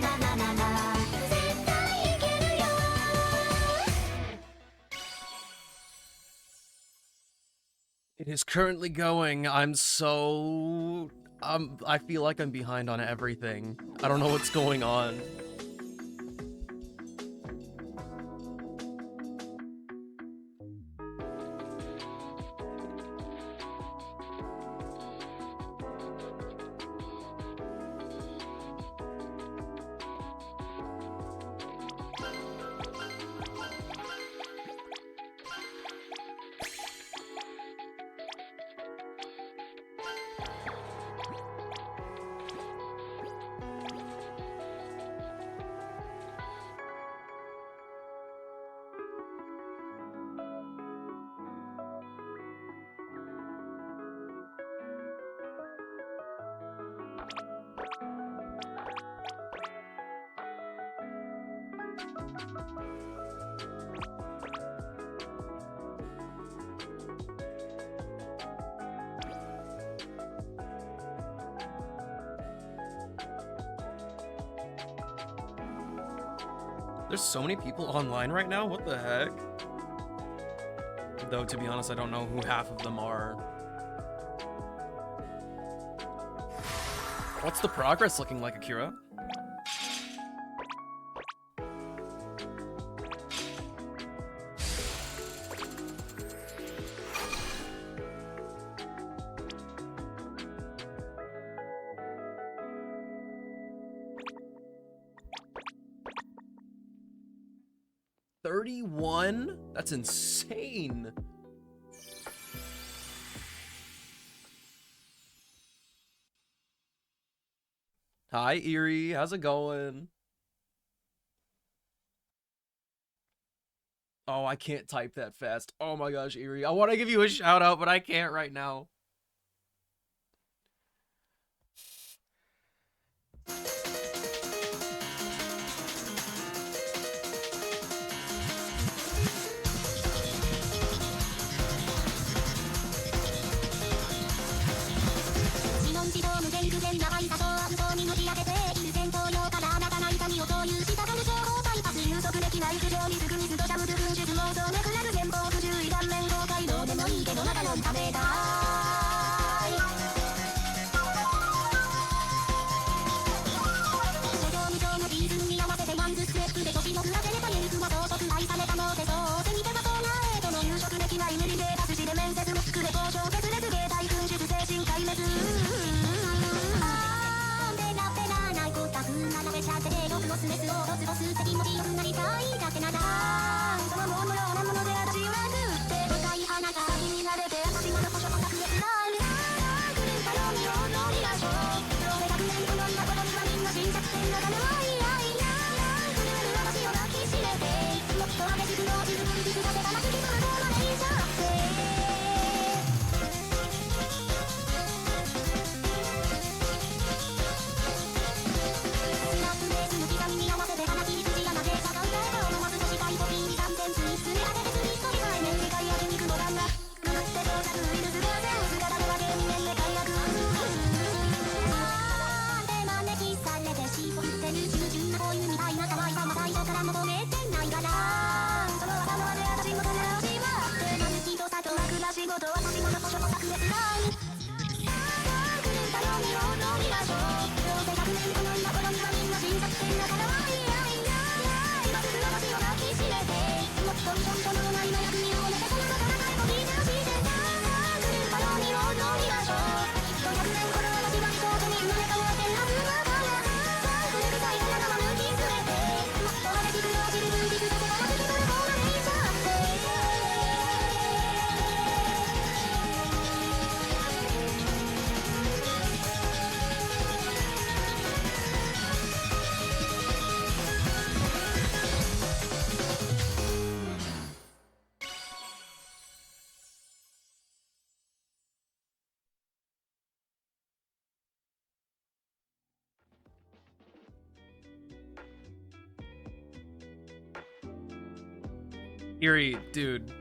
なななな絶対いけるよ。 It is currently going. I'm so... I feel like I'm behind on everything. I don't know what's going on. There's so many people online right now, what the heck? Though, to be honest, I don't know who half of them are. What's the progress looking like, Akira? $31? That's insane. Hi, Erie. How's it going? Oh, I can't type that fast. Oh my gosh, Erie. I want to give you a shout out, but I can't right now. せてよくロスレスをドスドスって気持ちよくなりたいだけならそのものようなもので私はずって深い花が先になれて私まだこしょこさくれつらい狂ったように踊りましょうどれ学年このんなことにはみんな新着点がかなわいやいや震える私を抱きしめてもっと激しくの自分にくさせたら次その頃までいいじゃってEerie, dude.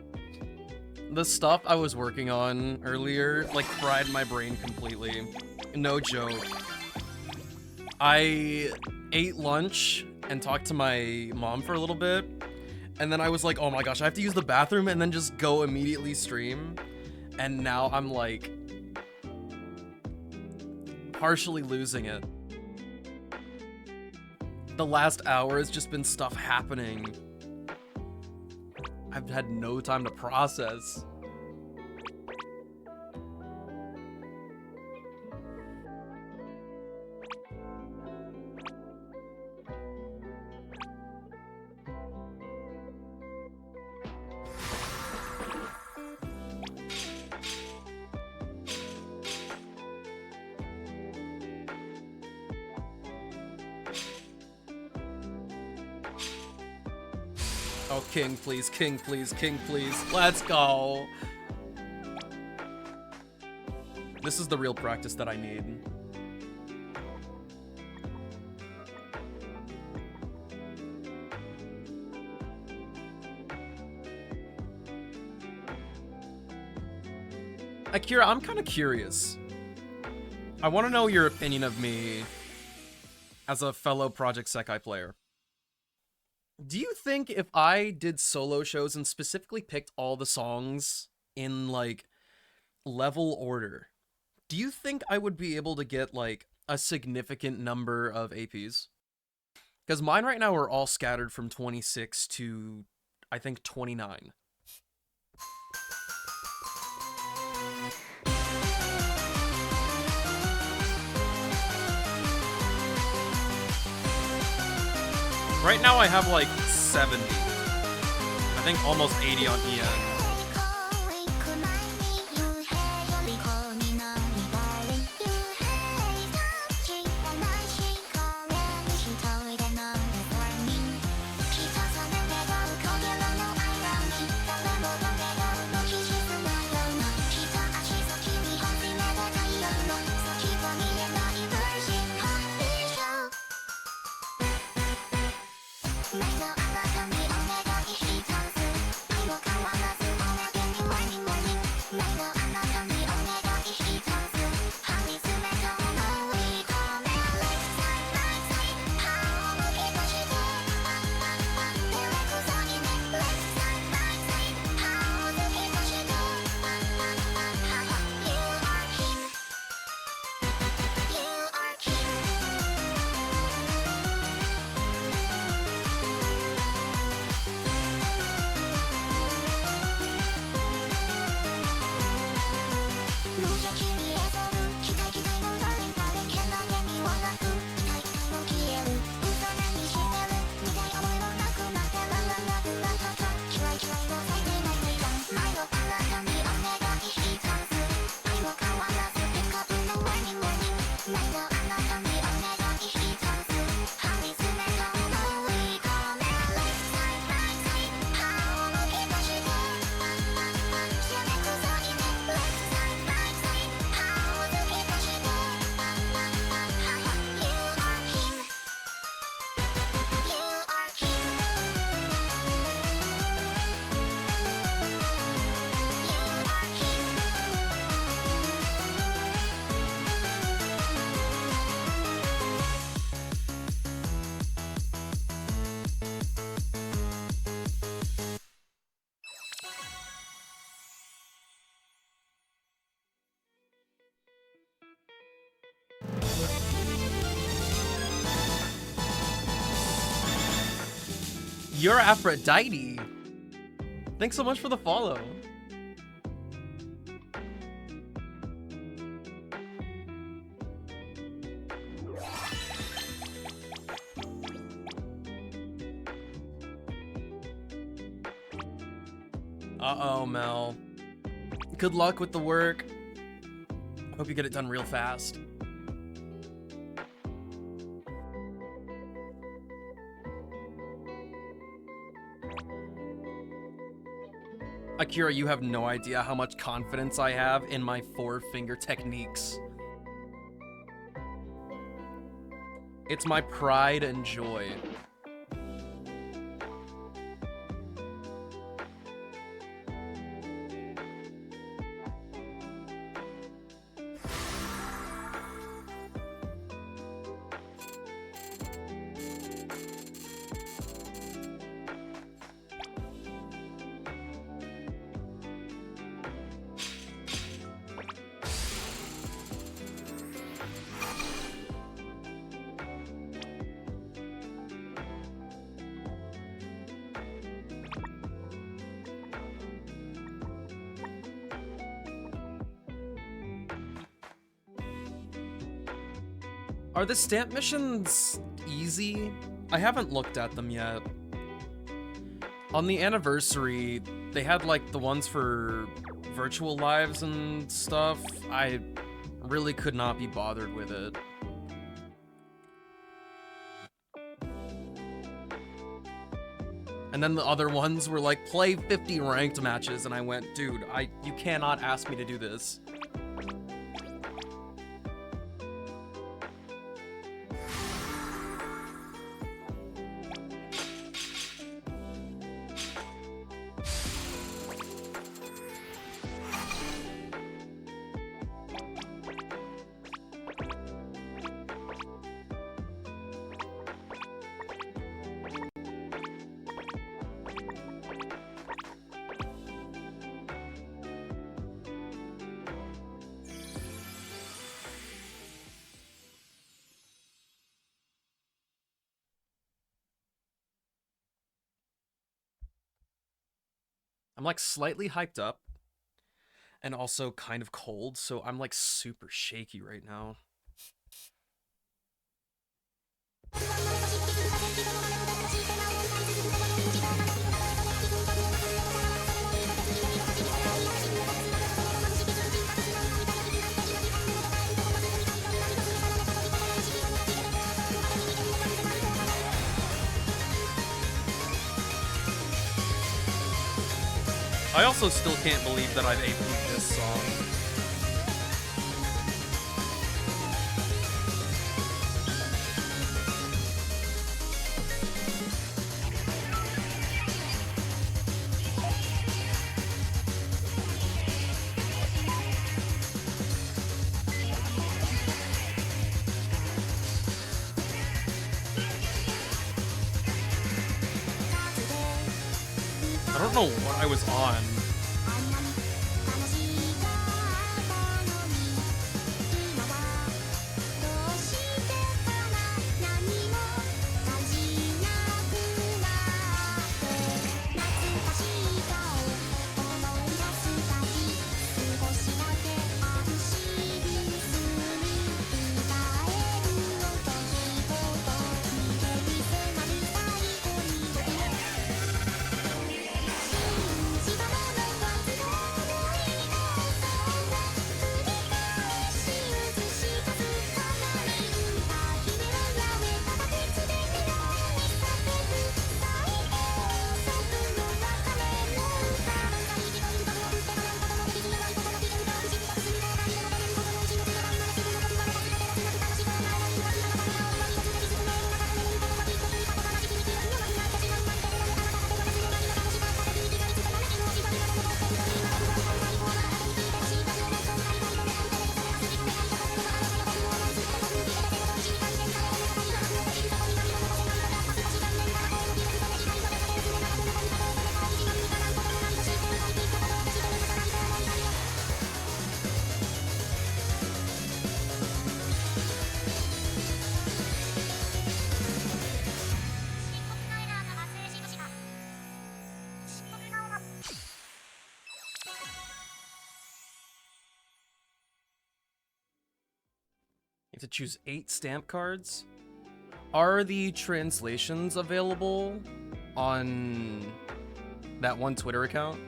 The stuff I was working on earlier, like, fried my brain completely. No joke. I ate lunch and talked to my mom for a little bit, and then I was like, oh my gosh, I have to use the bathroom and then just go immediately stream. And now I'm, like, partially losing it. The last hour has just been stuff happening. I've had no time to process. Oh, king, please, king, please, king, please. Let's go. This is the real practice that I need. Akira, I'm kind of curious. I want to know your opinion of me as a fellow Project Sekai player. Do you think if I did solo shows and specifically picked all the songs in, like, level order, do you think I would be able to get, like, a significant number of APs? Because mine right now are all scattered from 26 to, I think, 29. Right now I have like 70. I think almost 80 on EN. You're Aphrodite. Thanks so much for the follow. Uh-oh, Mel. Good luck with the work. Hope you get it done real fast. Akira, you have no idea how much confidence I have in my four-finger techniques. It's my pride and joy. Are the stamp missions easy? I haven't looked at them yet. On the anniversary, they had like the ones for virtual lives and stuff. I really could not be bothered with it. And then the other ones were like, play 50 ranked matches, and I went, dude, you cannot ask me to do this. I'm like slightly hyped up and also kind of cold, so I'm like super shaky right now. I also still can't believe that I've AP'd this song. I don't know what I was on. have to choose 8 stamp cards. Are the translations available on that one Twitter account?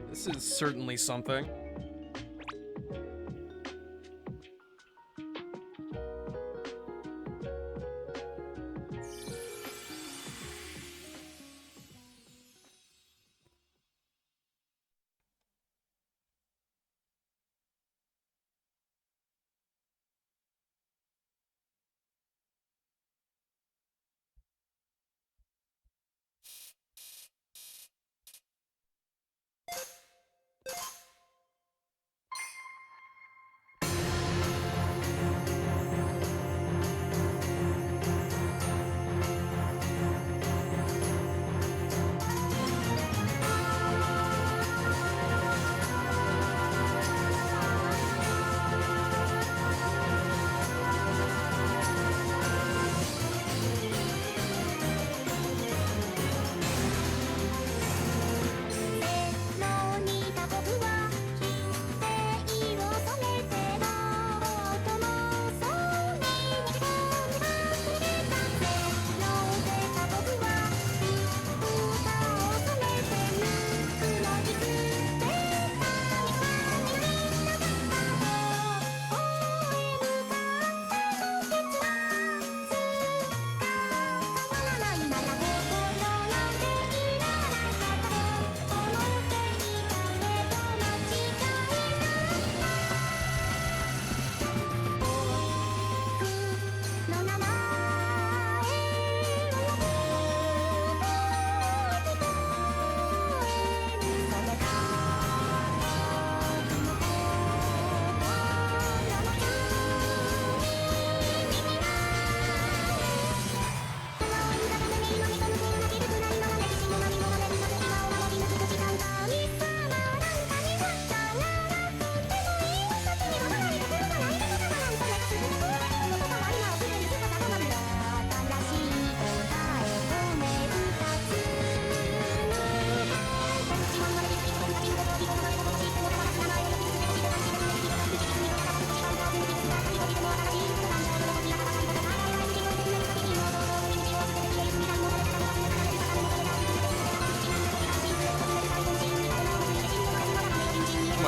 This is certainly something.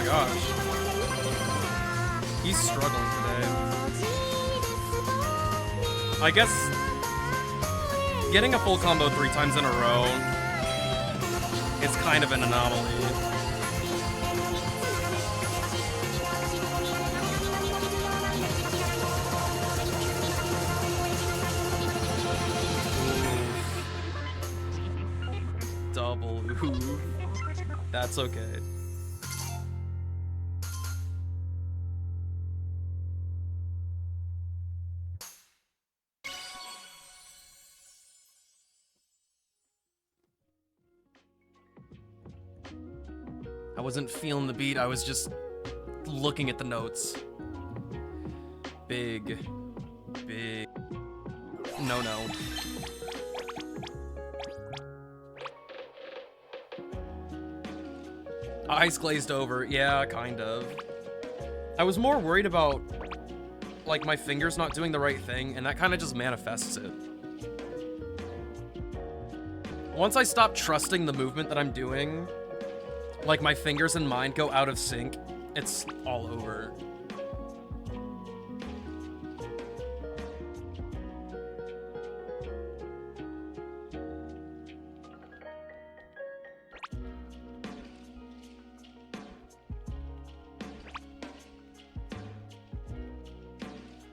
Gosh. He's struggling today. I guess getting a full combo 3 times in a row is kind of an anomaly. Double oof. That's okay. I wasn't feeling the beat, I was just looking at the notes. Big no. Eyes glazed over, yeah, kind of. I was more worried about, like, my fingers not doing the right thing, and that kind of just manifests it. Once I stop trusting the movement that I'm doing, like my fingers and mind go out of sync, it's all over.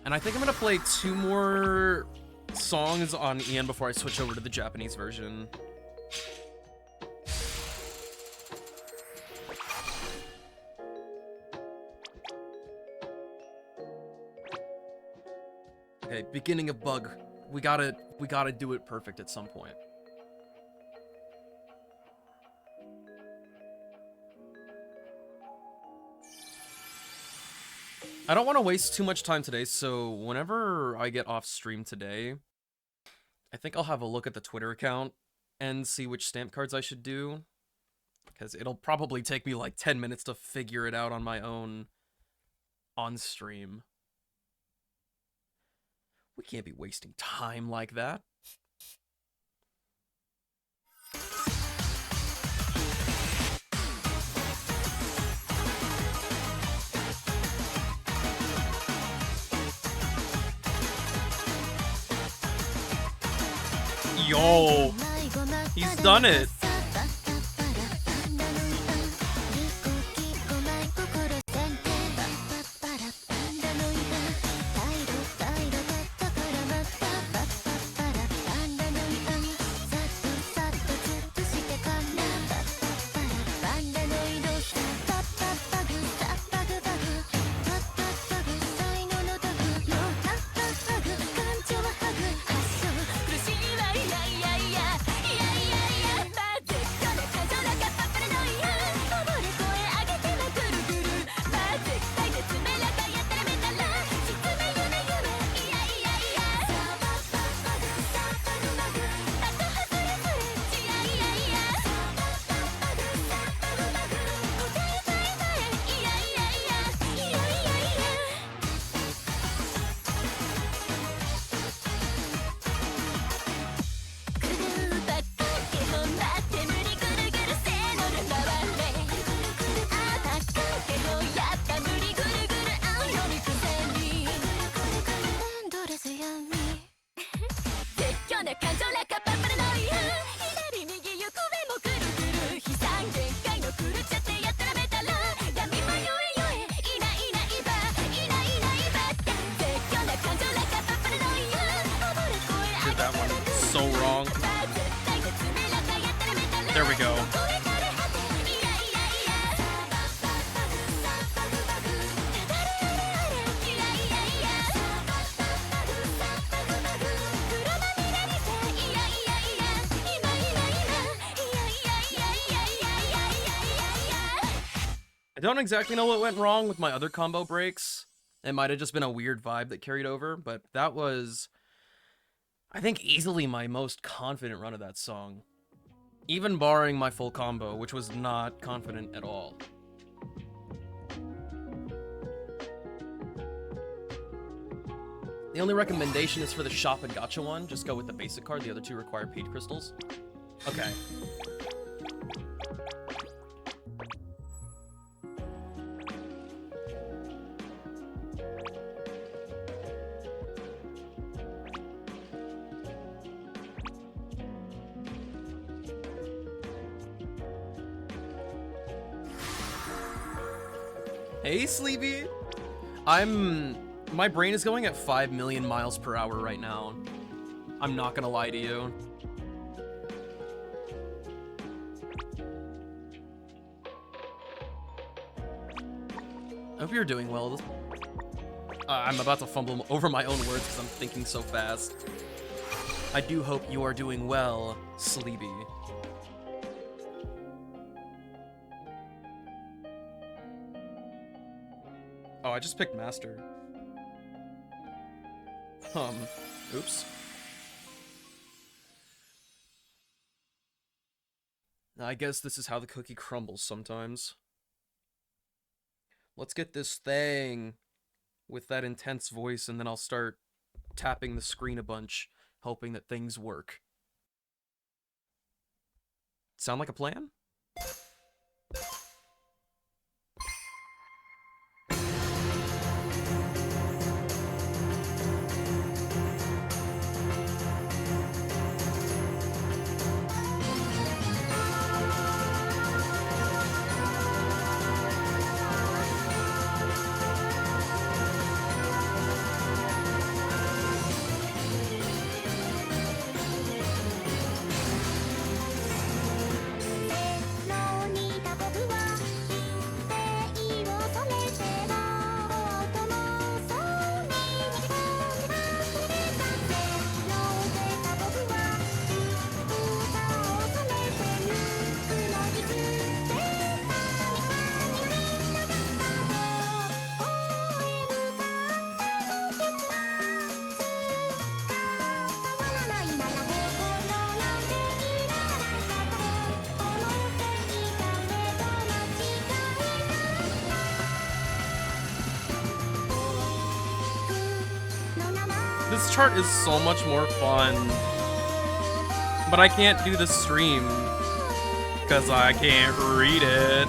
And I think I'm gonna play 2 more songs on EN before I switch over to the Japanese version. Okay, beginning of bug. We gotta do it perfect at some point. I don't want to waste too much time today, so whenever I get off stream today, I think I'll have a look at the Twitter account and see which stamp cards I should do, because it'll probably take me like 10 minutes to figure it out on my own on stream. We can't be wasting time like that. Yo, he's done it. There we go. I don't exactly know what went wrong with my other combo breaks. It might have just been a weird vibe that carried over, but that was, I think, easily my most confident run of that song. Even barring my full combo, which was not confident at all. The only recommendation is for the shop and gacha one. Just go with the basic card. The other two require paid crystals. Okay. Hey, Sleepy! My brain is going at 5 million miles per hour right now. I'm not gonna lie to you. I hope you're doing well. I'm about to fumble over my own words because I'm thinking so fast. I do hope you are doing well, Sleepy. Oh, I just picked Master. Oops. I guess this is how the cookie crumbles sometimes. Let's get this thing with that intense voice, and then I'll start tapping the screen a bunch, hoping that things work. Sound like a plan? This chart is so much more fun. But I can't do the stream because I can't read it.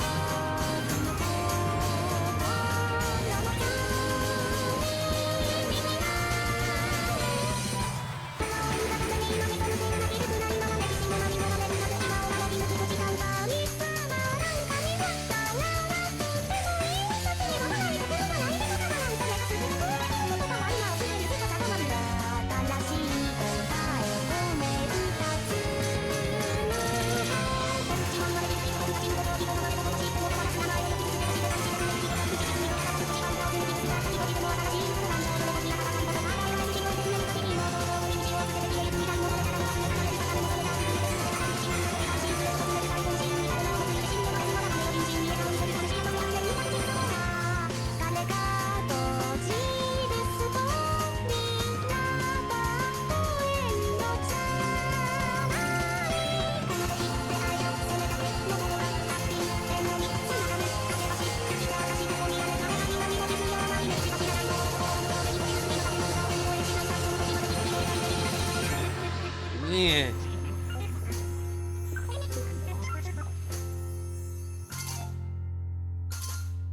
Yeah.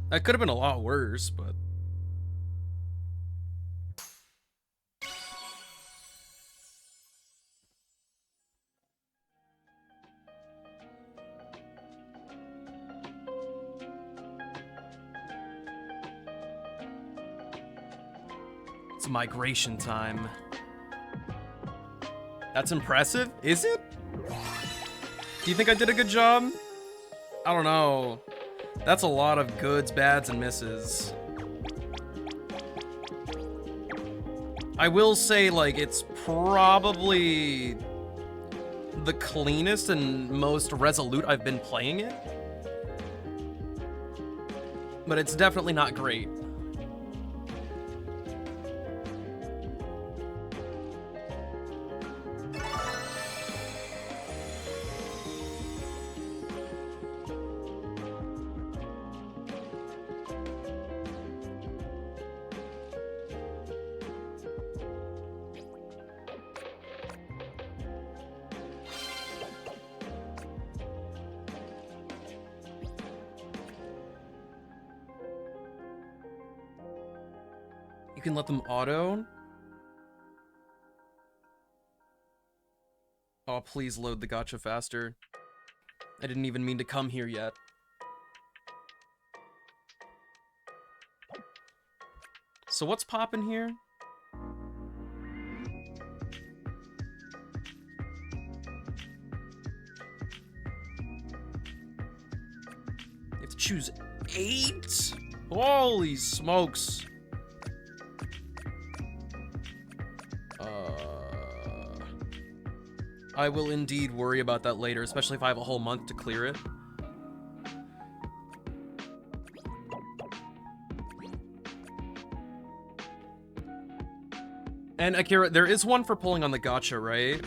That could have been a lot worse, but... It's migration time. That's impressive? Is it? Do you think I did a good job? I don't know. That's a lot of goods, bads, and misses. I will say, like, it's probably the cleanest and most resolute I've been playing it. But it's definitely not great. You can let them auto. Oh, please load the gacha faster. I didn't even mean to come here yet. So what's poppin' here? You have to choose 8? Holy smokes. I will indeed worry about that later, especially if I have a whole month to clear it. And Akira, there is one for pulling on the gacha, right?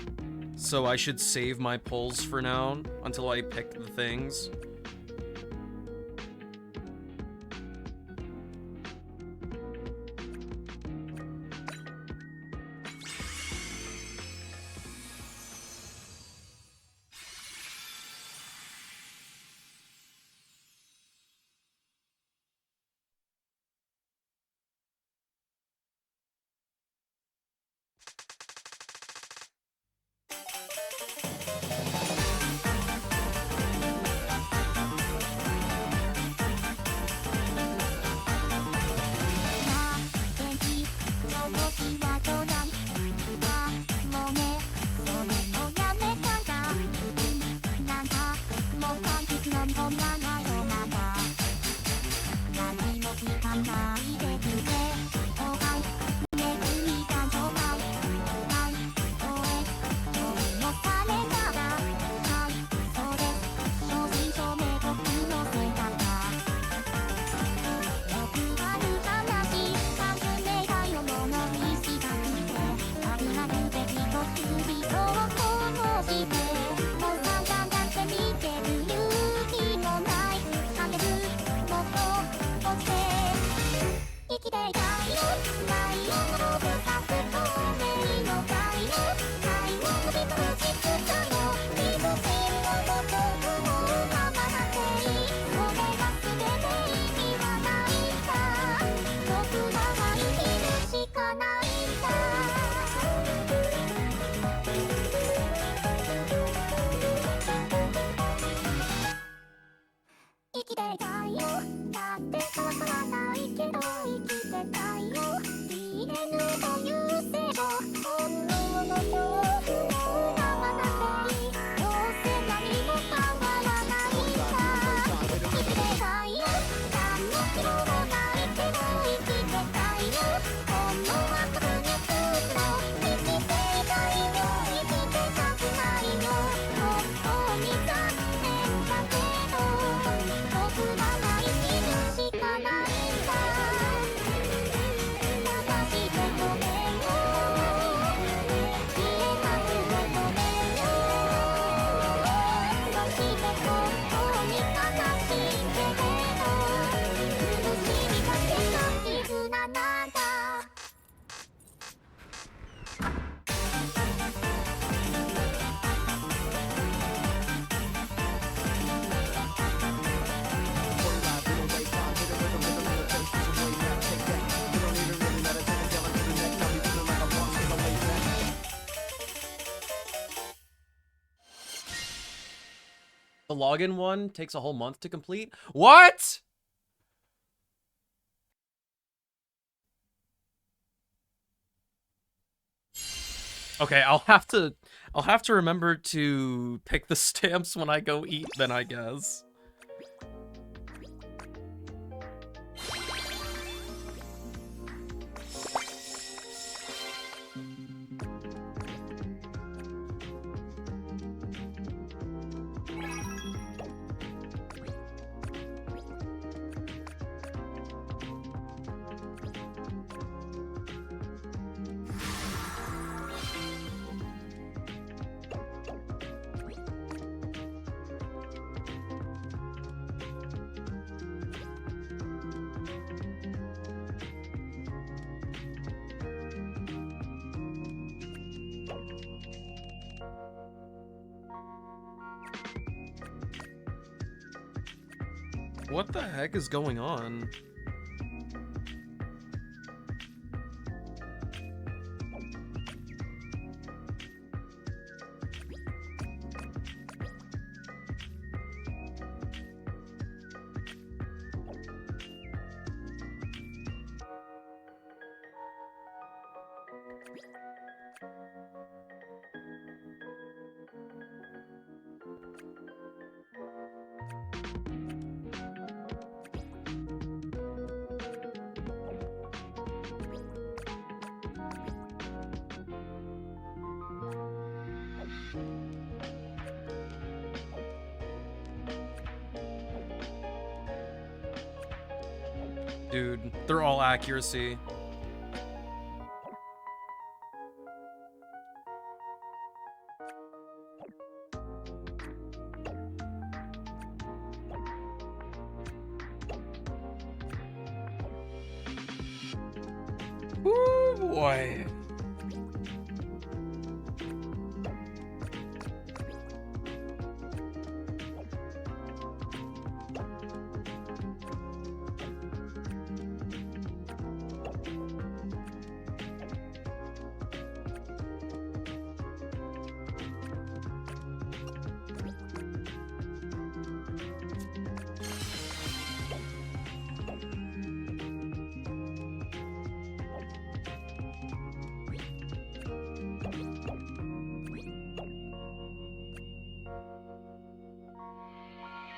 So I should save my pulls for now until I pick the things. The login one takes a whole month to complete? What? Okay, I'll have to remember to pick the stamps when I go eat then, I guess. What the heck is going on? Dude, they're all accuracy. Ooh, boy.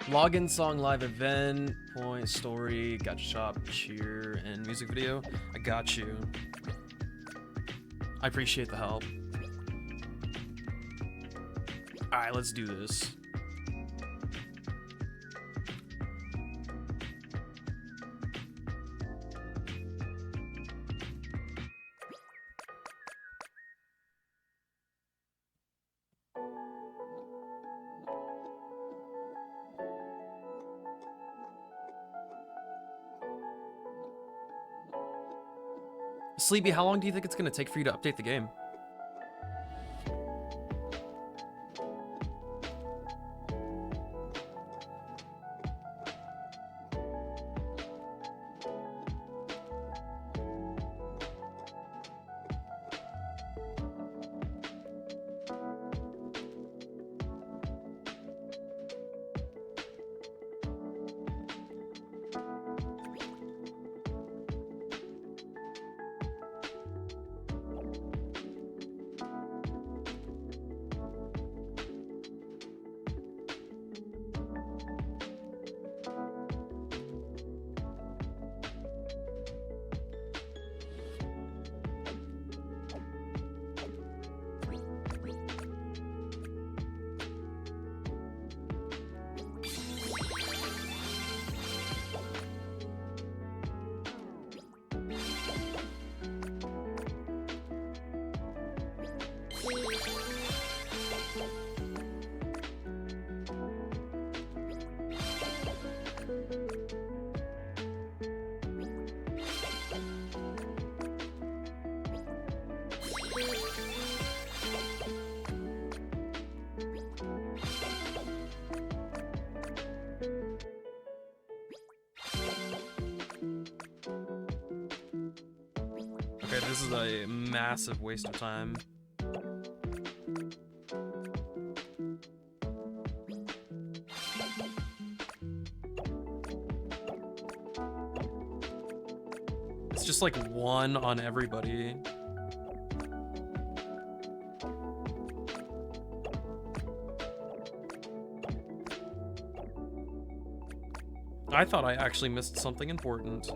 Login, song, live event, point, story, gacha shop, cheer, and music video. I got you. I appreciate the help. Alright, let's do this. Sleepy, how long do you think it's gonna take for you to update the game? Okay, this is a massive waste of time. just like one on everybody. I thought I actually missed something important.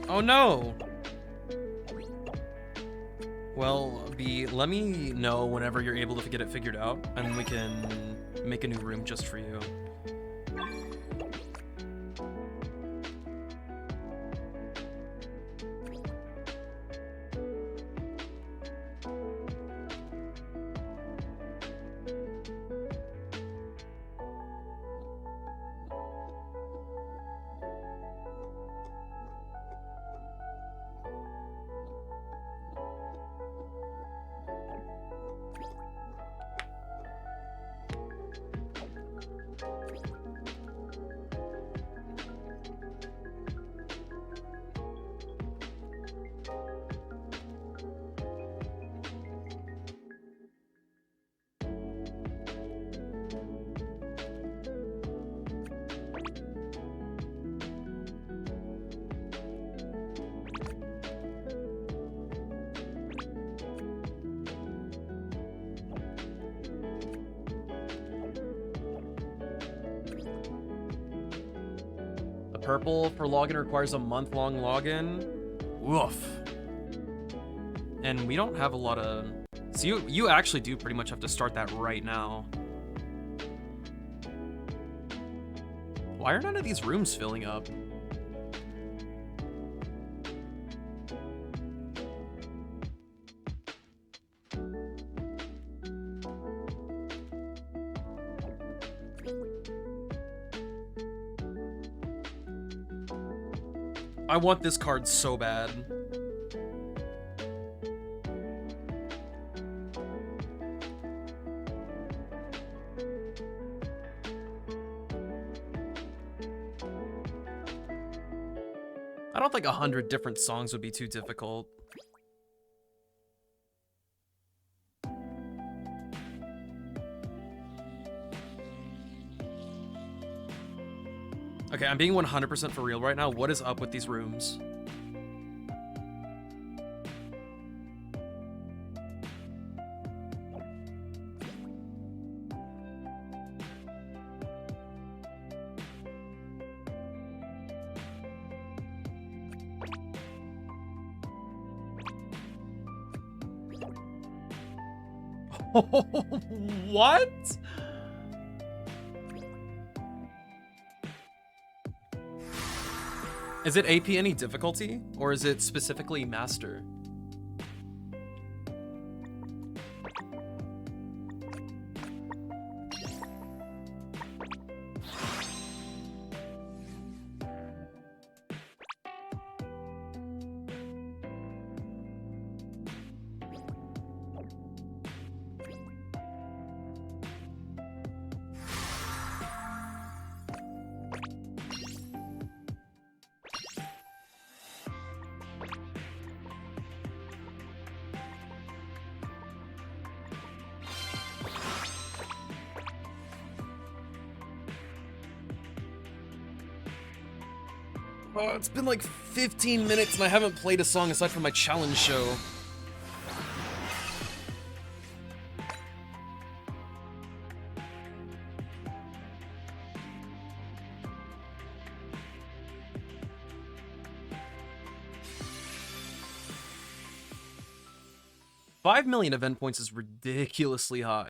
Oh no! Well, B, let me know whenever you're able to get it figured out, and we can make a new room just for you. Purple for login requires a month-long login. Woof. And we don't have a lot of... So you actually do pretty much have to start that right now. Why are none of these rooms filling up? I want this card so bad. I don't think 100 different songs would be too difficult. Okay, I'm being 100% for real right now. What is up with these rooms? What? Is it AP any difficulty, or is it specifically master? Oh, it's been like 15 minutes and I haven't played a song aside from my challenge show. $5 million event points is ridiculously high.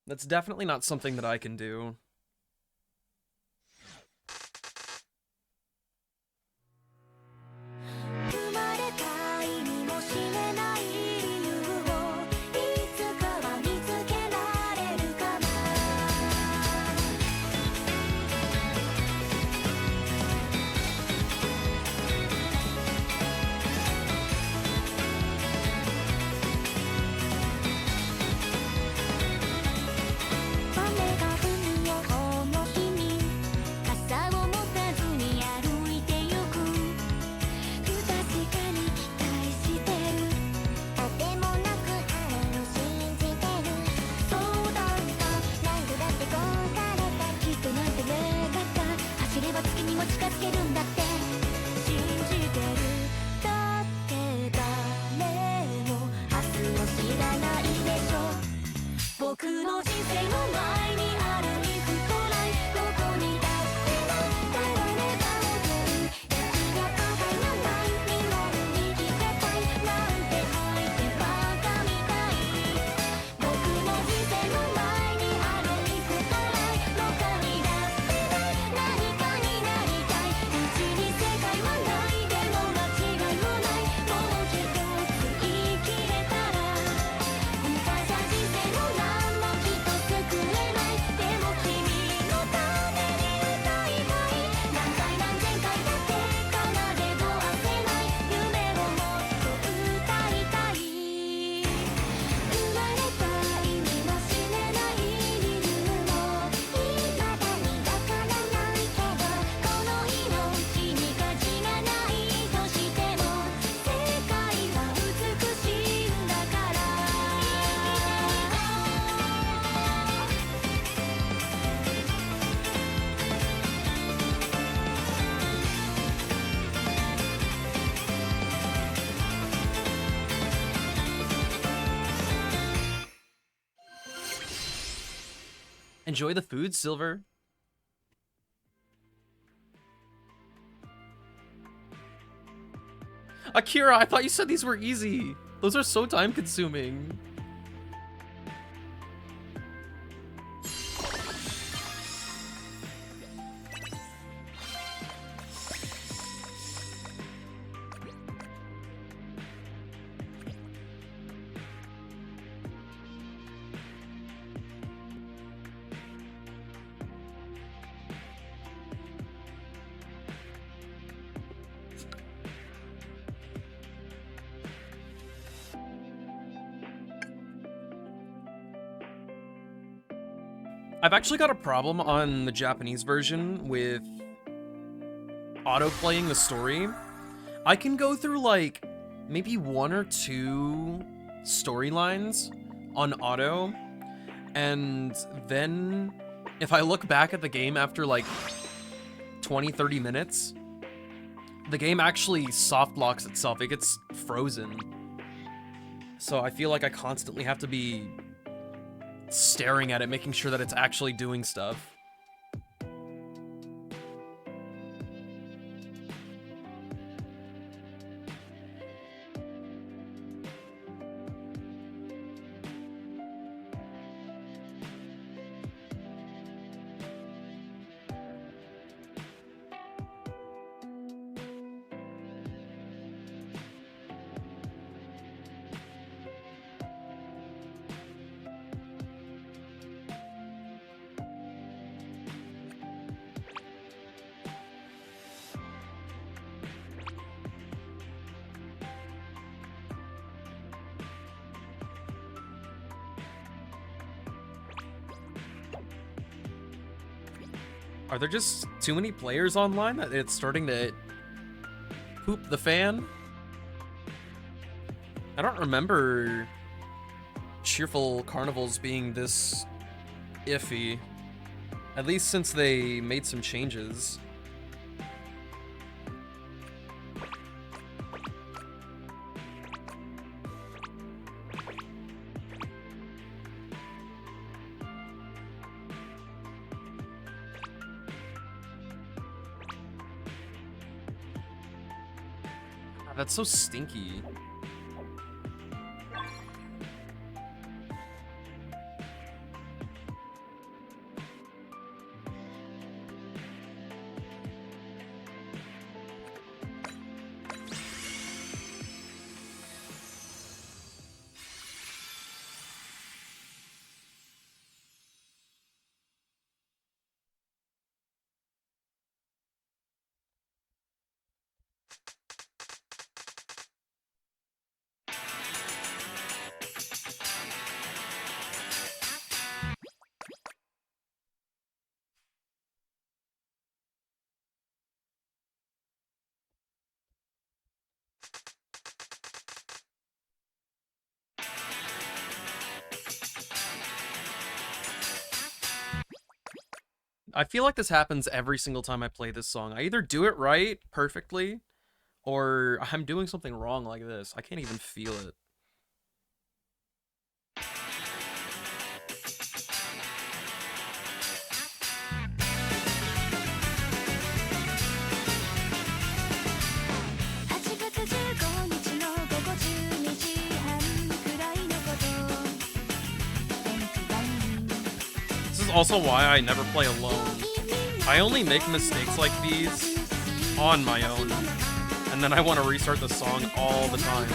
That's definitely not something that I can do. Enjoy the food, Silver. Akira, I thought you said these were easy. Those are so time consuming. I've actually got a problem on the Japanese version with auto-playing the story. I can go through like maybe 1 or 2 storylines on auto, and then if I look back at the game after like 20-30 minutes, the game actually soft locks itself. It gets frozen. So I feel like I constantly have to be staring at it, making sure that it's actually doing stuff. Are there just too many players online that it's starting to poop the fan? I don't remember Cheerful Carnivals being this iffy, at least since they made some changes. That's so stinky. I feel like this happens every single time I play this song. I either do it right perfectly, or I'm doing something wrong like this. I can't even feel it. is also why I never play alone. I only make mistakes like these on my own, and then I want to restart the song all the time.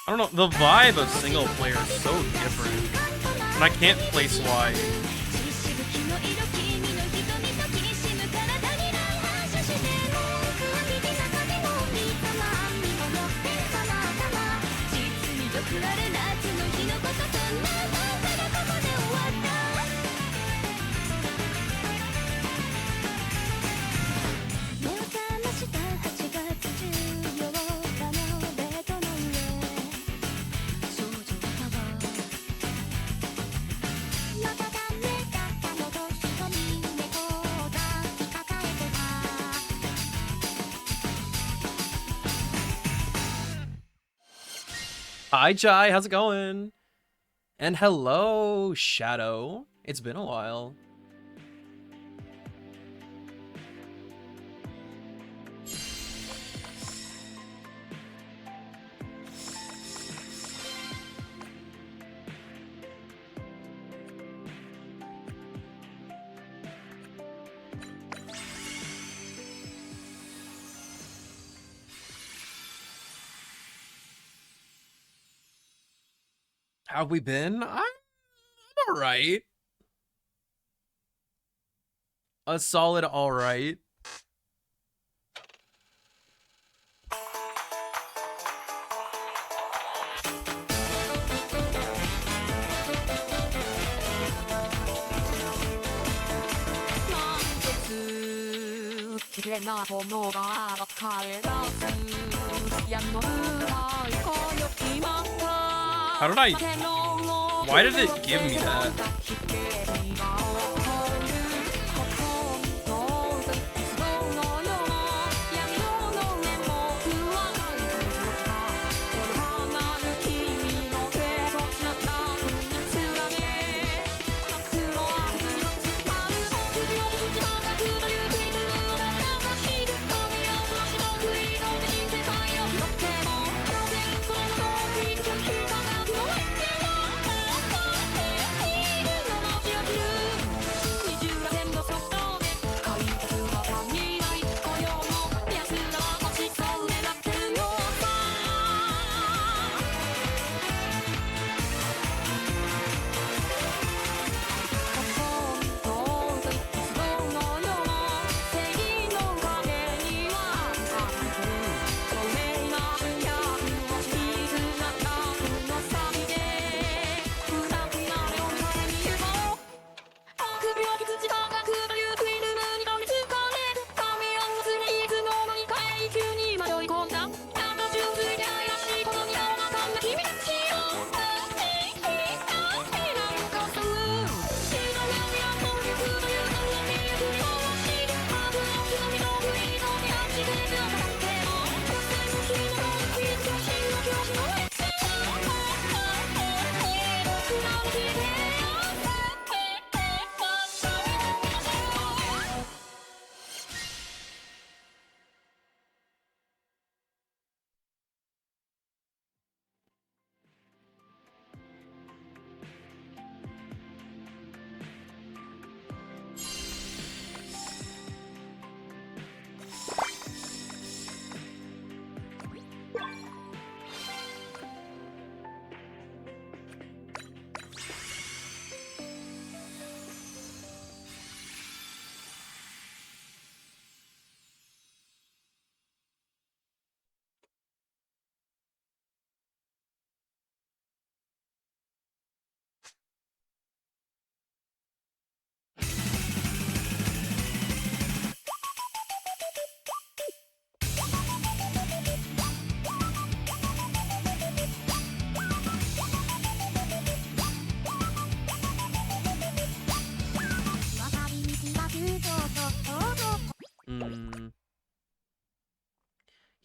I don't know, the vibe of single player is so different, and I can't place why. Hi, Jai, how's it going? And hello, Shadow. It's been a while. How have we been? I'm alright. A solid alright. How did I... Why did it give me that?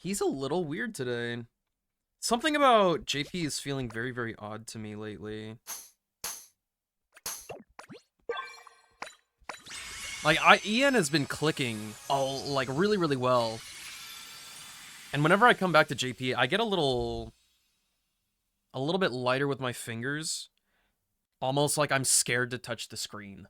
He's a little weird today. Something about JP is feeling very, very odd to me lately. Like, Ian has been clicking like really, really well. And whenever I come back to JP, I get a little bit lighter with my fingers. Almost like I'm scared to touch the screen.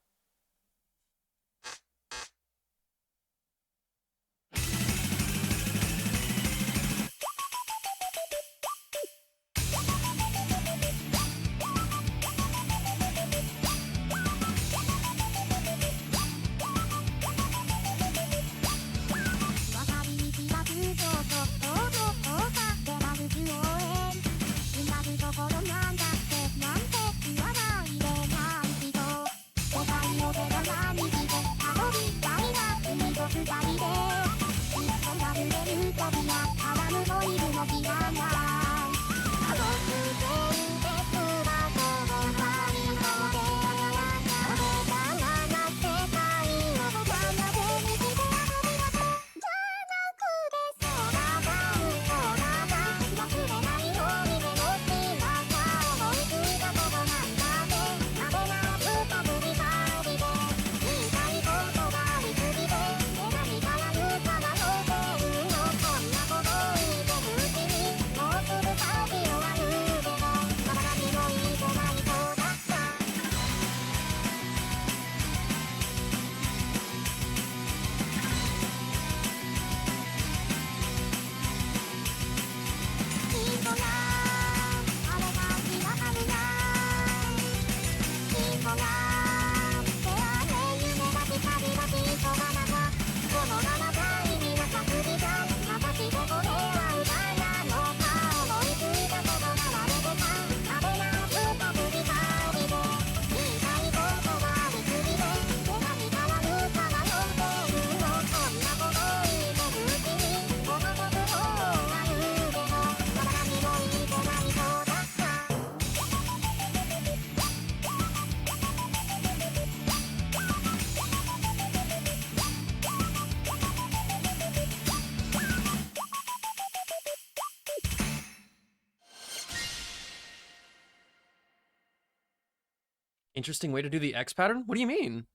Interesting way to do the X pattern? What do you mean?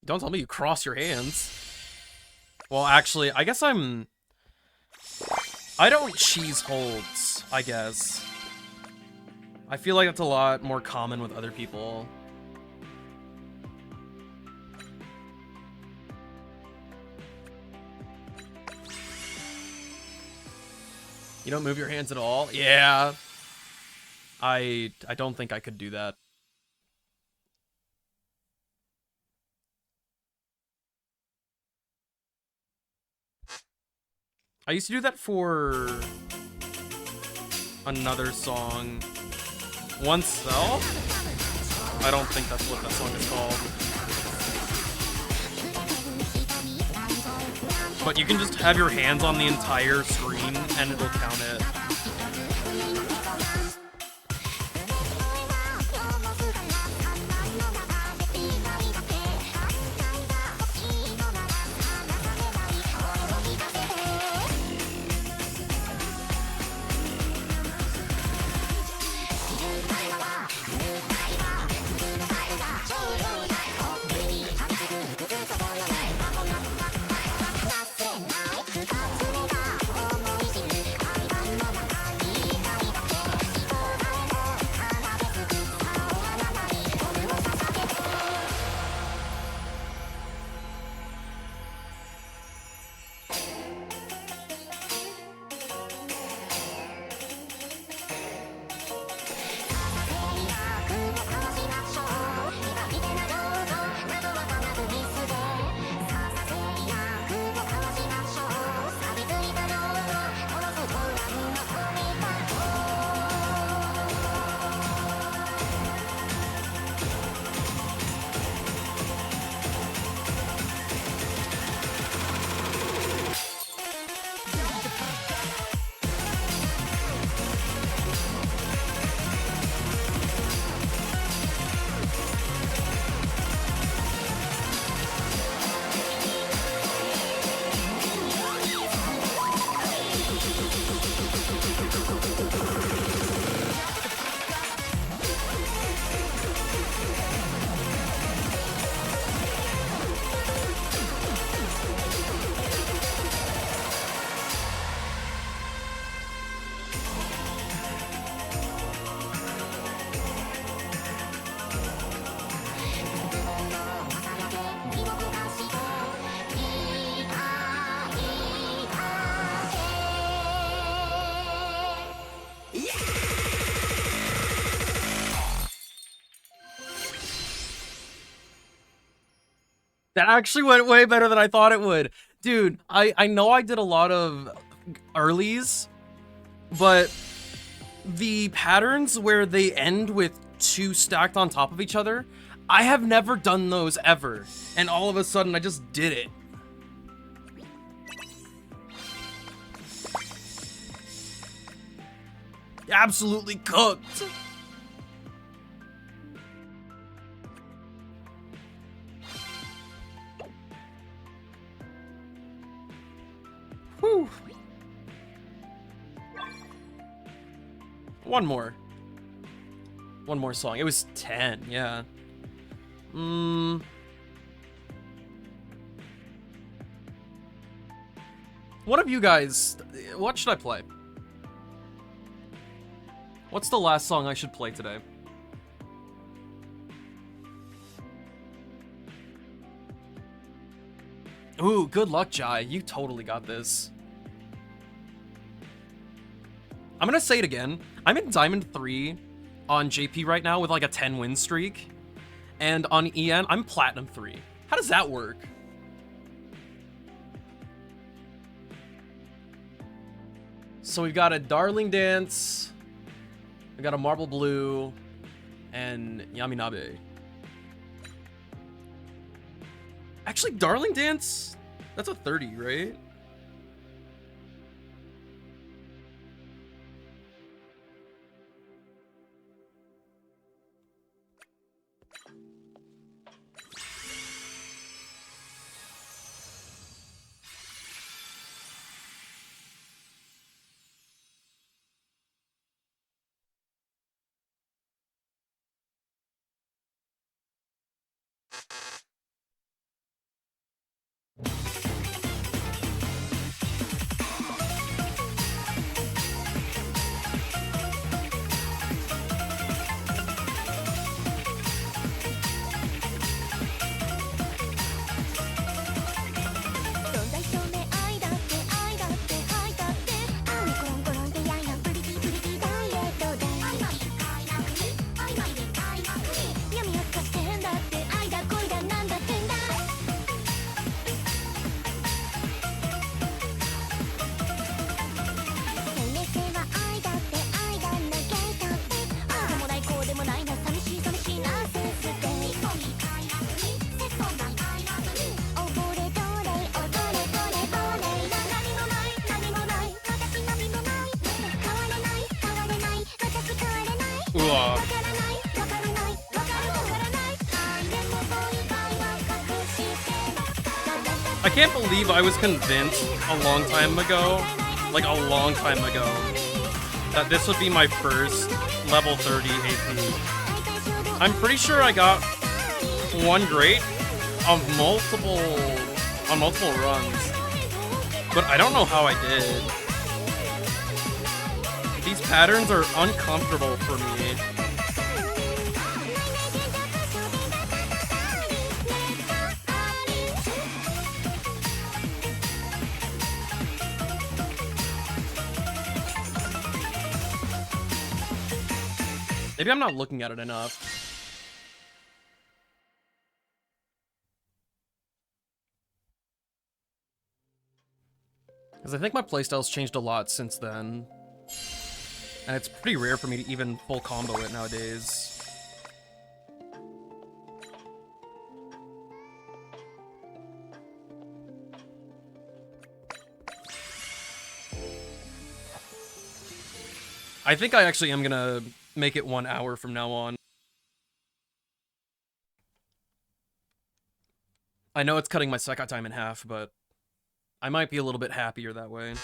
Don't tell me you cross your hands. Well, actually, I guess I don't cheese holds, I guess. I feel like that's a lot more common with other people. You don't move your hands at all? Yeah. I don't think I could do that. I used to do that for another song. Oneself? I don't think that's what that song is called. But you can just have your hands on the entire screen and it'll count it. That actually went way better than I thought it would. Dude, I know I did a lot of earlies, but the patterns where they end with 2 stacked on top of each other, I have never done those ever. And all of a sudden, I just did it. Absolutely cooked. Whew. One more song. It was 10, yeah. What of you guys, what should I play? What's the last song I should play today? Ooh, good luck, Jai. You totally got this. I'm gonna say it again. I'm in Diamond 3 on JP right now with like a 10-win streak. And on EN, I'm Platinum 3. How does that work? So we've got a Darling Dance, we got a Marble Blue, and Yaminabe. Actually, Darling Dance, that's a 30, right? I can't believe I was convinced a long time ago, that this would be my first level 30 AP. I'm pretty sure I got one great on multiple runs, but I don't know how I did. These patterns are uncomfortable for me. Maybe I'm not looking at it enough. Because I think my playstyle's changed a lot since then. And it's pretty rare for me to even full combo it nowadays. I think I actually am gonna make it 1 hour from now on. I know it's cutting my Sekai time in half, but I might be a little bit happier that way.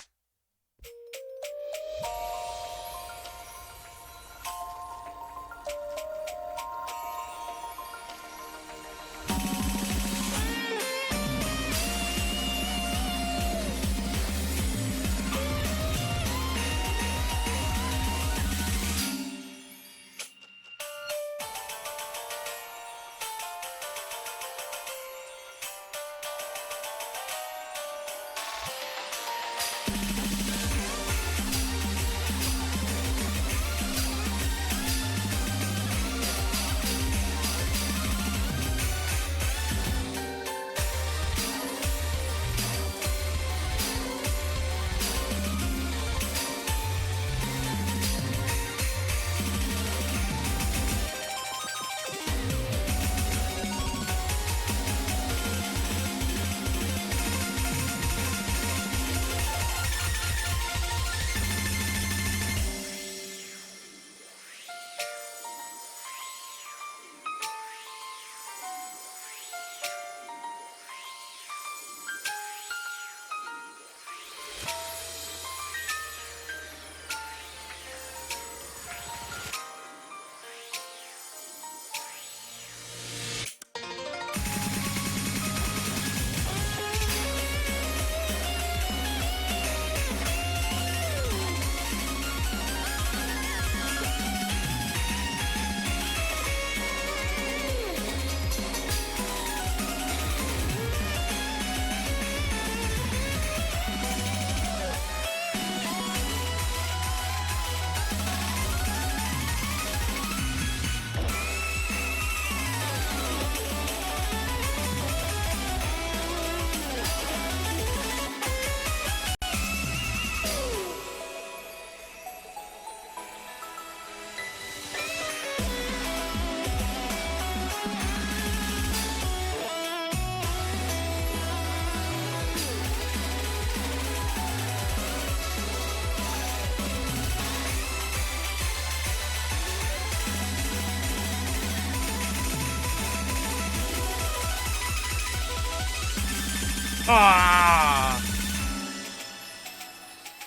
Ah!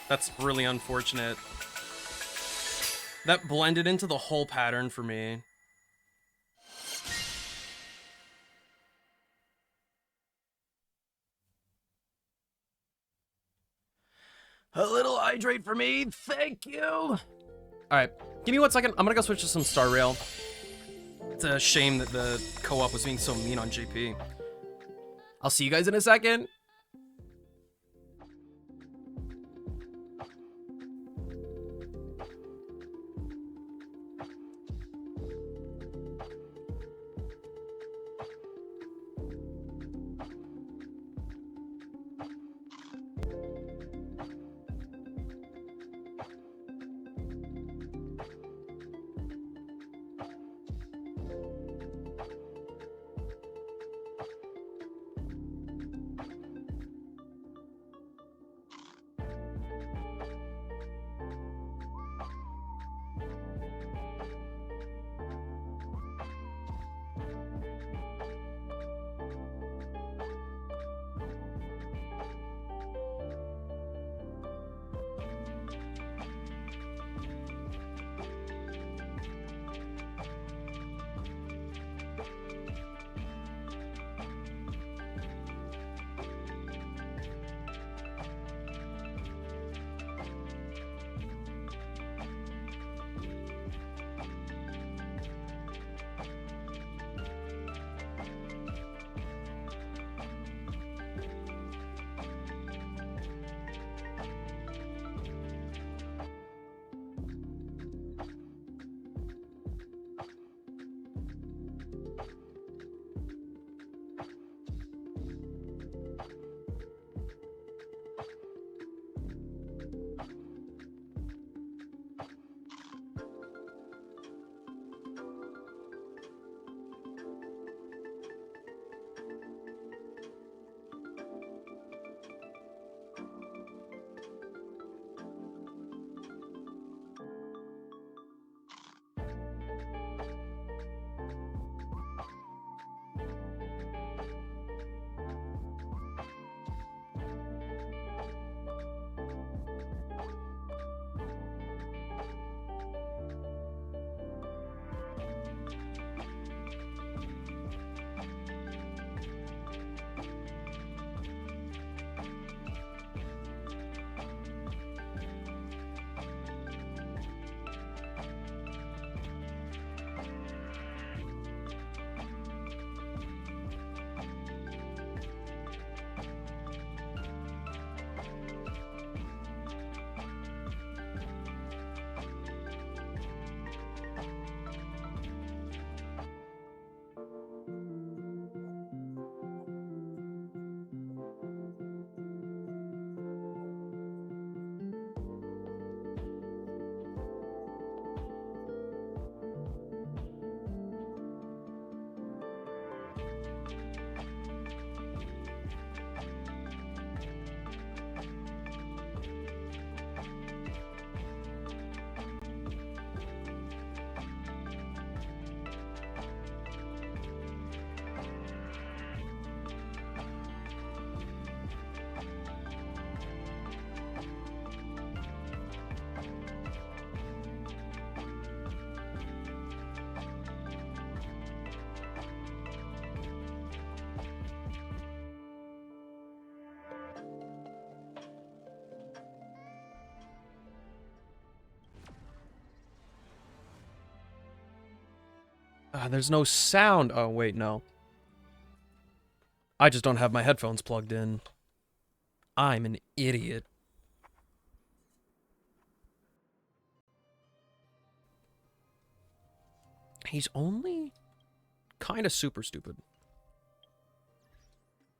That's really unfortunate. That blended into the whole pattern for me. A little hydrate for me, thank you. All right, give me 1 second. I'm gonna go switch to some Star Rail. It's a shame that the co-op was being so mean on GP. I'll see you guys in a second. There's no sound. Oh, wait, no. I just don't have my headphones plugged in. I'm an idiot. He's only kind of super stupid.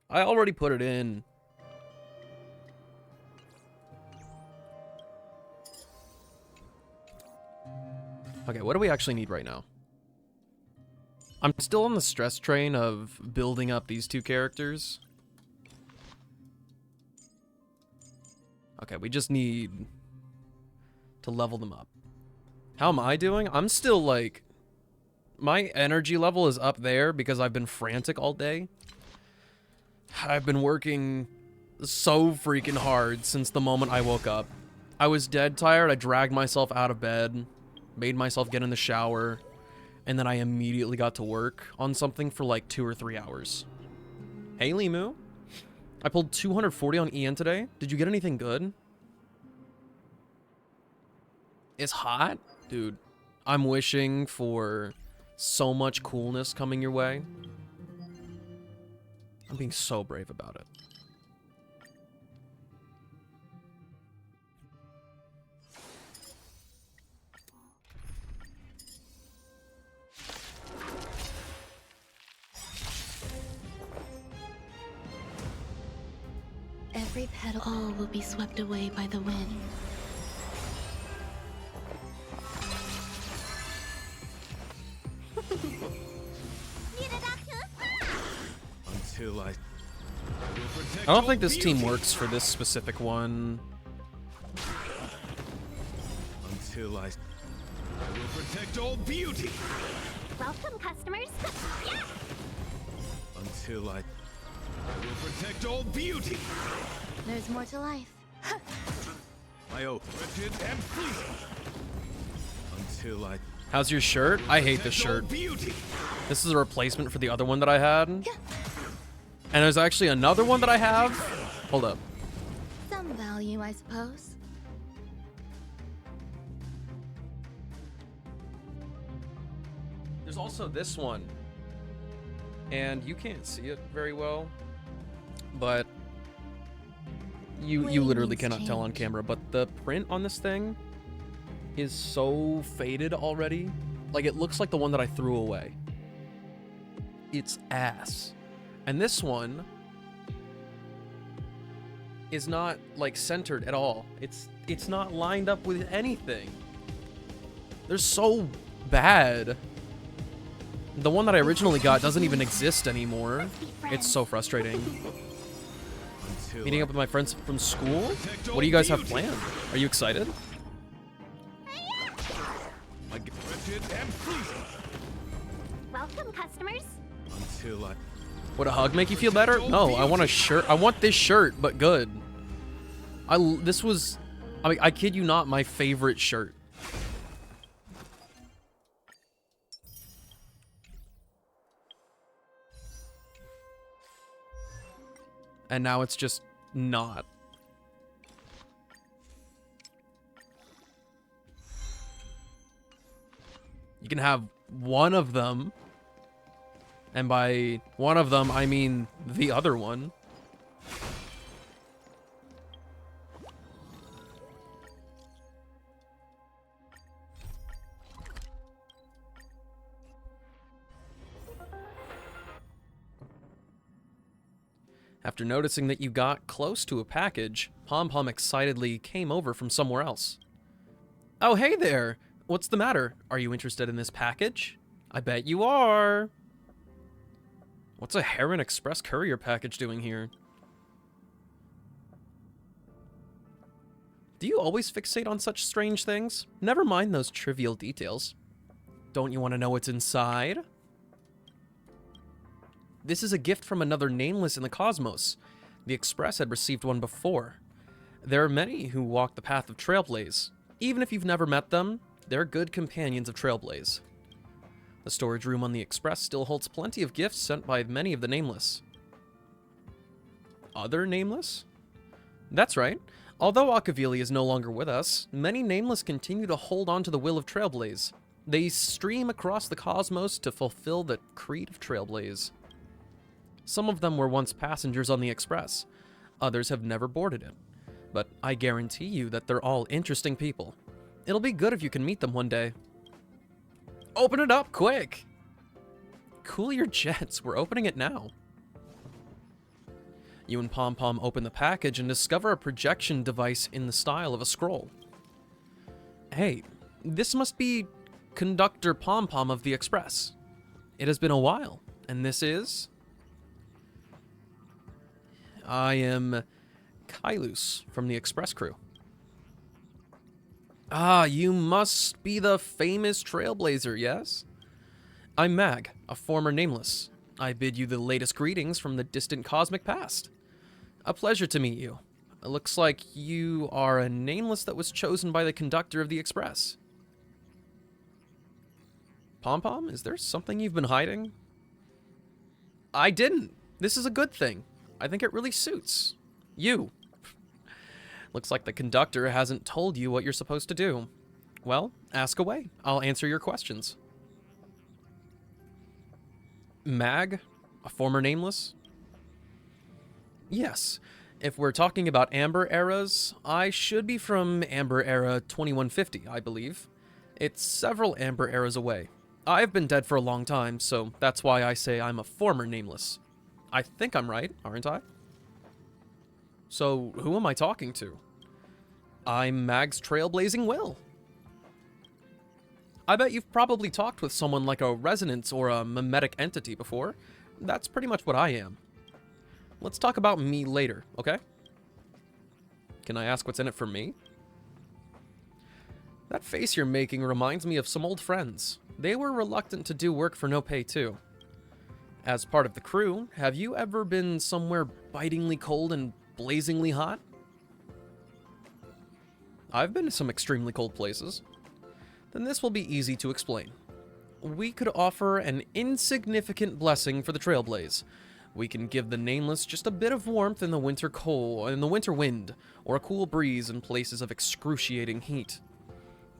I already put it in. Okay, what do we actually need right now? I'm still on the stress train of building up these two characters. Okay, we just need to level them up. How am I doing? I'm still like... My energy level is up there because I've been frantic all day. I've been working so freaking hard since the moment I woke up. I was dead tired. I dragged myself out of bed, made myself get in the shower, and then I immediately got to work on something for like 2 or 3 hours. Hey, Limu. I pulled 240 on EN today. Did you get anything good? It's hot? Dude, I'm wishing for so much coolness coming your way. I'm being so brave about it. Every petal, all will be swept away by the wind. Until I don't think this team works for this specific one. Until I will protect all beauty. Welcome, customers. Yeah! Until I will protect all beauty. There's more to life. My oath, wretched and fleeting. Until I How's your shirt? I hate this protect all shirt. beauty. This is a replacement for the other one that I had. And there's actually another one that I have. Hold up. Some value, I suppose. There's also this one. And you can't see it very well. But you literally Waiting cannot tell on change. camera. But the print on this thing is so faded already. Like, it looks like the one that I threw away. It's ass. And this one is not, like, centered at all. It's not lined up with anything. They're so bad. The one that I originally got doesn't even exist anymore. It's so frustrating. Until Meeting up with my friends from school? What do you guys have planned? Are you excited? I get wretched and fleeting. Welcome, customers. Until I Would a hug make you feel better? No, I want a shirt. I want this shirt, but good. This was, I kid you not, my favorite shirt. And now it's just not. You can have one of them. And by one of them, I mean the other one. After noticing that you got close to a package, Pom Pom excitedly came over from somewhere else. Oh, hey there! What's the matter? Are you interested in this package? I bet you are! What's a Heron Express courier package doing here? Do you always fixate on such strange things? Never mind those trivial details. Don't you want to know what's inside? This is a gift from another nameless in the cosmos. The Express had received one before. There are many who walk the path of Trailblaze. Even if you've never met them, they're good companions of Trailblaze. The storage room on the Express still holds plenty of gifts sent by many of the Nameless. Other Nameless? That's right. Although Akavili is no longer with us, many Nameless continue to hold on to the will of Trailblaze. They stream across the cosmos to fulfill the creed of Trailblaze. Some of them were once passengers on the Express. Others have never boarded it. But I guarantee you that they're all interesting people. It'll be good if you can meet them one day. Open it up, quick! Cool your jets, we're opening it now. You and Pom Pom open the package and discover a projection device in the style of a scroll. Hey, this must be Conductor Pom Pom of the Express. It has been a while, and this is... I am Kailus from the Express crew. Ah, you must be the famous Trailblazer, yes? I'm Mag, a former Nameless. I bid you the latest greetings from the distant cosmic past. A pleasure to meet you. It looks like you are a nameless that was chosen by the conductor of the express. Pom-Pom, is there something you've been hiding? I didn't. This is a good thing. I think it really suits you. Looks like the conductor hasn't told you what you're supposed to do. Well, ask away. I'll answer your questions. Mag? A former nameless? Yes. If we're talking about Amber eras, I should be from Amber era 2150, I believe. It's several Amber eras away. I've been dead for a long time, so that's why I say I'm a former nameless. I think I'm right, aren't I? So, who am I talking to? I'm Mag's Trailblazing Will. I bet you've probably talked with someone like a resonance or a mimetic entity before. That's pretty much what I am. Let's talk about me later, okay? Can I ask what's in it for me? That face you're making reminds me of some old friends. They were reluctant to do work for no pay, too. As part of the crew, have you ever been somewhere bitingly cold and blazingly hot? I've been to some extremely cold places. Then this will be easy to explain. We could offer an insignificant blessing for the Trailblaze. We can give the Nameless just a bit of warmth in the winter wind, or a cool breeze in places of excruciating heat.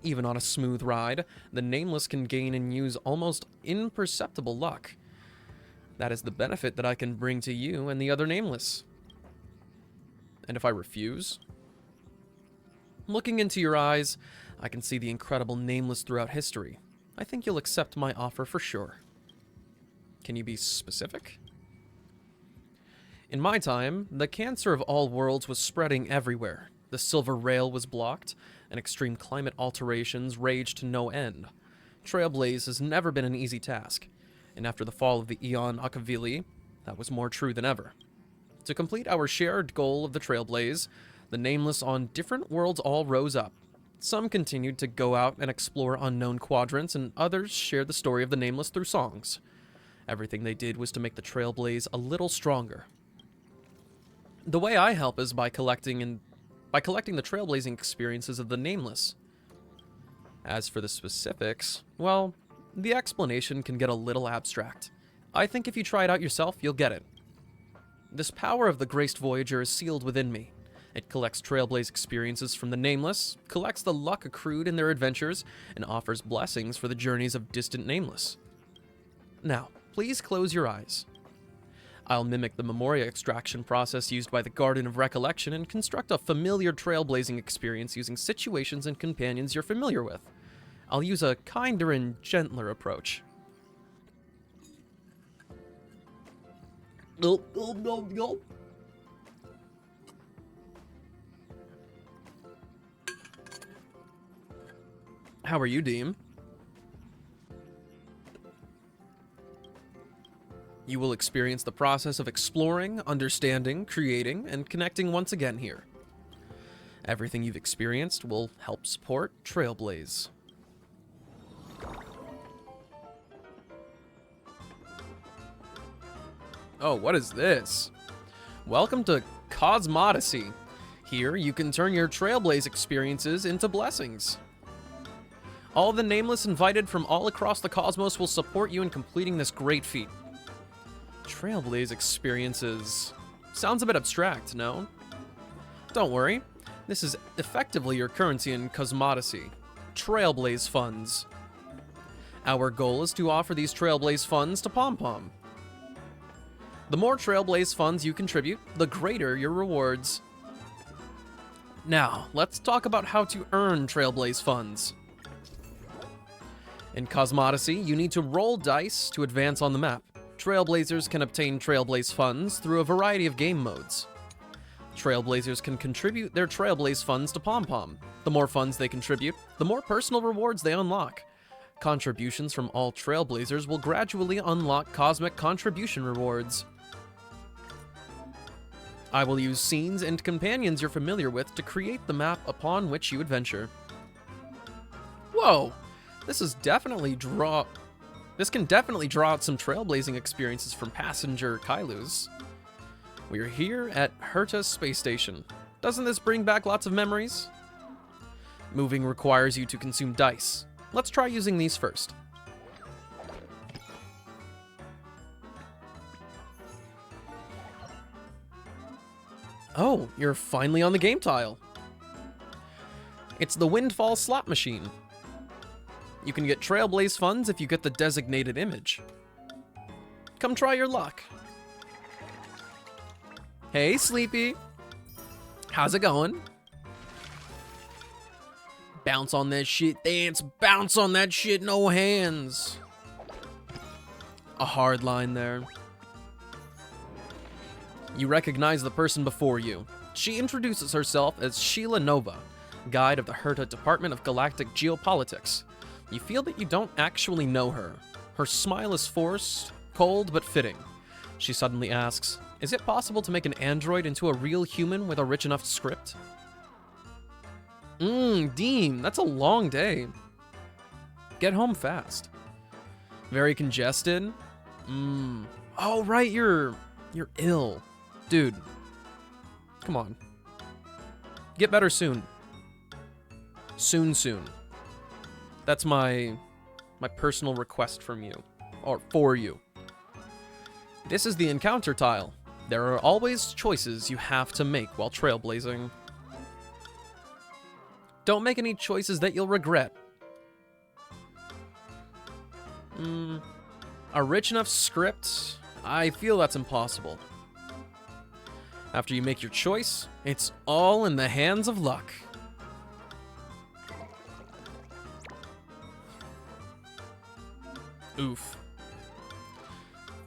Even on a smooth ride, the Nameless can gain and use almost imperceptible luck. That is the benefit that I can bring to you and the other Nameless. And if I refuse? Looking into your eyes, I can see the incredible Nameless throughout history. I think you'll accept my offer for sure. Can you be specific? In my time, the cancer of all worlds was spreading everywhere. The Silver Rail was blocked, and extreme climate alterations raged to no end. Trailblaze has never been an easy task, and after the fall of the Aeon Akavili, that was more true than ever. To complete our shared goal of the Trailblaze, the Nameless on different worlds all rose up. Some continued to go out and explore unknown quadrants, and others shared the story of the Nameless through songs. Everything they did was to make the Trailblaze a little stronger. The way I help is by collecting the trailblazing experiences of the Nameless. As for the specifics, well, the explanation can get a little abstract. I think if you try it out yourself, you'll get it. This power of the Graced Voyager is sealed within me. It collects trailblaze experiences from the Nameless, collects the luck accrued in their adventures, and offers blessings for the journeys of distant Nameless. Now, please close your eyes. I'll mimic the memoria extraction process used by the Garden of Recollection and construct a familiar trailblazing experience using situations and companions you're familiar with. I'll use a kinder and gentler approach. How are you, Deem? You will experience the process of exploring, understanding, creating, and connecting once again here. Everything you've experienced will help support Trailblaze. Oh, what is this? Welcome to Cosmodicy. Here, you can turn your Trailblaze experiences into blessings. All the Nameless invited from all across the cosmos will support you in completing this great feat. Trailblaze experiences. Sounds a bit abstract, no? Don't worry. This is effectively your currency in Cosmodicy. Trailblaze funds. Our goal is to offer these Trailblaze funds to Pom-Pom. The more Trailblaze funds you contribute, the greater your rewards. Now, let's talk about how to earn Trailblaze funds. In Cosmodicy, you need to roll dice to advance on the map. Trailblazers can obtain Trailblaze funds through a variety of game modes. Trailblazers can contribute their Trailblaze funds to Pom-Pom. The more funds they contribute, the more personal rewards they unlock. Contributions from all Trailblazers will gradually unlock cosmic contribution rewards. I will use scenes and companions you're familiar with to create the map upon which you adventure. Whoa! This is definitely This can definitely draw out some trailblazing experiences from passenger Kailus. We're here at Herta Space Station. Doesn't this bring back lots of memories? Moving requires you to consume dice. Let's try using these first. Oh, you're finally on the game tile. It's the Windfall slot machine. You can get Trailblaze funds if you get the designated image. Come try your luck. Hey, Sleepy. How's it going? Bounce on that shit, dance. Bounce on that shit, no hands. A hard line there. You recognize the person before you. She introduces herself as Sheila Nova, guide of the Herta Department of Galactic Geopolitics. You feel that you don't actually know her. Her smile is forced, cold, but fitting. She suddenly asks, "Is it possible to make an android into a real human with a rich enough script?" Dean, that's a long day. Get home fast. Very congested? Oh, right, you're ill. Dude, come on. Get better soon. Soon. That's my personal request from you, or for you. This is the encounter tile. There are always choices you have to make while trailblazing. Don't make any choices that you'll regret. A rich enough script? I feel that's impossible. After you make your choice, it's all in the hands of luck. Oof.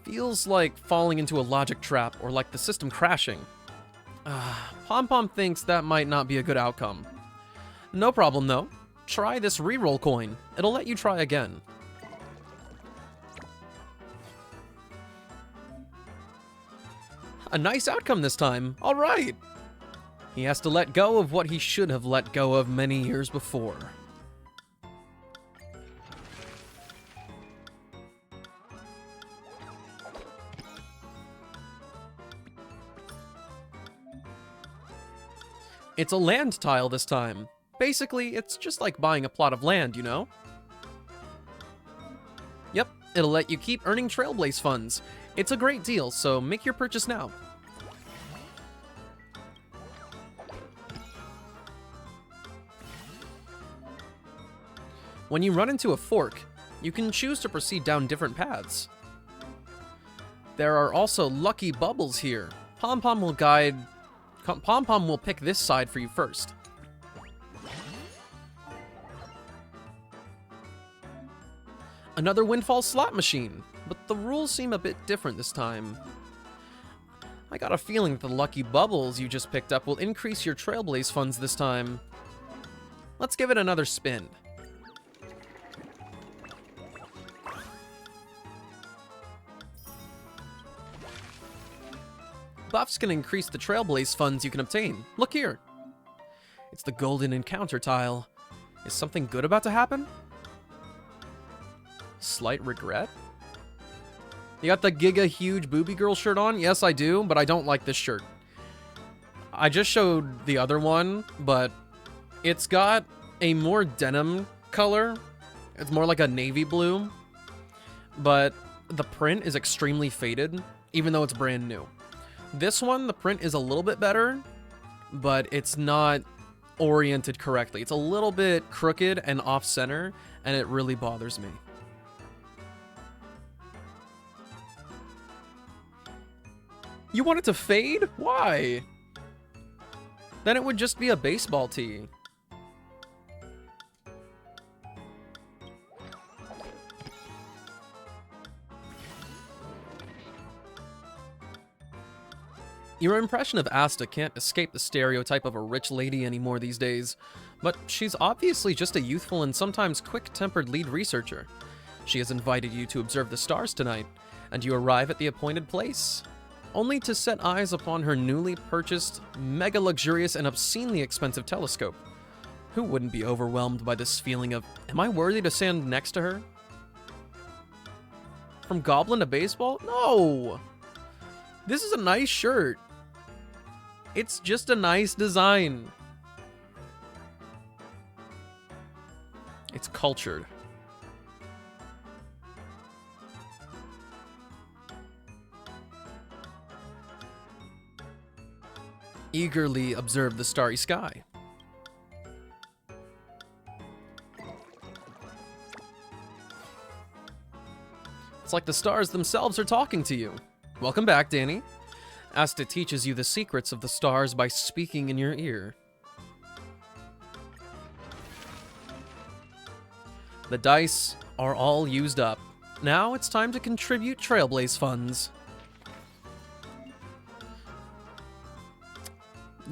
Feels like falling into a logic trap or like the system crashing. Pom Pom thinks that might not be a good outcome. No problem though. Try this reroll coin. It'll let you try again. A nice outcome this time. All right. He has to let go of what he should have let go of many years before. It's a land tile this time. Basically, it's just like buying a plot of land, you know? Yep, it'll let you keep earning Trailblaze funds. It's a great deal, so make your purchase now. When you run into a fork, you can choose to proceed down different paths. There are also lucky bubbles here. Pom Pom will pick this side for you first. Another Windfall slot machine, but the rules seem a bit different this time. I got a feeling that the lucky bubbles you just picked up will increase your Trailblaze funds this time. Let's give it another spin. Buffs can increase the Trailblaze funds you can obtain. Look here. It's the golden encounter tile. Is something good about to happen? Slight regret? You got the Giga Huge Booby Girl shirt on? Yes, I do, but I don't like this shirt. I just showed the other one, but it's got a more denim color. It's more like a navy blue, but the print is extremely faded, even though it's brand new. This one, the print is a little bit better, but it's not oriented correctly. It's a little bit crooked and off-center, and it really bothers me. You want it to fade? Why? Then it would just be a baseball tee. Your impression of Asta can't escape the stereotype of a rich lady anymore these days, but she's obviously just a youthful and sometimes quick-tempered lead researcher. She has invited you to observe the stars tonight, and you arrive at the appointed place, only to set eyes upon her newly purchased, mega-luxurious and obscenely expensive telescope. Who wouldn't be overwhelmed by this feeling of, am I worthy to stand next to her? from Goblin to Baseball? No! This is a nice shirt. It's just a nice design. It's cultured. Eagerly observe the starry sky. It's like the stars themselves are talking to you. Welcome back, Danny. Asta teaches you the secrets of the stars by speaking in your ear. The dice are all used up. Now it's time to contribute Trailblaze funds.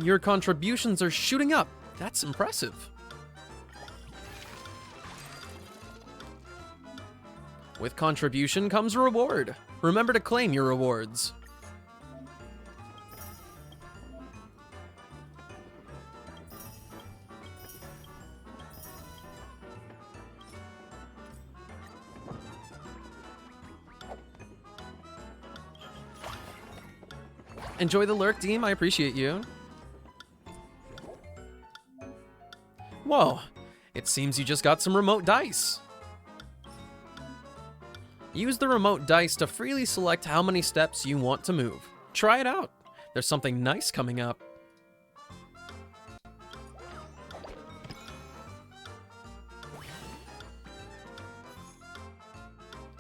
Your contributions are shooting up. That's impressive. With contribution comes a reward. Remember to claim your rewards. Enjoy the lurk, Deem. I appreciate you. Whoa, it seems you just got some remote dice. Use the remote dice to freely select how many steps you want to move. Try it out. There's something nice coming up.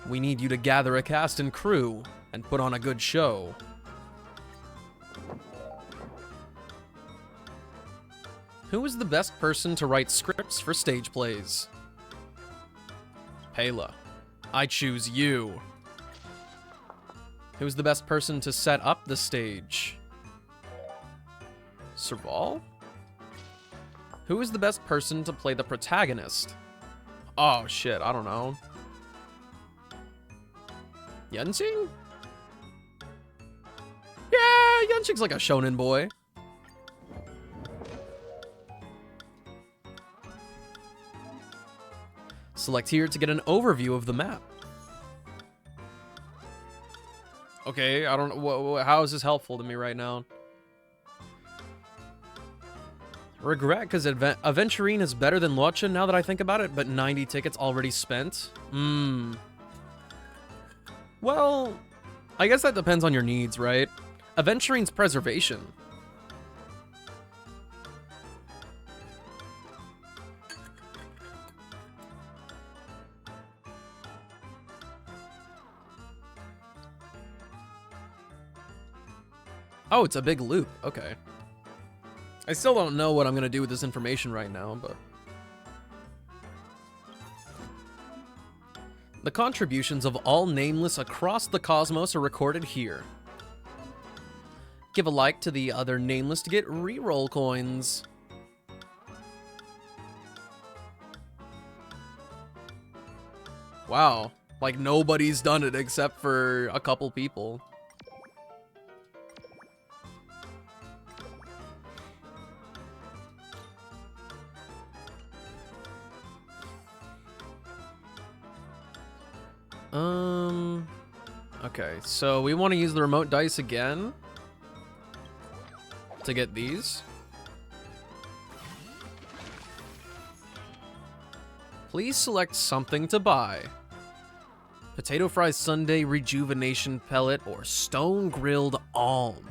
We need you to gather a cast and crew and put on a good show. Who is the best person to write scripts for stage plays? Pela. I choose you. Who's the best person to set up the stage? Serval? Who is the best person to play the protagonist? Oh shit, I don't know. Yunqing? Yeah, Yunqing's like a shonen boy. Select here to get an overview of the map. Okay, I don't know. How is this helpful to me right now? Regret, because Aventurine is better than Locha now that I think about it, but 90 tickets already spent? Well, I guess that depends on your needs, right? Aventurine's preservation. Oh, it's a big loop. Okay. I still don't know what I'm going to do with this information right now, but... The contributions of all nameless across the cosmos are recorded here. Give a like to the other nameless to get reroll coins. Wow. Like, nobody's done it except for a couple people. Okay, so we want to use the remote dice again to get these. Please select something to buy. Potato fries sundae, rejuvenation pellet, or stone grilled alm.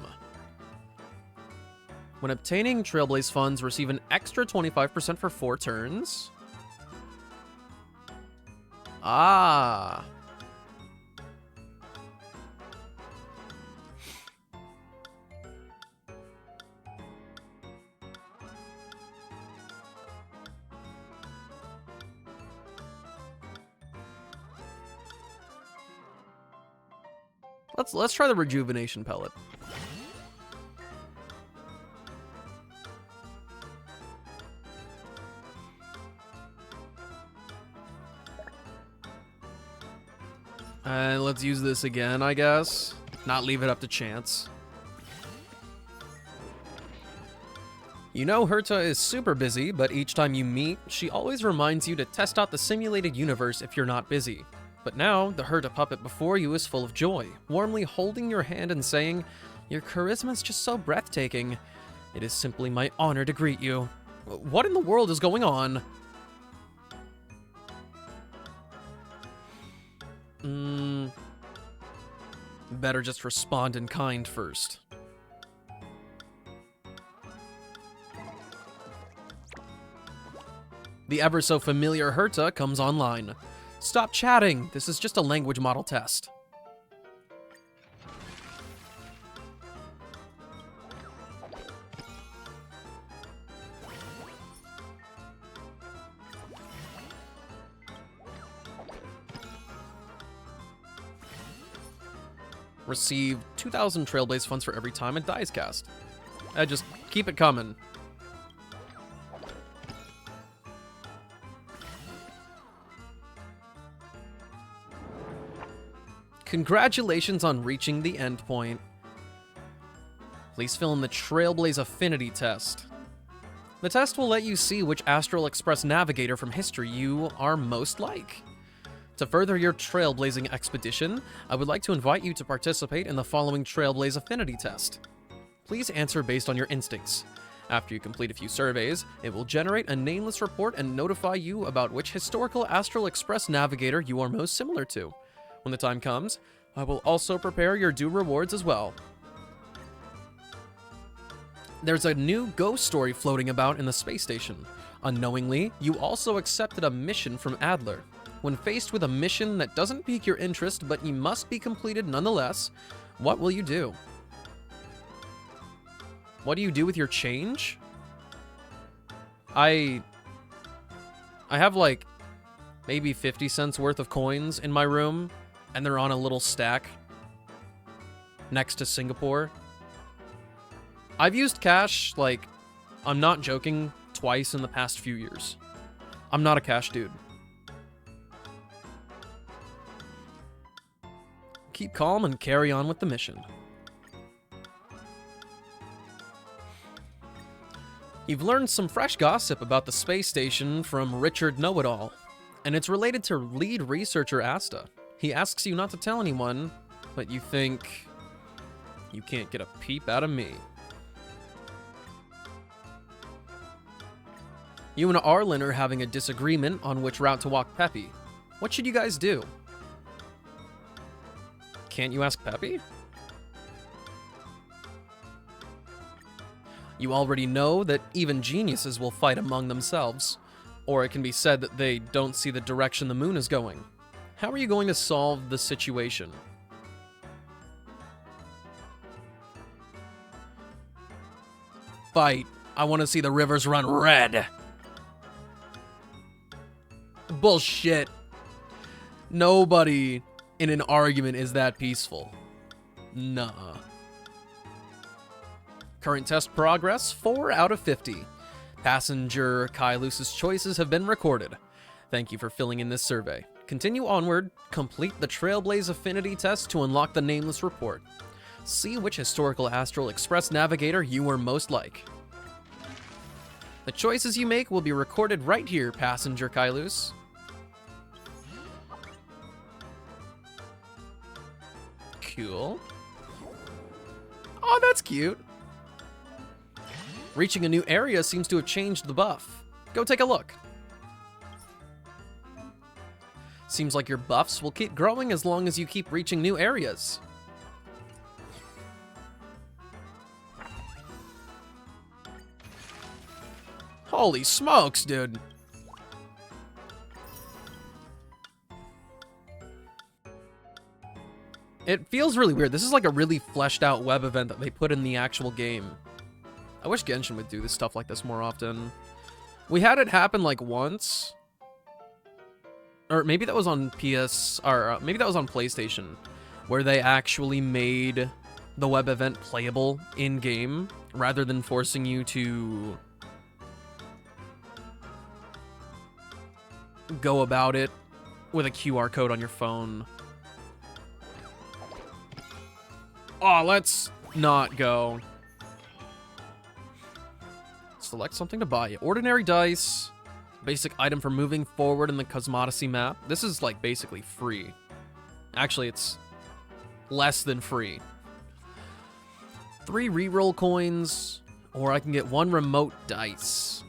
When obtaining Trailblaze funds, receive an extra 25% for 4 turns. Ah. Let's try the rejuvenation pellet. And let's use this again, I guess. Not leave it up to chance. You know Herta is super busy, but each time you meet, she always reminds you to test out the simulated universe if you're not busy. But now, the Herta puppet before you is full of joy, warmly holding your hand and saying, "Your charisma is just so breathtaking. It is simply my honor to greet you." What in the world is going on? Better just respond in kind first. The ever so familiar Herta comes online. Stop chatting, this is just a language model test. Receive 2,000 Trailblaze funds for every time it dies cast. Just keep it coming. Congratulations on reaching the endpoint. Please fill in the Trailblaze Affinity test. The test will let you see which Astral Express navigator from history you are most like. To further your trailblazing expedition, I would like to invite you to participate in the following Trailblaze Affinity test. Please answer based on your instincts. After you complete a few surveys, it will generate a nameless report and notify you about which historical Astral Express navigator you are most similar to. When the time comes, I will also prepare your due rewards as well. There's a new ghost story floating about in the space station. Unknowingly, you also accepted a mission from Adler. When faced with a mission that doesn't pique your interest but you must be completed nonetheless, what will you do? What do you do with your change? I have like maybe 50 cents worth of coins in my room, and they're on a little stack next to Singapore. I've used cash, like, I'm not joking, twice in the past few years. I'm not a cash dude. Keep calm and carry on with the mission. You've learned some fresh gossip about the space station from Richard Know-It-All, and it's related to lead researcher Asta. He asks you not to tell anyone, but you think you can't get a peep out of me. You and Arlen are having a disagreement on which route to walk Peppy. What should you guys do? Can't you ask Peppy? You already know that even geniuses will fight among themselves, or it can be said that they don't see the direction the moon is going. How are you going to solve the situation? Fight. I want to see the rivers run red. Bullshit. Nobody in an argument is that peaceful. Nuh-uh. Current test progress, 4 out of 50. Passenger Kailus's choices have been recorded. Thank you for filling in this survey. Continue onward, complete the Trailblaze Affinity test to unlock the nameless report. See which historical Astral Express navigator you are most like. The choices you make will be recorded right here, Passenger Kailus. Cool. Oh, that's cute. Reaching a new area seems to have changed the buff. Go take a look. Seems like your buffs will keep growing as long as you keep reaching new areas. Holy smokes, dude. It feels really weird. This is like a really fleshed out web event that they put in the actual game. I wish Genshin would do this stuff like this more often. We had it happen like once. Or maybe that was on PS, or maybe that was on PlayStation, where they actually made the web event playable in-game, rather than forcing you to go about it with a QR code on your phone. Oh, let's not go. Select something to buy. Ordinary dice, Basic item for moving forward in the Cosmodesy map. This is like basically free. Actually, it's less than free. 3 reroll coins, or I can get 1 remote dice.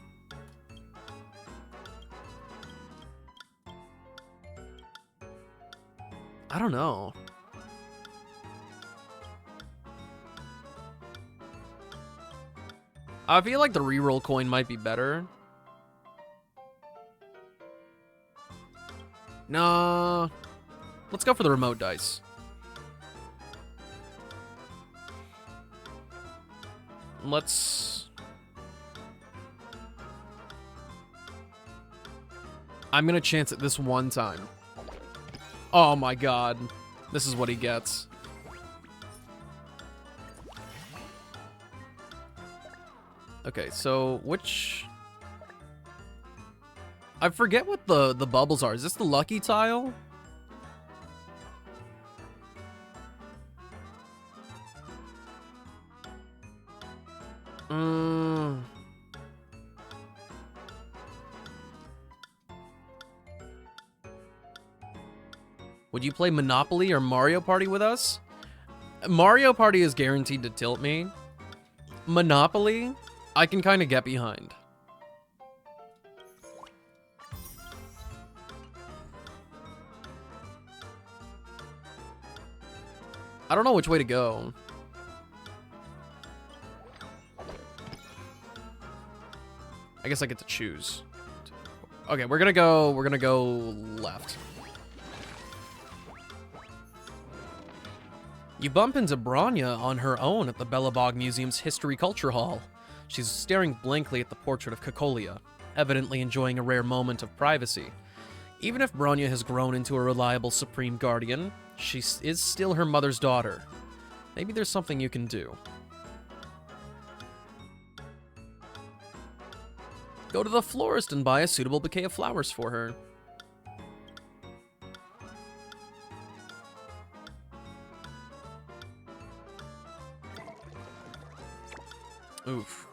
I don't know. I feel like the reroll coin might be better. Nah. Let's go for the remote dice. I'm gonna chance it this one time. Oh my god. This is what he gets. Okay, so which... I forget what the bubbles are. Is this the lucky tile? Would you play Monopoly or Mario Party with us? Mario Party is guaranteed to tilt me. Monopoly, I can kind of get behind. I don't know which way to go. I guess I get to choose. Okay, we're gonna go left. You bump into Branya on her own at the Belobog Museum's History Culture Hall. She's staring blankly at the portrait of Cocolia, evidently enjoying a rare moment of privacy. Even if Branya has grown into a reliable Supreme Guardian, she is still her mother's daughter. Maybe there's something you can do. Go to the florist and buy a suitable bouquet of flowers for her. Oof.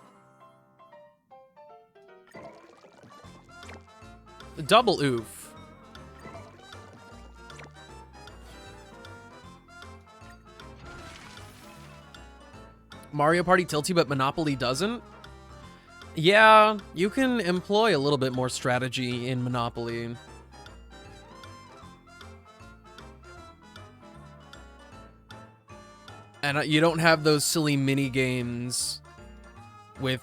Double oof. Mario Party tilts you, but Monopoly doesn't? Yeah, you can employ a little bit more strategy in Monopoly. And you don't have those silly mini games with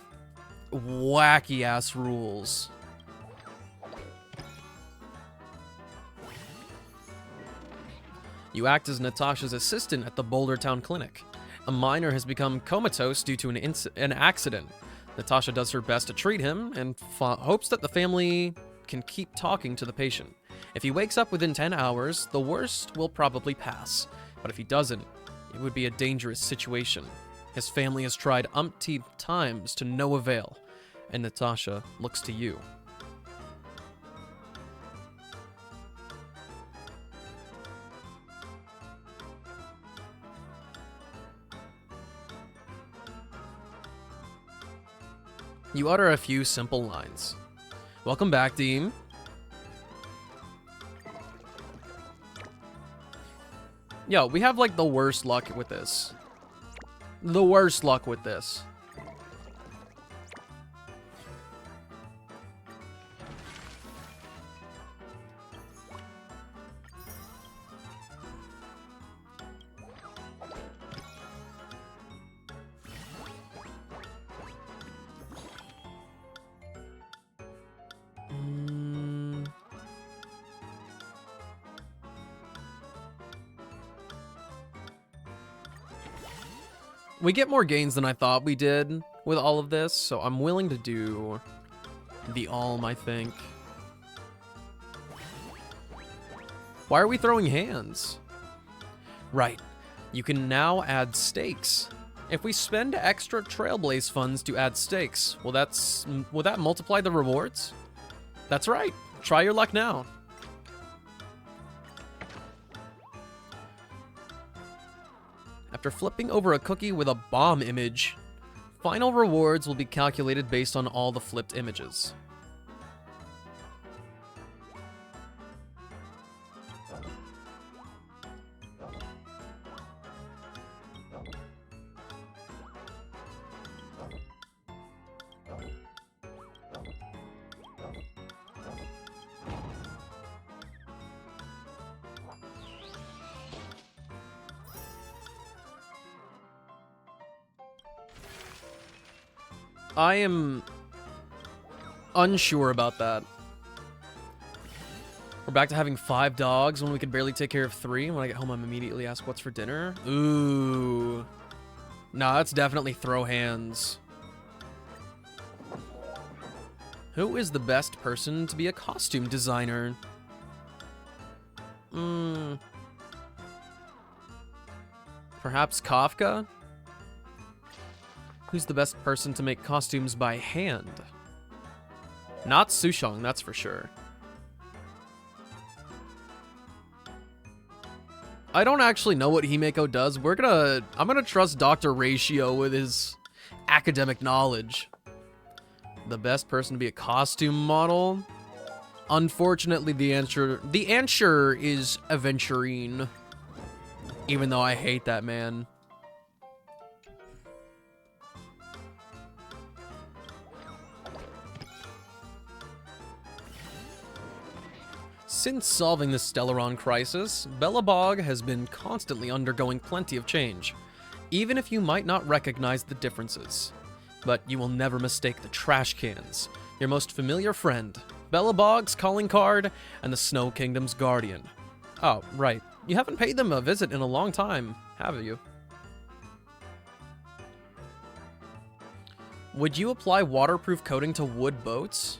wacky-ass rules. You act as Natasha's assistant at the Boulder Town Clinic. A minor has become comatose due to an accident. Natasha does her best to treat him and hopes that the family can keep talking to the patient. If he wakes up within 10 hours, the worst will probably pass. But if he doesn't, it would be a dangerous situation. His family has tried umpteen times to no avail, and Natasha looks to you. You utter a few simple lines. Welcome back, Dean. Yo, we have like the worst luck with this. The worst luck with this. We get more gains than I thought we did with all of this, so I'm willing to do the Alm, I think. Why are we throwing hands? Right, you can now add stakes. If we spend extra Trailblaze funds to add stakes, will that multiply the rewards? That's right, try your luck now. After flipping over a cookie with a bomb image, final rewards will be calculated based on all the flipped images. I am unsure about that. We're back to having 5 dogs when we could barely take care of 3. When I get home, I'm immediately asked what's for dinner. Ooh. Nah, that's definitely throw hands. Who is the best person to be a costume designer? Perhaps Kafka? Who's the best person to make costumes by hand? Not Sushong, that's for sure. I don't actually know what Himeko does. I'm gonna trust Dr. Ratio with his academic knowledge. The best person to be a costume model? Unfortunately, the answer is Aventurine. Even though I hate that man. Since solving the Stellaron crisis, Belobog has been constantly undergoing plenty of change, even if you might not recognize the differences. But you will never mistake the trash cans, your most familiar friend, Belobog's calling card, and the Snow Kingdom's guardian. Oh, right. You haven't paid them a visit in a long time, have you? Would you apply waterproof coating to wood boats?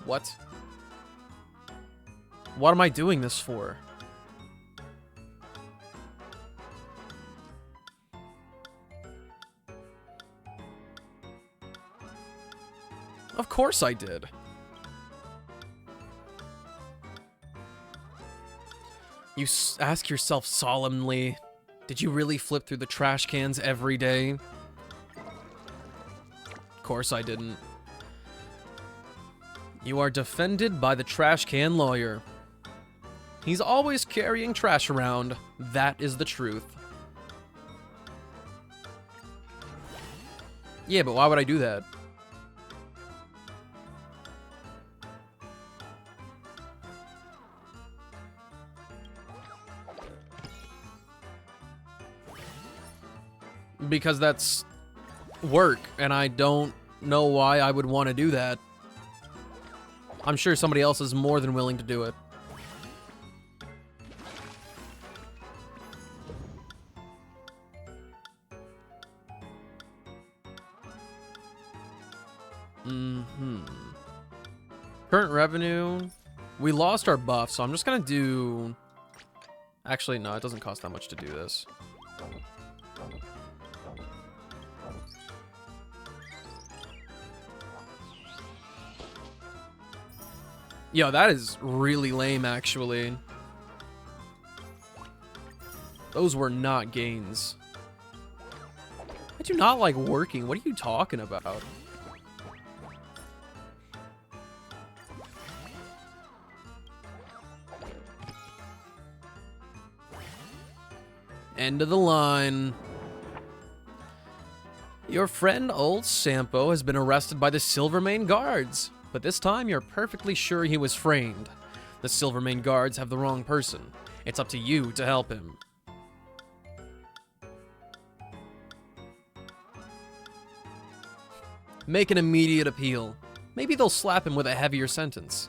What? What am I doing this for? Of course I did. You ask yourself solemnly, did you really flip through the trash cans every day? Of course I didn't. You are defended by the trash can lawyer. He's always carrying trash around. That is the truth. Yeah, but why would I do that? Because that's work, and I don't know why I would want to do that. I'm sure somebody else is more than willing to do it. Current revenue. We lost our buff, so I'm just gonna do... Actually, no, it doesn't cost that much to do this. Yo, that is really lame, actually. Those were not gains. I do not like working. What are you talking about? End of the line. Your friend Old Sampo has been arrested by the Silvermane Guards, but this time you're perfectly sure he was framed. The Silvermane Guards have the wrong person. It's up to you to help him. Make an immediate appeal. Maybe they'll slap him with a heavier sentence.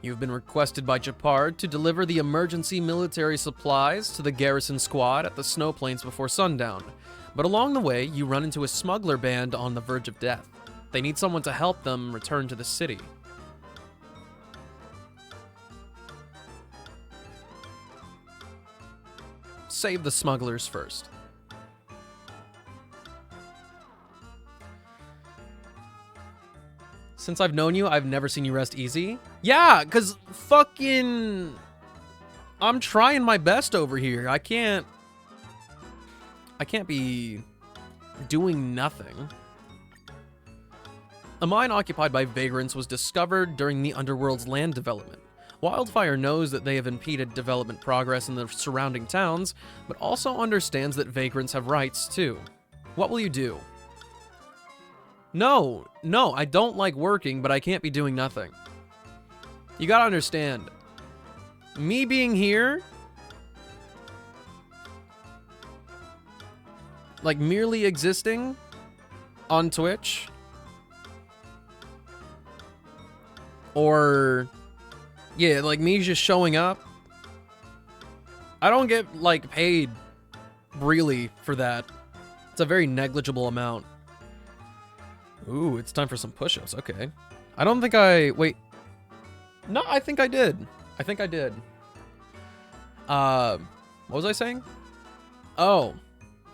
You've been requested by Japard to deliver the emergency military supplies to the garrison squad at the snow plains before sundown. But along the way, you run into a smuggler band on the verge of death. They need someone to help them return to the city. Save the smugglers first. Since I've known you, I've never seen you rest easy. Yeah, because fucking... I'm trying my best over here. I can't be doing nothing. A mine occupied by vagrants was discovered during the Underworld's land development. Wildfire knows that they have impeded development progress in the surrounding towns, but also understands that vagrants have rights too. What will you do? No, I don't like working, but I can't be doing nothing. You gotta understand, me being here like merely existing on Twitch, or yeah, like me just showing up, I don't get like paid really for that. It's a very negligible amount. Ooh, it's time for some push-ups. Okay. I don't think wait. No, I think I did. I think I did. What was I saying? Oh.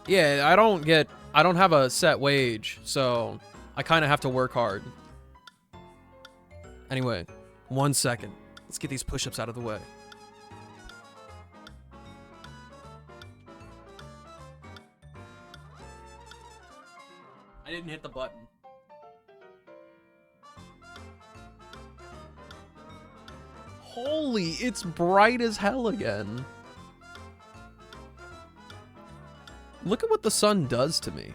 Yeah, I don't have a set wage, so I kind of have to work hard. Anyway, 1 second. Let's get these push-ups out of the way. I didn't hit the button. Holy, it's bright as hell again. Look at what the sun does to me.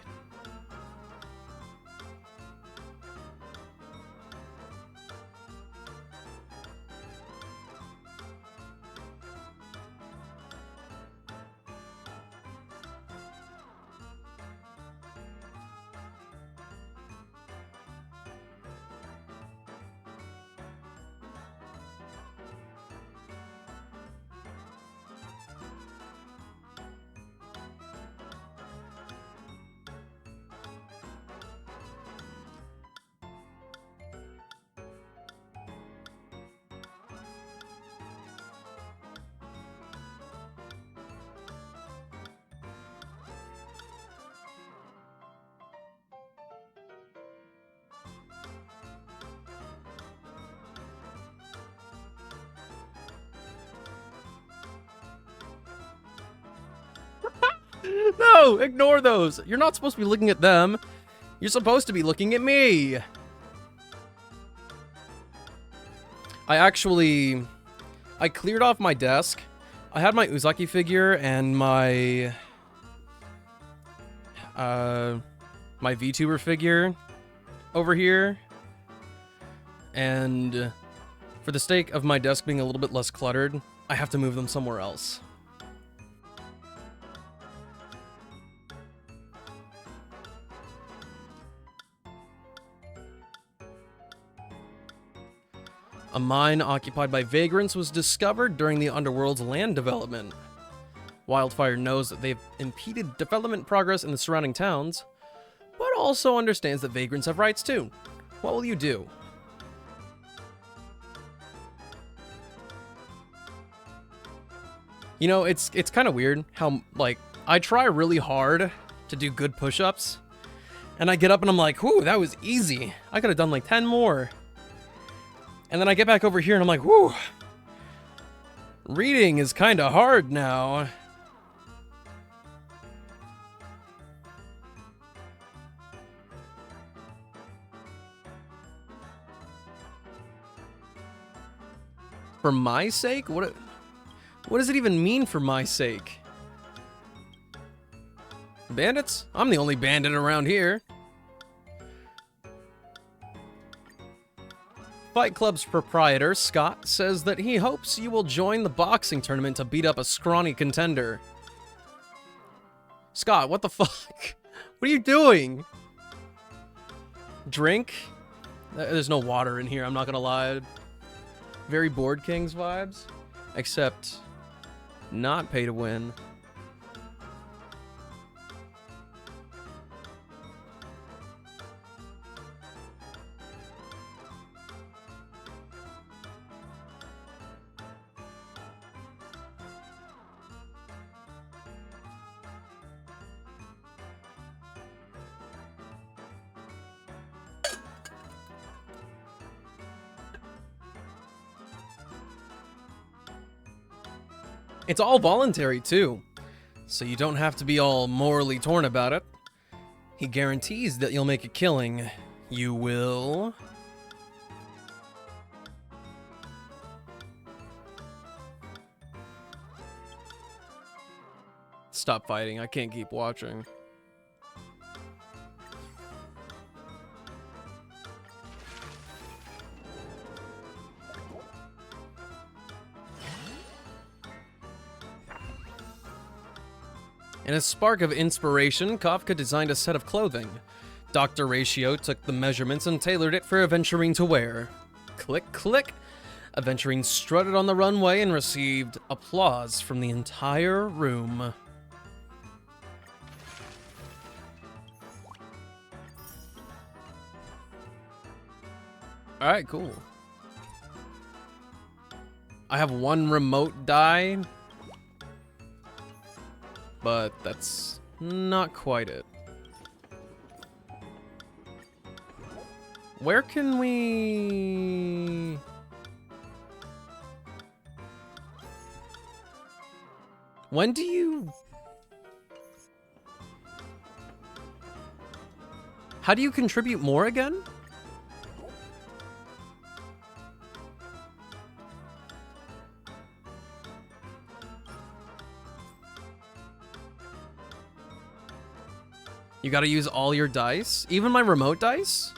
No, ignore those. You're not supposed to be looking at them. You're supposed to be looking at me. I cleared off my desk. I had my Uzaki figure and my my VTuber figure over here. And for the sake of my desk being a little bit less cluttered, I have to move them somewhere else. A mine occupied by vagrants was discovered during the Underworld's land development. Wildfire knows that they've impeded development progress in the surrounding towns, but also understands that vagrants have rights too. What will you do? You know, it's kind of weird how, like, I try really hard to do good push-ups, and I get up and I'm like, whew, that was easy. I could have done like 10 more. And then I get back over here and I'm like, whew, reading is kind of hard now. For my sake? What does it even mean for my sake? Bandits? I'm the only bandit around here. Fight Club's proprietor, Scott, says that he hopes you will join the boxing tournament to beat up a scrawny contender. Scott, what the fuck? What are you doing? Drink? There's no water in here, I'm not gonna lie. Very Board Kings vibes. Except, not pay to win. It's all voluntary, too, so you don't have to be all morally torn about it. He guarantees that you'll make a killing. You will... Stop fighting, I can't keep watching. In a spark of inspiration, Kafka designed a set of clothing. Dr. Ratio took the measurements and tailored it for Aventurine to wear. Click, click. Aventurine strutted on the runway and received applause from the entire room. Alright, cool. I have one remote die, but that's not quite it. Where can we... When do you... How do you contribute more again? You gotta use all your dice? Even my remote dice?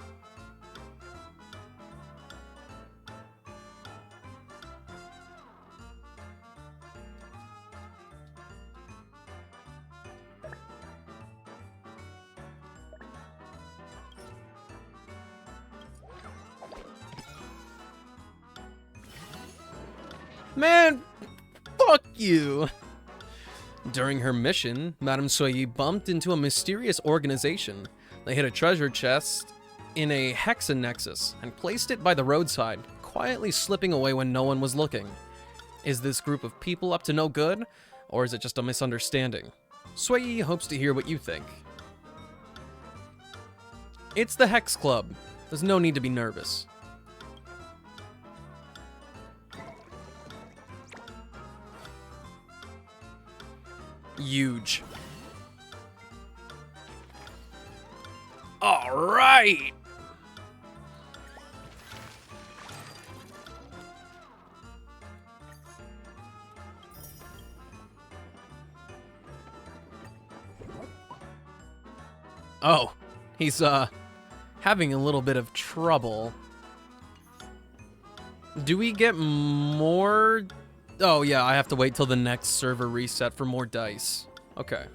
Man, fuck you! During her mission, Madame Soyi bumped into a mysterious organization. They hid a treasure chest in a hexanexus and placed it by the roadside, quietly slipping away when no one was looking. Is this group of people up to no good, or is it just a misunderstanding? Soyi hopes to hear what you think. It's the Hex Club. There's no need to be nervous. Huge. All right. Oh, he's having a little bit of trouble. Do we get more? Oh, yeah, I have to wait till the next server reset for more dice. Okay.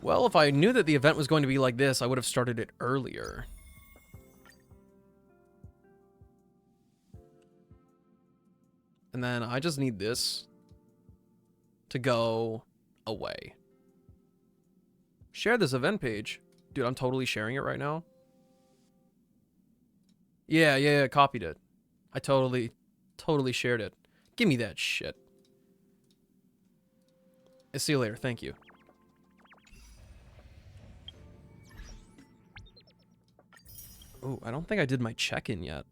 Well, if I knew that the event was going to be like this, I would have started it earlier. And then I just need this to go away. Share this event page. Dude, I'm totally sharing it right now. Yeah, copied it. I totally shared it. Give me that shit. I'll see you later. Thank you. Oh, I don't think I did my check-in yet.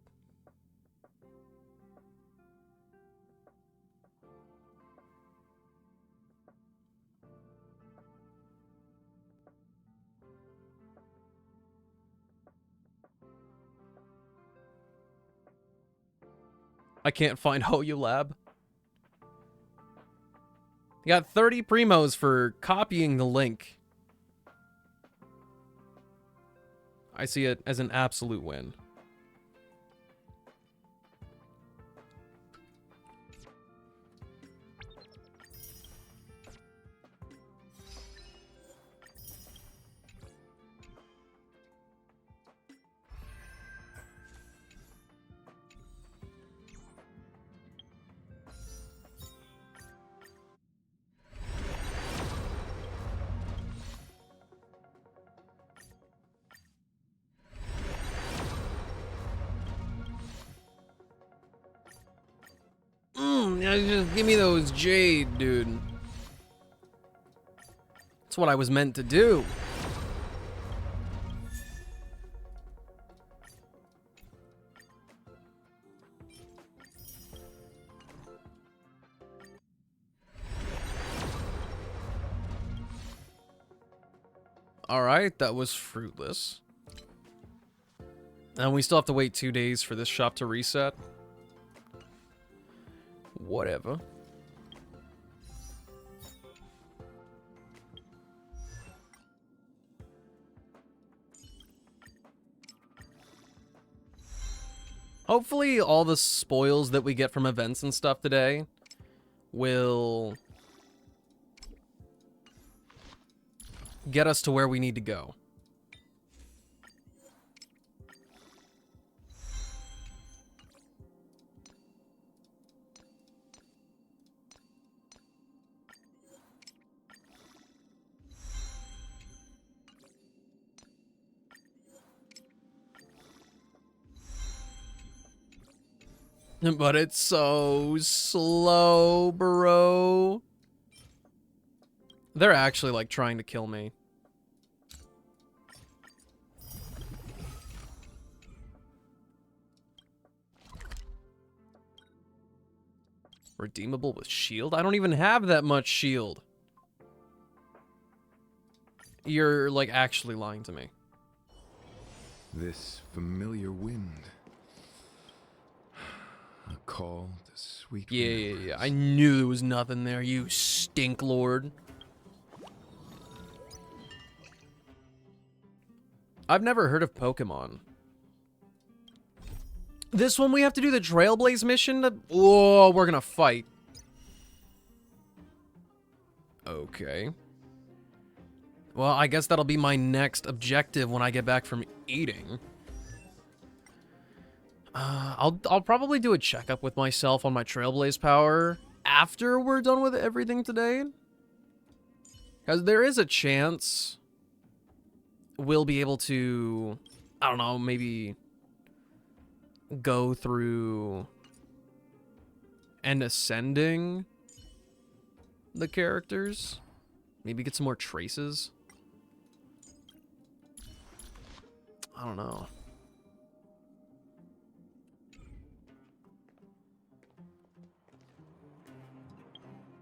I can't find Hoyu Lab. You got 30 primos for copying the link. I see it as an absolute win. Just give me those jade, dude. That's what I was meant to do. Alright, that was fruitless. And we still have to wait 2 days for this shop to reset. Whatever. Hopefully all the spoils that we get from events and stuff today will get us to where we need to go. But it's so slow, bro. They're actually, like, trying to kill me. Redeemable with shield? I don't even have that much shield. You're, like, actually lying to me. This familiar wind. A call to sweet Yeah. I knew there was nothing there, you stink lord. I've never heard of Pokemon. This one we have to do the Trailblaze mission? Whoa, we're gonna fight. Okay. Well, I guess that'll be my next objective when I get back from eating. I'll probably do a checkup with myself on my Trailblaze power after we're done with everything today. Because there is a chance we'll be able to, I don't know, maybe go through and ascending the characters. Maybe get some more traces. I don't know.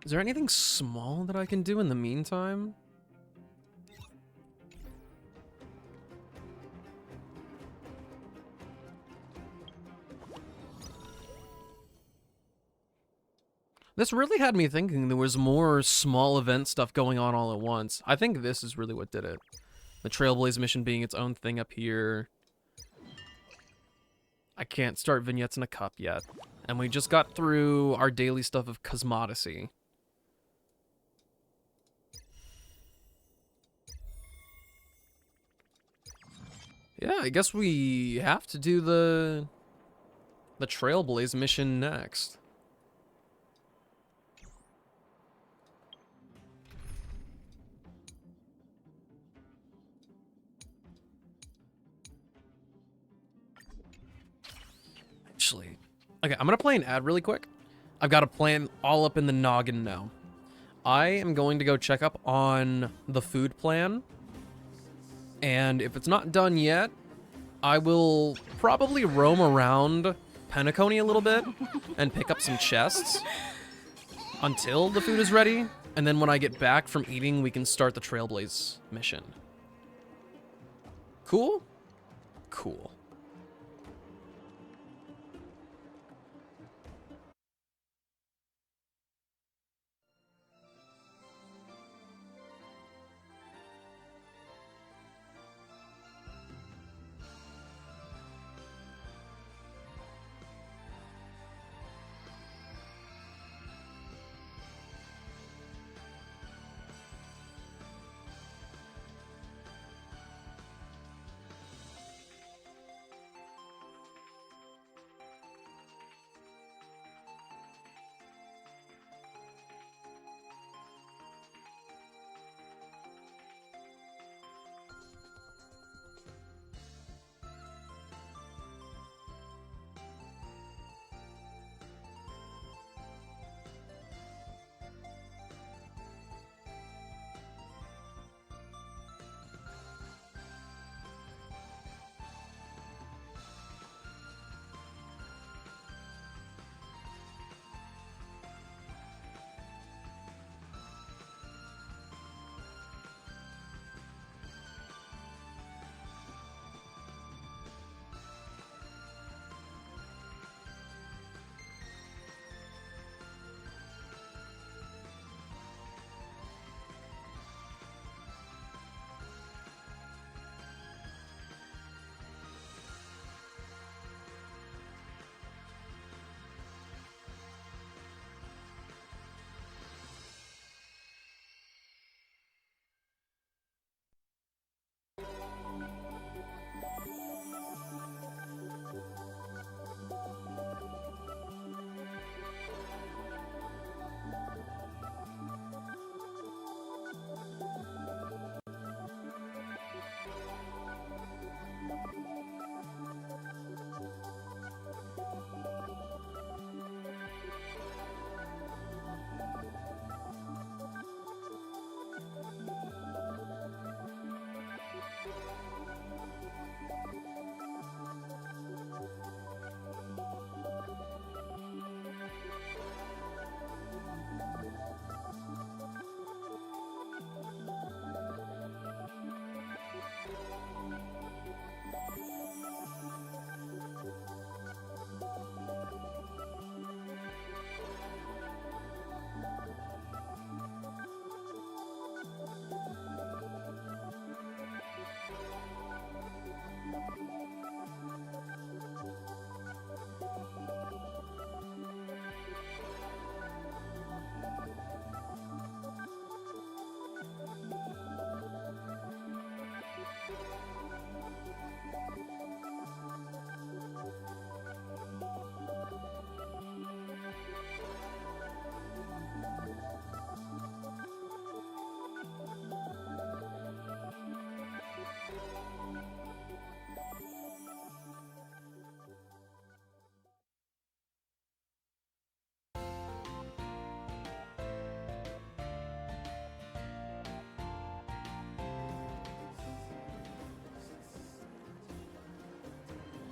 Is there anything small that I can do in the meantime? This really had me thinking there was more small event stuff going on all at once. I think this is really what did it. The Trailblaze mission being its own thing up here. I can't start vignettes in a cup yet. And we just got through our daily stuff of Cosmodicy. Yeah, I guess we have to do the Trailblaze mission next. Actually, okay, I'm gonna play an ad really quick. I've got a plan all up in the noggin now. I am going to go check up on the food plan. And if it's not done yet, I will probably roam around Penacony a little bit and pick up some chests until the food is ready. And then when I get back from eating, we can start the Trailblaze mission. Cool? Cool.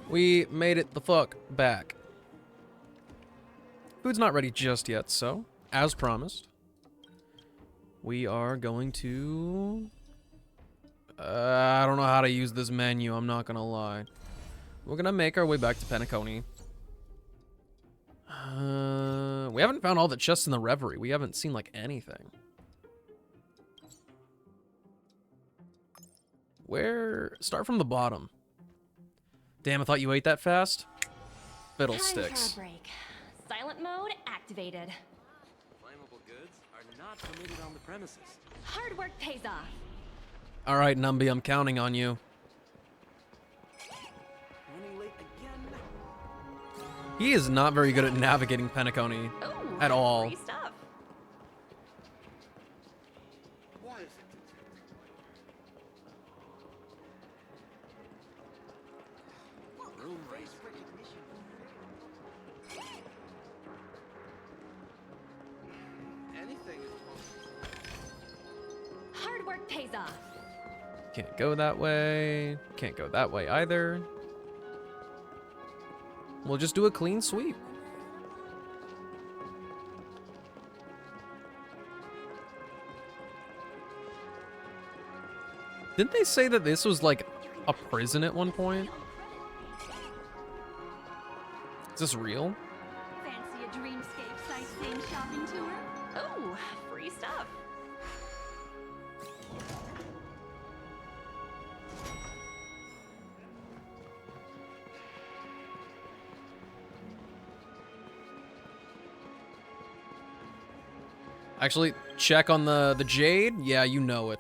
We made it the fuck back. Food's not ready just yet, so, as promised, we are going to... I don't know how to use this menu, I'm not gonna lie. We're gonna make our way back to Penacony. We haven't found all the chests in the Reverie. We haven't seen, like, anything. Where? Start from the bottom. Damn, I thought you ate that fast. Fiddlesticks. Time for a break. Silent mode activated. Flammable goods are not permitted on the premises. Hard work pays off. Alright, Numby, I'm counting on you. Running late again. He is not very good at navigating Penacony Ooh, at all. Free stuff. Room race. Anything is Hard work pays off. Can't go that way. Can't go that way either. We'll just do a clean sweep. Didn't they say that this was like a prison at one point? Is this real? Fancy a dreamscape sightseeing shopping tour? Oh, free stuff. Actually, check on the Jade. Yeah, you know it.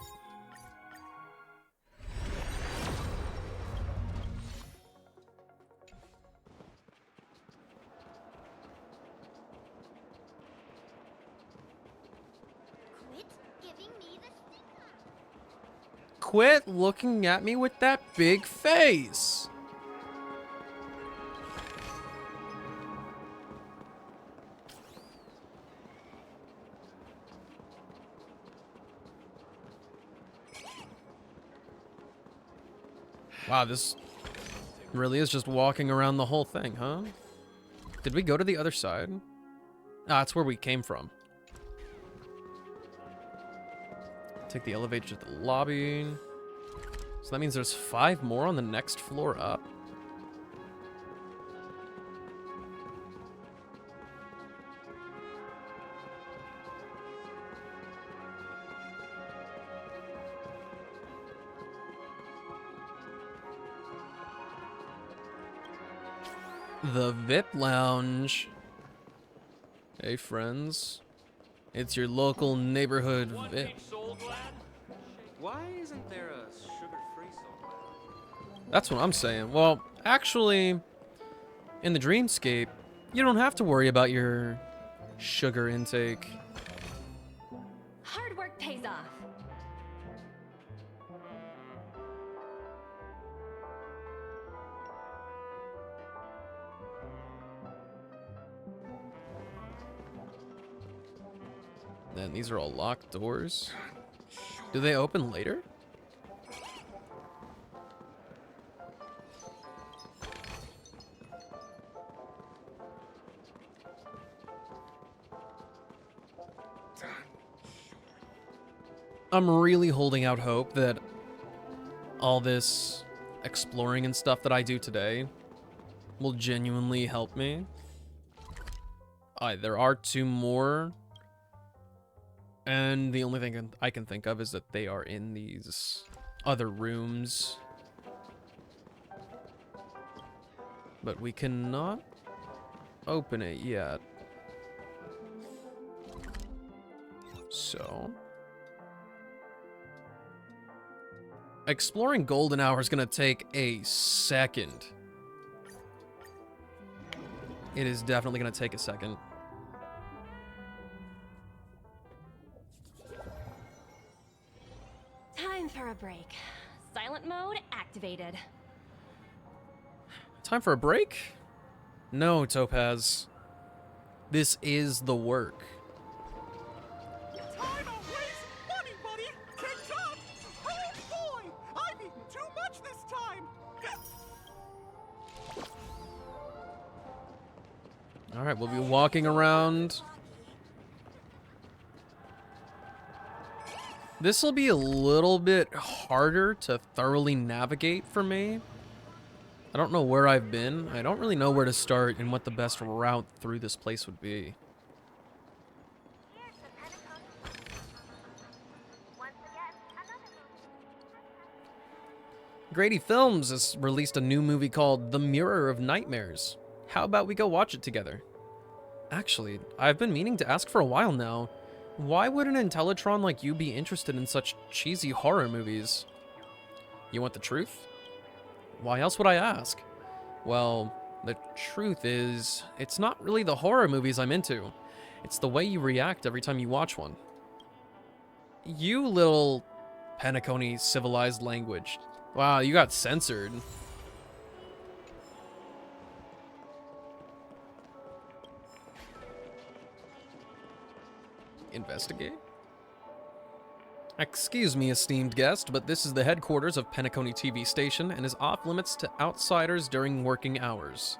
Quit giving me the sticker. Quit looking at me with that big face. Wow, this really is just walking around the whole thing, huh? Did we go to the other side? Ah, that's where we came from. Take the elevator to the lobby. So that means there's 5 more on the next floor up. The VIP Lounge. Hey, friends. It's your local neighborhood VIP. Why isn't there a sugar-free soda? That's what I'm saying. Well, actually, in the Dreamscape, you don't have to worry about your sugar intake. Hard work pays off. Then these are all locked doors. Do they open later? I'm really holding out hope that all this exploring and stuff that I do today will genuinely help me. There are 2 more. And the only thing I can think of is that they are in these other rooms. But we cannot open it yet. So... exploring Golden Hour is going to take a second. It is definitely going to take a second. Time for a break. Silent mode activated. Time for a break? No, Topaz. This is the work. Time don't waste money, buddy! TikTok! Oh boy! I've eaten too much this time! Alright, we'll be walking around. This will be a little bit harder to thoroughly navigate for me. I don't know where I've been. I don't really know where to start and what the best route through this place would be. Grady Films has released a new movie called The Mirror of Nightmares. How about we go watch it together? Actually, I've been meaning to ask for a while now. Why would an Intellatron like you be interested in such cheesy horror movies? You want the truth? Why else would I ask? Well, the truth is, it's not really the horror movies I'm into. It's the way you react every time you watch one. You little Penacony civilized language. Wow, you got censored. Investigate? Excuse me, esteemed guest, but this is the headquarters of Penacony TV station and is off limits to outsiders during working hours.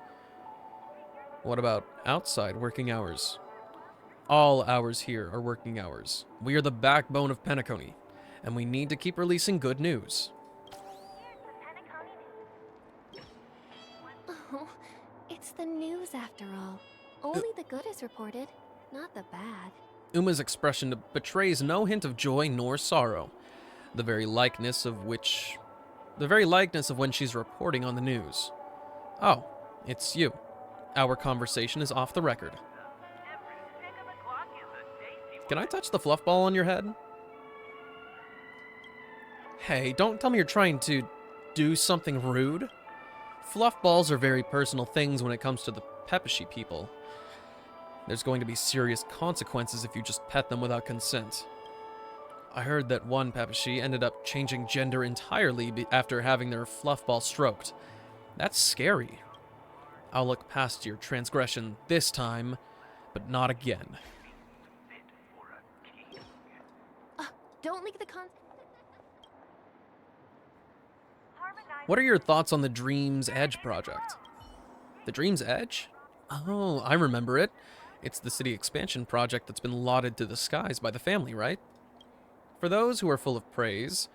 What about outside working hours? All hours here are working hours. We are the backbone of Penacony, and we need to keep releasing good news. Oh, it's the news after all. Only the good is reported, not the bad. Uma's expression betrays no hint of joy nor sorrow, the very likeness of when she's reporting on the news. Oh, it's you. Our conversation is off the record. Can I touch the fluff ball on your head? Hey, don't tell me you're trying to do something rude. Fluff balls are very personal things when it comes to the Pepeshi people. There's going to be serious consequences if you just pet them without consent. I heard that one Pepeshi ended up changing gender entirely after having their fluff ball stroked. That's scary. I'll look past your transgression this time, but not again. Don't leak the What are your thoughts on the Dream's Edge project? The Dream's Edge? Oh, I remember it. It's the city expansion project that's been lauded to the skies by the family, right? For those who are full of praise,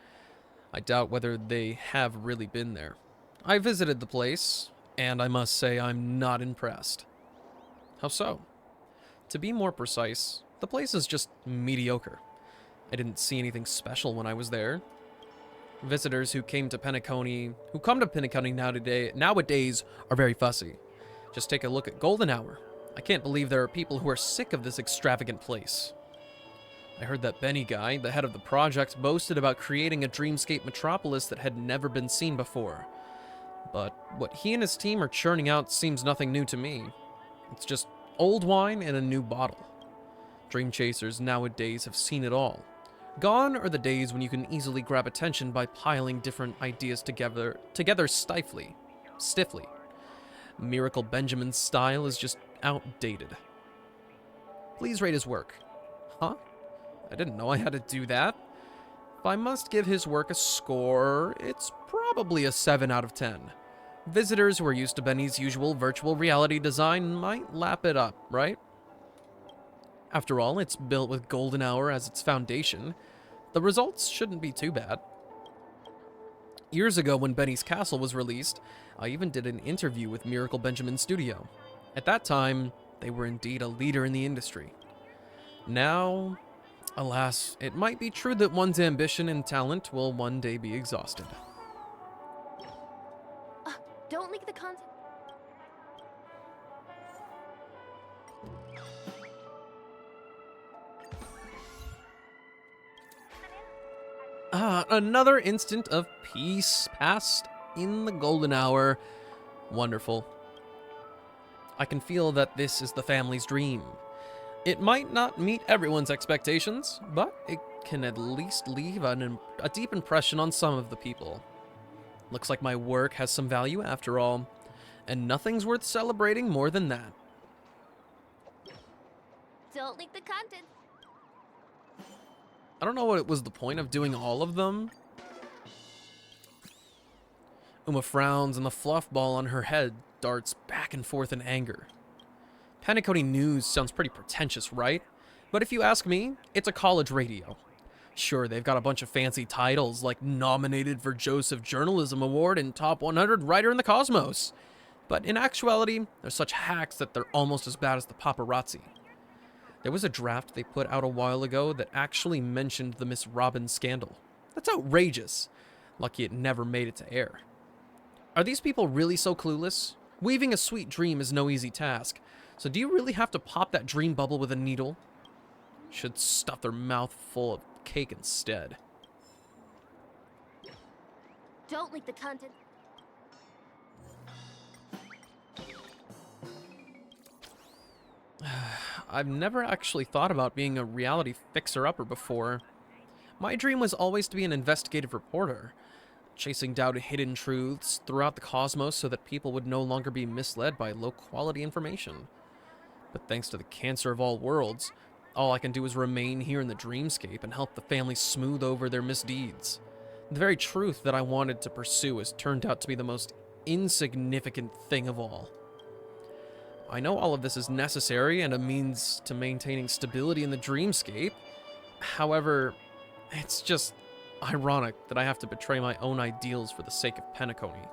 I doubt whether they have really been there. I visited the place, and I must say I'm not impressed. How so? To be more precise, the place is just mediocre. I didn't see anything special when I was there. Visitors who come to Penacony nowadays are very fussy. Just take a look at Golden Hour. I can't believe there are people who are sick of this extravagant place. I heard that Benny guy, the head of the project, boasted about creating a dreamscape metropolis that had never been seen before. But what he and his team are churning out seems nothing new to me. It's just old wine in a new bottle. Dream chasers nowadays have seen it all. Gone are the days when you can easily grab attention by piling different ideas together stiffly. Miracle Benjamin's style is just outdated. Please rate his work. Huh? I didn't know I had to do that. If I must give his work a score, it's probably a 7 out of 10. Visitors who are used to Benny's usual virtual reality design might lap it up, right? After all, it's built with Golden Hour as its foundation. The results shouldn't be too bad. Years ago, when Benny's Castle was released, I even did an interview with Miracle Benjamin Studio. At that time, they were indeed a leader in the industry. Now, alas, it might be true that one's ambition and talent will one day be exhausted. Don't leak the content. Another instant of peace passed in the Golden Hour. Wonderful. I can feel that this is the family's dream. It might not meet everyone's expectations, but it can at least leave a deep impression on some of the people. Looks like my work has some value after all, and nothing's worth celebrating more than that. Don't leak the content. I don't know what was the point of doing all of them. Uma frowns and the fluff ball on her head darts back and forth in anger. Penacony News sounds pretty pretentious, right? But if you ask me, it's a college radio. Sure, they've got a bunch of fancy titles like nominated for Joseph Journalism Award and top 100 writer in the cosmos. But in actuality, they're such hacks that they're almost as bad as the paparazzi. There was a draft they put out a while ago that actually mentioned the Miss Robin scandal. That's outrageous. Lucky it never made it to air. Are these people really so clueless? Weaving a sweet dream is no easy task. So do you really have to pop that dream bubble with a needle? Should stuff their mouth full of cake instead. Don't leak the content. I've never actually thought about being a reality fixer-upper before. My dream was always to be an investigative reporter, chasing down hidden truths throughout the cosmos so that people would no longer be misled by low-quality information. But thanks to the cancer of all worlds, all I can do is remain here in the dreamscape and help the family smooth over their misdeeds. The very truth that I wanted to pursue has turned out to be the most insignificant thing of all. I know all of this is necessary and a means to maintaining stability in the dreamscape. However, it's just ironic that I have to betray my own ideals for the sake of Penacony.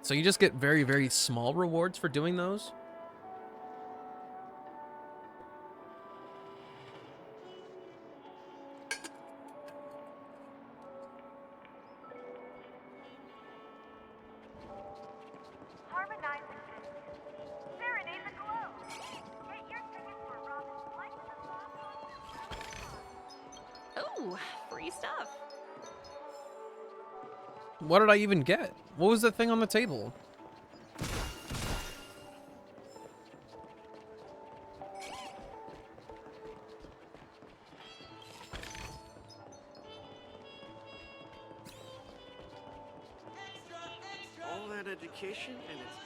So you just get very, very small rewards for doing those? Oh, free stuff. What did I even get? What was that thing on the table? All that education and it's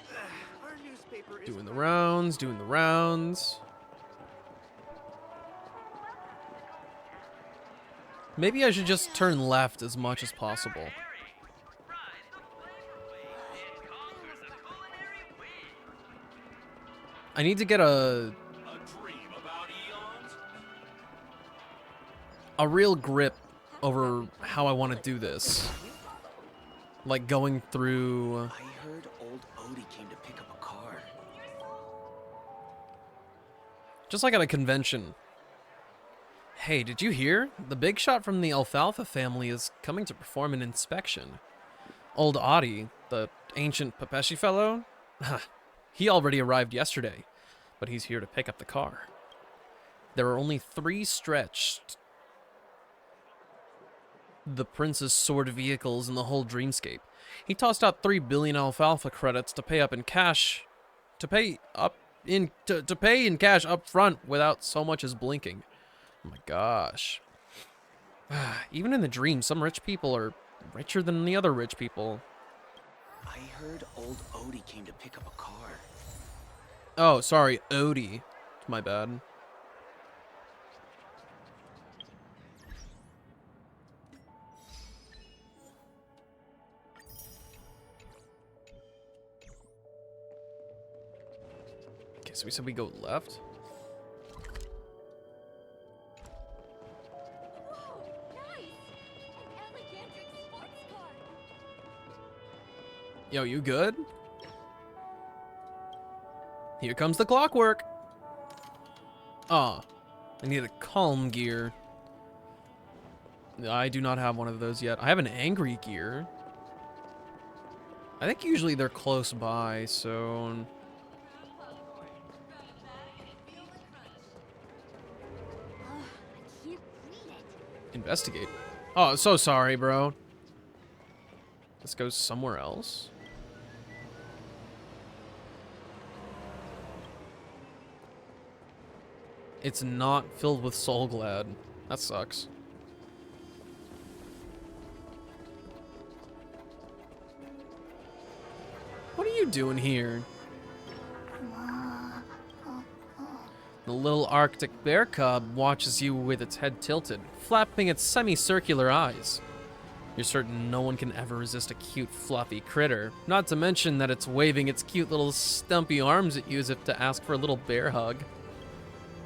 our newspaper is Doing the rounds, doing the rounds. Maybe I should just turn left as much as possible. I need to get a real grip over how I want to do this. Like going through... I heard old Odie came to pick up a car. Just like at a convention. Hey, did you hear? The big shot from the Alfalfa family is coming to perform an inspection. Old Audie, the ancient Papeshi fellow? He already arrived yesterday, but he's here to pick up the car. There are only 3 stretched the Prince's Sword vehicles in the whole dreamscape. He tossed out 3 billion Alfalfa credits to pay up in cash, to pay in cash up front without so much as blinking. Oh my gosh. Even in the dream, some rich people are richer than the other rich people. I heard old Odie came to pick up a car. Oh, sorry, Odie. My bad. Okay, so we said we go left. Yo, you good? Here comes the clockwork. Ah, I need a calm gear. I do not have one of those yet. I have an angry gear. I think usually they're close by, so... Investigate. Oh, so sorry, bro. Let's go somewhere else. It's not filled with Soul Glad. That sucks. What are you doing here? The little Arctic bear cub watches you with its head tilted, flapping its semicircular eyes. You're certain no one can ever resist a cute, fluffy critter. Not to mention that it's waving its cute little stumpy arms at you as if to ask for a little bear hug.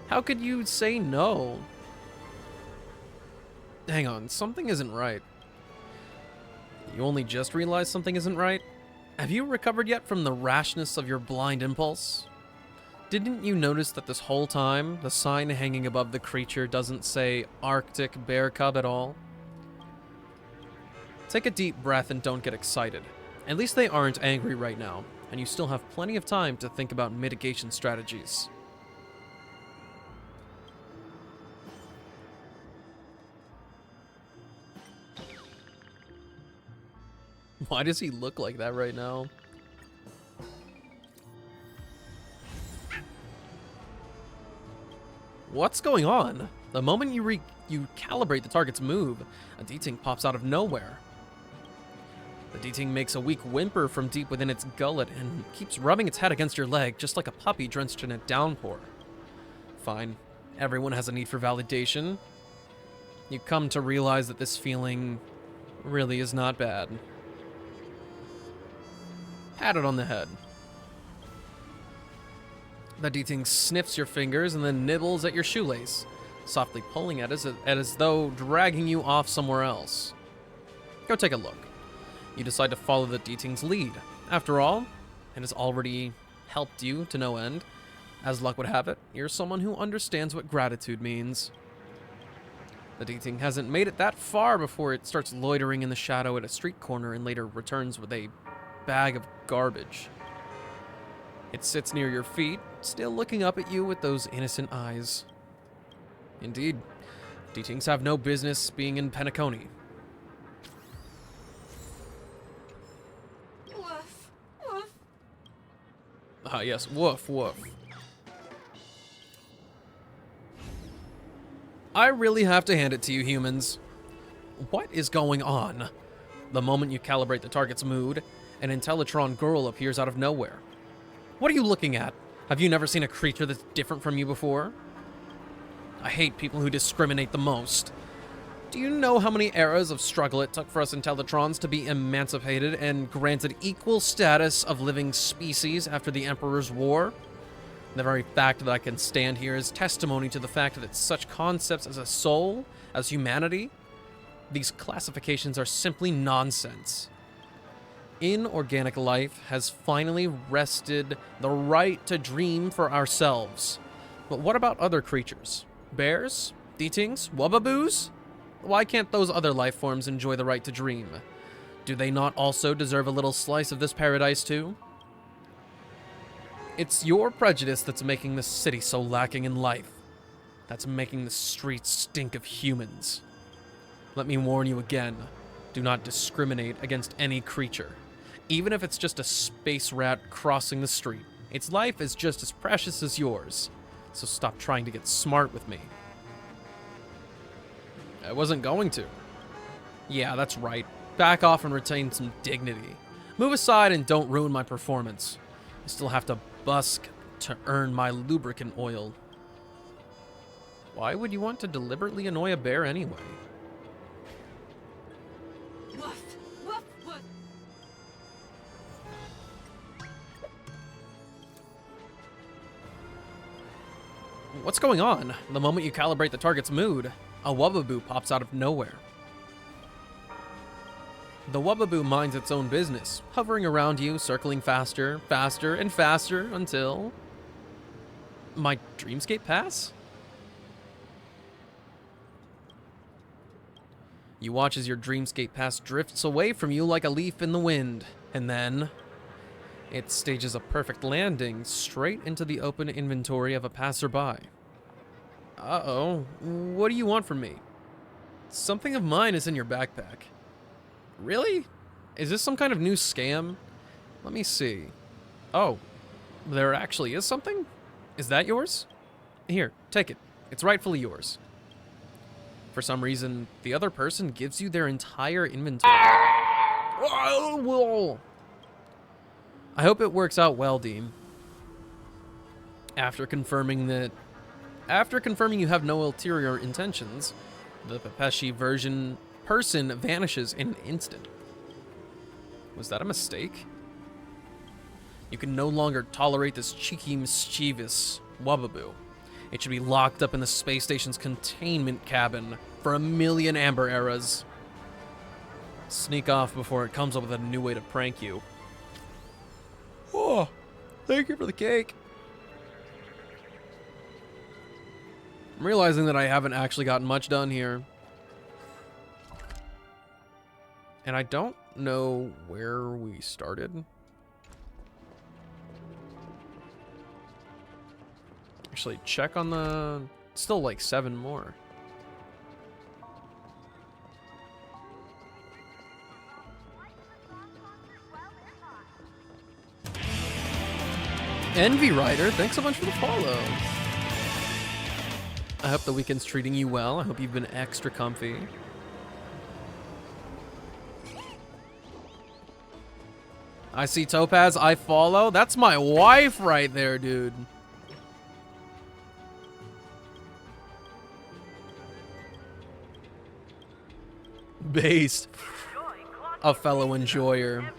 How could you say no? Hang on, something isn't right. You only just realized something isn't right? Have you recovered yet from the rashness of your blind impulse? Didn't you notice that this whole time, the sign hanging above the creature doesn't say Arctic Bear Cub at all? Take a deep breath and don't get excited. At least they aren't angry right now, and you still have plenty of time to think about mitigation strategies. Why does he look like that right now? What's going on? The moment you calibrate the target's move, a D-Ting pops out of nowhere. The D-Ting makes a weak whimper from deep within its gullet and keeps rubbing its head against your leg just like a puppy drenched in a downpour. Fine. Everyone has a need for validation. You come to realize that this feeling really is not bad. Pat it on the head. The D-Ting sniffs your fingers and then nibbles at your shoelace, softly pulling at it as though dragging you off somewhere else. Go take a look. You decide to follow the D-Ting's lead. After all, it has already helped you to no end. As luck would have it, you're someone who understands what gratitude means. The D-Ting hasn't made it that far before it starts loitering in the shadow at a street corner and later returns with a bag of garbage. It sits near your feet, still looking up at you with those innocent eyes. Indeed, D-Tings have no business being in Penacony. Woof, woof. Ah, yes, woof, woof. I really have to hand it to you, humans. What is going on? The moment you calibrate the target's mood, an Intellitron girl appears out of nowhere. What are you looking at? Have you never seen a creature that's different from you before? I hate people who discriminate the most. Do you know how many eras of struggle it took for us Intellitrons to be emancipated and granted equal status of living species after the Emperor's War? The very fact that I can stand here is testimony to the fact that such concepts as a soul, as humanity, these classifications are simply nonsense. Inorganic life has finally wrested the right to dream for ourselves. But what about other creatures? Bears? D-Tings? Wubbaboos? Why can't those other life forms enjoy the right to dream? Do they not also deserve a little slice of this paradise too? It's your prejudice that's making this city so lacking in life. That's making the streets stink of humans. Let me warn you again. Do not discriminate against any creature. Even if it's just a space rat crossing the street, its life is just as precious as yours. So stop trying to get smart with me. I wasn't going to. Yeah, that's right. Back off and retain some dignity. Move aside and don't ruin my performance. I still have to busk to earn my lubricant oil. Why would you want to deliberately annoy a bear anyway? Woof, woof, woof. What's going on? The moment you calibrate the target's mood, a Wubbaboo pops out of nowhere. The Wubbaboo minds its own business, hovering around you, circling faster, faster, and faster until... my dreamscape pass? You watch as your dreamscape pass drifts away from you like a leaf in the wind, and then... it stages a perfect landing straight into the open inventory of a passerby. Uh-oh, what do you want from me? Something of mine is in your backpack. Really? Is this some kind of new scam? Let me see. Oh, there actually is something? Is that yours? Here, take it. It's rightfully yours. For some reason, the other person gives you their entire inventory. I hope it works out well, Dean. After confirming you have no ulterior intentions, the Pepeshi person vanishes in an instant. Was that a mistake? You can no longer tolerate this cheeky, mischievous Wababoo. It should be locked up in the space station's containment cabin for 1,000,000 amber eras. Sneak off before it comes up with a new way to prank you. Oh, thank you for the cake. I'm realizing that I haven't actually gotten much done here. And I don't know where we started. Actually, check on the... Still like 7 more. Envy Rider, thanks so much for the follow. I hope the weekend's treating you well. I hope you've been extra comfy. I see Topaz, I follow. That's my wife right there, dude. Based. A fellow enjoyer.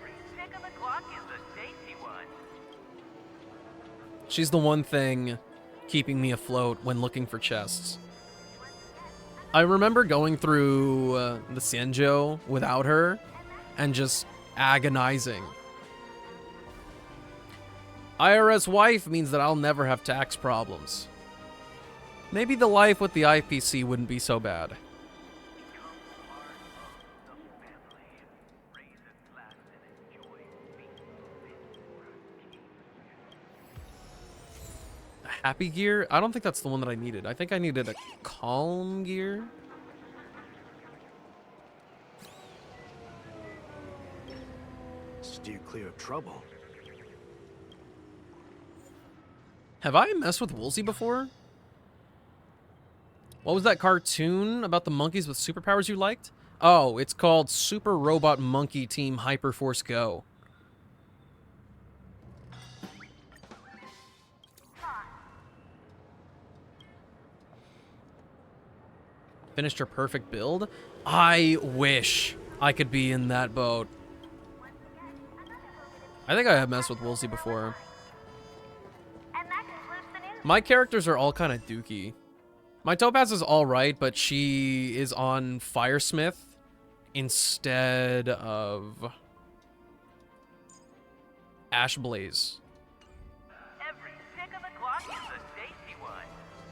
She's the one thing keeping me afloat when looking for chests. I remember going through the Senjo without her and just agonizing. IRS wife means that I'll never have tax problems. Maybe the life with the IPC wouldn't be so bad. Happy gear? I don't think that's the one that I needed. I think I needed a calm gear. Steer clear of trouble. Have I messed with Woolsey before? What was that cartoon about the monkeys with superpowers you liked? Oh, it's called Super Robot Monkey Team Hyperforce Go. Finished her perfect build? I wish I could be in that boat. I think I have messed with Woolsey before. My characters are all kind of dookie. My Topaz is alright, but she is on Firesmith instead of Ashblaze. Every tick of the clock is a safety one.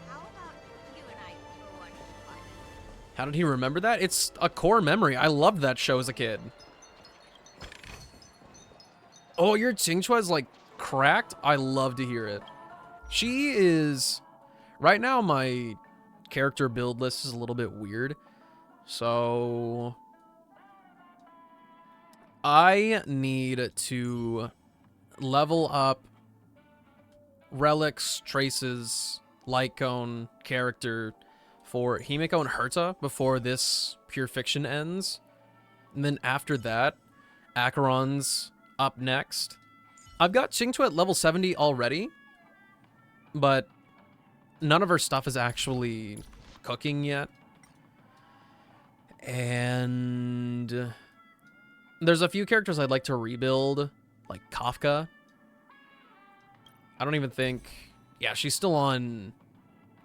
How about you and I go on fun? How did he remember that? It's a core memory. I loved that show as a kid. Oh, your Qingchua's like cracked? I love to hear it. She is... Right now, my character build list is a little bit weird. So... I need to level up Relics, Traces, Light Cone, character for Himeko and Herta before this Pure Fiction ends. And then after that, Acheron's up next. I've got Qingchua at level 70 already, but none of her stuff is actually cooking yet. And there's a few characters I'd like to rebuild, like Kafka. I don't even think... Yeah, she's still on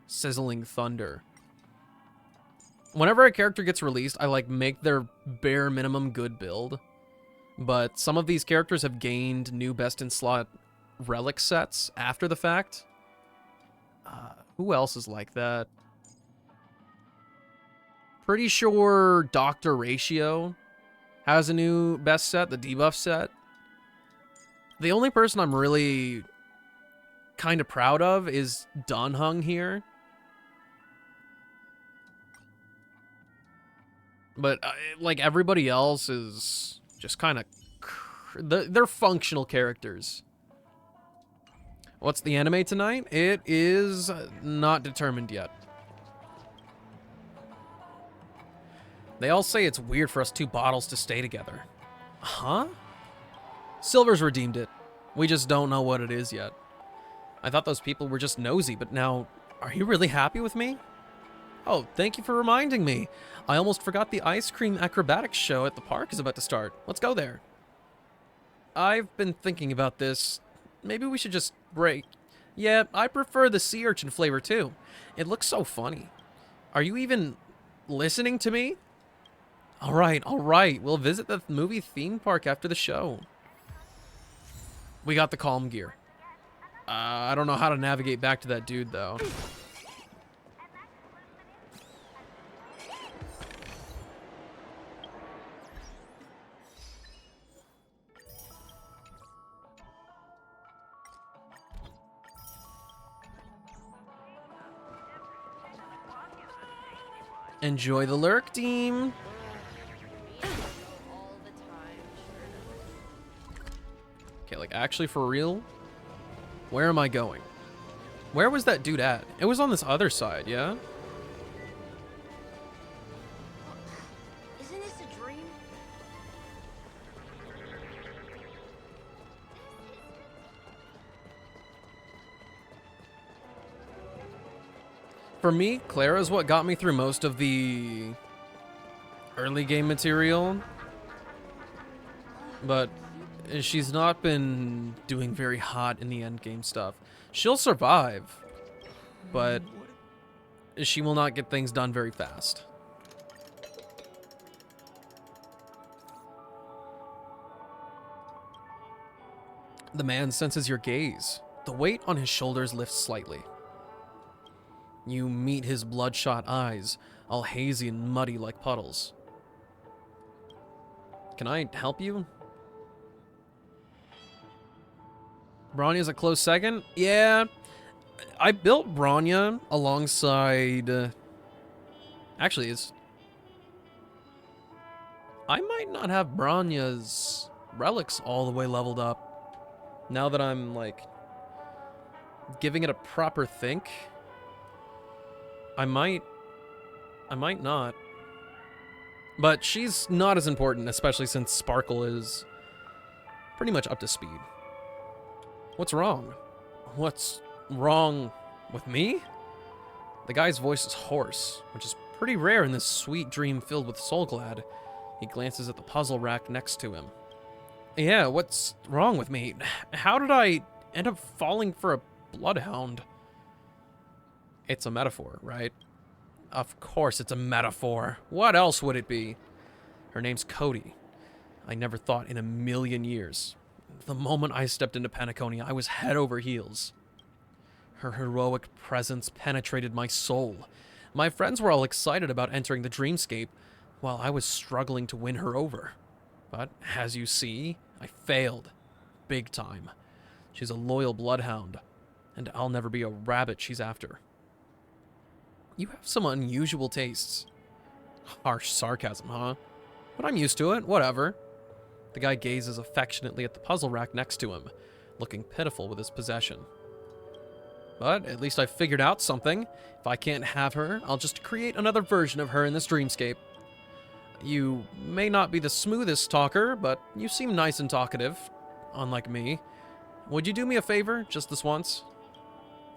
Sizzling Thunder. Whenever a character gets released, I like make their bare minimum good build. But some of these characters have gained new best-in-slot relic sets after the fact. Who else is like that? Pretty sure Dr. Ratio has a new best set, the debuff set. The only person I'm really kind of proud of is Dunhung here. But like everybody else is just kind of... They're functional characters. What's the anime tonight? It is not determined yet. They all say it's weird for us two bottles to stay together. Huh? Silver's redeemed it. We just don't know what it is yet. I thought those people were just nosy, but now, are you really happy with me? Oh, thank you for reminding me. I almost forgot the ice cream acrobatics show at the park is about to start. Let's go there. I've been thinking about this. Maybe we should just break. Yeah, I prefer the sea urchin flavor too. It looks so funny. Are you even listening to me? All right. We'll visit the movie theme park after the show. We got the calm gear. I don't know how to navigate back to that dude, though. Enjoy the lurk, team. Okay, like, actually, for real? Where am I going? Where was that dude at? It was on this other side, yeah? Isn't this a dream? For me, Clara's what got me through most of the early game material. But she's not been doing very hot in the end game stuff. She'll survive, but she will not get things done very fast. The man senses your gaze. The weight on his shoulders lifts slightly. You meet his bloodshot eyes, all hazy and muddy like puddles. Can I help you? Bronya's a close second? Yeah. I built Bronya alongside... Actually, it's... I might not have Bronya's relics all the way leveled up. Now that I'm, like, giving it a proper think. I might not. But she's not as important, especially since Sparkle is pretty much up to speed. What's wrong? What's wrong with me? The guy's voice is hoarse, which is pretty rare in this sweet dream filled with Soulglad. He glances at the puzzle rack next to him. Yeah, what's wrong with me? How did I end up falling for a bloodhound? It's a metaphor, right? Of course it's a metaphor. What else would it be? Her name's Cody. I never thought in a million years. The moment I stepped into Penacony, I was head over heels. Her heroic presence penetrated my soul. My friends were all excited about entering the dreamscape, while I was struggling to win her over. But, as you see, I failed. Big time. She's a loyal bloodhound, and I'll never be a rabbit she's after. You have some unusual tastes. Harsh sarcasm, huh? But I'm used to it, whatever. The guy gazes affectionately at the puzzle rack next to him, looking pitiful with his possession. But at least I figured out something. If I can't have her, I'll just create another version of her in this dreamscape. You may not be the smoothest talker, but you seem nice and talkative, unlike me. Would you do me a favor, just this once?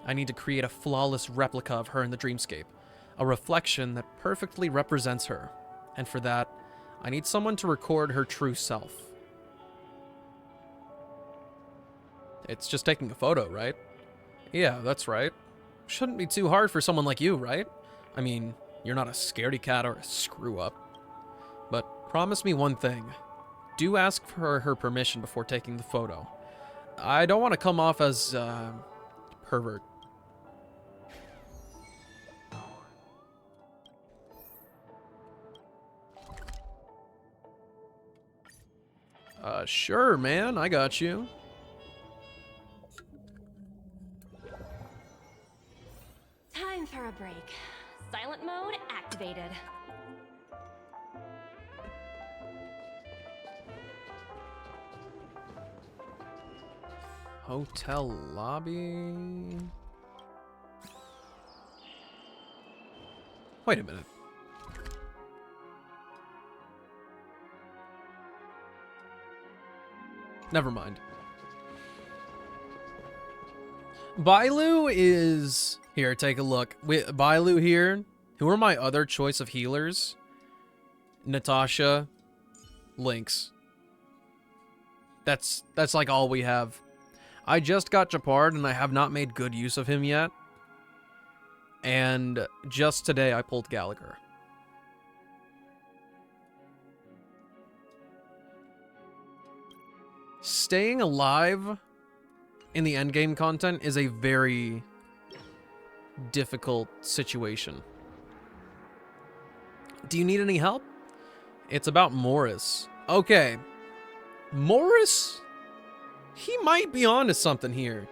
I need to create a flawless replica of her in the dreamscape, a reflection that perfectly represents her, and for that, I need someone to record her true self. It's just taking a photo, right? Yeah, that's right. Shouldn't be too hard for someone like you, right? I mean, you're not a scaredy cat or a screw-up. But promise me one thing. Do ask for her permission before taking the photo. I don't want to come off as, pervert. Sure, man. I got you. Time for a break. Silent mode activated. Hotel lobby. Wait a minute. Never mind. Bailu is... Here, take a look. Bailu here Who are my other choice of healers? Natasha, Lynx. That's like all we have. I just got Japard and I have not made good use of him yet. And just today I pulled Gallagher. Staying alive in the endgame content is a very difficult situation. Do you need any help? It's about Morris. Okay. Morris? He might be onto something here.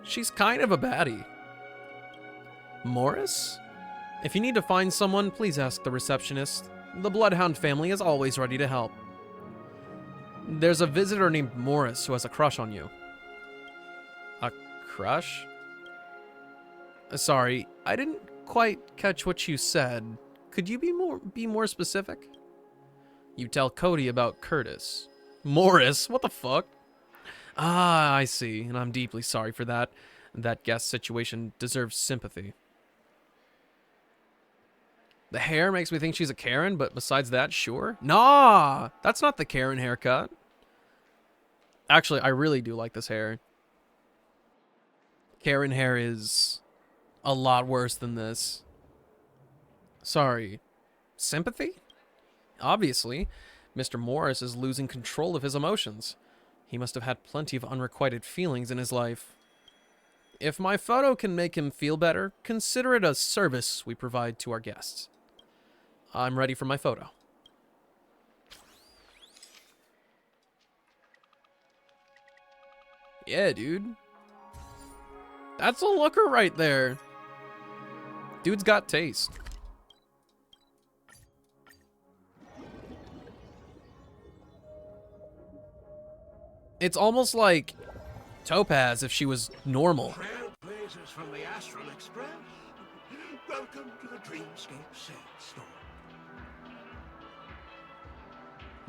She's kind of a baddie. Morris? If you need to find someone, please ask the receptionist. The Bloodhound family is always ready to help. There's a visitor named Morris who has a crush on you. A crush? Sorry, I didn't quite catch what you said. Could you be more specific? You tell Cody about Curtis. Morris? What the fuck? Ah, I see, and I'm deeply sorry for that. That guest situation deserves sympathy. The hair makes me think she's a Karen, but besides that, sure. Nah, that's not the Karen haircut. Actually, I really do like this hair. Karen hair is a lot worse than this. Sorry. Sympathy? Obviously, Mr. Morris is losing control of his emotions. He must have had plenty of unrequited feelings in his life. If my photo can make him feel better, consider it a service we provide to our guests. I'm ready for my photo. Yeah, dude. That's a looker right there. Dude's got taste. It's almost like Topaz if she was normal. Trailblazers from the Astral Express. Welcome to the Dreamscape Saint Store.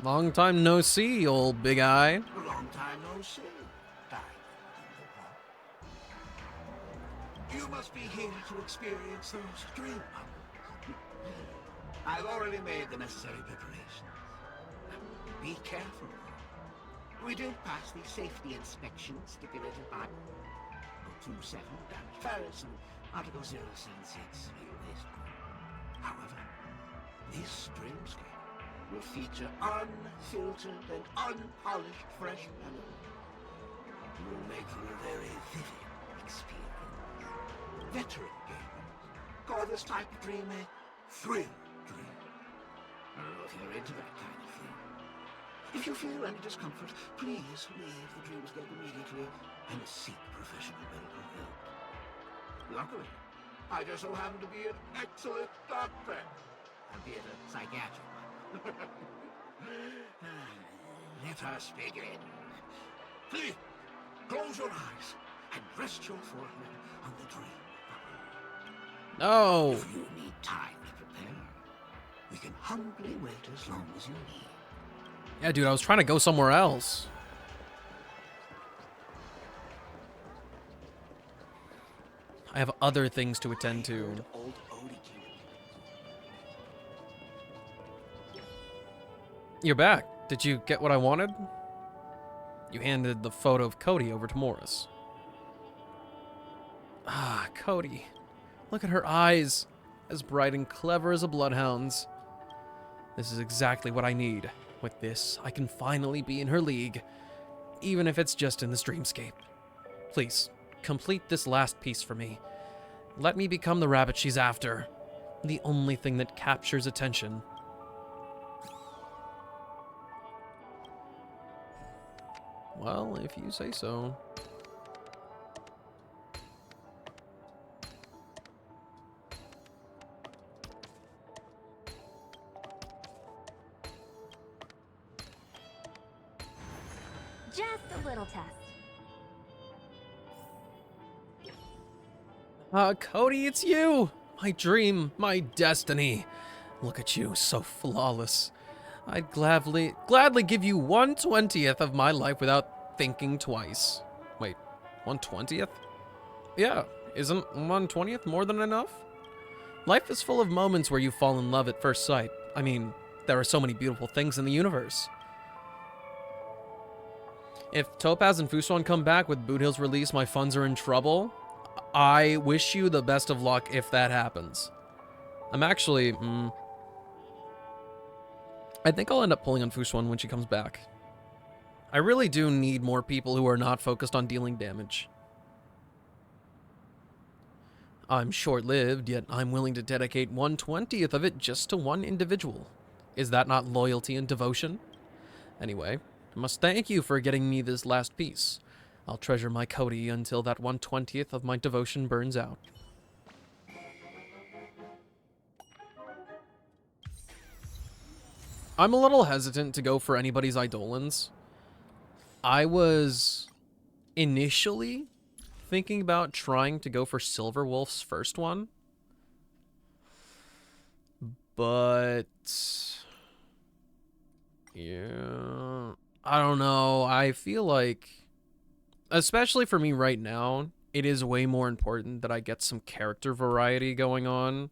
Long time no see, old big eye. A long time no see. You must be here to experience those dream bubbles. I've already made the necessary preparations. Be careful. We do pass the safety inspection stipulated by 027 damage Paris and Article 076 release. However, this dreamscape will feature unfiltered and unpolished fresh melody. It will make for a very vivid experience. Veteran gamers call this type of dream a thrill dream. I don't know if you're into that kind of thing. If you feel any discomfort, please leave the dreamscape immediately and seek professional medical help. Luckily, I just so happen to be an excellent doctor, albeit a psychiatric one. Let us begin. Please, close your eyes and rest your forehead on the dream. No. If you need time to prepare, we can humbly wait as long as you need. Yeah, dude, I was trying to go somewhere else. I have other things to attend to. Old Odie came. You're back. Did you get what I wanted? You handed the photo of Cody over to Morris. Ah, Cody. Look at her eyes. As bright and clever as a bloodhound's. This is exactly what I need. With this, I can finally be in her league. Even if it's just in this dreamscape. Please, complete this last piece for me. Let me become the rabbit she's after. The only thing that captures attention. Well, if you say so. Just a little test. Cody, it's you! My dream, my destiny. Look at you, so flawless. I'd gladly give you 1/20th of my life without thinking twice. Wait, 1/20th? Yeah, isn't 1/20th more than enough? Life is full of moments where you fall in love at first sight. I mean, there are so many beautiful things in the universe. If Topaz and Fusuan come back with Boot Hill's release, my funds are in trouble. I wish you the best of luck if that happens. I'm actually... I think I'll end up pulling on Fusuan when she comes back. I really do need more people who are not focused on dealing damage. I'm short-lived, yet I'm willing to dedicate 1/20th of it just to one individual. Is that not loyalty and devotion? Anyway, I must thank you for getting me this last piece. I'll treasure my Cody until that 1/20th of my devotion burns out. I'm a little hesitant to go for anybody's Eidolons. I was initially thinking about trying to go for Silverwolf's first one. But... yeah... I don't know. I feel like... especially for me right now, it is way more important that I get some character variety going on.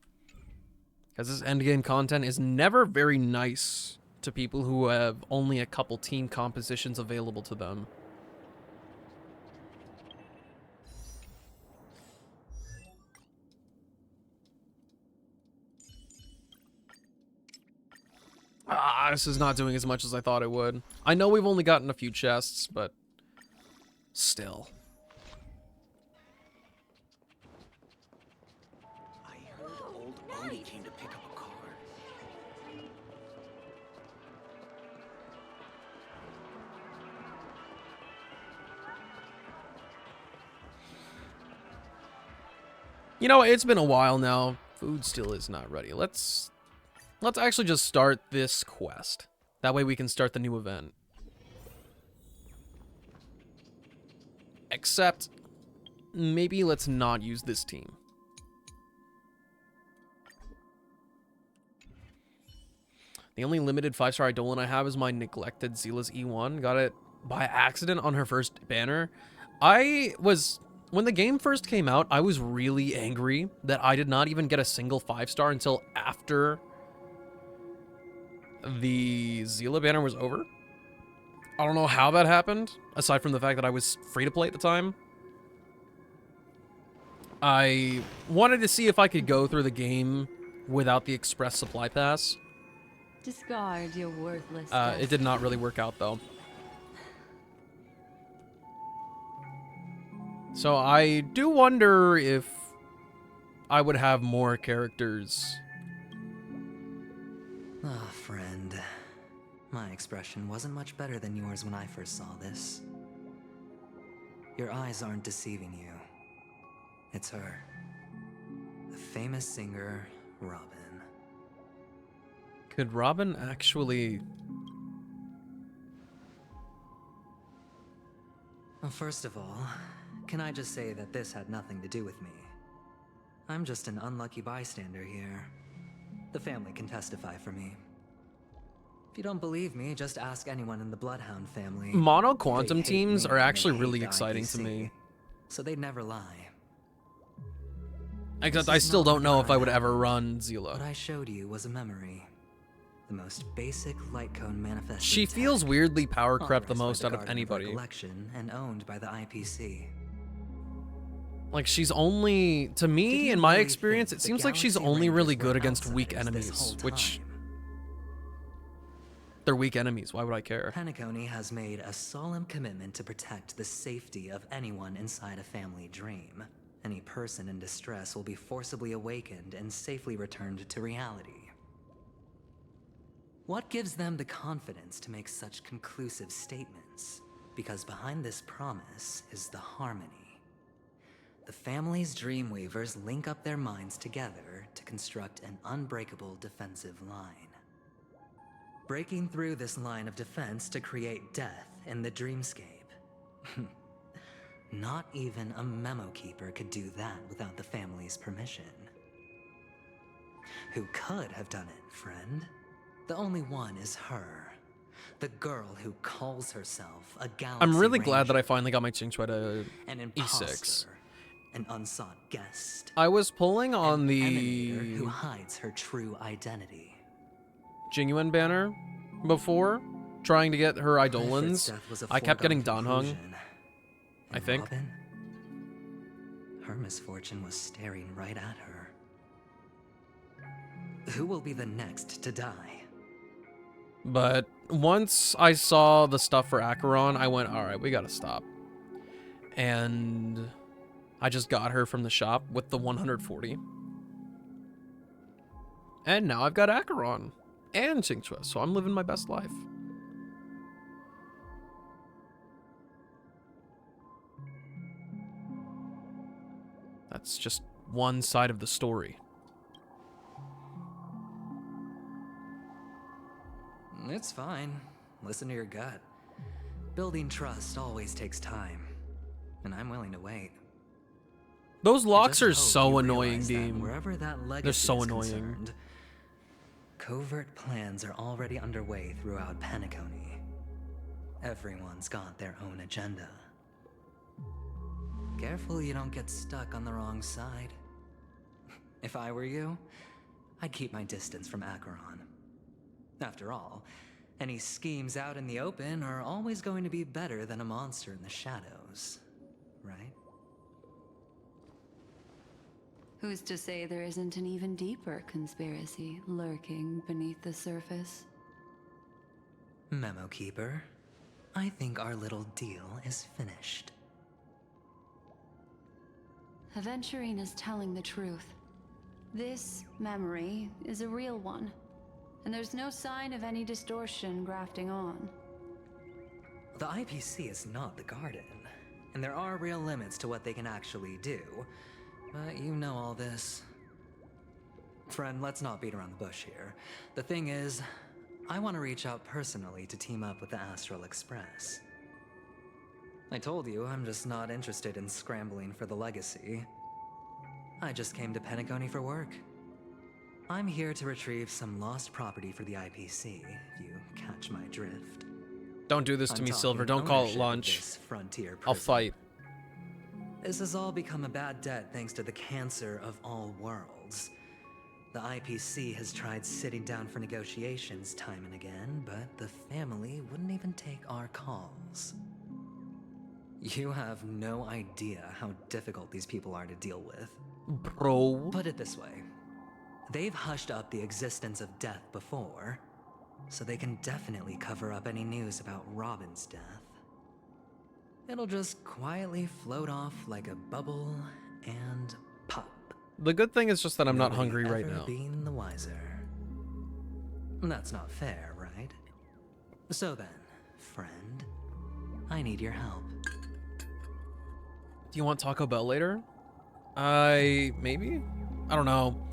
Because this endgame content is never very nice to people who have only a couple team compositions available to them. This is not doing as much as I thought it would. I know we've only gotten a few chests, but still. I heard old Odie came to pick up a car. You know, it's been a while now. Food still is not ready. Let's actually just start this quest. That way we can start the new event. Except, maybe let's not use this team. The only limited 5-star Eidolon I have is my neglected Zila's E1. Got it by accident on her first banner. When the game first came out, I was really angry that I did not even get a single 5-star until after the Zila banner was over. I don't know how that happened, aside from the fact that I was free to play at the time. I wanted to see if I could go through the game without the express supply pass. Discard your worthless It did not really work out, though. So I do wonder if I would have more characters. Ah, friend. My expression wasn't much better than yours when I first saw this. Your eyes aren't deceiving you. It's her. The famous singer, Robin. Could Robin actually... Well, first of all, can I just say that this had nothing to do with me? I'm just an unlucky bystander here. The family can testify for me. If you don't believe me, just ask anyone in the Bloodhound family. Mono They quantum hate teams me are and they actually hate really the exciting to IPC, me. So they'd never lie. Except This I is still not don't know if I would Bloodhound. ever run What Zila. I showed you was a memory. The most basic light cone manifesting She tech, feels weirdly power crept the authorized by most out of Guardian anybody. Recollection and owned by the IPC. Like, she's only... to Did me, you in my really experience, think it the seems like she's Galaxy only Rangers really were good against weak outsiders this enemies, whole which... time? they're weak enemies. Why would I care? Penacony has made a solemn commitment to protect the safety of anyone inside a family dream. Any person in distress will be forcibly awakened and safely returned to reality. What gives them the confidence to make such conclusive statements? Because behind this promise is the harmony. The family's Dreamweavers link up their minds together to construct an unbreakable defensive line. Breaking through this line of defense to create death in the dreamscape. Not even a memo keeper could do that without the family's permission. Who could have done it, friend? The only one is her. The girl who calls herself a galaxy I'm really glad that I ranger, finally got my Qingque to an E6. imposter. an unsought guest, I was pulling on an the emanator who hides her true identity. genuine banner before, trying to get her Ifrit's Eidolons. death was a I kept getting foregone Danhung, conclusion. I And think. Robin? Her misfortune was staring right at her. Who will be the next to die? But once I saw the stuff for Acheron, I went, all right, we gotta stop. And I just got her from the shop with the 140. And now I've got Acheron and Qingque, so I'm living my best life. That's just one side of the story. It's fine. Listen to your gut. Building trust always takes time, and I'm willing to wait. Those locks Just are hope so you annoying, realize that Dean. Wherever that legacy They're so is annoying. concerned, covert plans are already underway throughout Penacony. Everyone's got their own agenda. Careful you don't get stuck on the wrong side. If I were you, I'd keep my distance from Acheron. After all, any schemes out in the open are always going to be better than a monster in the shadows, right? Who's to say there isn't an even deeper conspiracy lurking beneath the surface? Memo Keeper, I think our little deal is finished. Aventurine is telling the truth. This memory is a real one, and there's no sign of any distortion grafting on. The IPC is not the Garden, and there are real limits to what they can actually do. But you know all this. Friend, let's not beat around the bush here. The thing is, I want to reach out personally to team up with the Astral Express. I told you I'm just not interested in scrambling for the legacy. I just came to Penacony for work. I'm here to retrieve some lost property for the IPC, if you catch my drift. Don't do this to I'm me, talking Silver. Don't call it ownership of lunch. this frontier I'll prison. fight. This has all become a bad debt thanks to the cancer of all worlds. The IPC has tried sitting down for negotiations time and again, but the family wouldn't even take our calls. You have no idea how difficult these people are to deal with. Bro. Put it this way. They've hushed up the existence of death before, so they can definitely cover up any news about Robin's death. It'll just quietly float off like a bubble and pop. The good thing is just that I'm not Nobody hungry right ever now. being the wiser. That's not fair, right? So then, friend, I need your help. Do you want Taco Bell later? Maybe? I don't know.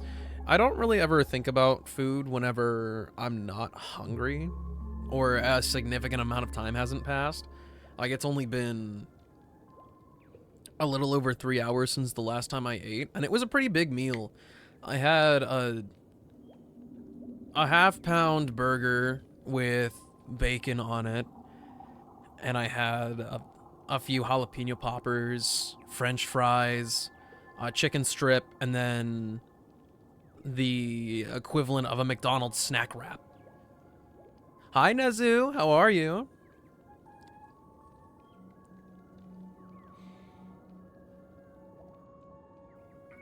I don't really ever think about food whenever I'm not hungry or a significant amount of time hasn't passed. Like, it's only been a little over 3 hours since the last time I ate, and it was a pretty big meal. I had a half-pound burger with bacon on it, and I had a few jalapeno poppers, French fries, a chicken strip, and then the equivalent of a McDonald's snack wrap. Hi, Nezu. How are you?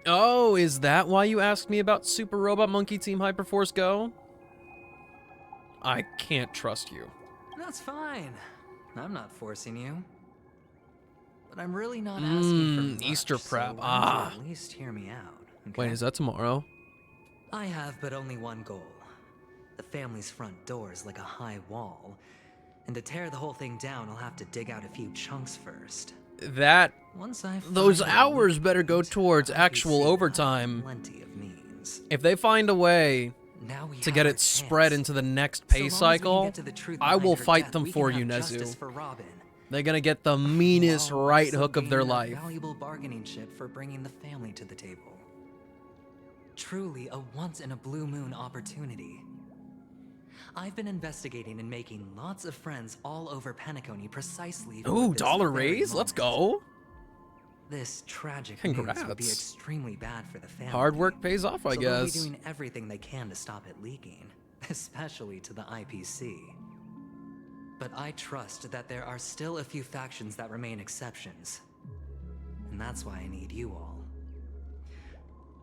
Oh, is that why you asked me about Super Robot Monkey Team Hyperforce Go? I can't trust you. That's fine. I'm not forcing you. But I'm really not asking for much, Easter prep. So Ah. at least hear me out. Okay? Wait, is that tomorrow? I have but only one goal. The family's front door is like a high wall. And to tear the whole thing down, I'll have to dig out a few chunks first. That Once I those find a hours better go weak towards point, actual IPC will have overtime. Plenty of means. If they find a way Now we to have get our it spread chance. into the next So pay long as we can cycle, get to the truth I behind will her fight death, them we for can you, have justice Nezu. for Robin. They're gonna get the meanest We'll right also hook of their gain a life. valuable bargaining chip for bringing the family to the table. Truly a once-in-a-blue-moon opportunity. I've been investigating and making lots of friends all over Penacony precisely for Ooh, this dollar very raise? Let's moment. go. This tragic news would be Congrats. extremely bad for the family. Hard work pays off, I So they'll be guess. doing everything they can to stop it leaking, especially to the IPC. But I trust that there are still a few factions that remain exceptions. And that's why I need you all.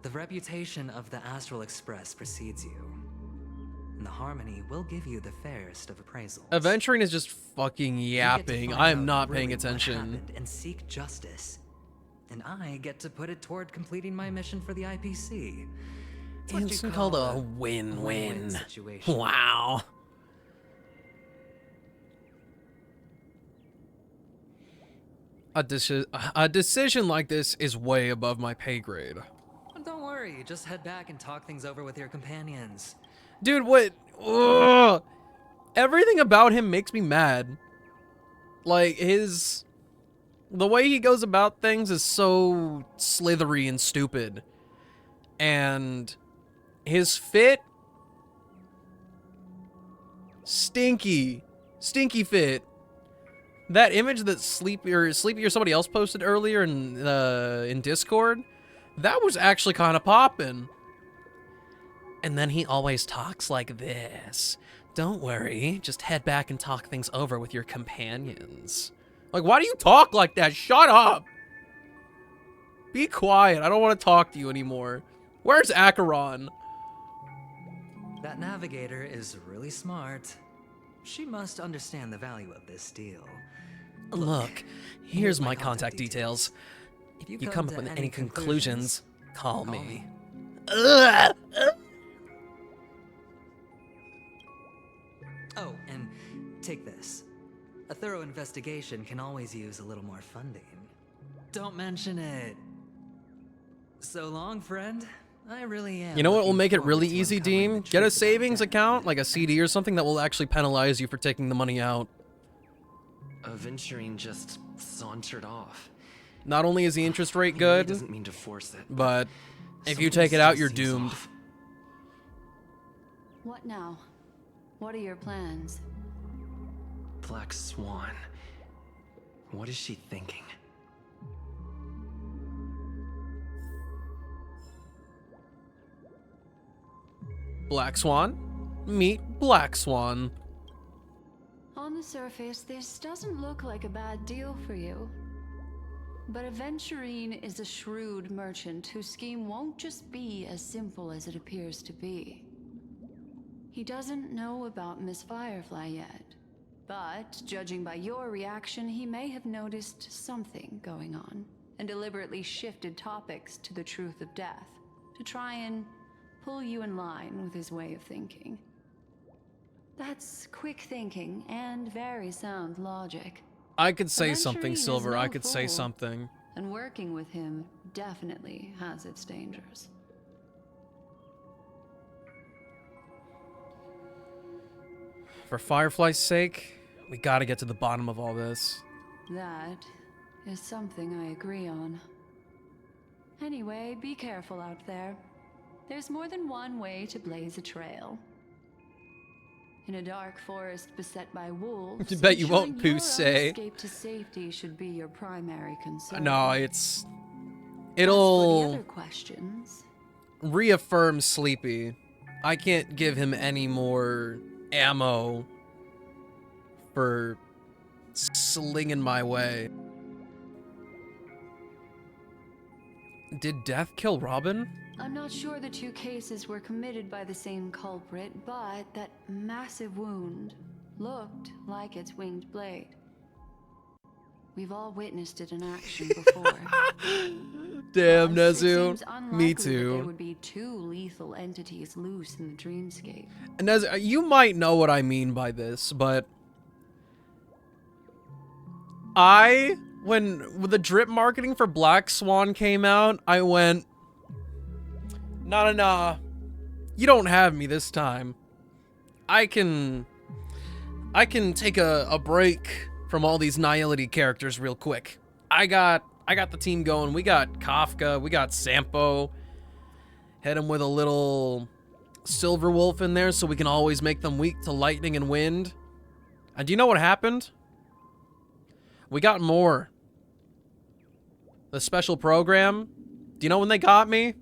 The reputation of the Astral Express precedes you. And the Harmony will give you the fairest of appraisals. Aventurine is just fucking You get to yapping. find I am out not really paying what attention. happened and seek justice. And I get to put it toward completing my mission for the IPC. It's what It's you called call a win-win win-win. situation. Wow. A decision like this is way above my pay grade. But don't worry, just head back and talk things over with your companions. Dude, what? Ugh. Everything about him makes me mad. Like, the way he goes about things is so slithery and stupid. And his fit, stinky fit. That image that Sleepy or somebody else posted earlier in Discord, that was actually kind of popping. And then he always talks like this. Don't worry, just head back and talk things over with your companions. Like, why do you talk like that? Shut up! Be quiet, I don't want to talk to you anymore. Where's Acheron? That navigator is really smart. She must understand the value of this deal. Look, here's my contact details. If you come up with any conclusions, call me. Ugh. Oh, and take this. A thorough investigation can always use a little more funding. Don't mention it. So long, friend. I really am. You know what will looking make it forward really to easy, uncovering Dean? the Get a truth about savings Jack. account, like a CD or something that will actually penalize you for taking the money out. Aventurine just sauntered off. Not only is the interest rate He good, doesn't mean to force it, but if you something take it out, still you're seems doomed. off. What now? What are your plans? Black Swan. What is she thinking? Black Swan? Meet Black Swan. On the surface, this doesn't look like a bad deal for you. But Aventurine is a shrewd merchant whose scheme won't just be as simple as it appears to be. He doesn't know about Miss Firefly yet, but judging by your reaction, he may have noticed something going on and deliberately shifted topics to the truth of death to try and pull you in line with his way of thinking. That's quick thinking and very sound logic. I could say something, Aventurine is Silver. no I could say fool. something. And working with him definitely has its dangers. For Firefly's sake, we gotta get to the bottom of all this. That is something I agree on. Anyway, be careful out there. There's more than one way to blaze a trail. In a dark forest beset by wolves, I bet you won't, ensuring your Pooh, own say. escape to safety should be your primary concern. No, As for the it'll other questions, reaffirm Sleepy. I can't give him any more ammo for slinging my way. Did Death kill Robin? I'm not sure the two cases were committed by the same culprit, but that massive wound looked like its winged blade. We've all witnessed it in action before. Damn, Plus, it Nezu. seems unlikely Me that there too. would be two lethal entities loose in the dreamscape. Nezu, you might know what I mean by this, but when the drip marketing for Black Swan came out, I went, nah, you don't have me this time. I can take a break from all these Nihility characters real quick. I got the team going. We got Kafka, we got Sampo. Hit him with a little Silver Wolf in there so we can always make them weak to lightning and wind. And do you know what happened? We got more. The special program. Do you know when they got me?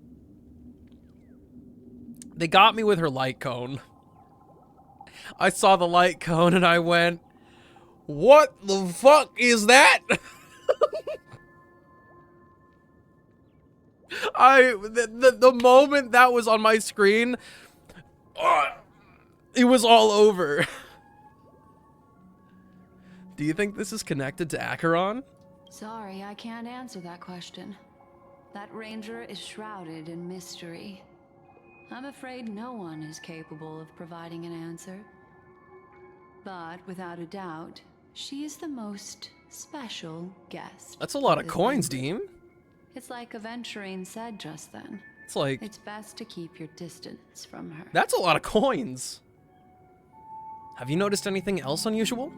They got me with her light cone. I saw the light cone and I went, what the fuck is that? The moment that was on my screen, it was all over. Do you think this is connected to Acheron? Sorry, I can't answer that question. That ranger is shrouded in mystery. I'm afraid no one is capable of providing an answer. But without a doubt, she is the most special guest. That's a lot of this coins, visit. Dean. It's like Aventurine said just then. It's like, It's best to keep your distance from her. that's a lot of coins. Have you noticed anything else unusual?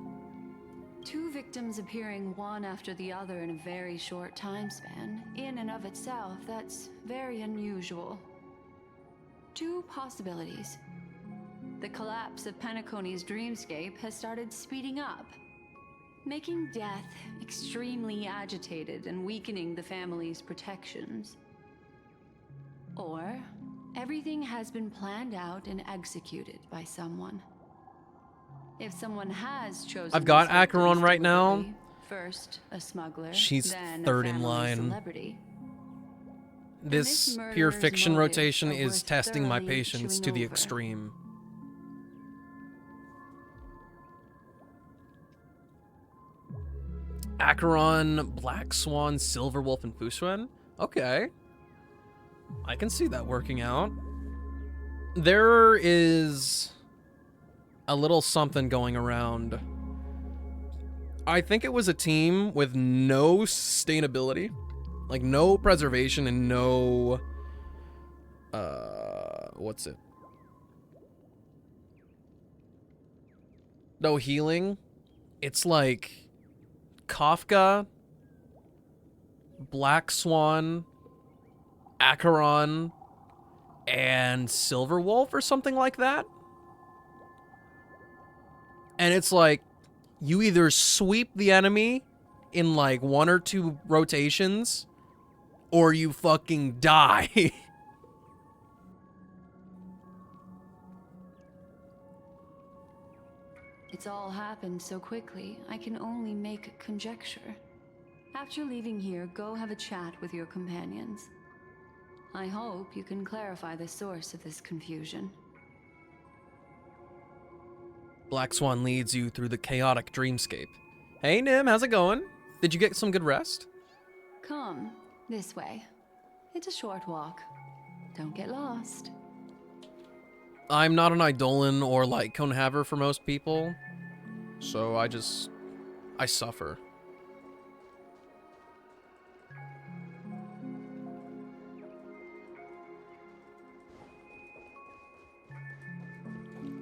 2 victims appearing one after the other in a very short time span, in and of itself, that's very unusual. 2 possibilities. The collapse of Penacony's dreamscape has started speeding up, making death extremely agitated and weakening the family's protections. Or everything has been planned out and executed by someone. If someone has chosen, I've got these victims Acheron right now. deliberately, first a smuggler, She's then third a in family line. celebrity. This murderer's pure fiction motives rotation are is worth testing my thoroughly patience to chewing the over. extreme. Acheron, Black Swan, Silver Wolf, and Fusuen? Okay. I can see that working out. There is a little something going around. I think it was a team with no sustainability. Like, no preservation and no... what's it? No healing. It's like... Kafka, Black Swan, Acheron, and Silver Wolf or something like that. And it's like, you either sweep the enemy in like 1 or 2 rotations, or you fucking die. It's all happened so quickly, I can only make conjecture. After leaving here, go have a chat with your companions. I hope you can clarify the source of this confusion. Black Swan leads you through the chaotic dreamscape. Hey Nim, how's it going? Did you get some good rest? Come, this way. It's a short walk. Don't get lost. I'm not an Eidolon or light cone haver for most people, so I suffer.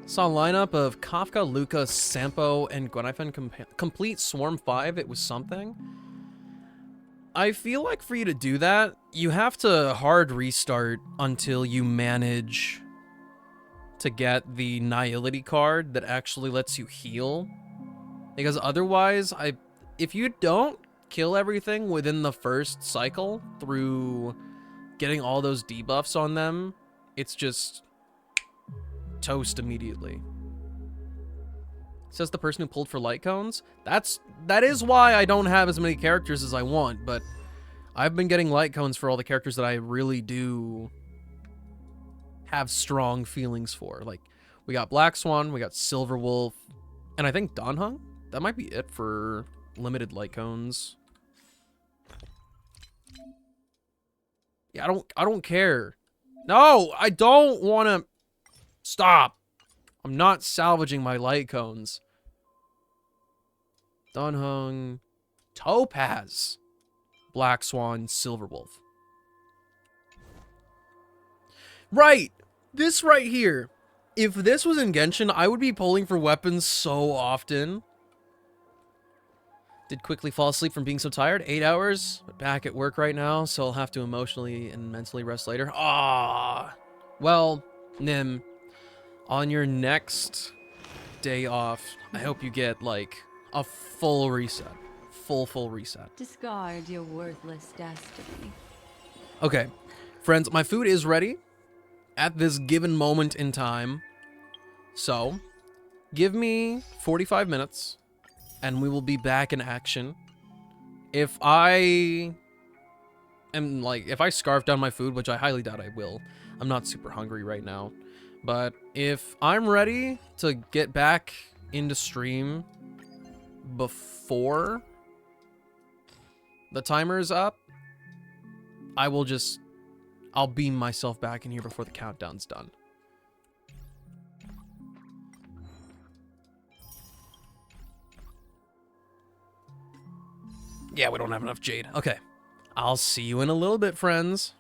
Saw a lineup of Kafka, Luca, Sampo, and Gwenaifen complete Swarm 5. It was something. I feel like for you to do that, you have to hard restart until you manage to get the Nihility card that actually lets you heal. Because otherwise, if you don't kill everything within the first cycle through getting all those debuffs on them, it's just toast immediately. Says the person who pulled for light cones. That is why I don't have as many characters as I want, but I've been getting light cones for all the characters that I really do have strong feelings for. Like, we got Black Swan, we got Silver Wolf, and I think Danhung? That might be it for limited light cones. Yeah, I don't care. No, I don't want to... Stop. I'm not salvaging my light cones. Danhung, Topaz, Black Swan, Silver Wolf. Right! This right here. If this was in Genshin, I would be pulling for weapons so often. Did quickly fall asleep from being so tired. 8 hours. But back at work right now, so I'll have to emotionally and mentally rest later. Ah. Well, Nim, on your next day off, I hope you get, like, a full reset. full reset. Discard your worthless destiny. Okay, friends, my food is ready at this given moment in time. So, give me 45 minutes, and we will be back in action. If I am, like, if I scarf down my food, which I highly doubt I will, I'm not super hungry right now. But if I'm ready to get back into stream before the timer is up, I'll beam myself back in here before the countdown's done. Yeah, we don't have enough jade. Okay. I'll see you in a little bit, friends.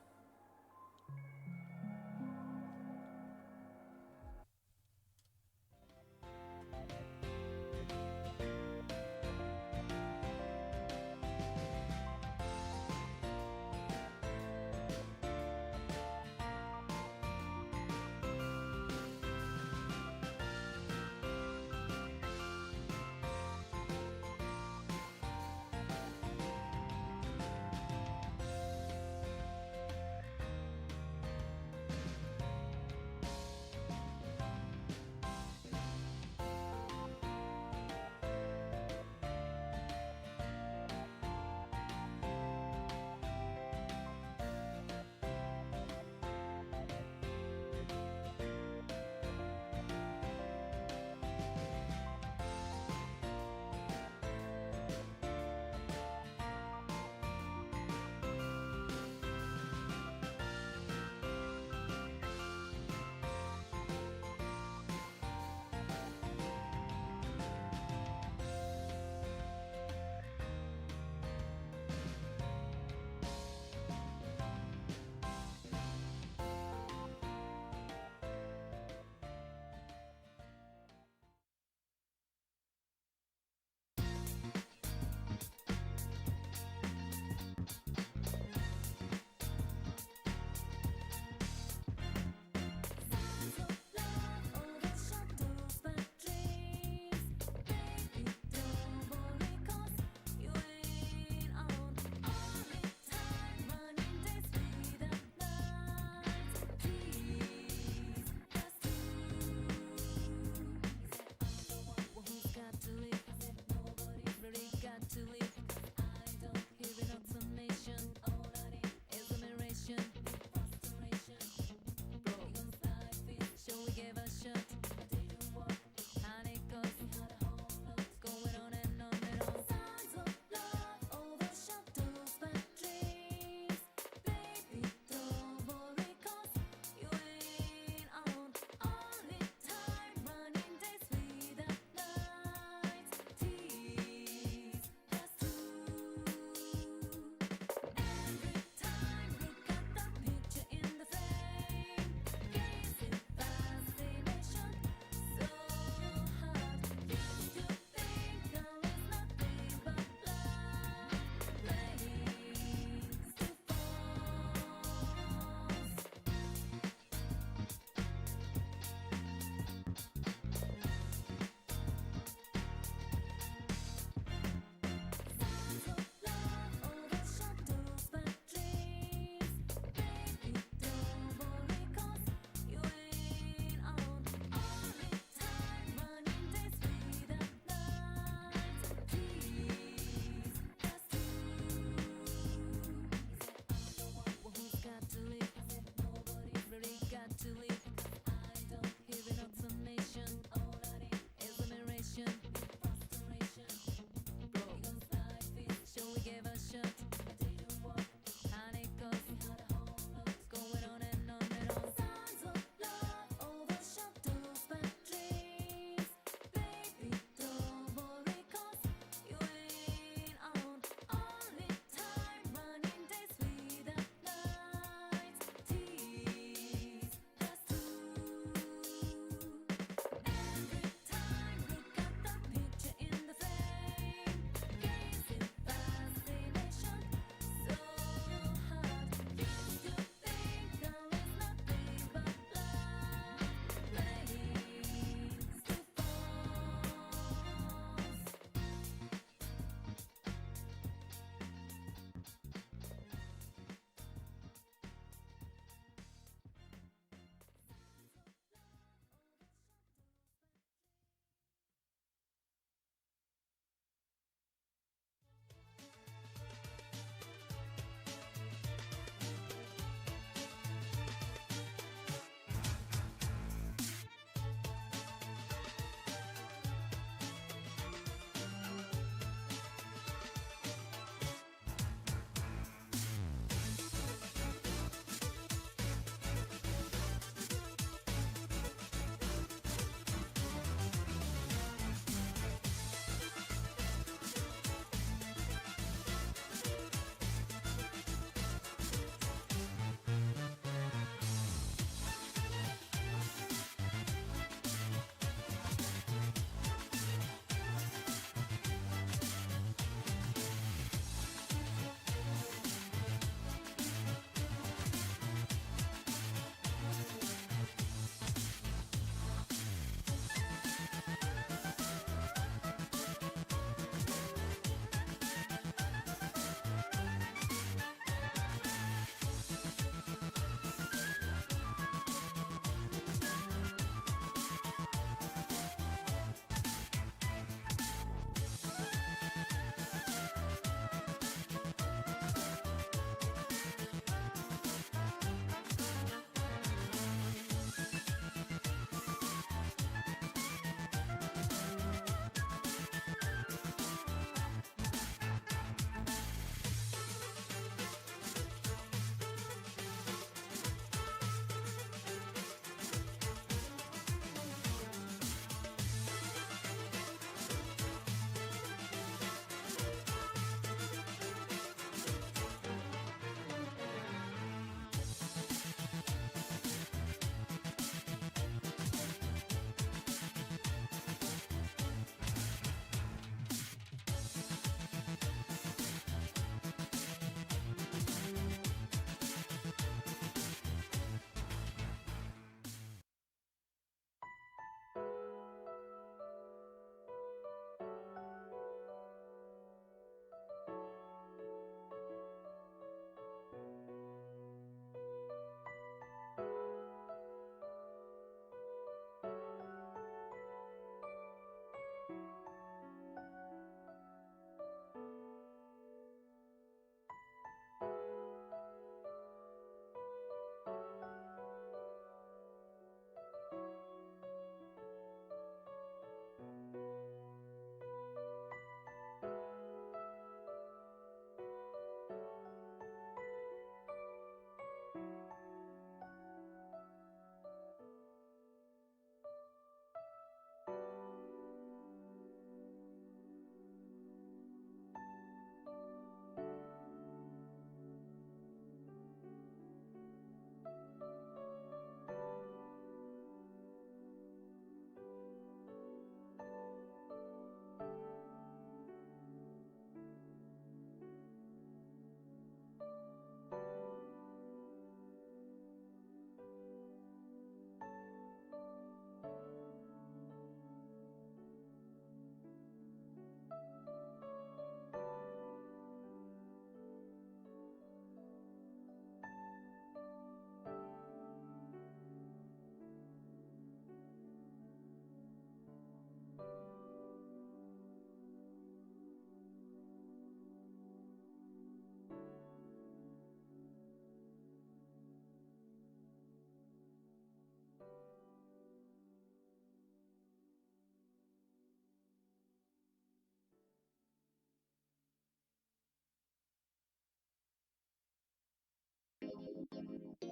I've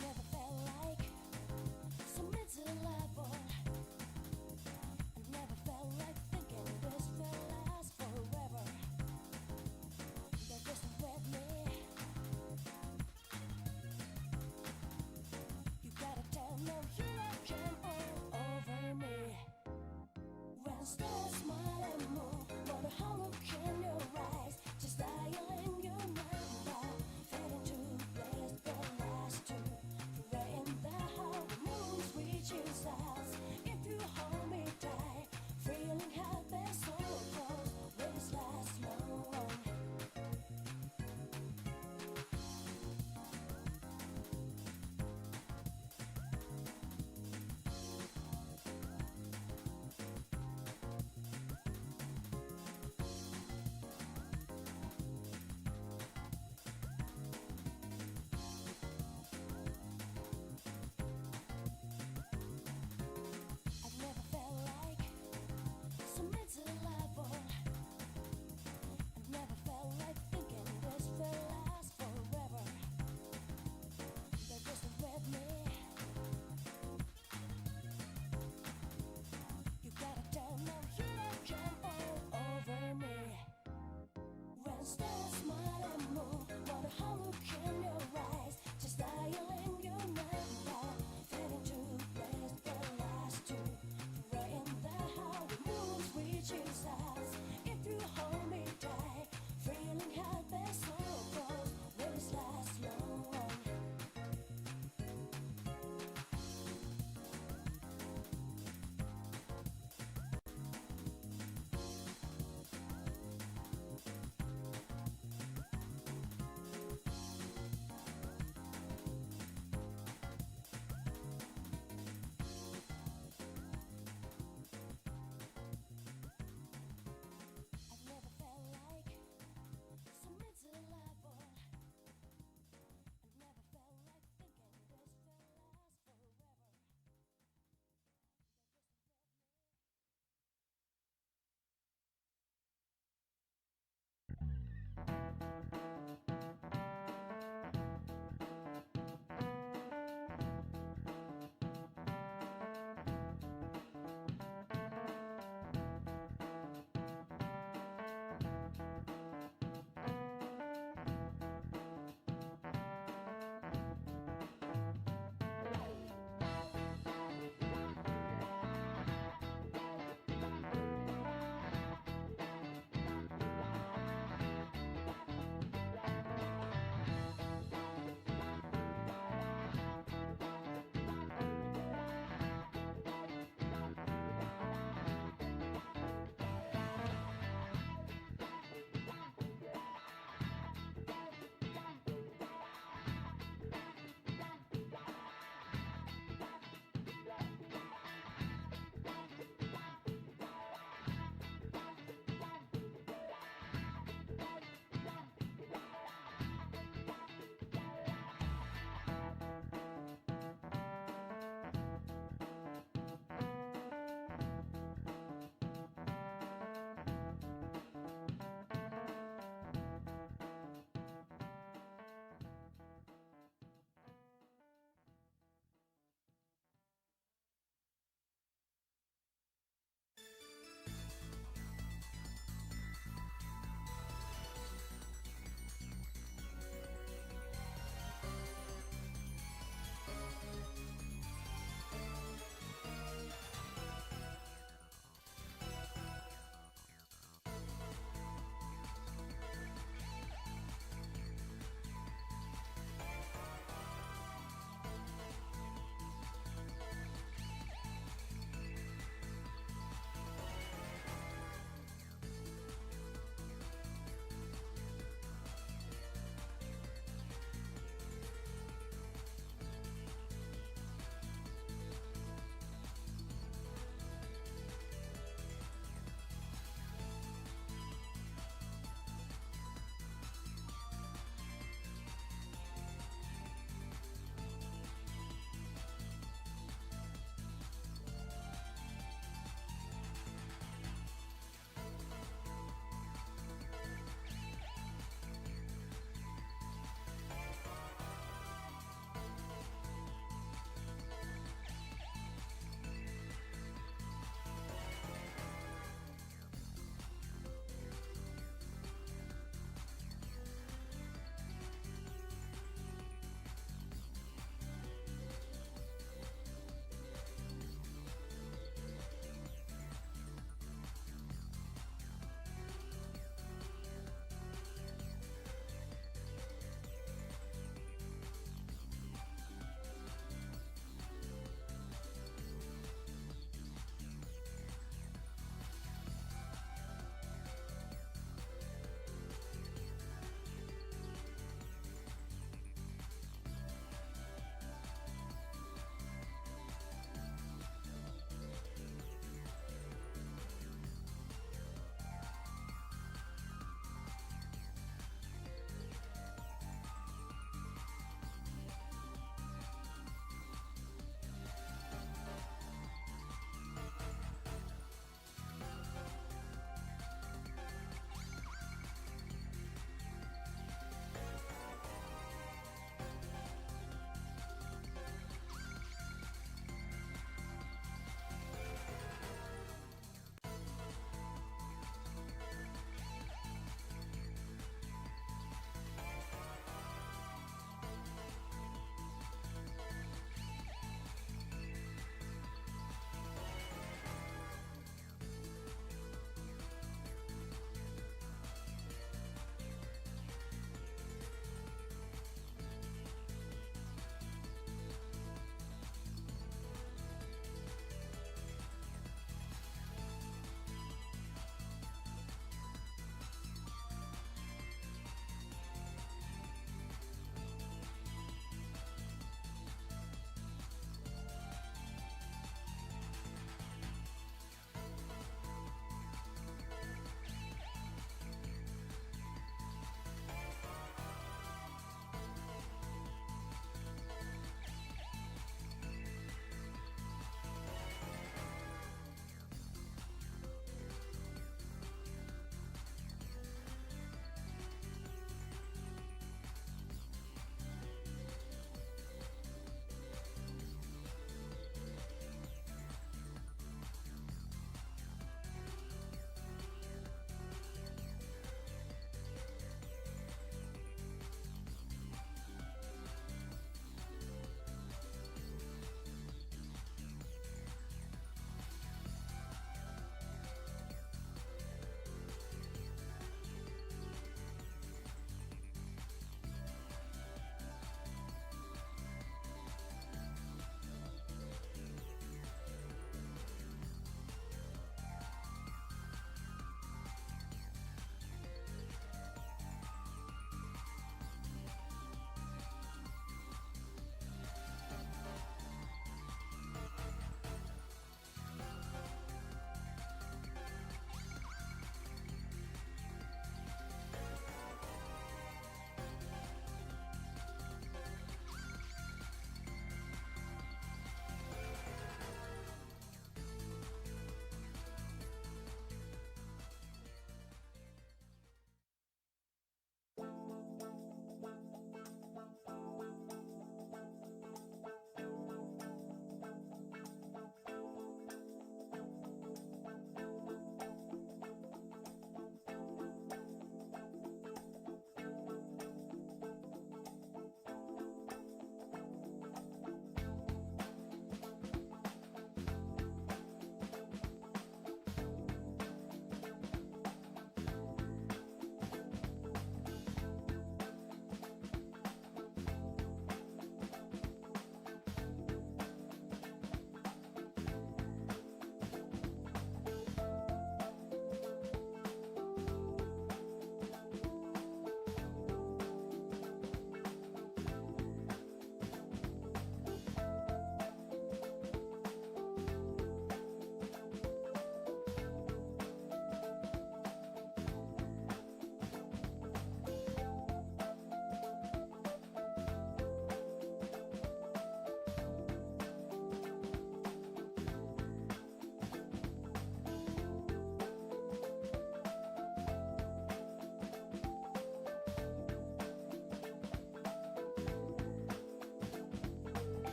never felt like submit to the level. I've never felt like thinking this will last forever. They're just with me. You gotta tell no hero can all over me. When stars smile and move, what a hollow in your eyes, just dialing your number, fading to place the last two. Praying that how the moons reach your sides. If you hold me tight, feeling happy so close, will this last long? I've never felt like submit to the level. I've never felt like thinking this will last forever. They're just with me. You gotta tell no hero can all over me. When stars smile and move, what a hollow in your eyes, just dialing your number, fading to place the last two. Praying that how the moons reach your sides. If you hold me tight, feeling happy so close, will this last long?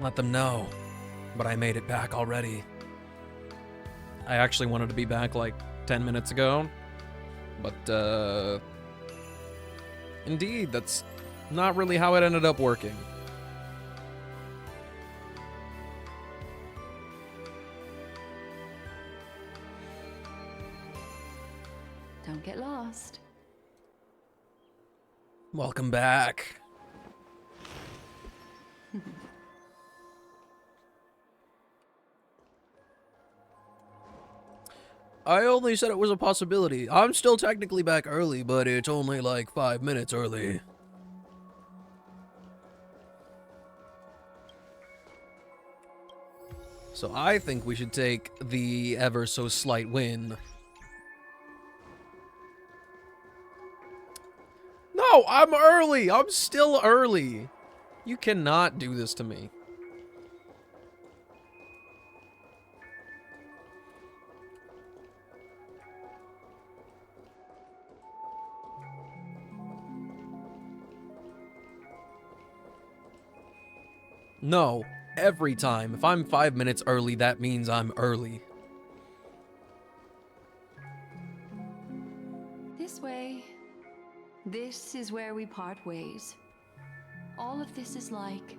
Let them know. But I made it back already. I actually wanted to be back like 10 minutes ago. But, indeed, that's not really how it ended up working. Don't get lost. Welcome back. I only said it was a possibility. I'm still technically back early, but it's only like 5 minutes early. So I think we should take the ever so slight win. No, I'm early! I'm still early! You cannot do this to me. No, every time. If I'm 5 minutes early, that means I'm early. This way. This is where we part ways. All of this is like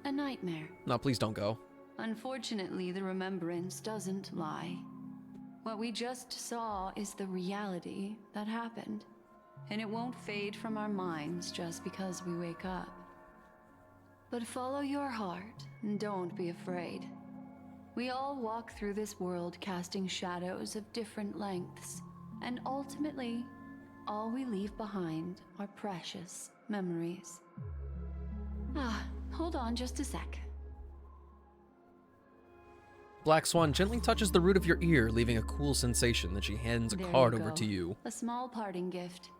a nightmare. No, please don't go. Unfortunately, the remembrance doesn't lie. What we just saw is the reality that happened, and it won't fade from our minds just because we wake up. But follow your heart and don't be afraid. We all walk through this world casting shadows of different lengths, and ultimately, all we leave behind are precious memories. Hold on just a sec. Black Swan gently touches the root of your ear, leaving a cool sensation. Then she hands a There card you over go. to you. A small parting gift.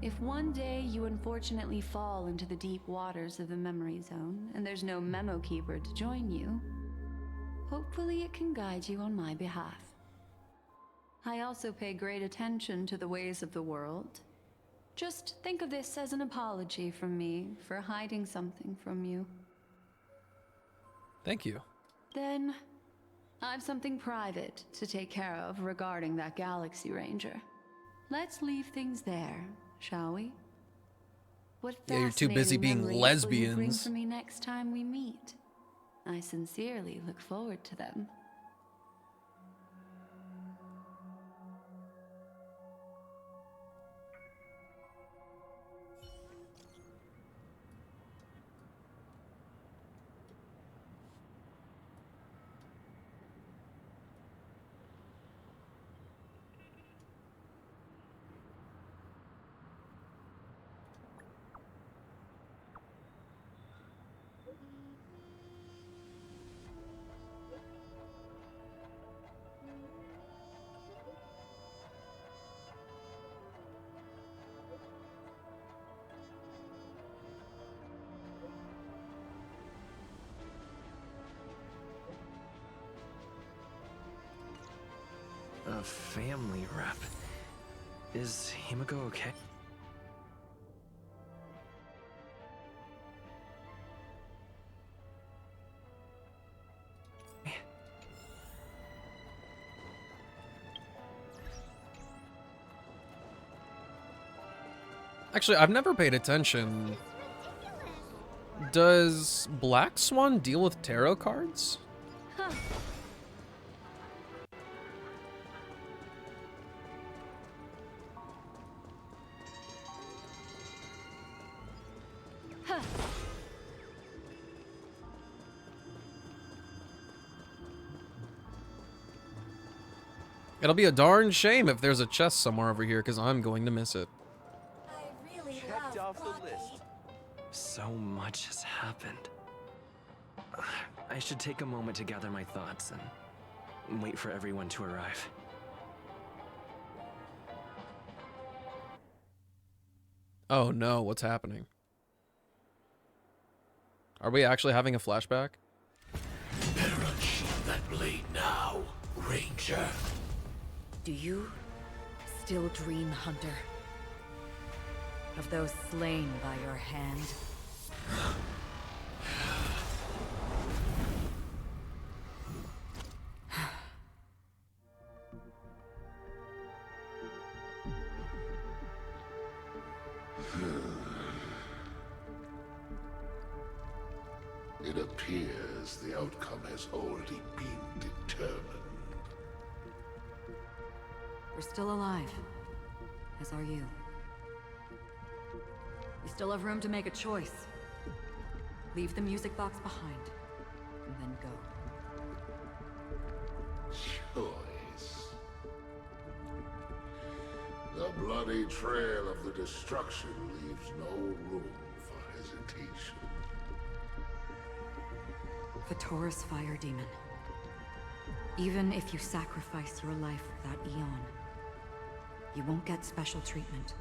If one day you unfortunately fall into the deep waters of the memory zone, and there's no memo keeper to join you, hopefully it can guide you on my behalf. I also pay great attention to the ways of the world. Just think of this as an apology from me for hiding something from you. Thank you. Then, I've something private to take care of regarding that Galaxy Ranger. Let's leave things there, shall we? What Yeah, you're too busy fascinating being memories will you bring lesbians. for me next time we meet? I sincerely look forward to them. A family rep. Is Himiko okay? Actually, I've never paid attention. Does Black Swan deal with tarot cards? Huh. Huh. It'll be a darn shame if there's a chest somewhere over here, because I'm going to miss it. Checked off the list. So much has happened. I should take a moment to gather my thoughts and wait for everyone to arrive. Oh no, what's happening? Are we actually having a flashback? Perish that blade now, Ranger. Do you still dream, Hunter? Of those slain by your hand? It appears the outcome has already been determined. You're still alive, as are you. You still have room to make a choice. Leave the music box behind, and then go. Choice. The bloody trail of the destruction leaves no room for hesitation. Vatora's fire demon. Even if you sacrifice your life for that eon, you won't get special treatment.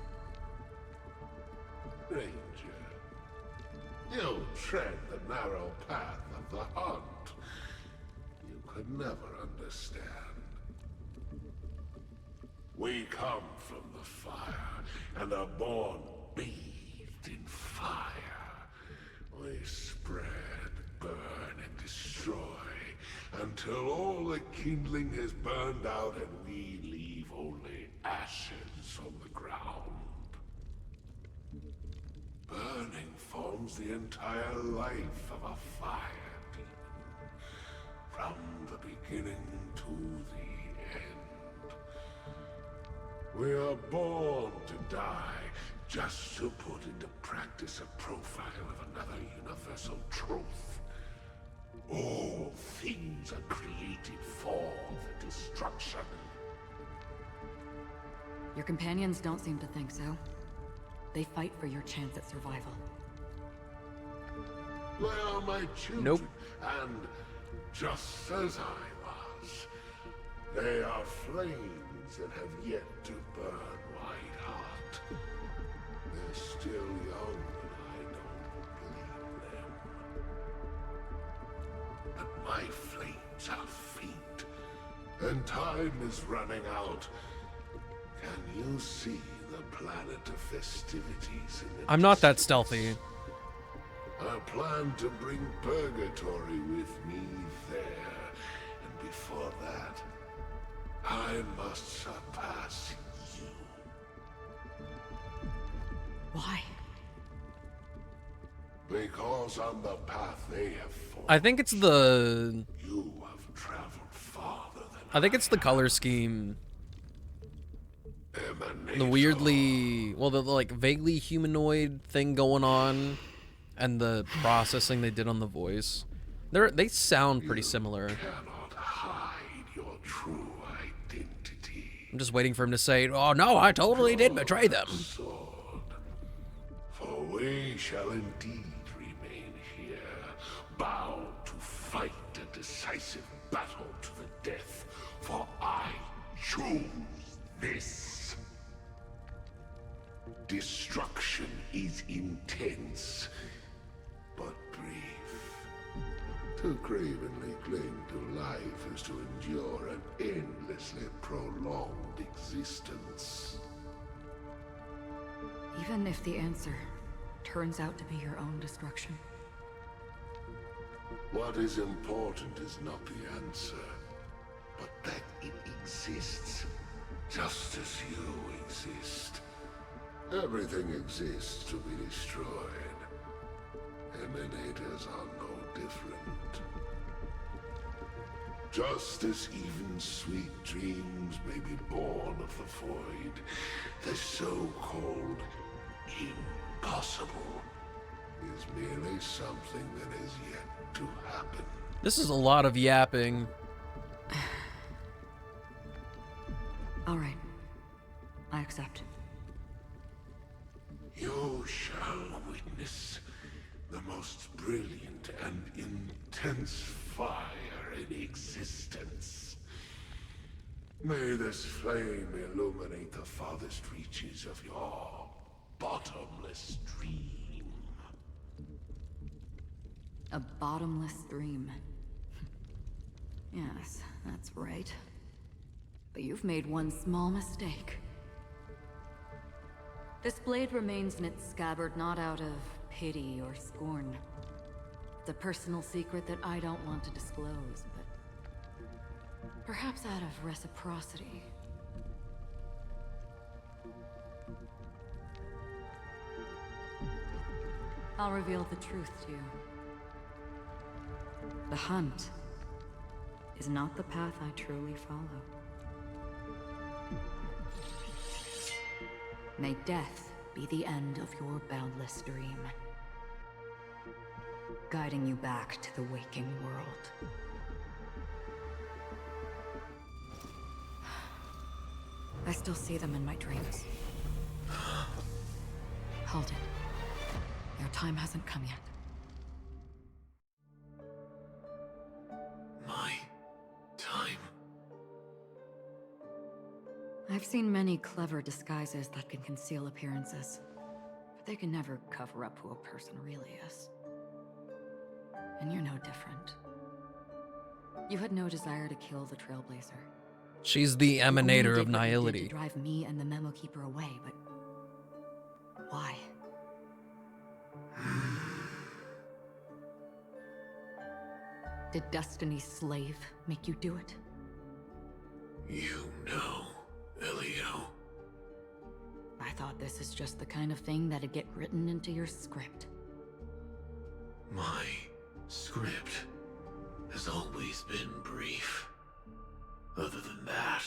Ranger, you tread the narrow path of the hunt. You could never understand. We come from the fire, and are born bathed in fire. We spread, burn, and destroy, until all the kindling has burned out and we leave only ashes on the ground. Burning forms the entire life of a fire demon, from the beginning to the end. We are born to die, just to put into practice a profile of another universal truth. All things are created for the destruction. Your companions don't seem to think so. They fight for your chance at survival. They are my children, Nope. and just as I was, they are flames that have yet to burn white hot. They're still young, and I don't blame them. But my flames are faint, and time is running out. Can you see the planet of festivities in the I'm not that distance? stealthy. I plan to bring purgatory with me there, and before that, I must surpass you. Why? Because on the path they have formed, I think it's the you have traveled farther than I think it's the color scheme. The weirdly, well, the like vaguely humanoid thing going on, and the processing they did on the voice. They sound pretty similar. cannot hide your true identity. I'm just waiting for him to say, "Oh no, I totally did betray them." Sword. For we shall indeed remain here, bound to fight a decisive battle to the death, for I choose this. Destruction is intense, but brief. To cravenly cling to life is to endure an endlessly prolonged existence. Even if the answer turns out to be your own destruction. What is important is not the answer, but that it exists, just as you exist. Everything exists to be destroyed. Emanators are no different. Just as even sweet dreams may be born of the void, the so-called impossible is merely something that is yet to happen. This is a lot of yapping. All right. I accept. You shall witness the most brilliant and intense fire in existence. May this flame illuminate the farthest reaches of your bottomless dream. A bottomless dream. Yes, that's right. But you've made one small mistake. This blade remains in its scabbard not out of pity or scorn. It's a personal secret that I don't want to disclose, but perhaps out of reciprocity. I'll reveal the truth to you. The hunt is not the path I truly follow. May death be the end of your boundless dream, guiding you back to the waking world. I still see them in my dreams. Hold it. Your time hasn't come yet. My time. I've seen many clever disguises that can conceal appearances, but they can never cover up who a person really is. And you're no different. You had no desire to kill the Trailblazer. She's the You only emanator did of what you did nihility. to drive me and the Memo Keeper away, but why? Did Destiny's slave make you do it? You know, Elio. I thought this is just the kind of thing that'd get written into your script. My script has always been brief. Other than that,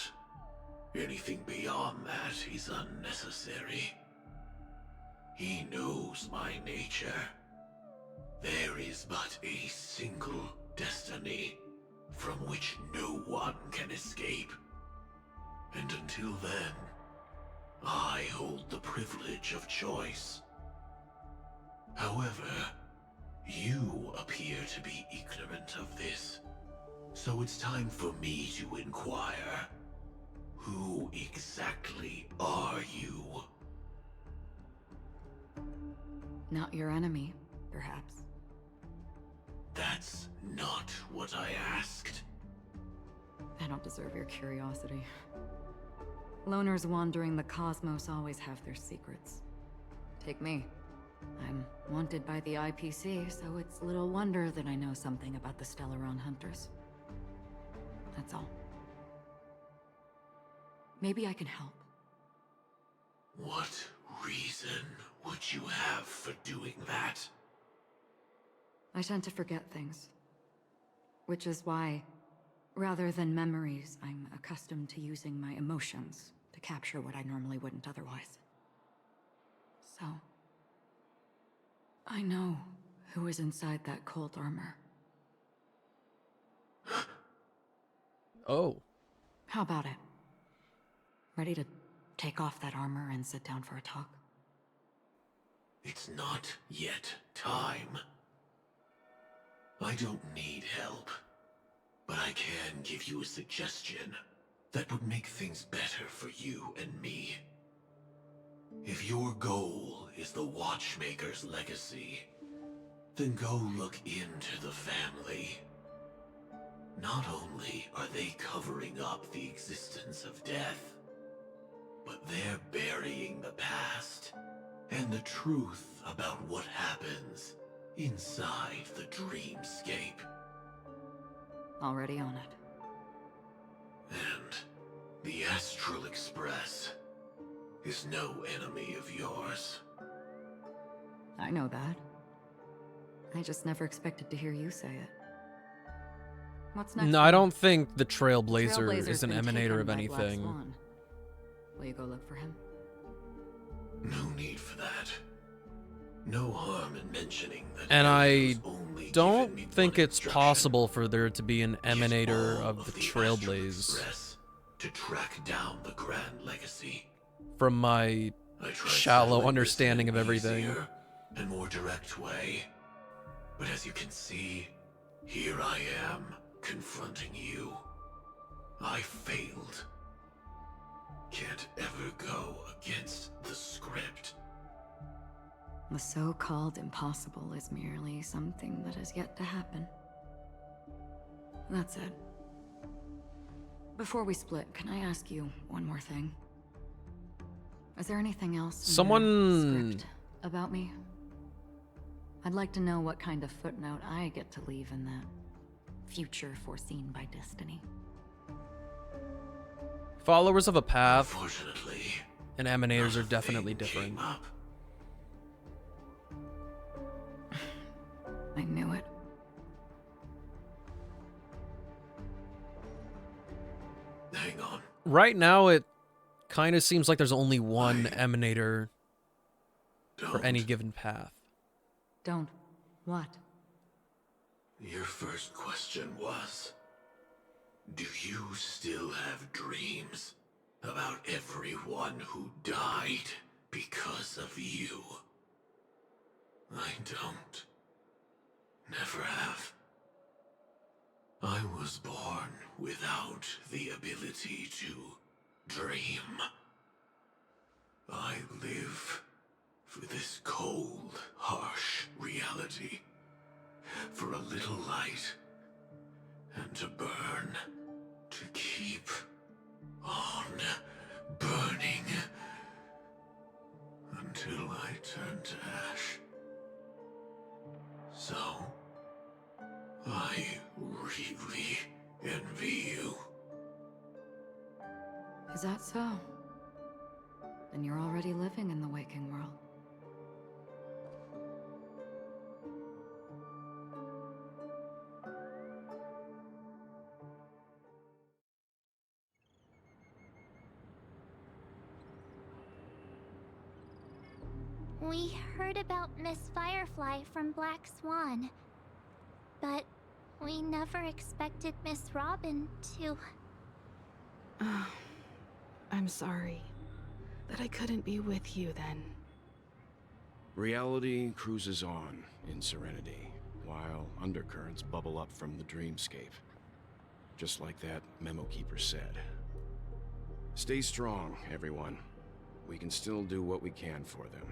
anything beyond that is unnecessary. He knows my nature. There is but a single destiny from which no one can escape. And until then, I hold the privilege of choice. However, you appear to be ignorant of this, so it's time for me to inquire. Who exactly are you? Not your enemy, perhaps. That's not what I asked. I don't deserve your curiosity. Loners wandering the cosmos always have their secrets. Take me. I'm wanted by the IPC, so it's little wonder that I know something about the Stellaron Hunters. That's all. Maybe I can help. What reason would you have for doing that? I tend to forget things. Which is why, rather than memories, I'm accustomed to using my emotions to capture what I normally wouldn't otherwise. So, I know who is inside that cold armor. Oh. How about it? Ready to take off that armor and sit down for a talk? It's not yet time. I don't need help, but I can give you a suggestion that would make things better for you and me. If your goal is the Watchmaker's legacy, then go look into the family. Not only are they covering up the existence of death, but they're burying the past and the truth about what happens inside the dreamscape. Already on it. And the Astral Express is no enemy of yours. I know that. I just never expected to hear you say it. What's next? No, I don't think the Trailblazer Trailblazer's is an been emanator taken of by Black anything. Swan. Will you go look for him? No need for that. No harm in mentioning that. And I Elio's only given don't me think one it's instruction. possible for there to be an Use emanator all of the Astral Trailblaze. Express to track down the Grand Legacy. From my I tried shallow settling this understanding in of everything. easier and more direct way. But as you can see, here I am, confronting you. I failed. Can't ever go against the script. The so-called impossible is merely something that has yet to happen. That's it. Before we split, can I ask you one more thing? Is there anything else in Someone- your script about me? I'd like to know what kind of footnote I get to leave in that future foreseen by destiny. Followers of a path Unfortunately, and emanators are nothing definitely came different. up. I knew it. Hang on. Right now, it kind of seems like there's only one emanator for Don't. any given path. Don't. What? Your first question was, do you still have dreams about everyone who died because of you? I don't. Never have. I was born without the ability to dream. I live for this cold, harsh reality. For a little light, and to burn, to keep on burning, until I turn to ash. So, I really envy you. Is that so? Then you're already living in the waking world. We heard about Miss Firefly from Black Swan, but we never expected Miss Robin to... I'm sorry that I couldn't be with you then. Reality cruises on in serenity, while undercurrents bubble up from the dreamscape. Just like that memo keeper said. Stay strong, everyone. We can still do what we can for them.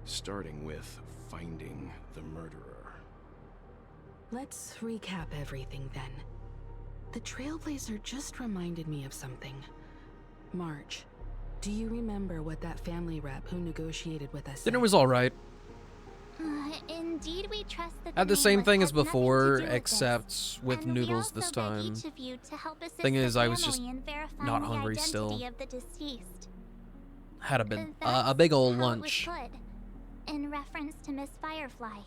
Starting with finding the murderer. Let's recap everything then. The Trailblazer just reminded me of something. March, do you remember what that family rep who negotiated with us said? Dinner was alright. Indeed, we trust that Had the same nameless thing as has nothing to before, do with except this. with And we noodles also this beg time. each of you to help assist Thing the is, I was family just in verifying not the hungry identity still. of the deceased. Had a bit, That's a big ol' how lunch. it was put, in reference to Miss Firefly.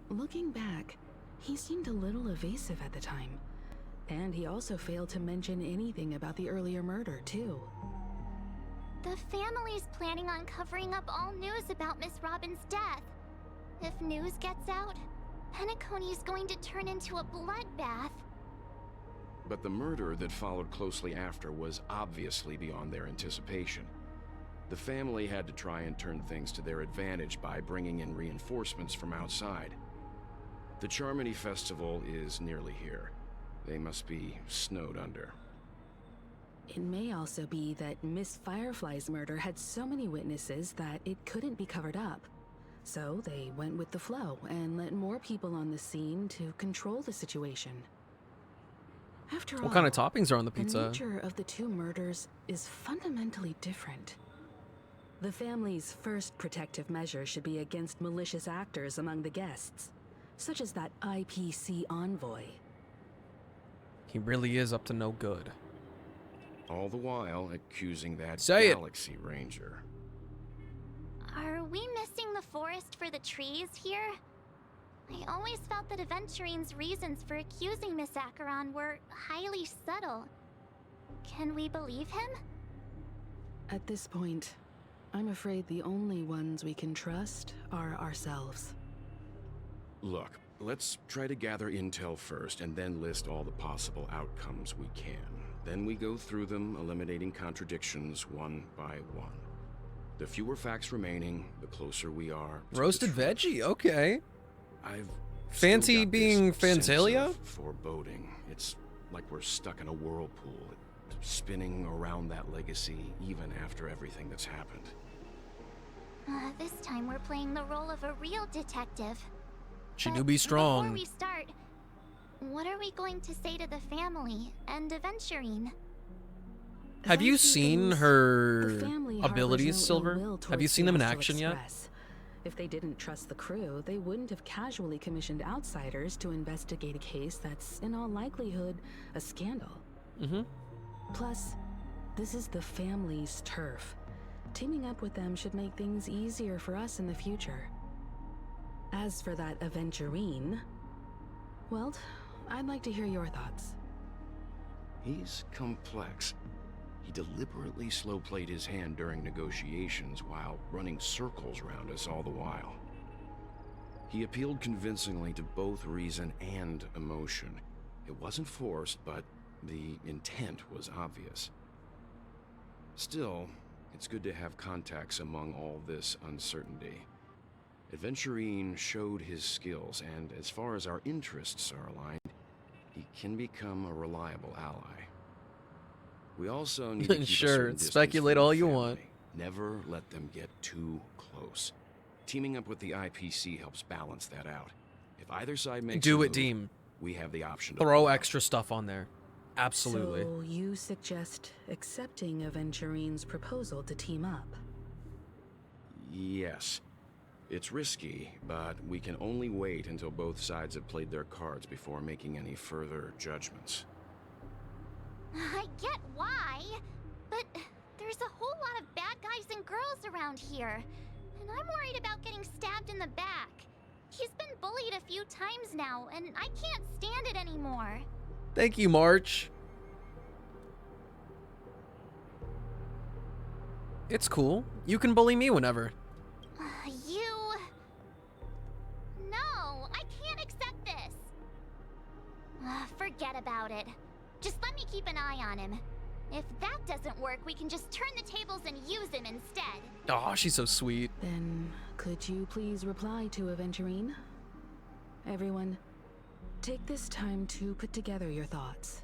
Looking back, he seemed a little evasive at the time. And he also failed to mention anything about the earlier murder, too. The family's planning on covering up all news about Miss Robin's death. If news gets out, Penacony's going to turn into a bloodbath. But the murder that followed closely after was obviously beyond their anticipation. The family had to try and turn things to their advantage by bringing in reinforcements from outside. The Charmony Festival is nearly here. They must be snowed under. It may also be that Miss Firefly's murder had so many witnesses that it couldn't be covered up. So they went with the flow and let more people on the scene to control the situation. After all, What kind of toppings are on the the pizza? nature of the two murders is fundamentally different. The family's first protective measure should be against malicious actors among the guests, such as that IPC envoy. He really is up to no good. All the while accusing that Say it. Galaxy Ranger. Are we missing the forest for the trees here? I always felt that Aventurine's reasons for accusing Miss Acheron were highly subtle. Can we believe him? At this point, I'm afraid the only ones we can trust are ourselves. Look, let's try to gather intel first and then list all the possible outcomes we can. Then we go through them, eliminating contradictions one by one. The fewer facts remaining, the closer we are to Roasted the truth. veggie, okay. I've Fancy still got being this sense Phantalia? of foreboding. It's like we're stuck in a whirlpool, spinning around that legacy even after everything that's happened. This time we're playing the role of a real detective. She But do be strong. Before we start, what are we going to say to the family and Aventurine? Have you As I see seen things, her the family harbors abilities, no ill Silver? will Have you towards seen them in the Astral action yet? Express. If they didn't trust the crew, they wouldn't have casually commissioned outsiders to investigate a case that's, in all likelihood, a scandal. Mm-hmm. Plus, this is the family's turf. Teaming up with them should make things easier for us in the future. As for that Aventurine, well, I'd like to hear your thoughts. He's complex. He deliberately slow-played his hand during negotiations while running circles around us all the while. He appealed convincingly to both reason and emotion. It wasn't forced, but the intent was obvious. Still, it's good to have contacts among all this uncertainty. Aventurine showed his skills, and as far as our interests are aligned, he can become a reliable ally. We also need to keep Sure, a certain distance speculate from the all you family. want. Never let them get too close. Teaming up with the IPC helps balance that out. If either side makes Do a it, move, Deem. we have the option to Throw pull out. extra stuff on there. Absolutely. So you suggest accepting Aventurine's proposal to team up? Yes. It's risky, but we can only wait until both sides have played their cards before making any further judgments. I get why, but there's a whole lot of bad guys and girls around here, and I'm worried about getting stabbed in the back. He's been bullied a few times now, and I can't stand it anymore. Thank you, March. It's cool. You can bully me whenever. No, I can't accept this. Forget about it. Just let me keep an eye on him. If that doesn't work, we can just turn the tables and use him instead. Oh, she's so sweet. Then, could you please reply to Aventurine? Everyone, take this time to put together your thoughts.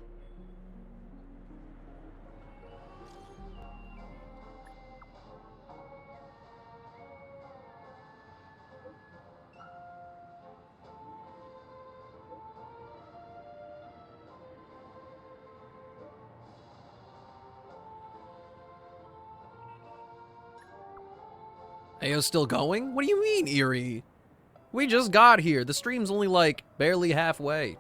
Ayo's still going? What do you mean, Eerie? We just got here. The stream's only like barely halfway.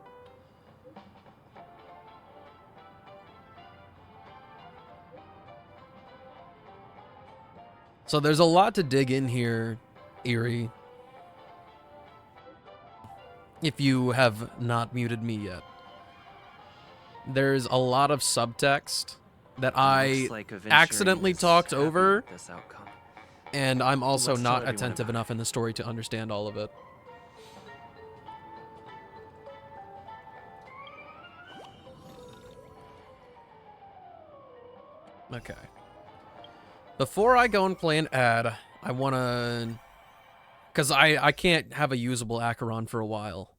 So there's a lot to dig in here, Eerie. If you have not muted me yet. There's a lot of subtext that I accidentally talked over. And I'm also not attentive enough in the story to understand all of it. Okay. Before I go and play an ad, I want to... Because I can't have a usable Acheron for a while.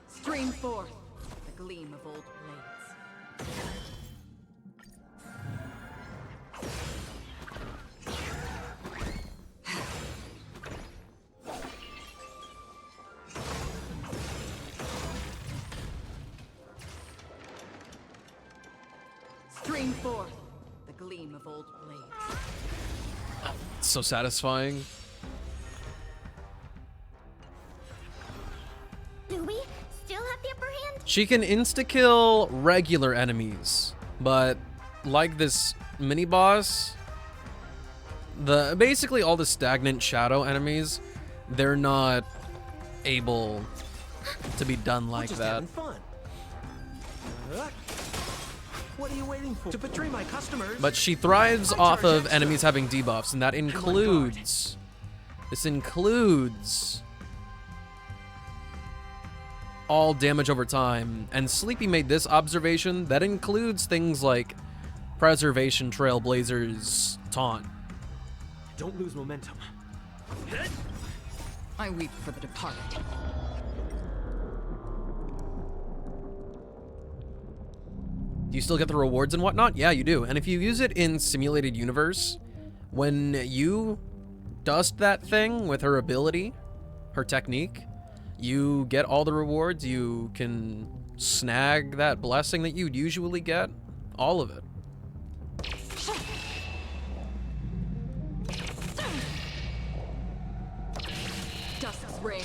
Stream forth the gleam of old blades. Stream forth the gleam of old blades. It's so satisfying. Do we still have the upper hand? She can insta-kill regular enemies, but like this mini-boss, basically all the stagnant shadow enemies, they're not able to be done like that. What are you waiting for? To betray my customers? But she thrives off of enemies having debuffs, and that includes... This includes... all damage over time. And Sleepy made this observation that includes things like Preservation Trailblazer's taunt. Don't lose momentum. I weep for the departed. Do you still get the rewards and whatnot? Yeah, you do. And if you use it in Simulated Universe, when you dust that thing with her ability, her technique, you get all the rewards. You can snag that blessing that you'd usually get. All of it. Dusk's reign,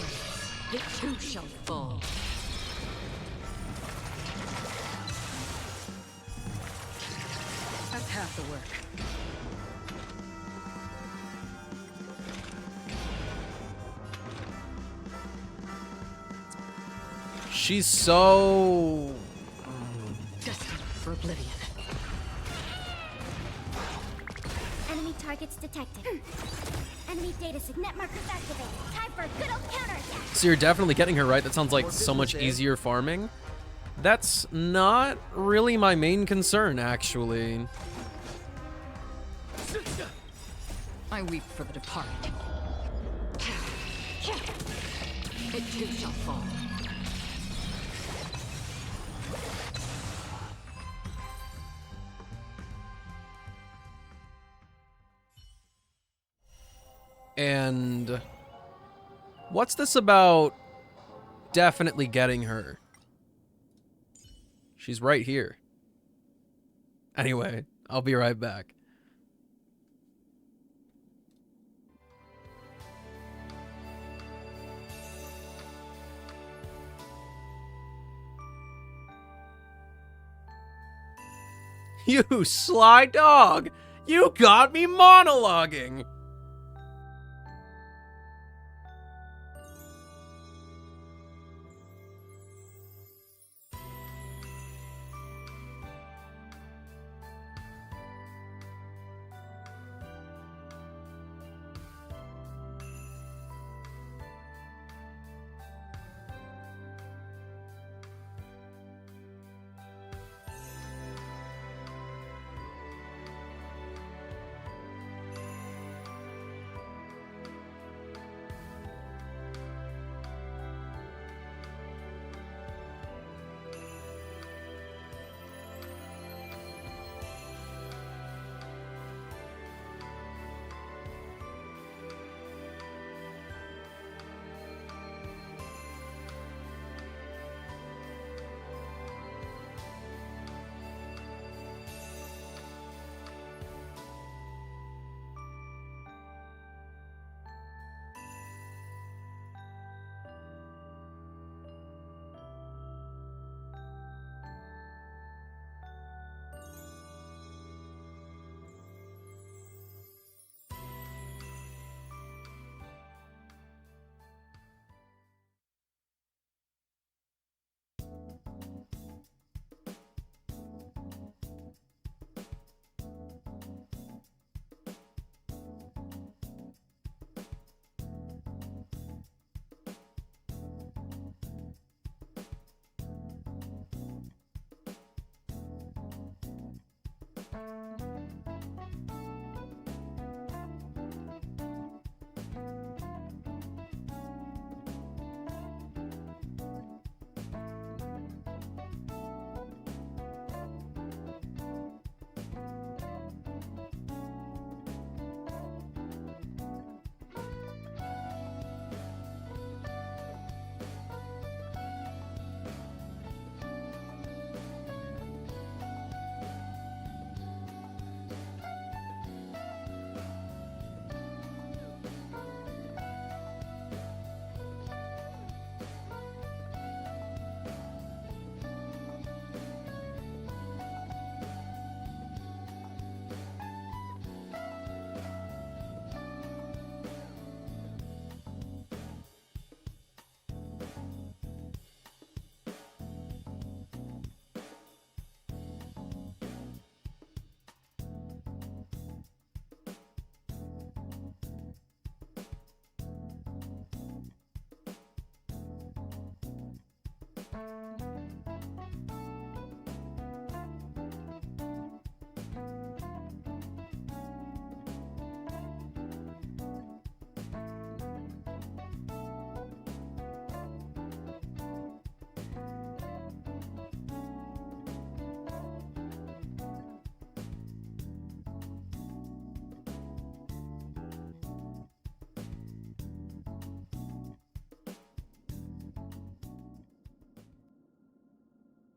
it too shall fall. That's half the work. She's so... oblivion. Enemy targets detected. Enemy data net markers activated. Time for a good old counterattack. So you're definitely getting her right. That sounds like so much easier farming. That's not really my main concern, actually. I weep for the departed. It too shall fall. And what's this about definitely getting her? She's right here. Anyway, I'll be right back. You sly dog! You got me monologuing!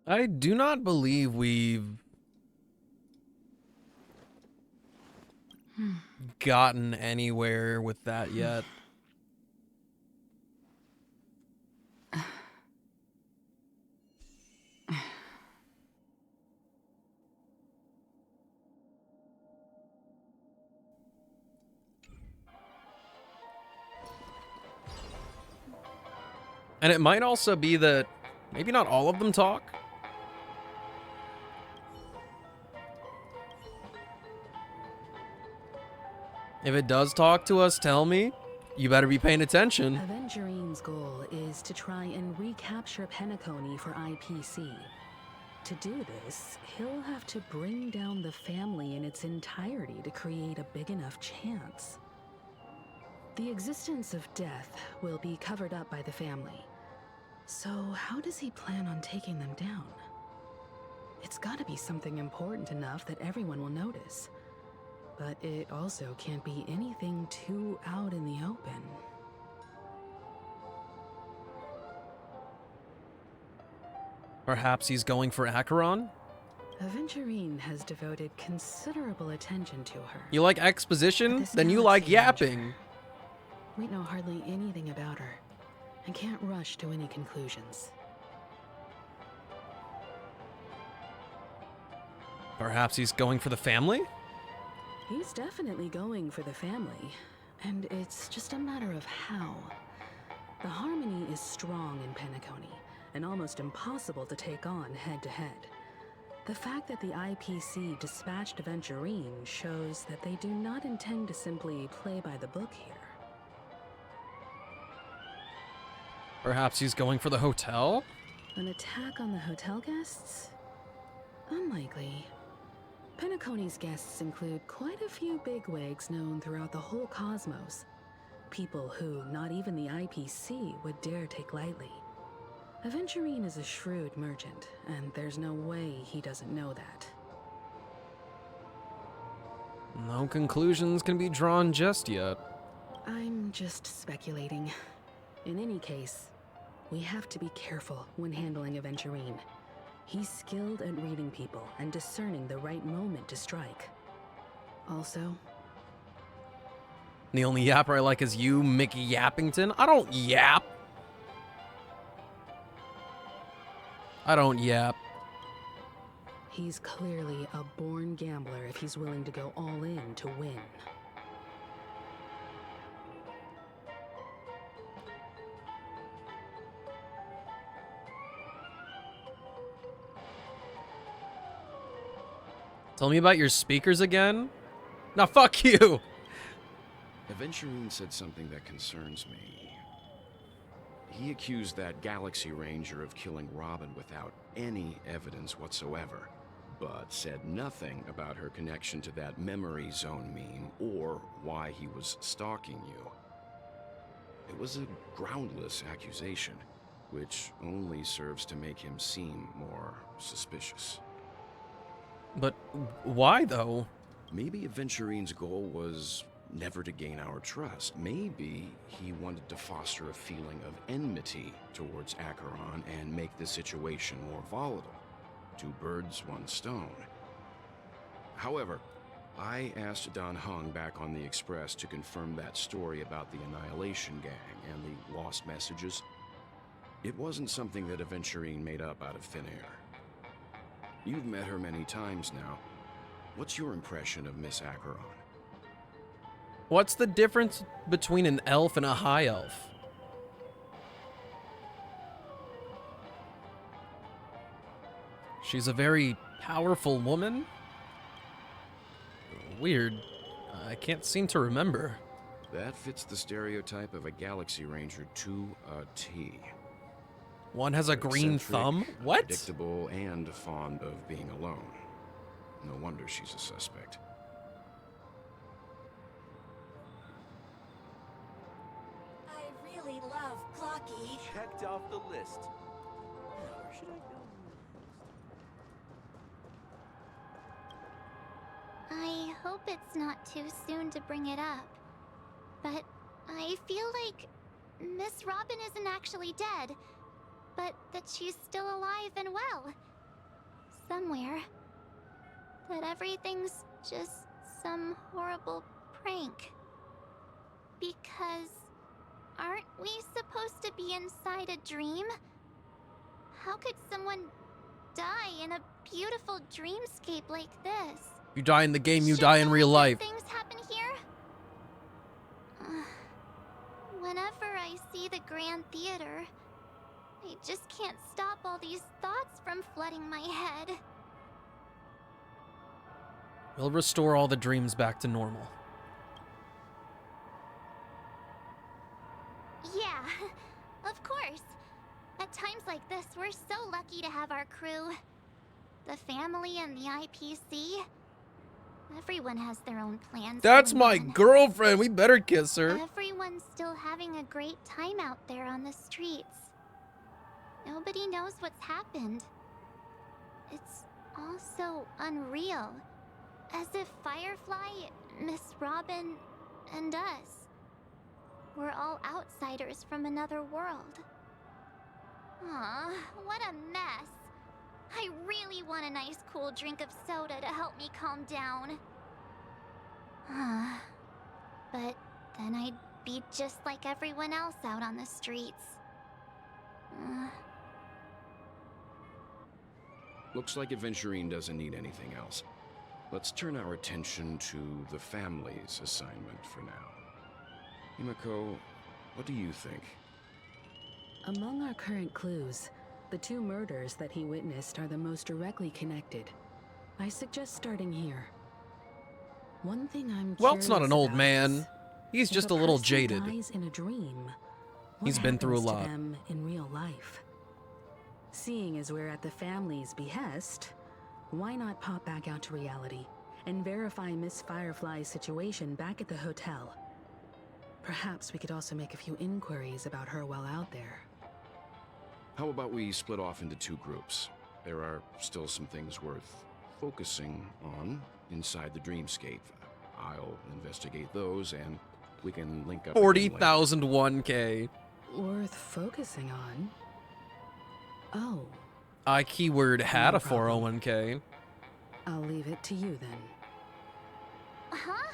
I do not believe we've gotten anywhere with that yet. And it might also be that maybe not all of them talk. If it does talk to us, tell me. You better be paying attention. Aventurine's goal is to try and recapture Penacony for IPC. To do this, he'll have to bring down the family in its entirety to create a big enough chance. The existence of death will be covered up by the family. So how does he plan on taking them down? It's gotta be something important enough that everyone will notice. But it also can't be anything too out in the open. Perhaps he's going for Acheron? Aventurine has devoted considerable attention to her. You like exposition? This Then you like galaxy yapping. ranger. We know hardly anything about her, and can't rush to any conclusions. Perhaps he's going for the family? He's definitely going for the family, and it's just a matter of how. The harmony is strong in Penacony, and almost impossible to take on head-to-head. The fact that the IPC dispatched Aventurine shows that they do not intend to simply play by the book here. Perhaps he's going for the hotel? An attack on the hotel guests? Unlikely. Penacony's guests include quite a few bigwigs known throughout the whole cosmos. People who not even the IPC would dare take lightly. Aventurine is a shrewd merchant, and there's no way he doesn't know that. No conclusions can be drawn just yet. I'm just speculating. In any case, we have to be careful when handling Aventurine. He's skilled at reading people and discerning the right moment to strike. Also, The only yapper I like is you, Mickey Yappington. I don't yap. I don't yap. he's clearly a born gambler if he's willing to go all in to win. Tell me about your speakers again? Now fuck you! Aventurine said something that concerns me. He accused that Galaxy Ranger of killing Robin without any evidence whatsoever, but said nothing about her connection to that memory zone meme or why he was stalking you. It was a groundless accusation, which only serves to make him seem more suspicious. But why, though? Maybe Aventurine's goal was never to gain our trust. Maybe he wanted to foster a feeling of enmity towards Acheron and make the situation more volatile. Two birds, one stone. However, I asked Don Hung back on the Express to confirm that story about the Annihilation Gang and the lost messages. It wasn't something that Aventurine made up out of thin air. You've met her many times now. What's your impression of Miss Acheron? What's the difference between an elf and a high elf? She's a very powerful woman? Weird. I can't seem to remember. That fits the stereotype of a Galaxy Ranger to a T. One has a green Eccentric, thumb? What? Predictable and fond of being alone. No wonder she's a suspect. I really love Clocky. Checked off the list. Where should I go? I hope it's not too soon to bring it up, but I feel like Miss Robin isn't actually dead, but that she's still alive and well. Somewhere. That everything's just some horrible prank. Because aren't we supposed to be inside a dream? How could someone die in a beautiful dreamscape like this? You die in the game, you die in real life. Things happen here? Whenever I see the Grand Theater, I just can't stop all these thoughts from flooding my head. We'll restore all the dreams back to normal. like this, we're so lucky to have our crew. The family and the IPC. Everyone has their own plans. That's going my on. girlfriend. We better kiss her. Everyone's still having a great time out there on the streets. Nobody knows what's happened. It's all so unreal. As if Firefly, Miss Robin, and us were all outsiders from another world. Aw, what a mess. I really want a nice cool drink of soda to help me calm down. But then I'd be just like everyone else out on the streets. Looks like Aventurine doesn't need anything else. Let's turn our attention to the family's assignment for now. Himiko, what do you think? Among our current clues, the 2 murders that he witnessed are the most directly connected. I suggest starting here. One thing I'm Welt's not an old curious man. about is, He's if just a a little person jaded. dies in a dream, what He's been through a happens to lot. them in real life? Seeing as we're at the family's behest, why not pop back out to reality and verify Miss Firefly's situation back at the hotel? Perhaps we could also make a few inquiries about her while out there. How about we split off into 2 groups? There are still some things worth focusing on inside the dreamscape. I'll investigate those, and we can link up again later. 40,001K. Worth focusing on? Oh, I keyword had No a problem. 401K. I'll leave it to you then. Huh?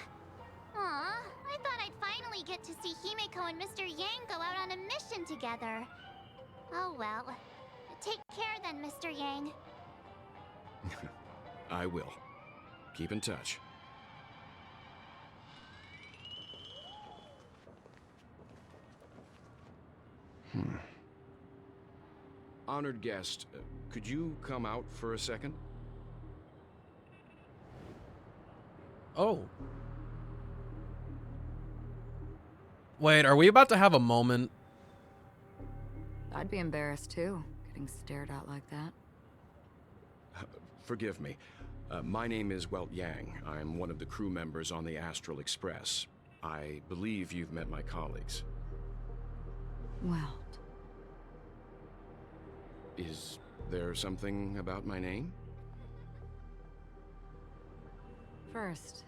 Aw, I thought I'd finally get to see Himiko and Mr. Yang go out on a mission together. Oh well. Take care then, Mr. Yang. I will. Keep in touch. Honored guest, could you come out for a second? Oh. Wait, are we about to have a moment? I'd be embarrassed too, getting stared at like that. Forgive me. My name is Welt Yang. I'm one of the crew members on the Astral Express. I believe you've met my colleagues. Well, Is there something about my name? first,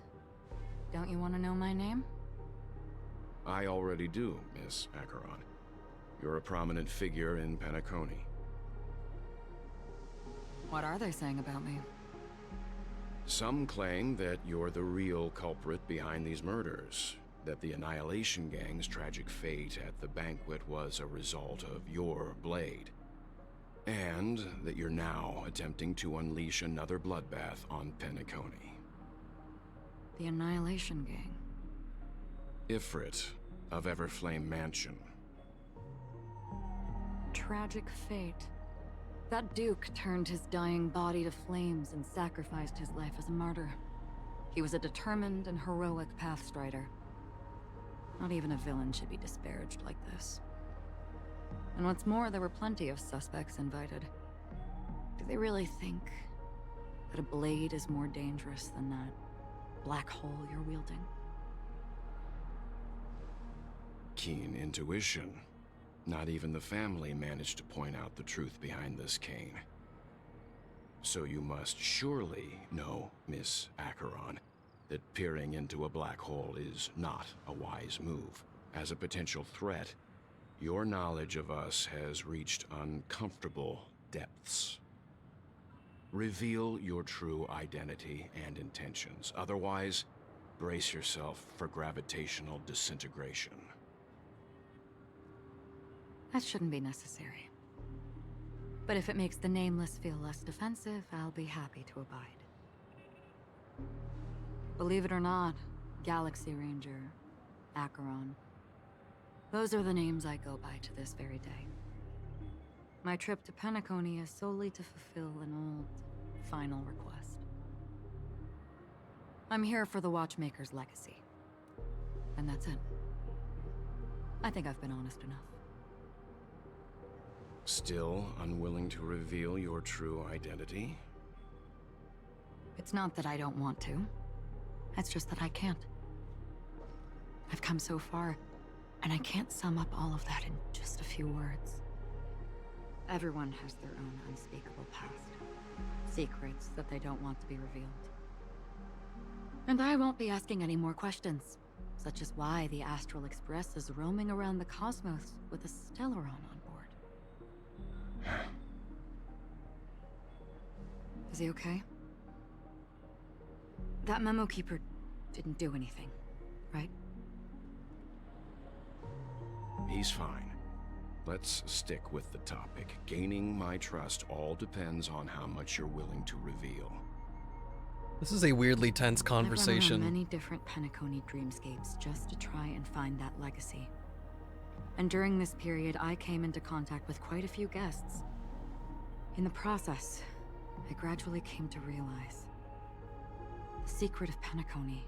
don't you want to know my name? I already do, Miss Acheron. You're a prominent figure in Penacony. What are they saying about me? Some claim that you're the real culprit behind these murders, that the Annihilation Gang's tragic fate at the banquet was a result of your blade, and that you're now attempting to unleash another bloodbath on Penacony. The Annihilation Gang. Ifrit of Everflame Mansion. Tragic fate. That Duke turned his dying body to flames and sacrificed his life as a martyr. He was a determined and heroic pathstrider. Not even a villain should be disparaged like this. And what's more, there were plenty of suspects invited. Do they really think that a blade is more dangerous than that black hole you're wielding? Keen intuition. Not even the family managed to point out the truth behind this cane. So you must surely know, Miss Acheron, that peering into a black hole is not a wise move. As a potential threat, your knowledge of us has reached uncomfortable depths. Reveal your true identity and intentions. Otherwise, brace yourself for gravitational disintegration. That shouldn't be necessary. But if it makes the Nameless feel less defensive, I'll be happy to abide. Believe it or not, Galaxy Ranger, Acheron. Those are the names I go by to this very day. My trip to Penacony is solely to fulfill an old, final request. I'm here for the Watchmaker's legacy. And that's it. I think I've been honest enough. Still unwilling to reveal your true identity? It's not that I don't want to. It's just that I can't. I've come so far, and I can't sum up all of that in just a few words. Everyone has their own unspeakable past. Secrets that they don't want to be revealed. And I won't be asking any more questions, such as why the Astral Express is roaming around the cosmos with a Stellaron on board. Is he okay? That memo keeper didn't do anything, right? He's fine. Let's stick with the topic. Gaining my trust all depends on how much you're willing to reveal. This is a weirdly tense I've run conversation. around many different Penacony dreamscapes just to try and find that legacy. And during this period, I came into contact with quite a few guests. In the process, I gradually came to realize the secret of Penacony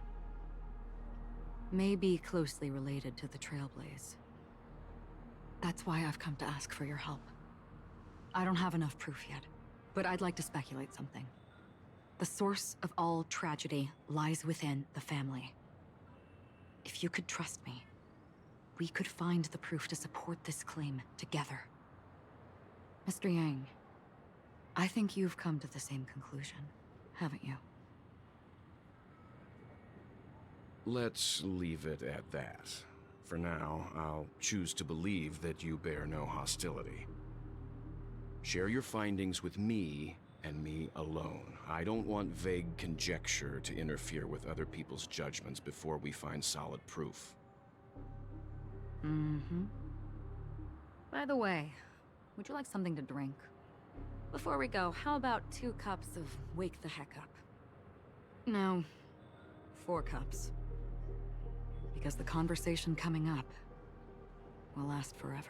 may be closely related to the Trailblaze. That's why I've come to ask for your help. I don't have enough proof yet, but I'd like to speculate something. The source of all tragedy lies within the family. If you could trust me, we could find the proof to support this claim together. Mr. Yang, I think you've come to the same conclusion, haven't you? Let's leave it at that. For now, I'll choose to believe that you bear no hostility. Share your findings with me and me alone. I don't want vague conjecture to interfere with other people's judgments before we find solid proof. Mm-hmm. By the way, would you like something to drink? Before we go, how about 2 cups of Wake the Heck Up? No, 4 cups. Because the conversation coming up will last forever.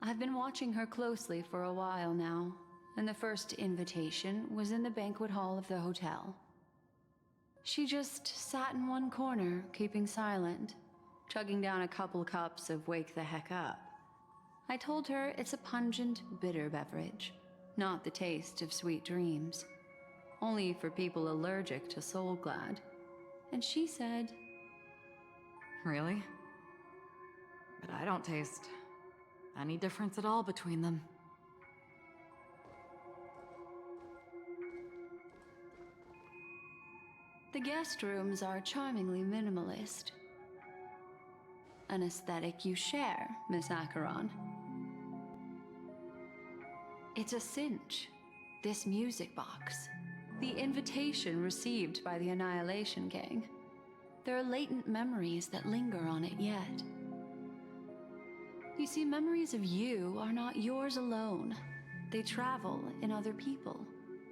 I've been watching her closely for a while now, and the first invitation was in the banquet hall of the hotel. She just sat in one corner, keeping silent, chugging down a couple cups of Wake the Heck Up. I told her it's a pungent, bitter beverage, not the taste of sweet dreams. Only for people allergic to Soul Glad. And she said, Really? But I don't taste any difference at all between them. the guest rooms are charmingly minimalist. An aesthetic you share, Miss Acheron. It's a cinch, this music box. The invitation received by the Annihilation Gang. There are latent memories that linger on it yet. You see, memories of you are not yours alone. They travel in other people,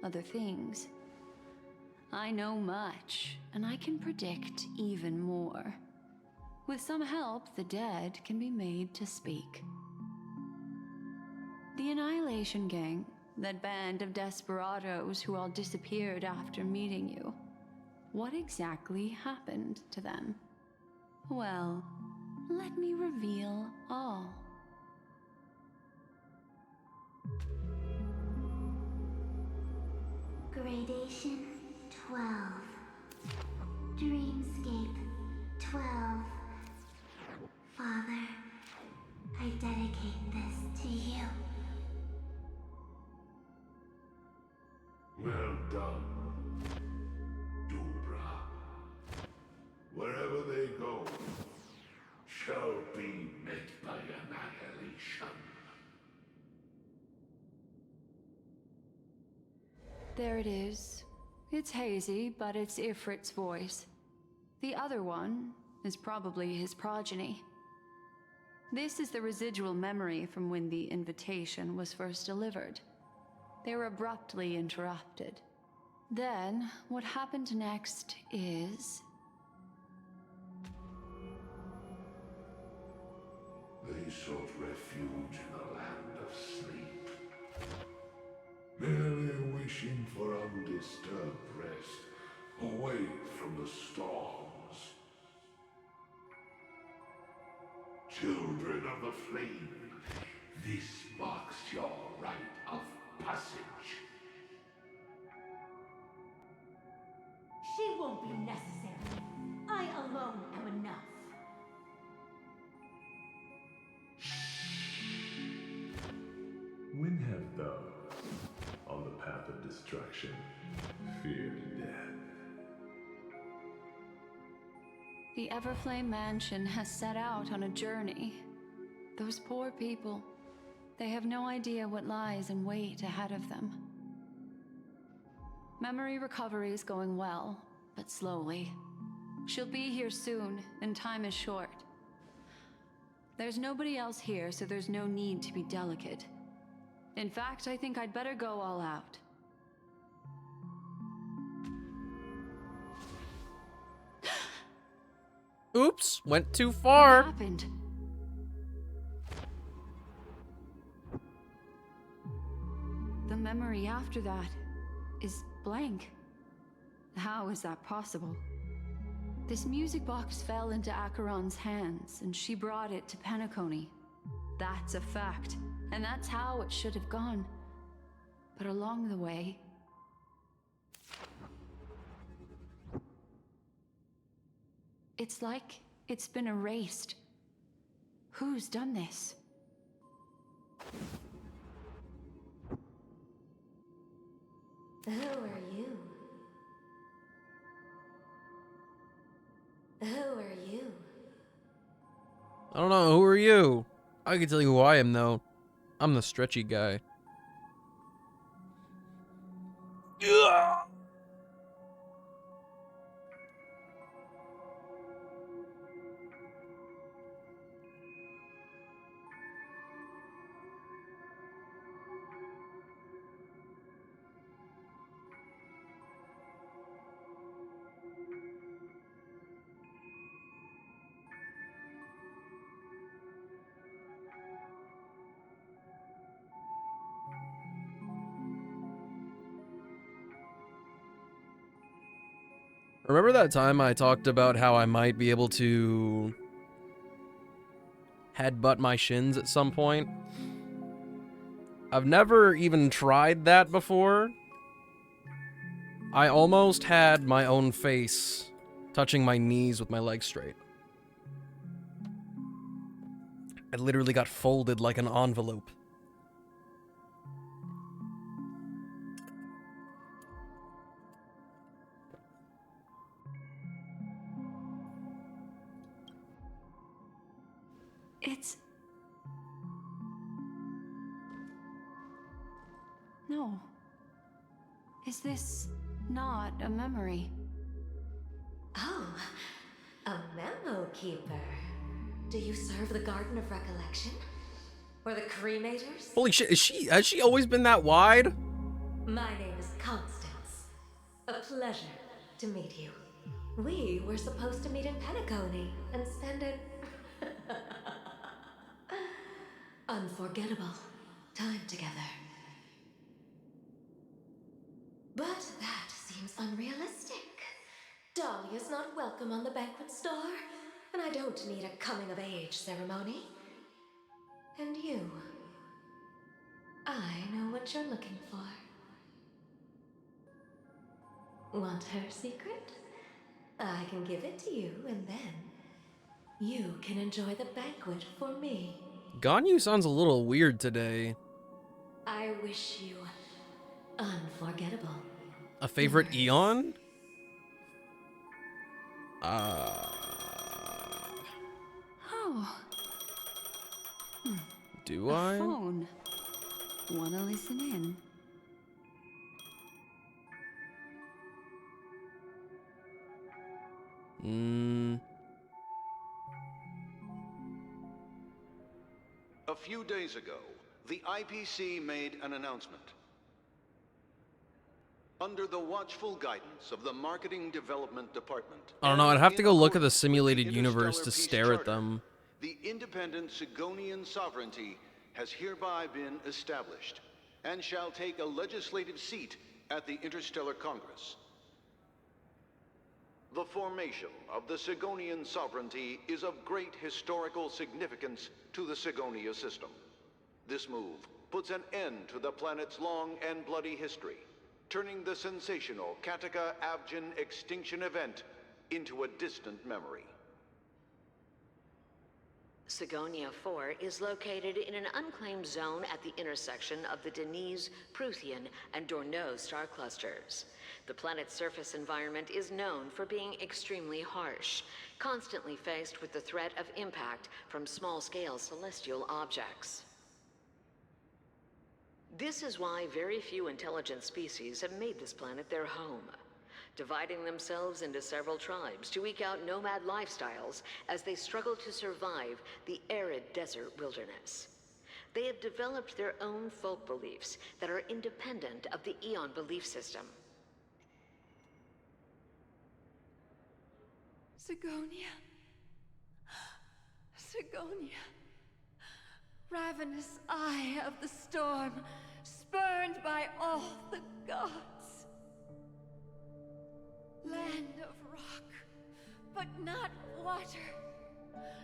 other things. I know much, and I can predict even more. With some help, the dead can be made to speak. The Annihilation Gang, that band of desperados who all disappeared after meeting you. What exactly happened to them? Well, let me reveal all. Gradation 12. Dreamscape 12. Father, I dedicate this to you. Well done, Dubra. Wherever they go, shall be met by annihilation. There it is. It's hazy, but it's Ifrit's voice. The other one is probably his progeny. This is the residual memory from when the invitation was first delivered. They were abruptly interrupted. Then, what happened next is... They sought refuge in the land of sleep, merely wishing for undisturbed rest away from the storms. Children of the flame, this marks your rite of passage. She won't be necessary. I alone am enough. When have thou, on the path of destruction, feared death? The Everflame Mansion has set out on a journey. Those poor people, they have no idea what lies in wait ahead of them. Memory recovery is going well, but slowly. She'll be here soon, and time is short. There's nobody else here, so there's no need to be delicate. In fact, I think I'd better go all out. Oops, went too far. What happened? The memory after that is blank. How is that possible? This music box fell into Acheron's hands, and she brought it to Penacony. That's a fact, and that's how it should have gone. But along the way... it's like it's been erased. Who's done this? Who are you? Who are you? I don't know, who are you? I can tell you who I am, though. I'm the stretchy guy. Ugh! Remember that time I talked about how I might be able to headbutt my shins at some point? I've never even tried that before. I almost had my own face touching my knees with my legs straight. I literally got folded like an envelope. It's... no. Is this not a memory? Oh, a memo keeper. Do you serve the Garden of Recollection? Or the Cremators? Holy shit, has she always been that wide? My name is Constance. A pleasure to meet you. We were supposed to meet in Penacony and spend an unforgettable time together. But that seems unrealistic. Dahlia's not welcome on the banquet star, and I don't need a coming-of-age ceremony. And you, I know what you're looking for. Want her secret? I can give it to you, and then you can enjoy the banquet for me. Ganyu sounds a little weird today. I wish you unforgettable. A favorite Eon? Oh. Do A I? phone. Wanna listen in? A few days ago, the IPC made an announcement. Under the watchful guidance of the Marketing Development Department, I don't know, I'd have to go look at the simulated universe to stare at them. the independent Sigonian sovereignty has hereby been established and shall take a legislative seat at the Interstellar Congress. The formation of the Sigonian sovereignty is of great historical significance to the Sigonia system. This move puts an end to the planet's long and bloody history, turning the sensational Kataka-Avgin extinction event into a distant memory. Sigonia 4 is located in an unclaimed zone at the intersection of the Denise, Prothean, and Dorneau star clusters. The planet's surface environment is known for being extremely harsh, constantly faced with the threat of impact from small-scale celestial objects. This is why very few intelligent species have made this planet their home, dividing themselves into several tribes to eke out nomad lifestyles as they struggle to survive the arid desert wilderness. They have developed their own folk beliefs that are independent of the Eon belief system. Sigonia. Sigonia. Ravenous eye of the storm, spurned by all the gods. Land of rock, but not water.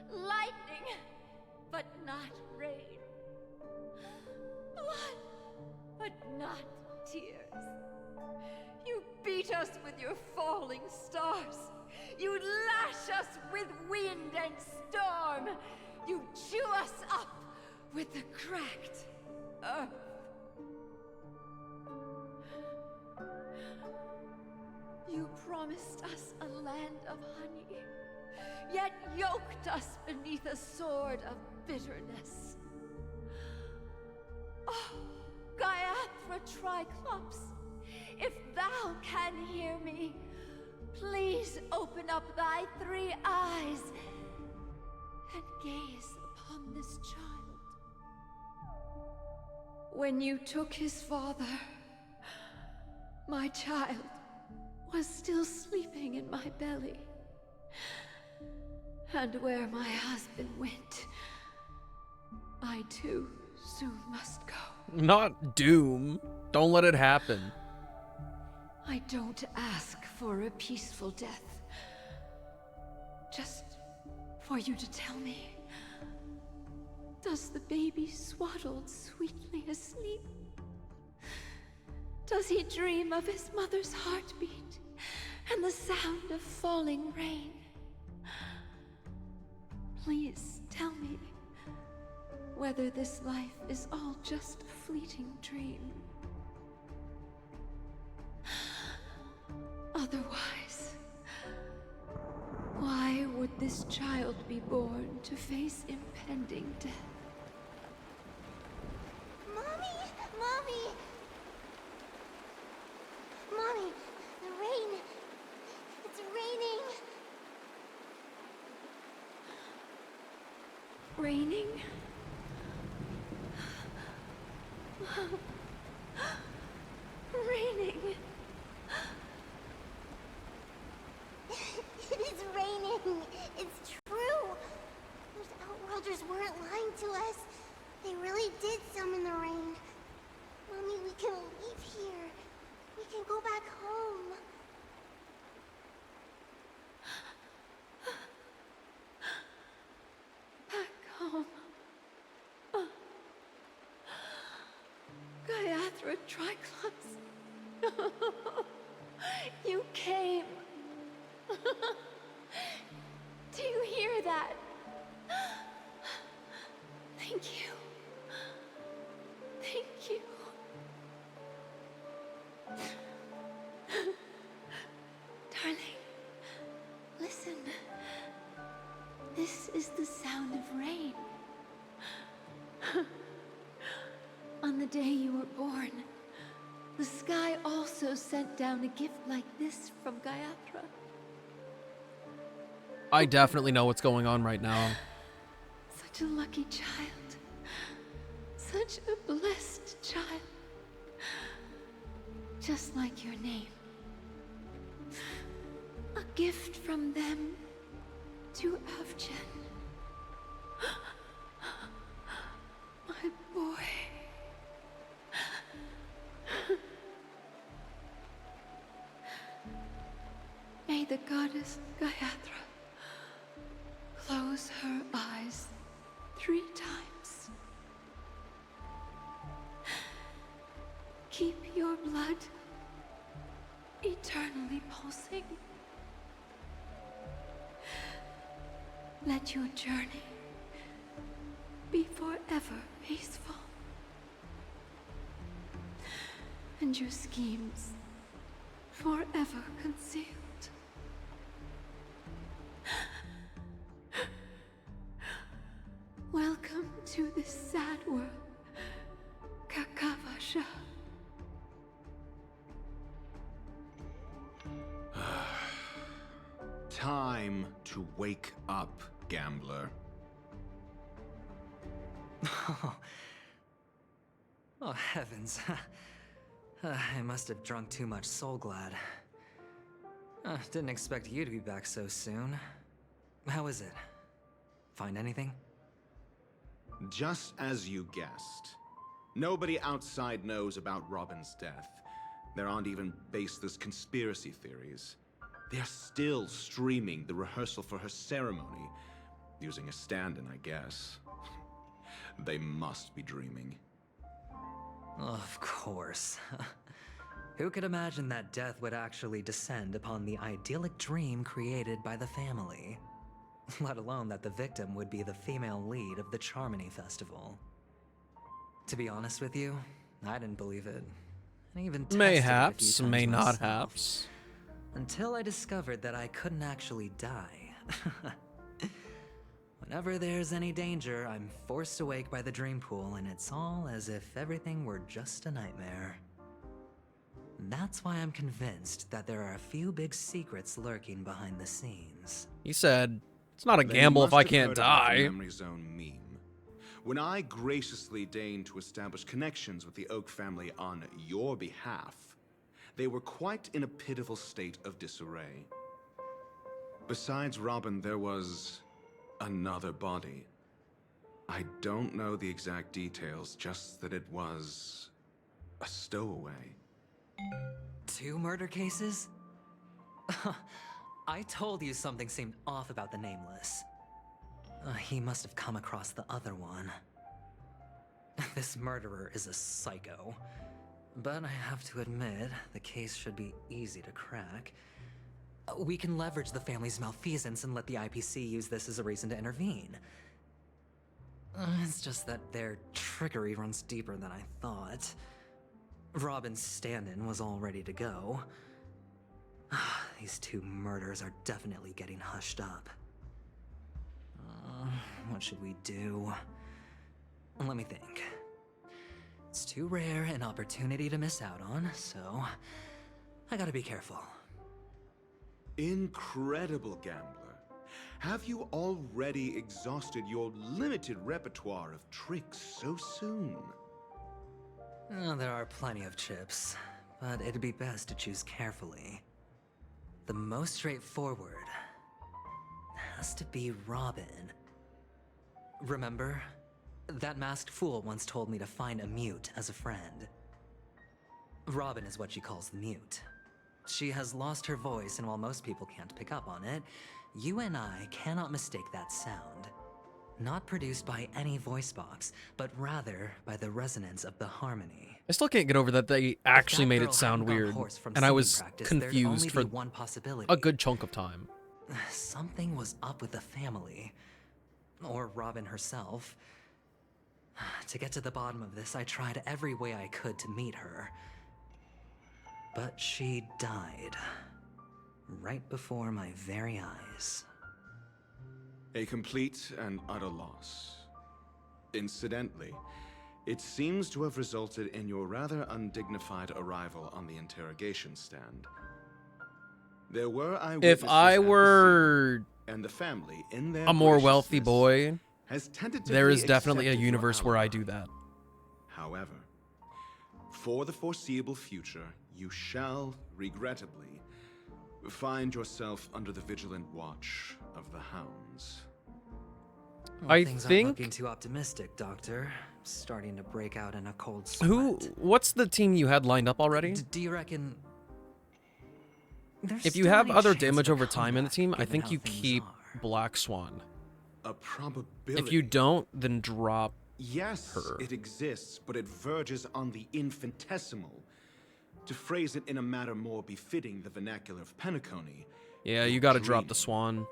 Lightning, but not rain. Blood, but not tears. You beat us with your falling stars. You lash us with wind and storm. You chew us up with the cracked earth. You promised us a land of honey, yet yoked us beneath a sword of bitterness. Oh, Gaiathra Triclops, if thou can hear me, please open up thy 3 eyes and gaze upon this child. When you took his father, my child was still sleeping in my belly. And where my husband went, I too soon must go. Not doom. Don't let it happen. I don't ask for a peaceful death. Just for you to tell me, does the baby swaddled sweetly asleep? Does he dream of his mother's heartbeat and the sound of falling rain? Please tell me whether this life is all just a fleeting dream. Otherwise, why would this child be born to face impending death? Mommy! Mommy! Mommy, the rain. It's raining. Raining? Raining. It is raining. It's true. Those Outworlders weren't lying to us. They really did summon the rain. Mommy, we can leave here. We can go back home. Back home. Gaiathra Triclops. You came. Do you hear that? Thank you. Thank you. Darling, listen. This is the sound of rain. On the day you were born, the sky also sent down a gift like this from Gaiathra. I definitely know what's going on right now. Such a lucky child. Such a blessed child. Just like your name. A gift from them to Avgin. My boy. May the gods Goddess Gayatri, close her eyes 3 times. Keep your blood eternally pulsing. Let your journey be forever peaceful. And your schemes forever concealed. Welcome to this sad world, Kakavasha. Time to wake up, gambler. Oh, heavens. I must have drunk too much Soul Glad. Didn't expect you to be back so soon. How is it? Find anything? Just as you guessed. Nobody outside knows about Robin's death. There aren't even baseless conspiracy theories. They're still streaming the rehearsal for her ceremony, using a stand-in, I guess. They must be dreaming. Of course. Who could imagine that death would actually descend upon the idyllic dream created by the family? Let alone that the victim would be the female lead of the Charmony Festival. To be honest with you, I didn't believe it. I even tested it a few Mayhaps, times may not myself. haps. Until I discovered that I couldn't actually die. Whenever there's any danger, I'm forced awake by the dream pool, and it's all as if everything were just a nightmare. That's why I'm convinced that there are a few big secrets lurking behind the scenes. He said, it's not a They gamble if must I have can't heard about the die. Memory Zone meme. When I graciously deigned to establish connections with the Oak family on your behalf, they were quite in a pitiful state of disarray. Besides Robin, there was another body. I don't know the exact details, just that it was a stowaway. 2 murder cases? I told you something seemed off about the Nameless. He must have come across the other one. This murderer is a psycho. But I have to admit, the case should be easy to crack. We can leverage the family's malfeasance and let the IPC use this as a reason to intervene. It's just that their trickery runs deeper than I thought. Robin's stand-in was all ready to go. These 2 murders are definitely getting hushed up. What should we do? Let me think. It's too rare an opportunity to miss out on, so I gotta be careful. Incredible, gambler. Have you already exhausted your limited repertoire of tricks so soon? There are plenty of chips, but it'd be best to choose carefully. The most straightforward has to be Robin. Remember? That masked fool once told me to find a mute as a friend. Robin is what she calls the mute. She has lost her voice, and while most people can't pick up on it, you and I cannot mistake that sound. Not produced by any voice box, but rather by the resonance of the harmony. I still can't get over that they actually made it sound weird, and I was confused for one possibility. a good chunk of time. Something was up with the family. Or Robin herself. To get to the bottom of this, I tried every way I could to meet her. But she died. Right before my very eyes. A complete and utter loss. Incidentally, it seems to have resulted in your rather undignified arrival on the interrogation stand. There were eyewitnesses If I at the were scene, and the family, in their a more wealthy graciousness, boy, has tentatively there is definitely a accepted your universe where I alibi. do that. However, for the foreseeable future, you shall, regrettably, find yourself under the vigilant watch of the hounds. I Things think- aren't looking too optimistic, Doctor. Starting to break out in a cold sweat. What's the team you had lined up already? Do you reckon... There's If you still have any other chance damage of a over time in the comeback, team, I given think how you things keep are. Black Swan. A probability. If you don't, then drop Yes, her. it exists, but it verges on the infinitesimal. To phrase it in a manner more befitting the vernacular of Penacony. Yeah, you gotta drop the Swan.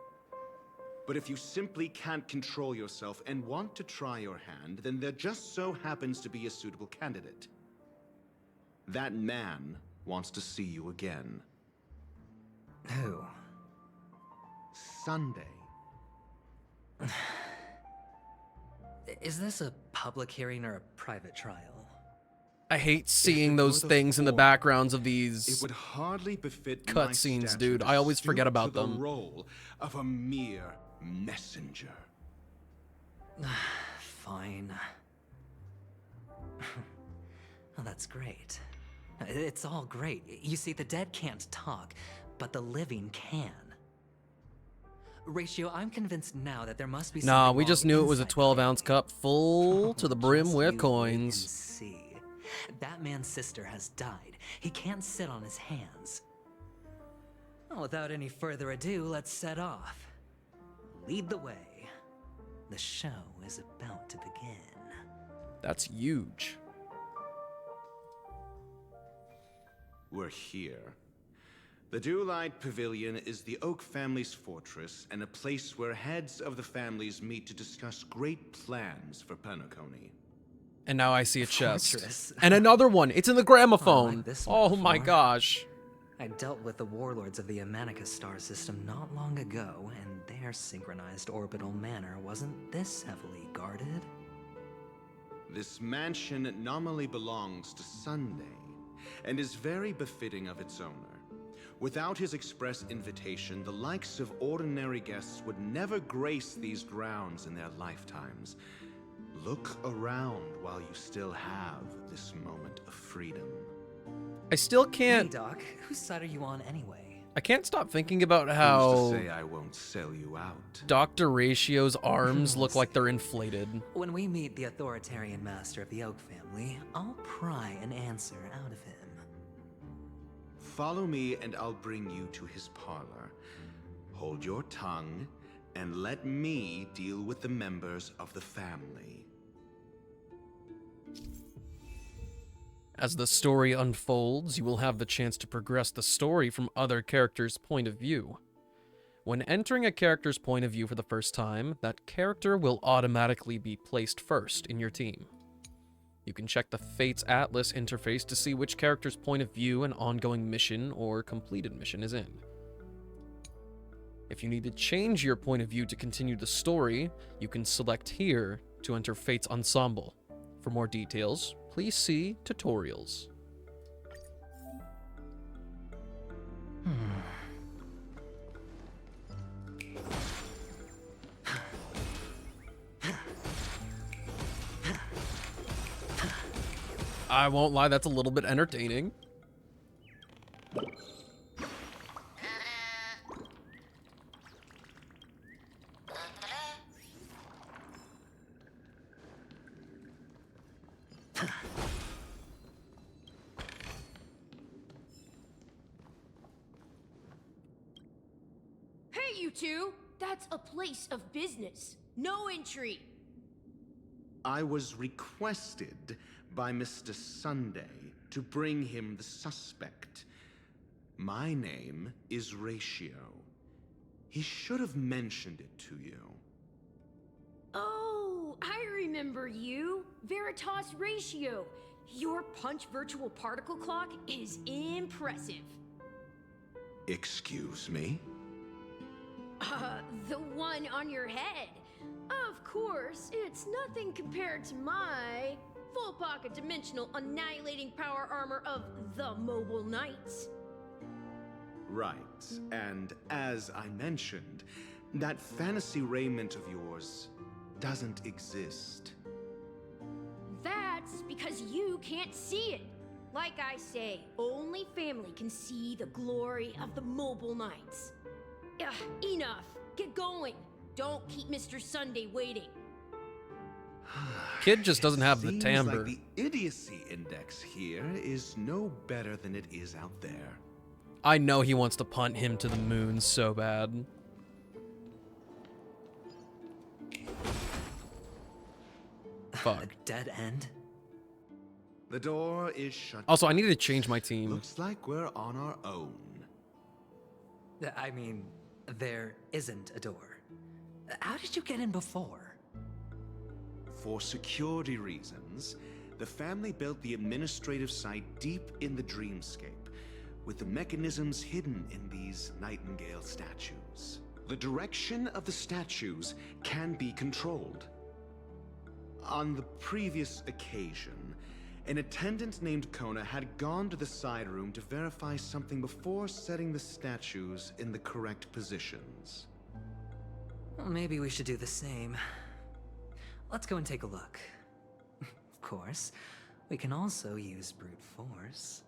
But if you simply can't control yourself and want to try your hand, then there just so happens to be a suitable candidate. That man wants to see you again. Who? Sunday. Is this a public hearing or a private trial? I hate seeing those things in the backgrounds of It these would hardly befit my cutscenes, stature dude. to I always forget stoop about to the them. role of a mere messenger. Fine. Oh, that's great. It's all great. You see, the dead can't talk, but the living can. Ratio, I'm convinced now that there must be something Nah, we wrong just knew it was a inside 12-ounce cup full to the brim Just with you coins. wait and see. That man's sister has died. He can't sit on his hands. Well, without any further ado, let's set off. Lead the way. The show is about to begin. That's huge. We're here. The Dewlight Pavilion is the Oak family's fortress and a place where heads of the families meet to discuss great plans for Penacony. And now I see a chest. Fortress. And another one. It's in the gramophone. I like this Oh my metaphor. gosh. I dealt with the warlords of the Amanicus star system not long ago, and their synchronized orbital manor wasn't this heavily guarded. This mansion nominally belongs to Sunday and is very befitting of its owner. Without his express invitation, the likes of ordinary guests would never grace these grounds in their lifetimes. Look around while you still have this moment of freedom. I still can't. Hey, Doc, whose side are you on anyway? I can't stop thinking about Who's how to say I won't sell you out? Dr. Ratio's arms look like they're inflated. When we meet the authoritarian master of the Oak family, I'll pry an answer out of him. Follow me and I'll bring you to his parlor. Hold your tongue and let me deal with the members of the family. As the story unfolds, you will have the chance to progress the story from other characters' point of view. When entering a character's point of view for the first time, that character will automatically be placed first in your team. You can check the Fates Atlas interface to see which character's point of view an ongoing mission or completed mission is in. If you need to change your point of view to continue the story, you can select here to enter Fates Ensemble. For more details, please see tutorials. I won't lie, that's a little bit entertaining. Hey, you two! That's a place of business. No entry. I was requested by Mr. Sunday to bring him the suspect. My name is Ratio. He should have mentioned it to you. Oh, I remember you. Veritas Ratio. Your punch virtual particle clock is impressive. Excuse me? The one on your head. Of course, it's nothing compared to my full pocket dimensional annihilating power armor of the Mobile Knights. Right, and as I mentioned, that fantasy raiment of yours doesn't exist. That's because you can't see it. Like I say, only family can see the glory of the Mobile Knights. Ugh, enough. Get going. Don't keep Mr. Sunday waiting. Kid just doesn't have the Seems timbre. like the idiocy index here is no better than it is out there. I know he wants to punt him to the moon so bad. Fuck. A dead end? The door is shut. Also, I need to change my team. Looks like we're on our own. I mean, there isn't a door. How did you get in before? For security reasons, the family built the administrative site deep in the dreamscape, with the mechanisms hidden in these nightingale statues. The direction of the statues can be controlled. On the previous occasion, an attendant named Kona had gone to the side room to verify something before setting the statues in the correct positions. Well, maybe we should do the same. Let's go and take a look. Of course, we can also use brute force.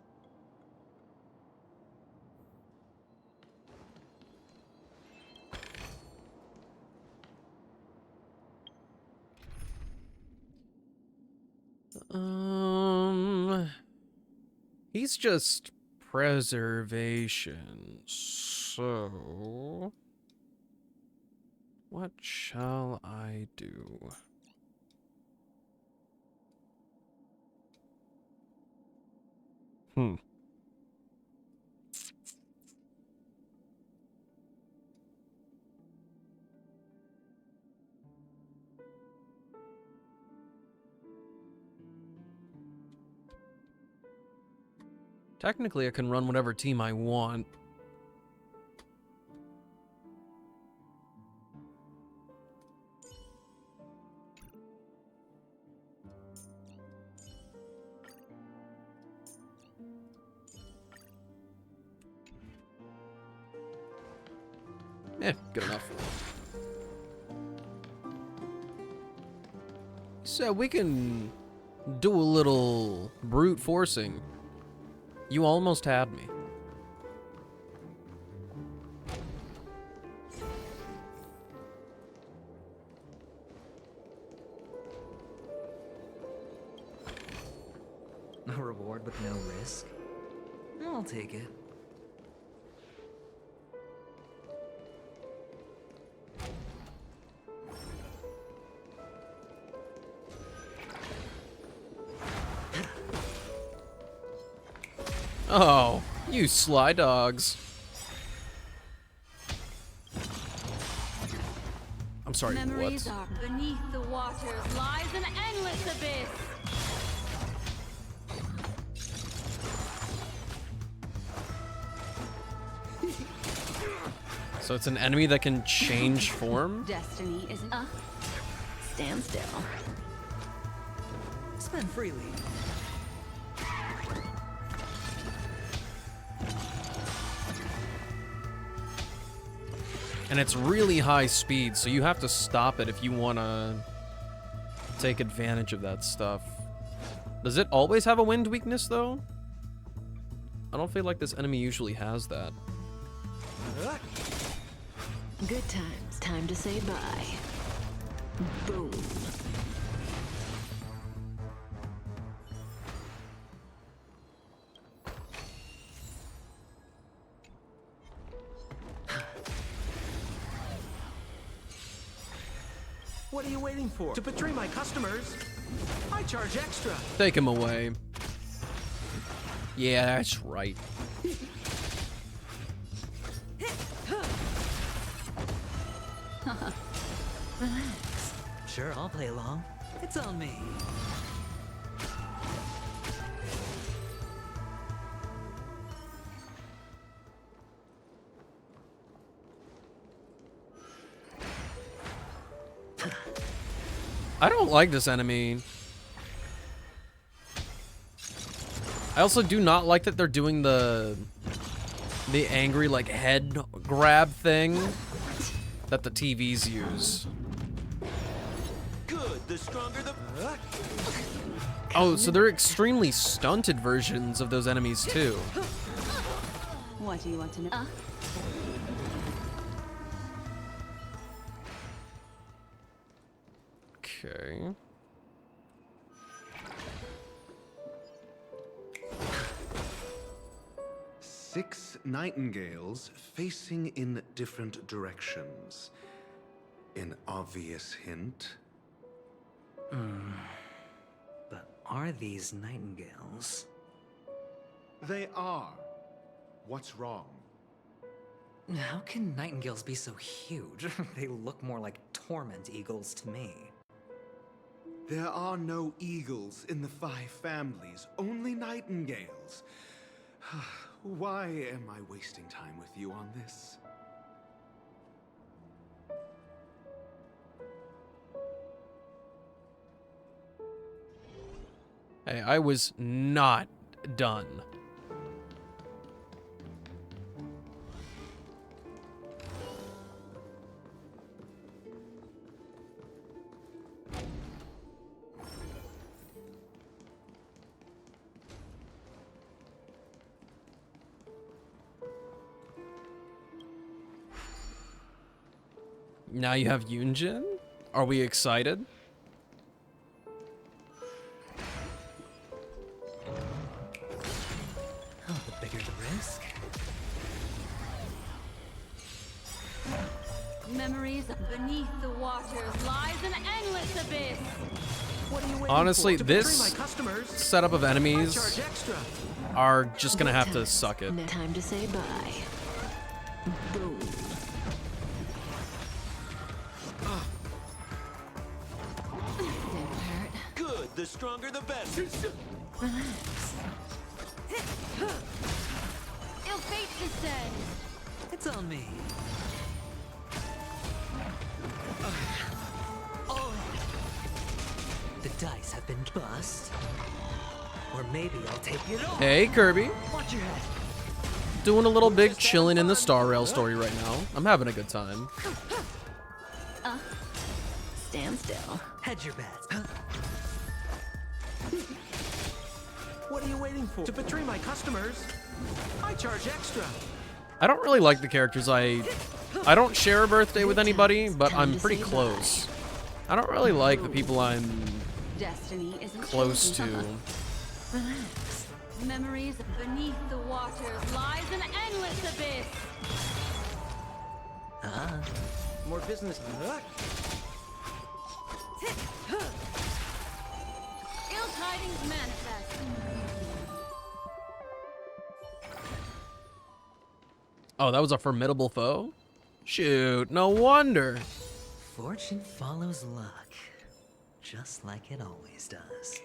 He's just preservation, so what shall I do? Technically, I can run whatever team I want. Good enough. So we can do a little brute forcing. You almost had me. A reward with no risk? I'll take it. Oh, you sly dogs. I'm sorry, Memories what? are beneath the waters lies an endless abyss. So it's an enemy that can change form? Destiny isn't stand still. Spend freely. And it's really high speed, so you have to stop it if you want to take advantage of that stuff. Does it always have a wind weakness, though? I don't feel like this enemy usually has that. Good times. Time to say bye. Boom. What are you waiting for? To betray my customers? I charge extra. Take him away. Yeah, that's right. Relax. Sure, I'll play along. It's on me. I don't like this enemy. I also do not like that they're doing the angry like head grab thing that the TVs use. Good, the stronger the... Oh, so they're extremely stunted versions of those enemies too. What do you want to know? Okay. 6 nightingales facing in different directions. An obvious hint? But are these nightingales? They are. What's wrong? How can nightingales be so huge? They look more like torment eagles to me. There are no eagles in the 5 families, only nightingales. Why am I wasting time with you on this? Hey, I was not done. Now you have Yunjin? Are we excited? Oh, the bigger the risk. Memories beneath the waters lies an endless abyss. What are you waiting Honestly, for? To this betray my customers? setup of I enemies charge extra. are just gonna have to suck it. Time to say bye. Boom. Didn't hurt. Good. The stronger, the better. Relax. Ill fate descends. It's on me. The dice have been bust. Or maybe I'll take it all. Hey, Kirby. Watch your head. Doing a little big chilling in the Star Rail story right now. I'm having a good time. Stand still. Hedge your bets. What are you waiting for? To betray my customers? I charge extra. I don't really like the characters I don't share a birthday with anybody, but I'm pretty close. I don't really like the people I'm Destiny isn't close chosen. to. Relax. Memories beneath the waters lies an endless abyss. More business. Ill tidings manifest. Oh, that was a formidable foe? Shoot, no wonder. Fortune follows luck, just like it always does.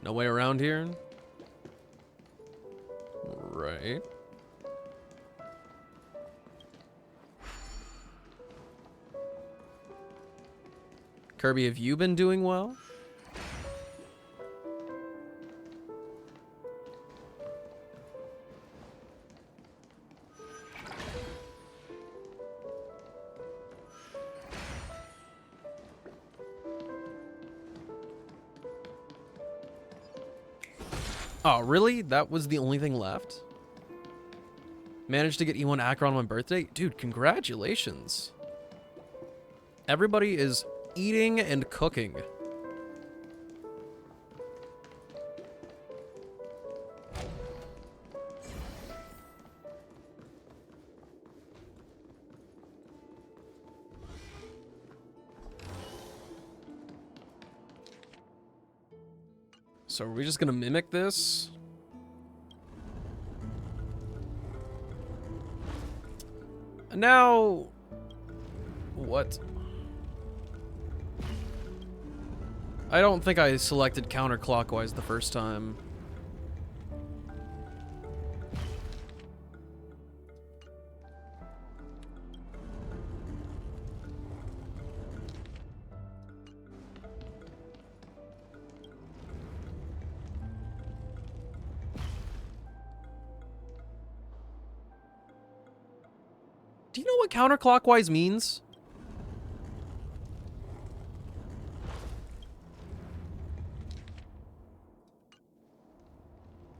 No way around here? Right. Kirby, have you been doing well? Oh, really? That was the only thing left? Managed to get E1 Akron on my birthday? Dude, congratulations. Everybody is eating and cooking. So are we just gonna mimic this? And now... What? I don't think I selected counterclockwise the first time. Do you know what counterclockwise means?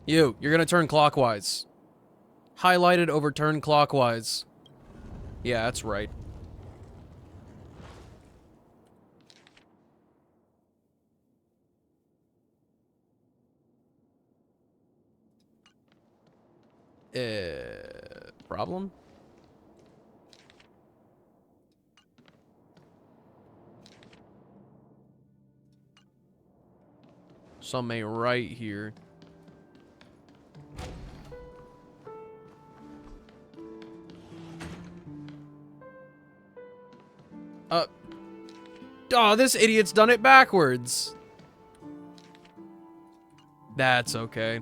You're gonna turn clockwise. Highlighted over turn clockwise. Yeah, that's right. Problem? Some ain't right here. Oh, this idiot's done it backwards. That's okay.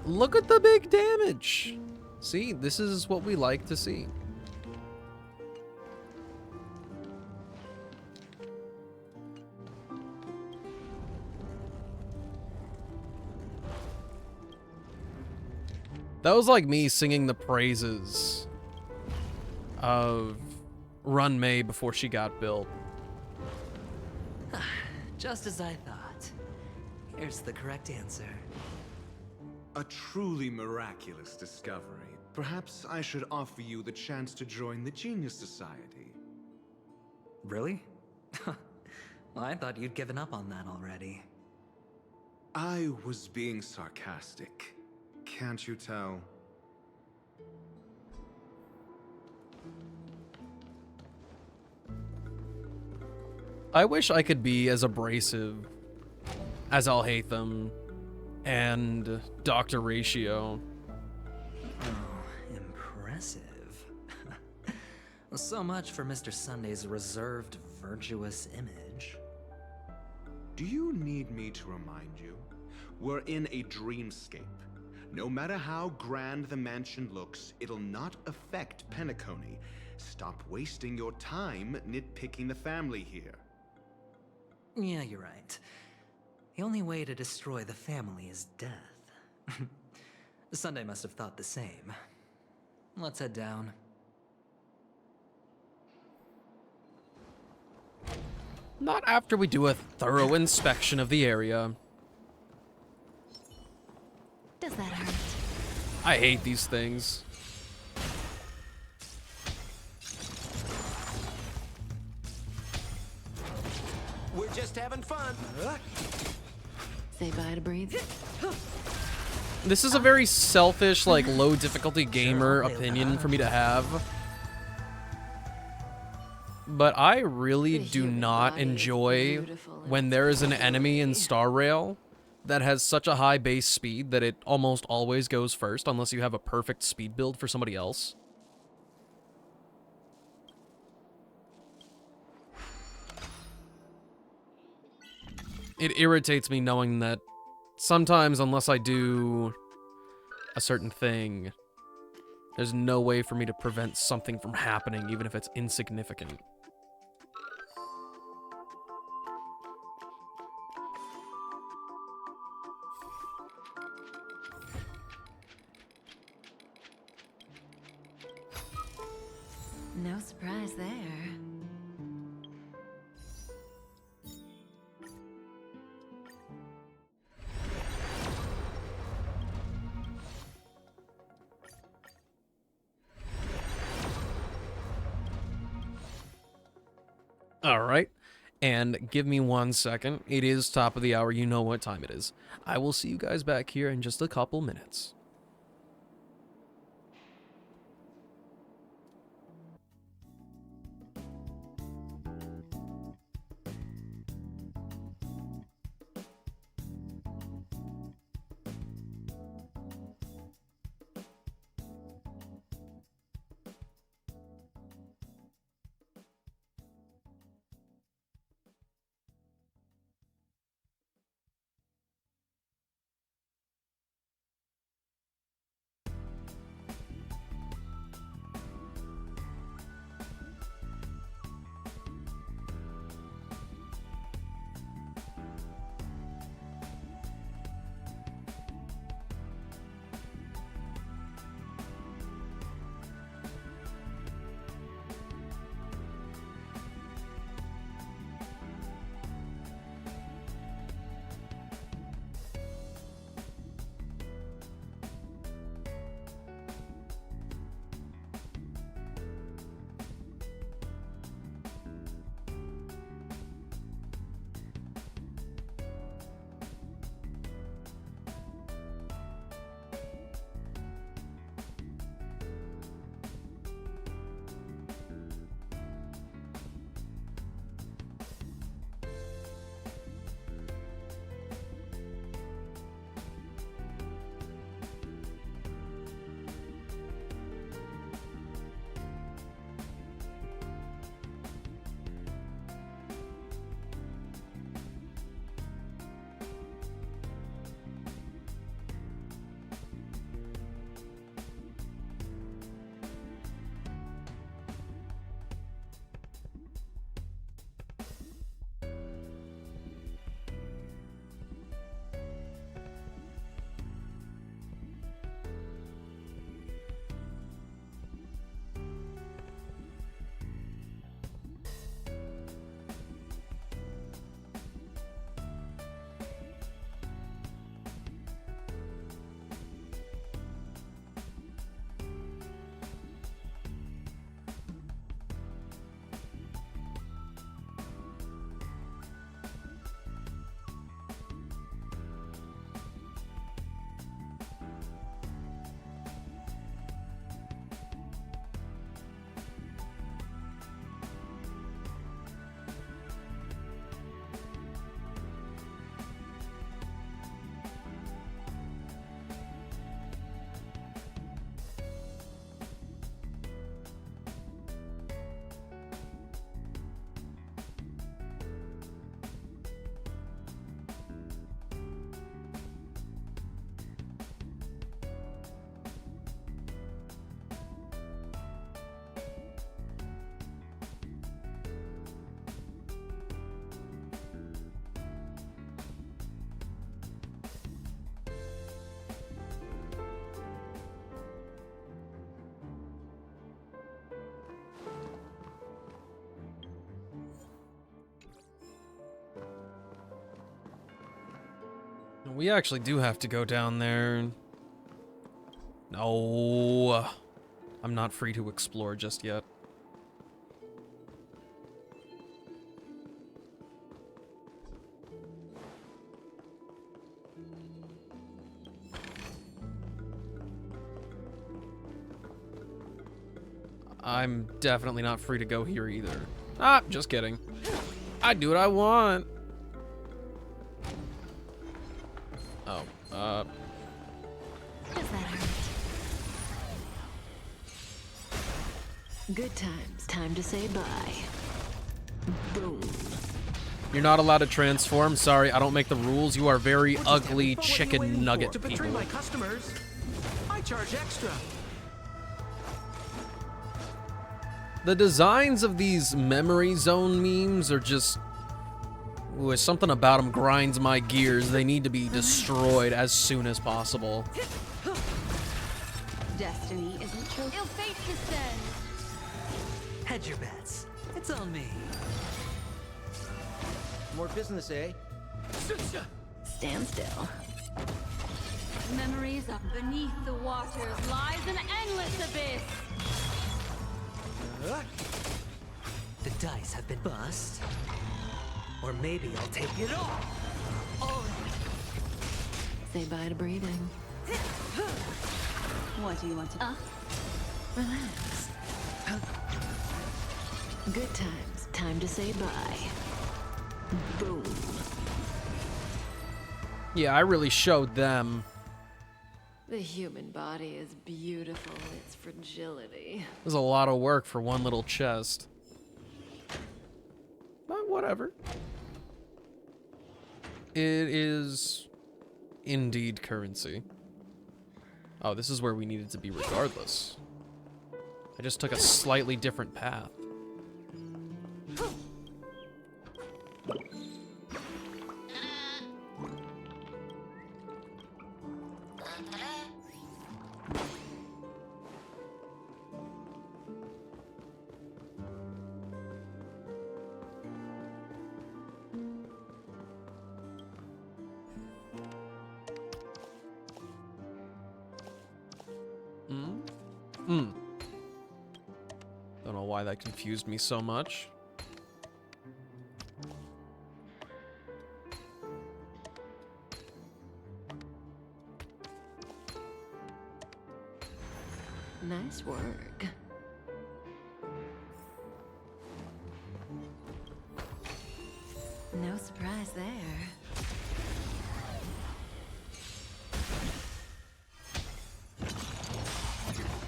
Look at the big damage. See, this is what we like to see. That was like me singing the praises of Run May before she got built. Just as I thought. Here's the correct answer. A truly miraculous discovery. Perhaps I should offer you the chance to join the Genius Society. Really? Well, I thought you'd given up on that already. I was being sarcastic. Can't you tell? I wish I could be as abrasive as I'll Hate Them and Dr. Ratio. Oh, impressive. So much for Mr. Sunday's reserved, virtuous image. Do you need me to remind you? We're in a dreamscape. No matter how grand the mansion looks, it'll not affect Penacony. Stop wasting your time nitpicking the family here. Yeah, you're right. The only way to destroy the family is death. Sunday must have thought the same. Let's head down. Not after we do a thorough inspection of the area. Does that hurt? I hate these things. We're just having fun. Say bye to breathe. This is a very selfish, like, low difficulty gamer opinion for me to have. But I really do not enjoy when there is an enemy in Star Rail that has such a high base speed that it almost always goes first unless you have a perfect speed build for somebody else. It irritates me knowing that sometimes, unless I do a certain thing, there's no way for me to prevent something from happening, even if it's insignificant. No surprise there. All right. And give me 1 second. It is top of the hour. You know what time it is. I will see you guys back here in just a couple minutes. We actually do have to go down there. No. I'm not free to explore just yet. I'm definitely not free to go here either. Ah, just kidding. I do what I want. Oh, Does that hurt? Good times. Time to say bye. Boom. You're not allowed to transform. Sorry, I don't make the rules. You are very ugly chicken nugget To betray people. my customers, I charge extra. The designs of these memory zone memes are just... Ooh, something about them grinds my gears. They need to be destroyed as soon as possible. Destiny isn't true. Ill fate descends. Hedge your bets. It's on me. More business, eh? Stand still. Memories of beneath the waters lies an endless abyss. The dice have been bust. Or maybe I'll take it all. Say bye to breathing. What do you want to... Relax. Good times. Time to say bye. Boom. Yeah, I really showed them. The human body is beautiful. Its fragility. There's a lot of work for one little chest. But whatever. It is indeed currency. Oh, this is where we needed to be regardless. I just took a slightly different path. Don't know why that confused me so much. Nice work. No surprise there.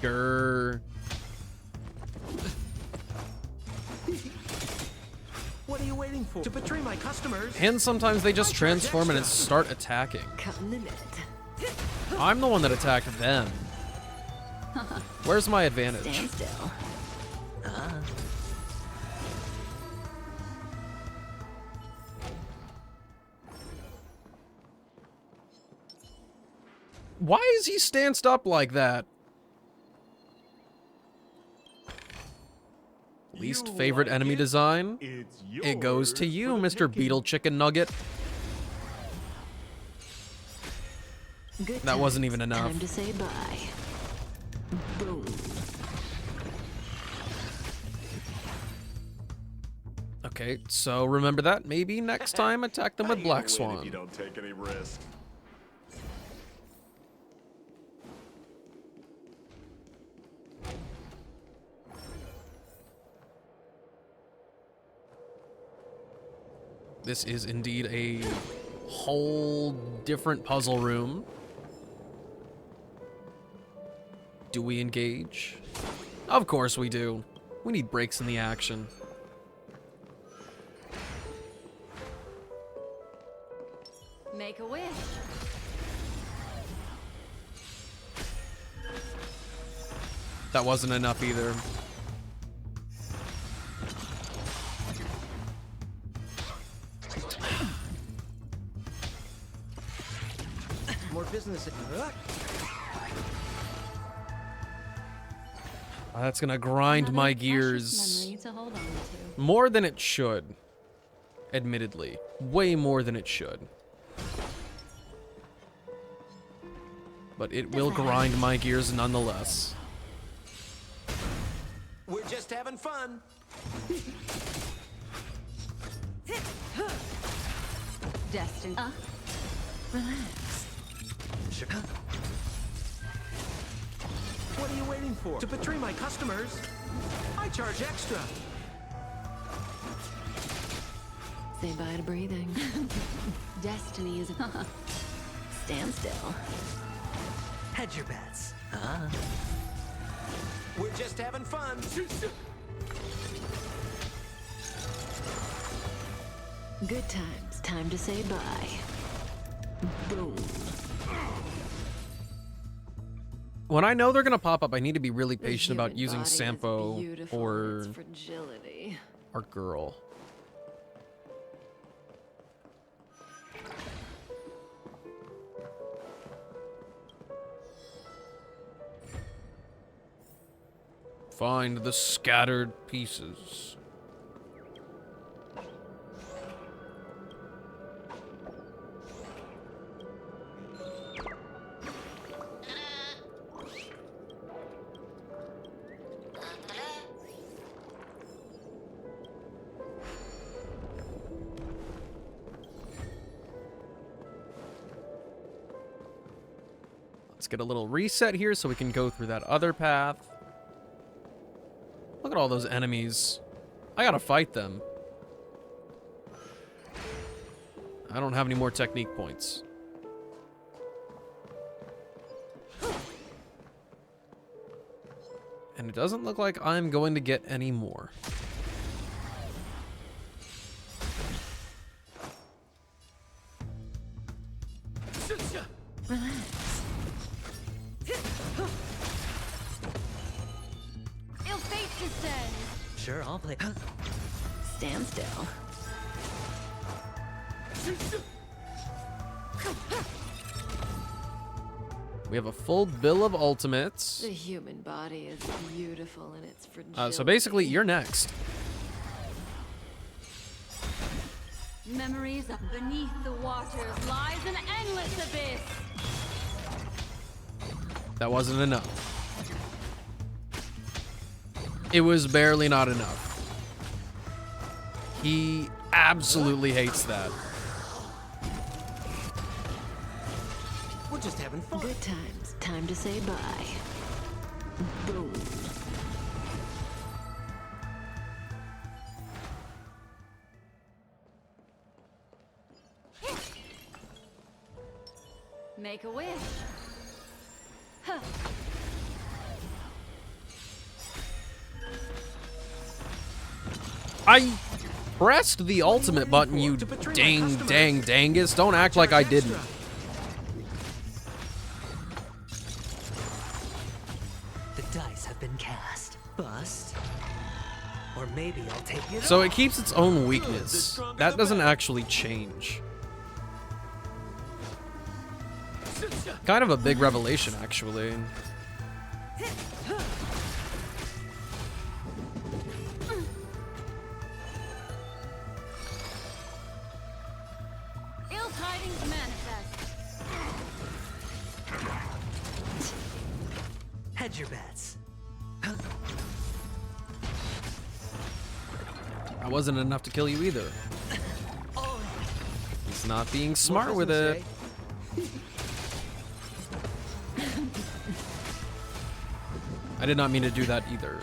Grr. What are you waiting for? To betray my customers? And sometimes they just transform and start attacking. Cutting the net. I'm the one that attacked them. Where's my advantage? Stand still. Why is he stanced up like that? Least favorite enemy design? It goes to you, Mr. Beetle Chicken Nugget. Good That wasn't times. even enough. Time to say bye. Boom. Okay, so remember that. Maybe next time attack them with Black If you Swan. don't take any risk. This is indeed a whole different puzzle room. Do we engage? Of course we do. We need breaks in the action. Make a wish. That wasn't enough either. More business. That's gonna grind my Another precious gears memory to hold on to. more than it should. Admittedly. Way more than it should. But it will grind my gears nonetheless. We're just having fun. Destiny. Relax. What are you waiting for? To betray my customers, I charge extra. Say bye to breathing. Destiny is a stand still. Hedge your bets. We're just having fun. Good times. Time to say bye. Boom. When I know they're gonna pop up, I need to be really The patient about human using body is Sampo beautiful in or its fragility. our girl. Find the scattered pieces. Let's get a little reset here so we can go through that other path. Look at all those enemies. I gotta fight them. I don't have any more technique points. And it doesn't look like I'm going to get any more. Relax. Ill fate descends. Sure, I'll play. Stand still. We have a full bill of ultimates. The human body is beautiful in its fragility. So basically, you're next. Memories of beneath the waters lies an endless abyss. That wasn't enough. It was barely not enough. He absolutely hates that. We're just having fun. Good times. Time to say bye. Boom. Make a wish. Huh. I pressed the ultimate button, you dang dangus. Don't act like I didn't. The dice have been cast. Bust. Or maybe I'll take it. So it keeps its own weakness. That doesn't actually change. Kind of a big revelation, actually. Ill tidings manifest. Hedge your bets. That wasn't enough to kill you either. He's not being smart with it. I did not mean to do that either.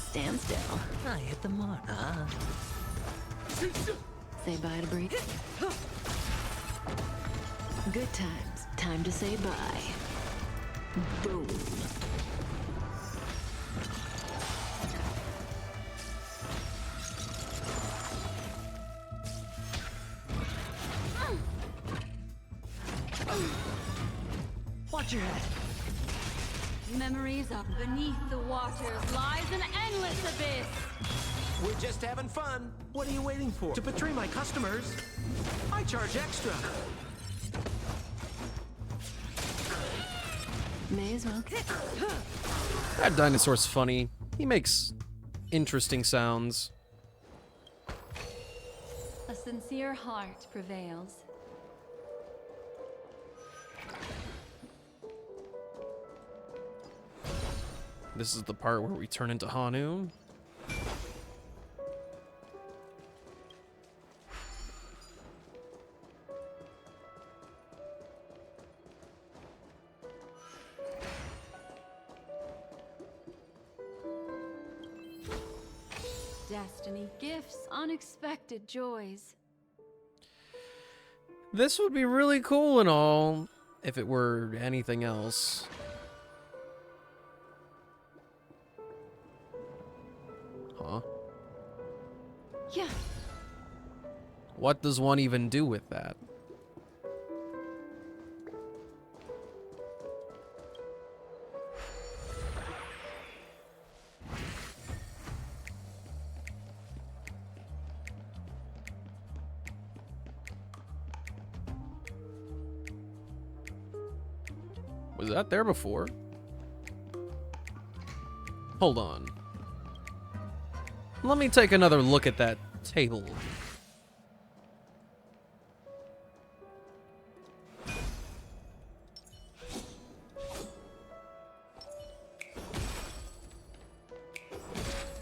Stand still. I hit the mark. Say bye to breathe. Good times. Time to say bye. Boom. Watch your head. Memories of beneath the waters lies an endless abyss. We're just having fun. What are you waiting for? To betray my customers, I charge extra. May as well. That dinosaur's funny. He makes interesting sounds. A sincere heart prevails. This is the part where we turn into Hanu. Destiny gifts, unexpected joys. This would be really cool and all, if it were anything else. Huh? Yeah. What does one even do with that? Was that there before? Hold on. Let me take another look at that table.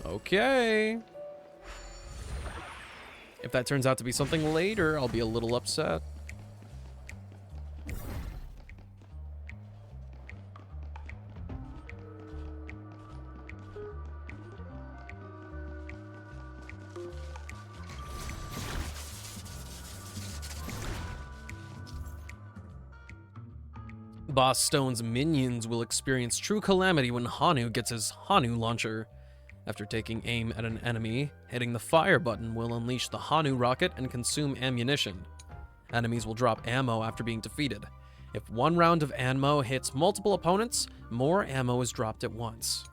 Okay. If that turns out to be something later, I'll be a little upset. Boss Stone's minions will experience true calamity when Hanu gets his Hanu launcher. After taking aim at an enemy, hitting the fire button will unleash the Hanu rocket and consume ammunition. Enemies will drop ammo after being defeated. If one round of ammo hits multiple opponents, more ammo is dropped at once.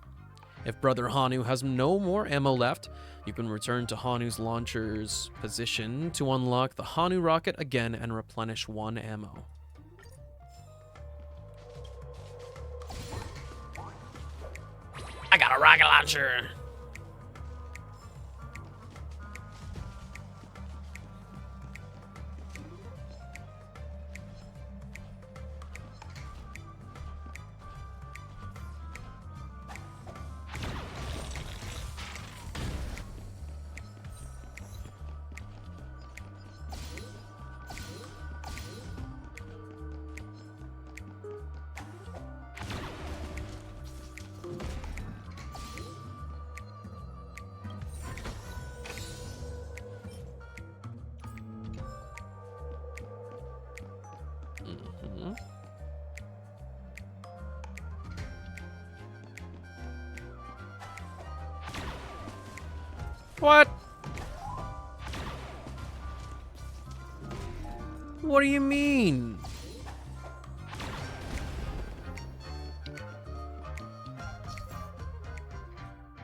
If Brother Hanu has no more ammo left, you can return to Hanu's launcher's position to unlock the Hanu rocket again and replenish one ammo. I got a rocket launcher! What? What do you mean?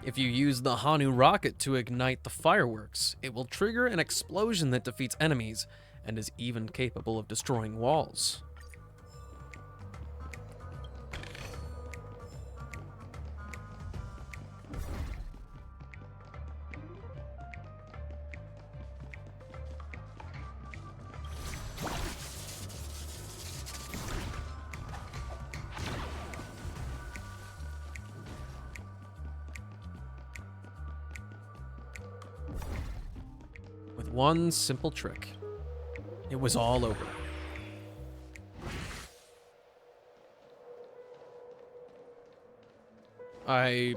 If you use the Hanu rocket to ignite the fireworks, it will trigger an explosion that defeats enemies and is even capable of destroying walls. With one simple trick, it was all over. I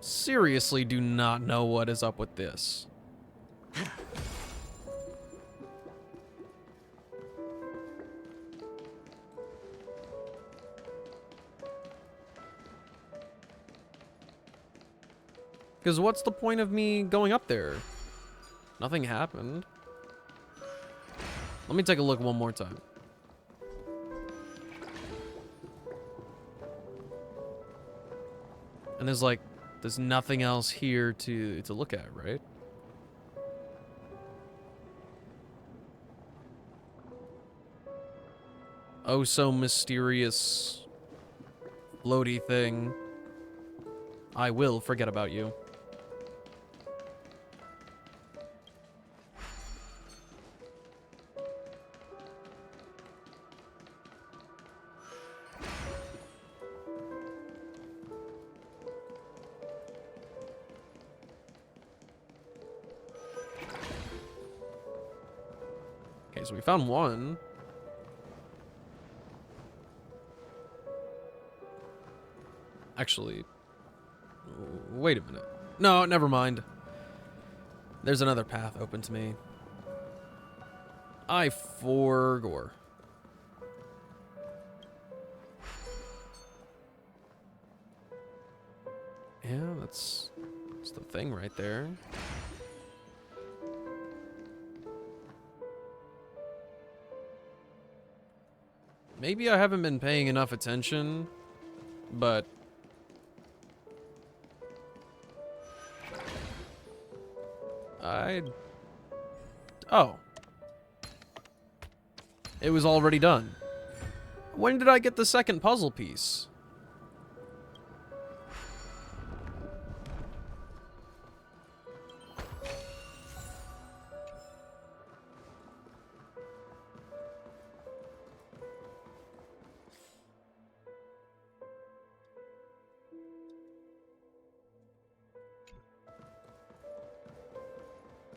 seriously do not know what is up with this. Because what's the point of me going up there? Nothing happened. Let me take a look one more time. And there's nothing else here to look at, right? Oh, so mysterious, floaty thing. I will forget about you. Okay, so we found one. Actually, wait a minute. No, never mind. There's another path open to me. I forgore. Yeah, that's the thing right there. Maybe I haven't been paying enough attention, but oh. It was already done. When did I get the second puzzle piece?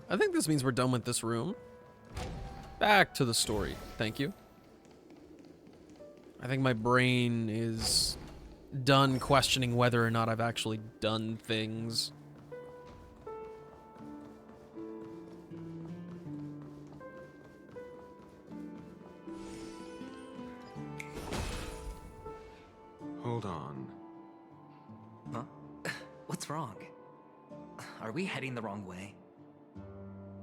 I think this means we're done with this room. Back to the story. Thank you. I think my brain is done questioning whether or not I've actually done things. Hold on. Huh? What's wrong? Are we heading the wrong way?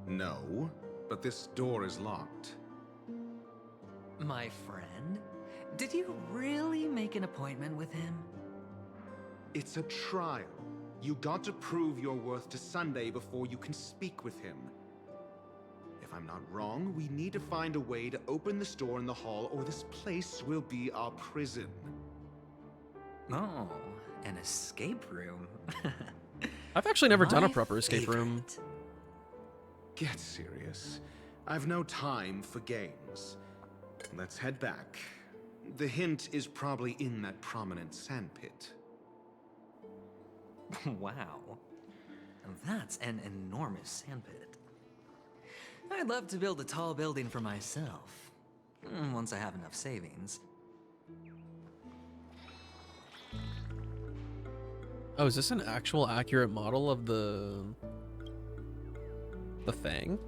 No, but this door is locked. My friend? Did you really make an appointment with him? It's a trial. You got to prove your worth to Sunday before you can speak with him. If I'm not wrong, we need to find a way to open this door in the hall, or this place will be our prison. Oh, an escape room. I've actually never done a proper escape room. Get serious. I've no time for games. Let's head back. The hint is probably in that prominent sandpit. Wow. That's an enormous sandpit. I'd love to build a tall building for myself. Once I have enough savings. Oh, is this an actual accurate model of the thing?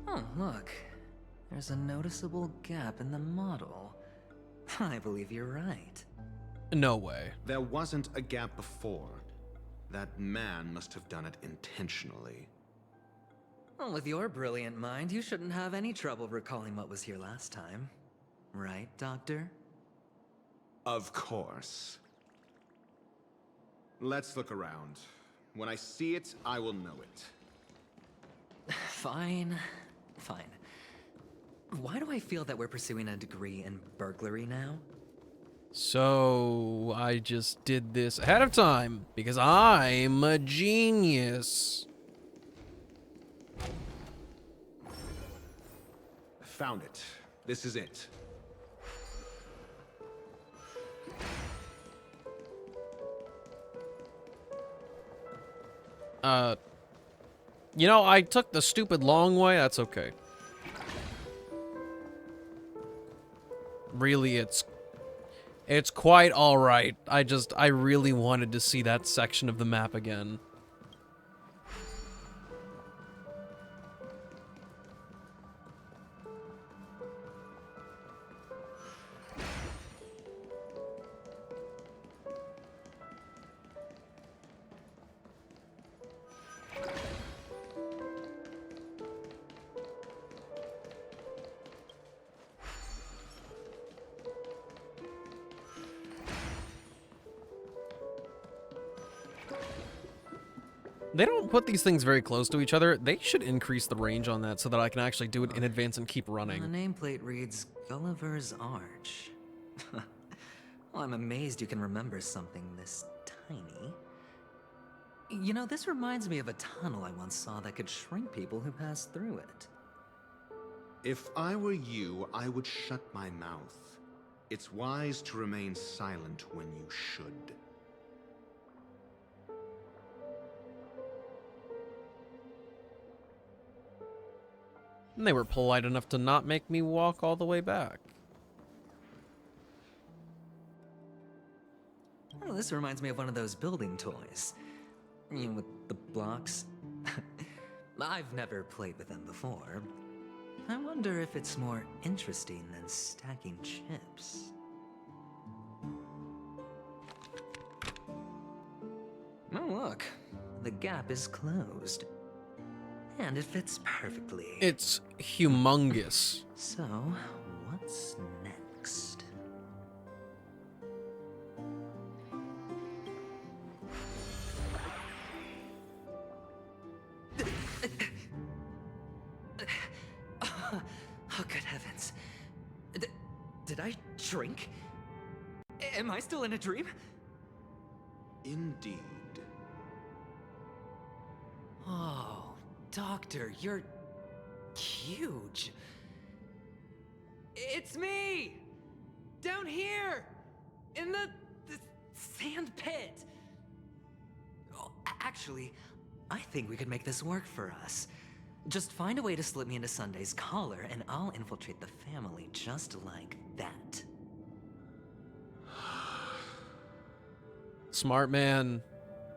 Oh, look. There's a noticeable gap in the model. I believe you're right. No way. There wasn't a gap before. That man must have done it intentionally. Well, with your brilliant mind, you shouldn't have any trouble recalling what was here last time. Right, Doctor? Of course. Let's look around. When I see it, I will know it. Fine. Fine. Why do I feel that we're pursuing a degree in burglary now? So I just did this ahead of time because I'm a genius. Found it. This is it. You know, I took the stupid long way. That's okay. Really, it's quite all right. I really wanted to see that section of the map again. They don't put these things very close to each other. They should increase the range on that so that I can actually do it in advance and keep running. The nameplate reads Gulliver's Arch. Well, I'm amazed you can remember something this tiny. You know, this reminds me of a tunnel I once saw that could shrink people who passed through it. If I were you, I would shut my mouth. It's wise to remain silent when you should. And they were polite enough to not make me walk all the way back. Oh, this reminds me of one of those building toys. You know, with the blocks. I've never played with them before. I wonder if it's more interesting than stacking chips. Oh, look. The gap is closed. And it fits perfectly. It's humongous. So, what's next? Oh, good heavens. Did I shrink? Am I still in a dream? Indeed. Oh, Doctor, you're huge. It's me! Down here! In the sand pit! Oh, actually, I think we could make this work for us. Just find a way to slip me into Sunday's collar, and I'll infiltrate the family just like that. Smart man.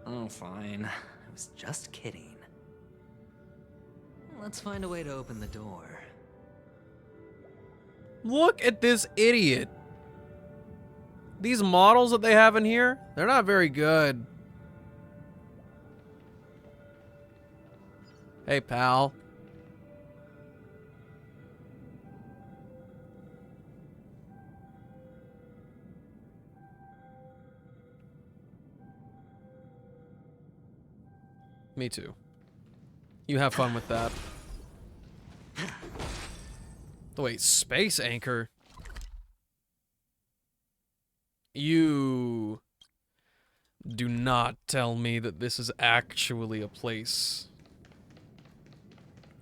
Oh, fine. I was just kidding. Let's find a way to open the door. Look at this idiot. These models that they have in here, they're not very good. Hey, pal. Me too. You have fun with that. Wait, space anchor? You do not tell me that this is actually a place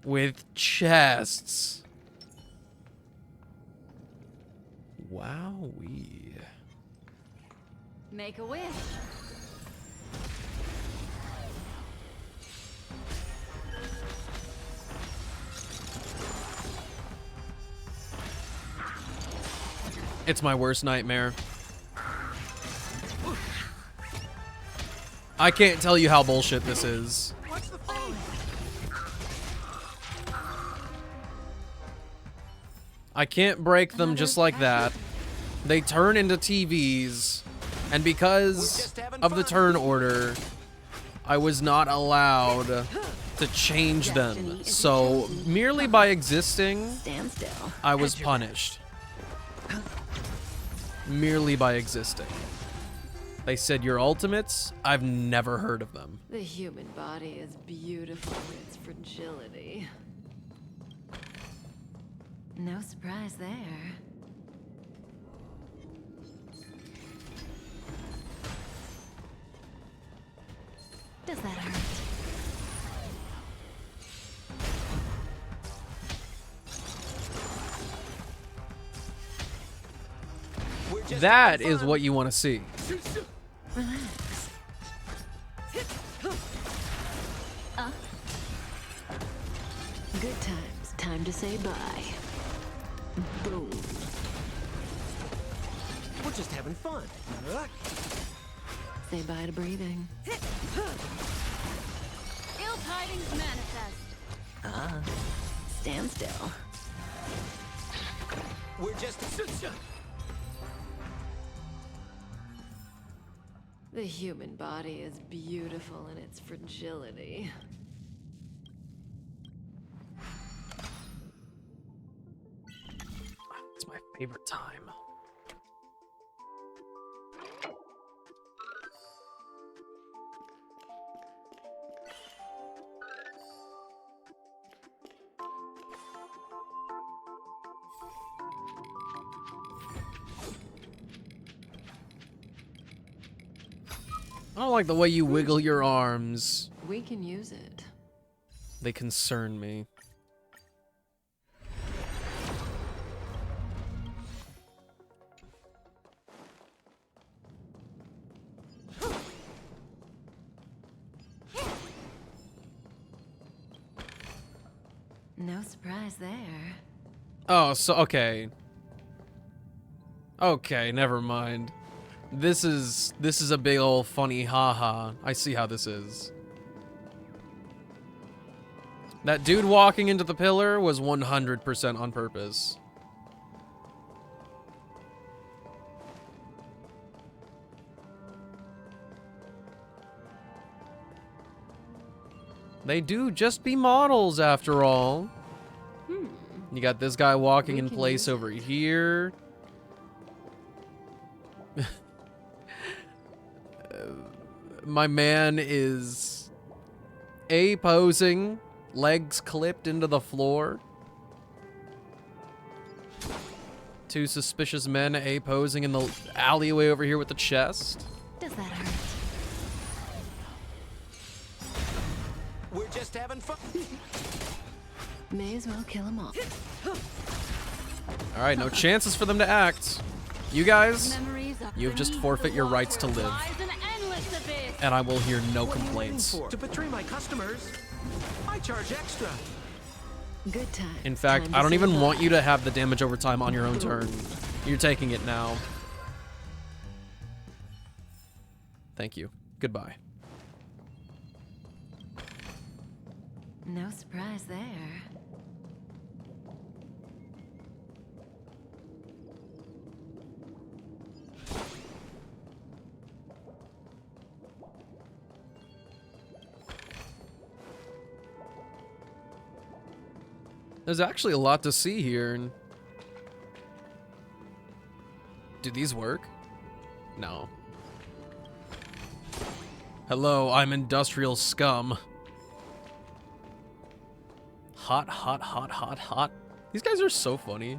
with chests. Wowee. Make a wish. It's my worst nightmare. I can't tell you how bullshit this is. I can't break them just like that. They turn into TVs, and because of the turn order, I was not allowed to change them. So merely by existing, I was punished. Merely by existing. They said your ultimates? I've never heard of them. The human body is beautiful in its fragility. No surprise there. Does that hurt? That is what you want to see. Relax. Good times. Time to say bye. Boom. We're just having fun. Say bye to breathing. Ill tidings manifest. Stand still. We're just... The human body is beautiful in its fragility. It's my favorite time. I don't like the way you wiggle your arms. We can use it. They concern me. No surprise there. Oh, so okay. Okay, never mind. This is a big old funny haha. I see how this is. That dude walking into the pillar was 100% on purpose. They do just be models after all. You got this guy walking in place over here. My man is A, posing, legs clipped into the floor. Two suspicious men A, posing in the alleyway over here with the chest. Does that hurt? We're just having fun. May as well kill them all. All right, no chances for them to act. You guys, you have just forfeit your rights to live. And I will hear no complaints. To betray my customers, I charge extra. Good time. In fact, I don't even want you to have the damage over time on your own turn. You're taking it now. Thank you. Goodbye. No surprise there. There's actually a lot to see here. Do these work? No. Hello, I'm industrial scum. Hot, hot, hot, hot, hot. These guys are so funny.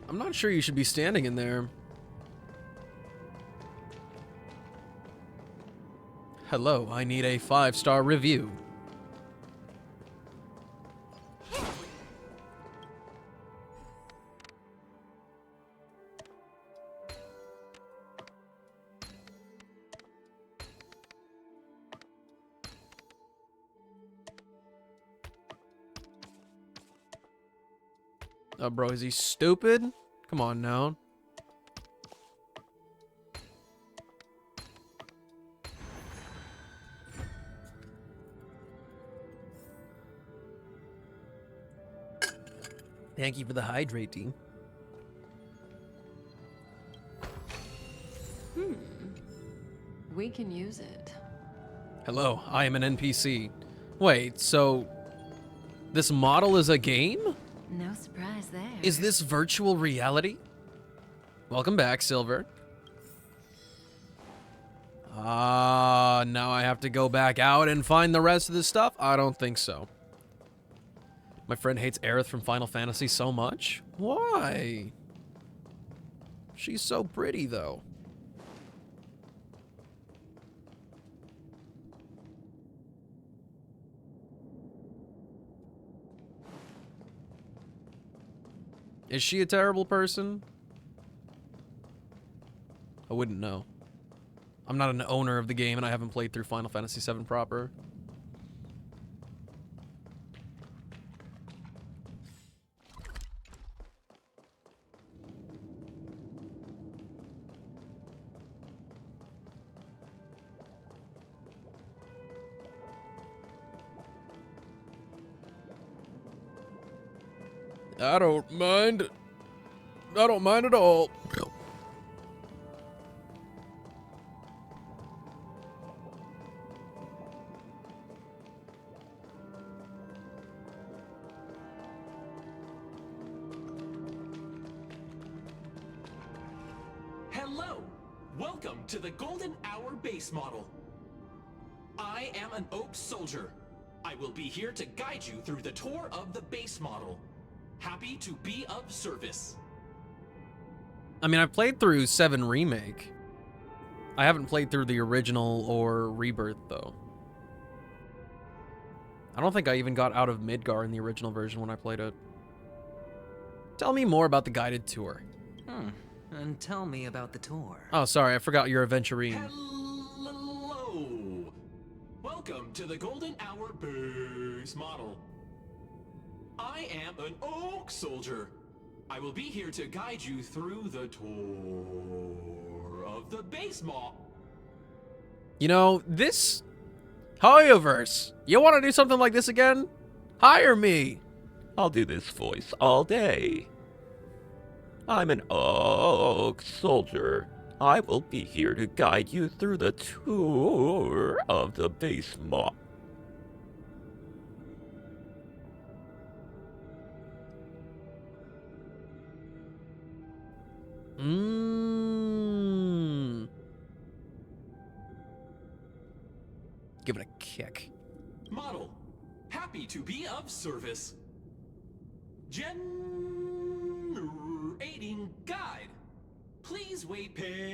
I'm not sure you should be standing in there. Hello, I need a 5-star review. Oh, bro, is he stupid? Come on now. Thank you for the hydrating. We can use it. Hello, I am an NPC. Wait, so this model is a game? No surprise there. Is this virtual reality? Welcome back, Silver. Now I have to go back out and find the rest of this stuff? I don't think so. My friend hates Aerith from Final Fantasy so much? Why? She's so pretty, though. Is she a terrible person? I wouldn't know. I'm not an owner of the game and I haven't played through Final Fantasy VII proper. I don't mind. I don't mind at all. Hello! Welcome to the Golden Hour base model. I am an Oak Soldier. I will be here to guide you through the tour of the base model. Happy to be of service. I mean, I've played through 7 Remake. I haven't played through the original or Rebirth, though. I don't think I even got out of Midgar in the original version when I played it. Tell me more about the guided tour. And tell me about the tour. Oh, sorry, I forgot you're Aventurine. Hello! Welcome to the Golden Hour base model. I am an Oak Soldier. I will be here to guide you through the tour of the base model. You know, this Hoyoverse, you want to do something like this again? Hire me. I'll do this voice all day. I'm an Oak Soldier. I will be here to guide you through the tour of the base model. Give it a kick. Model, happy to be of service. Generating guide. Please wait patient.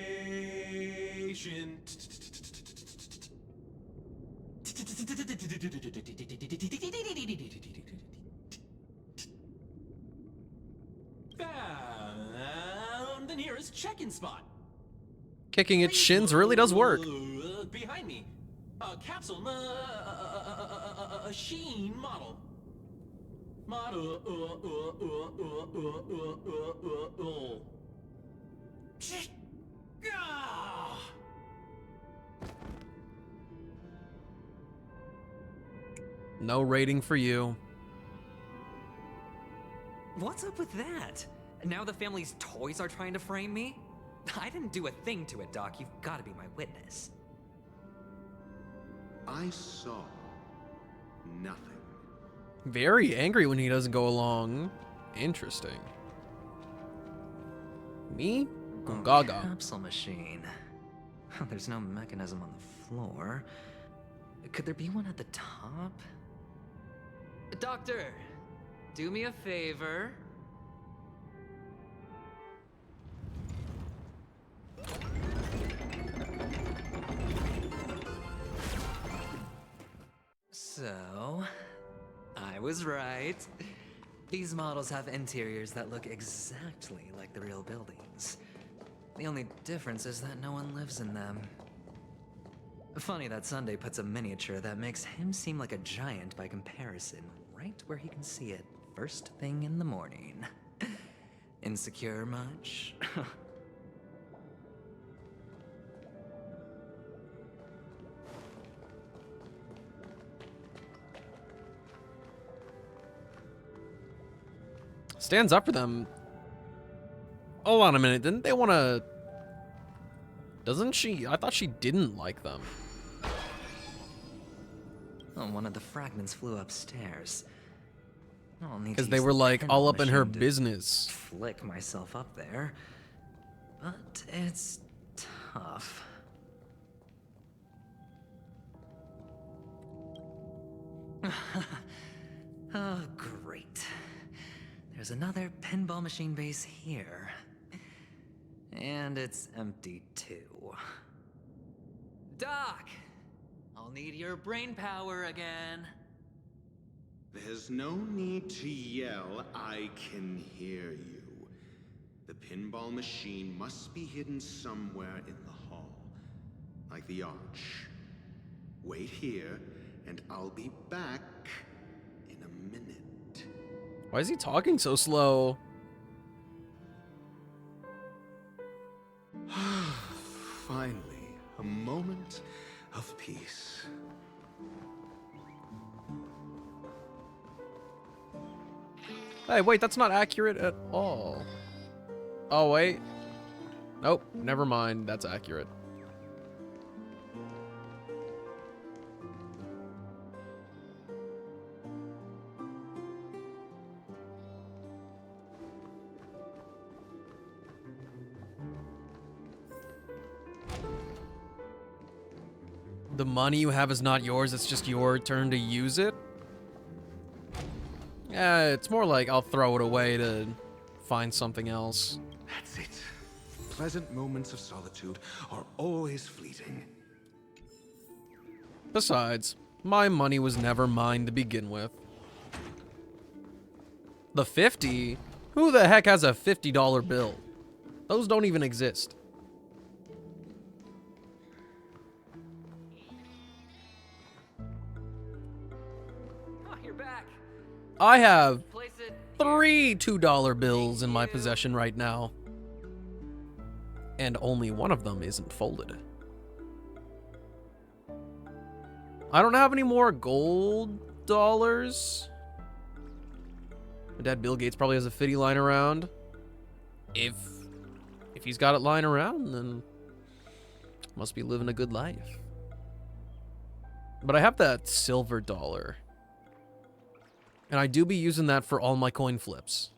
Found the nearest check-in spot. Kicking its shins really does work. Behind me, a capsule machine model. No rating for you. What's up with that? Now the family's toys are trying to frame me? I didn't do a thing to it, Doc. You've got to be my witness. I saw nothing. Very angry when he doesn't go along. Interesting. Me? Gungaga. Capsule machine. There's no mechanism on the floor. Could there be one at the top? Doctor, do me a favor. So, I was right. These models have interiors that look exactly like the real buildings. The only difference is that no one lives in them. Funny that Sunday puts a miniature that makes him seem like a giant by comparison right where he can see it first thing in the morning. Insecure much? Stands up for them. Hold on a minute, didn't they want to... Doesn't she? I thought she didn't like them. Oh, one of the fragments flew upstairs. Because they were like all up in her business. Flick myself up there. But it's tough. Oh, great. There's another pinball machine base here. And it's empty too. Doc! I'll need your brain power again. There's no need to yell, I can hear you. The pinball machine must be hidden somewhere in the hall. Like the arch. Wait here, and I'll be back in a minute. Why is he talking so slow? Finally, a moment of peace. Hey, wait, that's not accurate at all. Oh, wait. Nope, never mind. That's accurate. The money you have is not yours, it's just your turn to use it? Yeah, it's more like I'll throw it away to find something else. That's it. Pleasant moments of solitude are always fleeting. Besides, my money was never mine to begin with. The 50? Who the heck has a $50 bill? Those don't even exist. Oh, you're back. I have Place it. 3 $2 bills in my possession right now. And only one of them isn't folded. I don't have any more gold dollars. My dad Bill Gates probably has a 50 lying around. If he's got it lying around, then must be living a good life. But I have that silver dollar. And I do be using that for all my coin flips.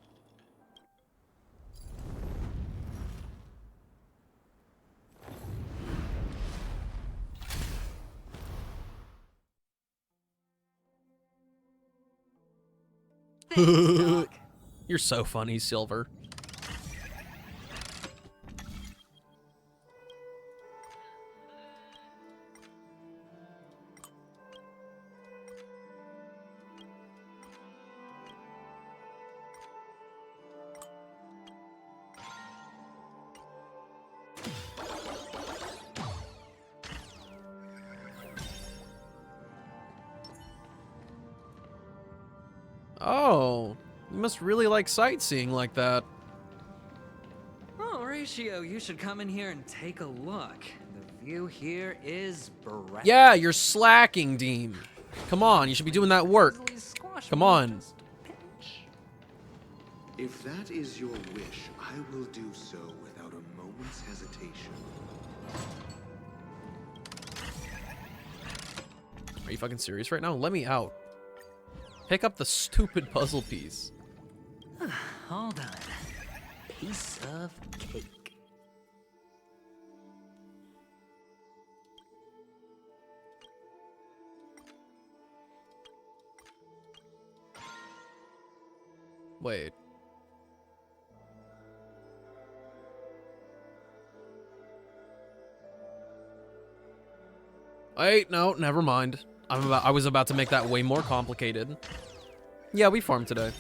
You're so funny, Silver. Oh, you must really like sightseeing like that. Oh, Ratio, you should come in here and take a look. The view here is breathtaking. Yeah, you're slacking, Dean. Come on, you should be doing that work. Come on. If that is your wish, I will do so without a moment's hesitation. Are you fucking serious right now? Let me out. Pick up the stupid puzzle piece. Hold on. Piece of cake. Wait. Wait, no, never mind. I was about to make that way more complicated. Yeah, we farmed today.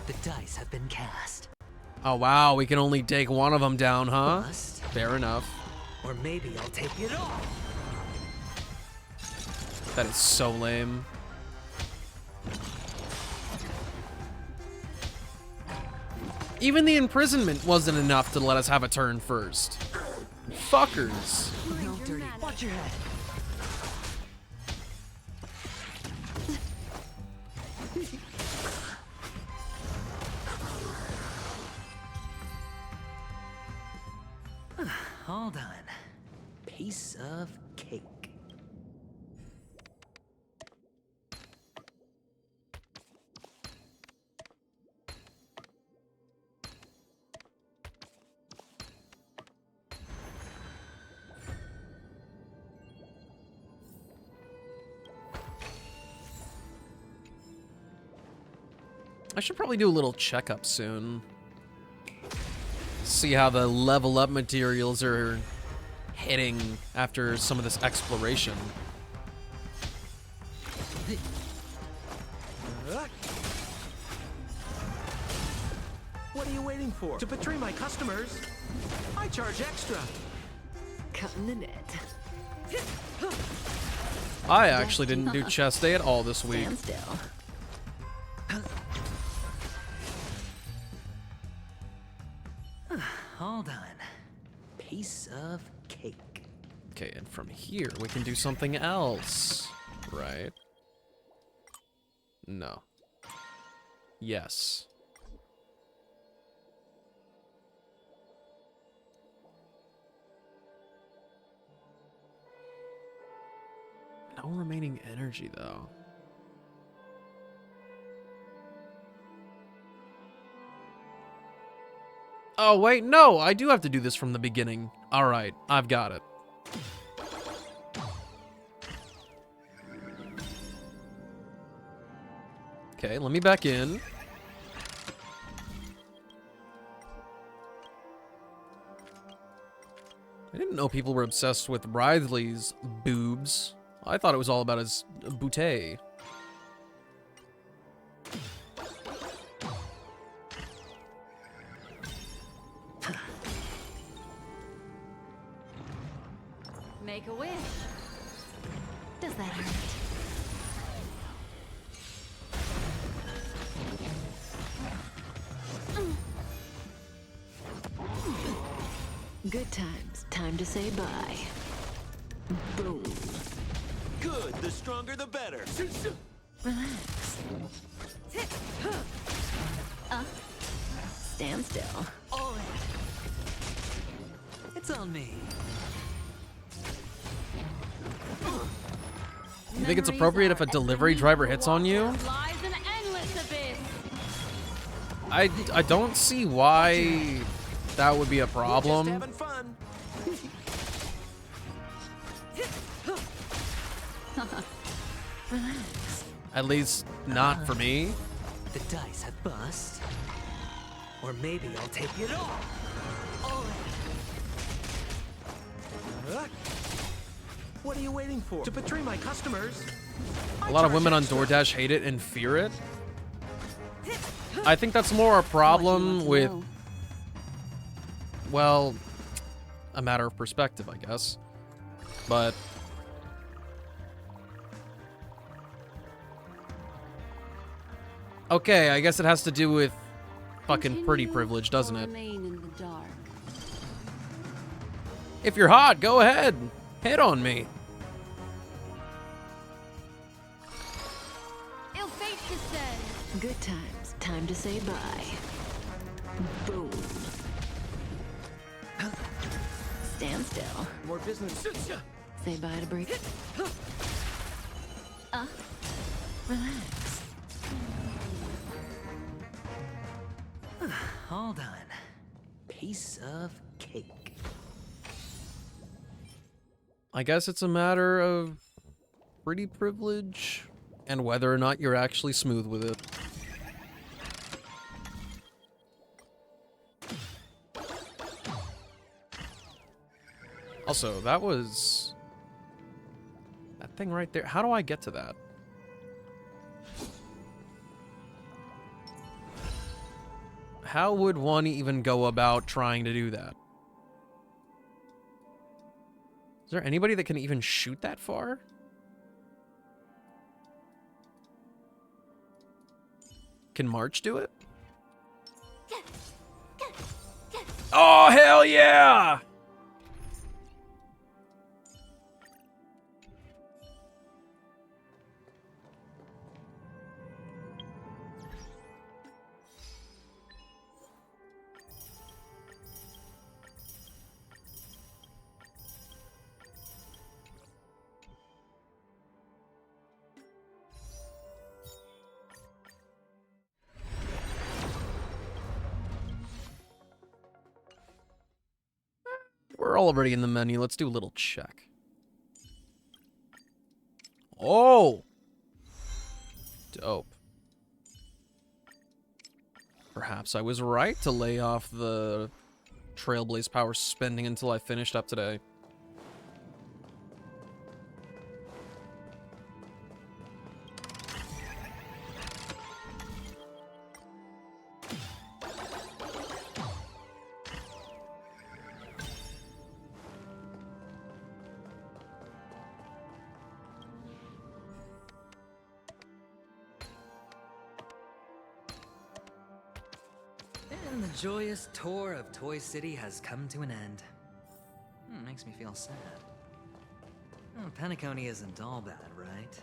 The dice have been cast. Oh wow, we can only take one of them down, huh? Must. Fair enough. Or maybe I'll take it all. That is so lame. Even the imprisonment wasn't enough to let us have a turn first. Fuckers. No dirty. Watch your head. Hold on. Piece of cake. I should probably do a little checkup soon. See how the level up materials are hitting after some of this exploration. What are you waiting for? To betray my customers? I charge extra. Cutting the net. I actually didn't do chest day at all this week. Stand still. Hold on. Piece of cake. Okay, and from here we can do something else, right? No. Yes. No remaining energy, though. Oh, wait, no! I do have to do this from the beginning. Alright, I've got it. Okay, let me back in. I didn't know people were obsessed with Writhely's boobs. I thought it was all about his bootay. Make a wish. Does that hurt? Good times. Time to say bye. Boom. Good. The stronger, the better. Relax. Stand still. All right. It's on me. You think it's appropriate if a delivery driver hits on you? Lies an endless abyss. I don't see why that would be a problem. Just having fun. Relax. At least not for me. The dice have bust. Or maybe I'll take it all. All right. What are you waiting for? To betray my customers? A lot of women on DoorDash hate it and fear it. I think that's more a problem with, well, a matter of perspective, I guess. But okay, I guess it has to do with fucking pretty privilege, doesn't it? Remain in the dark. If you're hot, go ahead. Hit on me. Ill fate descend. Good times. Time to say bye. Boom. Stand still. More business. Say bye to break. Relax. All done. Piece of cake. I guess it's a matter of pretty privilege and whether or not you're actually smooth with it. Also, that was that thing right there. How do I get to that? How would one even go about trying to do that? Is there anybody that can even shoot that far? Can March do it? Oh, hell yeah! We're already in the menu. Let's do a little check. Oh! Dope. Perhaps I was right to lay off the Trailblaze power spending until I finished up today. And the joyous tour of Toy City has come to an end. Makes me feel sad. Oh, Penacony isn't all bad, right?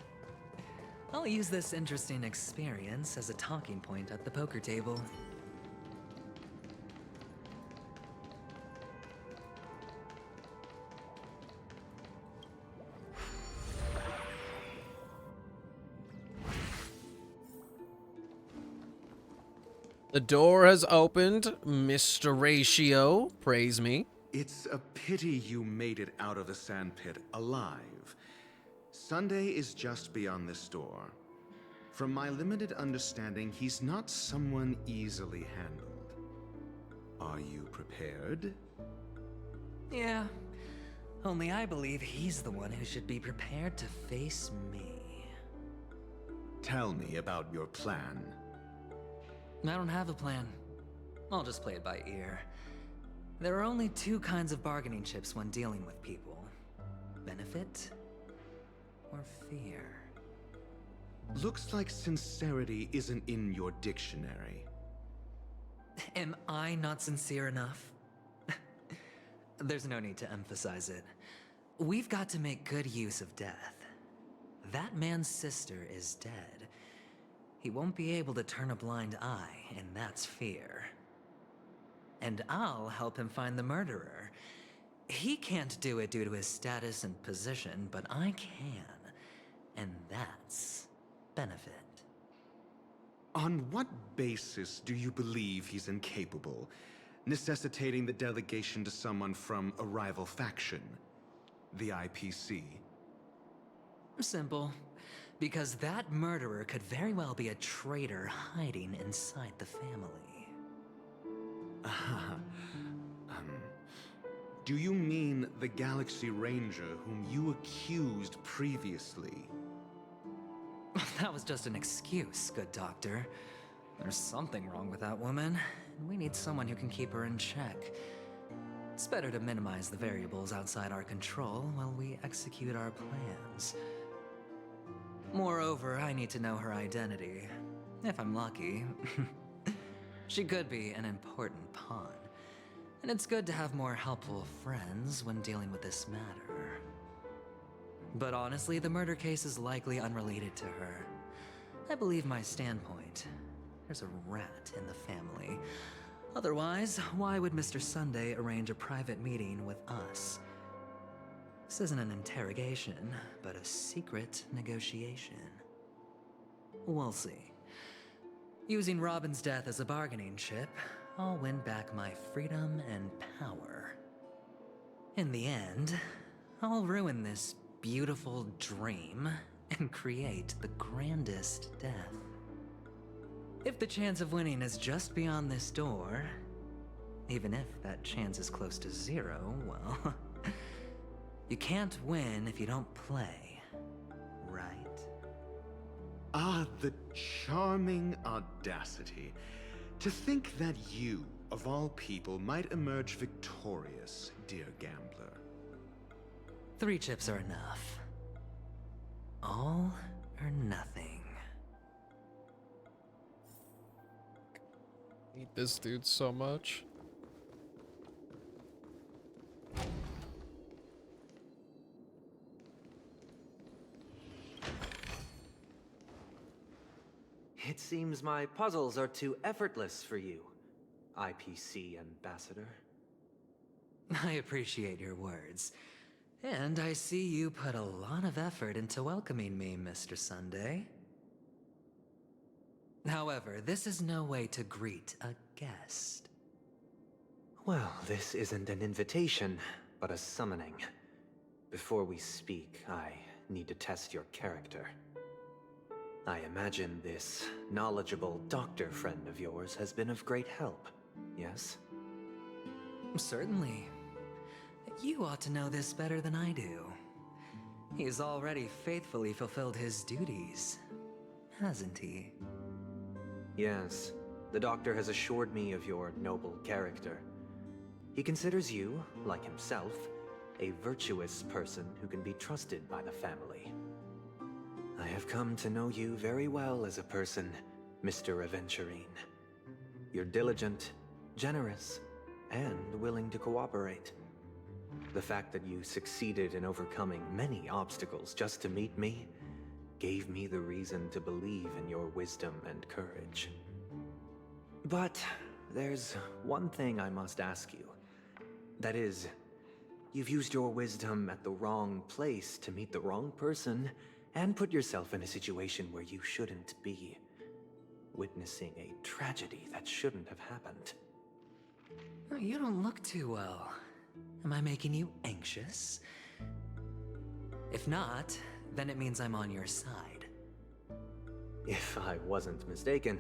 I'll use this interesting experience as a talking point at the poker table. The door has opened, Mr. Ratio. Praise me. It's a pity you made it out of the sandpit alive. Sunday is just beyond this door. From my limited understanding, he's not someone easily handled. Are you prepared? Yeah, Only I believe he's the one who should be prepared to face me. Tell me about your plan. I don't have a plan. I'll just play it by ear. There are only two kinds of bargaining chips when dealing with people. Benefit or fear. Looks like sincerity isn't in your dictionary. Am I not sincere enough? There's no need to emphasize it. We've got to make good use of death. That man's sister is dead. He won't be able to turn a blind eye, and that's fear. And I'll help him find the murderer. He can't do it due to his status and position, but I can. And that's benefit. On what basis do you believe he's incapable, necessitating the delegation to someone from a rival faction? The IPC? Simple. Because that murderer could very well be a traitor hiding inside the family. Do you mean the Galaxy Ranger whom you accused previously? That was just an excuse, good doctor. There's something wrong with that woman, and we need someone who can keep her in check. It's better to minimize the variables outside our control while we execute our plans. Moreover, I need to know her identity. If I'm lucky. She could be an important pawn. And it's good to have more helpful friends when dealing with this matter. But honestly, the murder case is likely unrelated to her. I believe my standpoint. There's a rat in the family. Otherwise, why would Mr. Sunday arrange a private meeting with us? This isn't an interrogation, but a secret negotiation. We'll see. Using Robin's death as a bargaining chip, I'll win back my freedom and power. In the end, I'll ruin this beautiful dream and create the grandest death. If the chance of winning is just beyond this door, even if that chance is close to zero, well, you can't win if you don't play, right? Ah, the charming audacity. To think that you, of all people, might emerge victorious, dear gambler. 3 chips are enough. All or nothing. I hate this dude so much. It seems my puzzles are too effortless for you, IPC Ambassador. I appreciate your words. And I see you put a lot of effort into welcoming me, Mr. Sunday. However, this is no way to greet a guest. Well, this isn't an invitation, but a summoning. Before we speak, I need to test your character. I imagine this knowledgeable doctor friend of yours has been of great help, yes? Certainly. You ought to know this better than I do. He's already faithfully fulfilled his duties, hasn't he? Yes, the doctor has assured me of your noble character. He considers you, like himself, a virtuous person who can be trusted by the family. I have come to know you very well as a person, Mr. Aventurine. You're diligent, generous, and willing to cooperate. The fact that you succeeded in overcoming many obstacles just to meet me gave me the reason to believe in your wisdom and courage. But there's one thing I must ask you. That is, you've used your wisdom at the wrong place to meet the wrong person and put yourself in a situation where you shouldn't be, witnessing a tragedy that shouldn't have happened. You don't look too well. Am I making you anxious? If not, then it means I'm on your side. If I wasn't mistaken,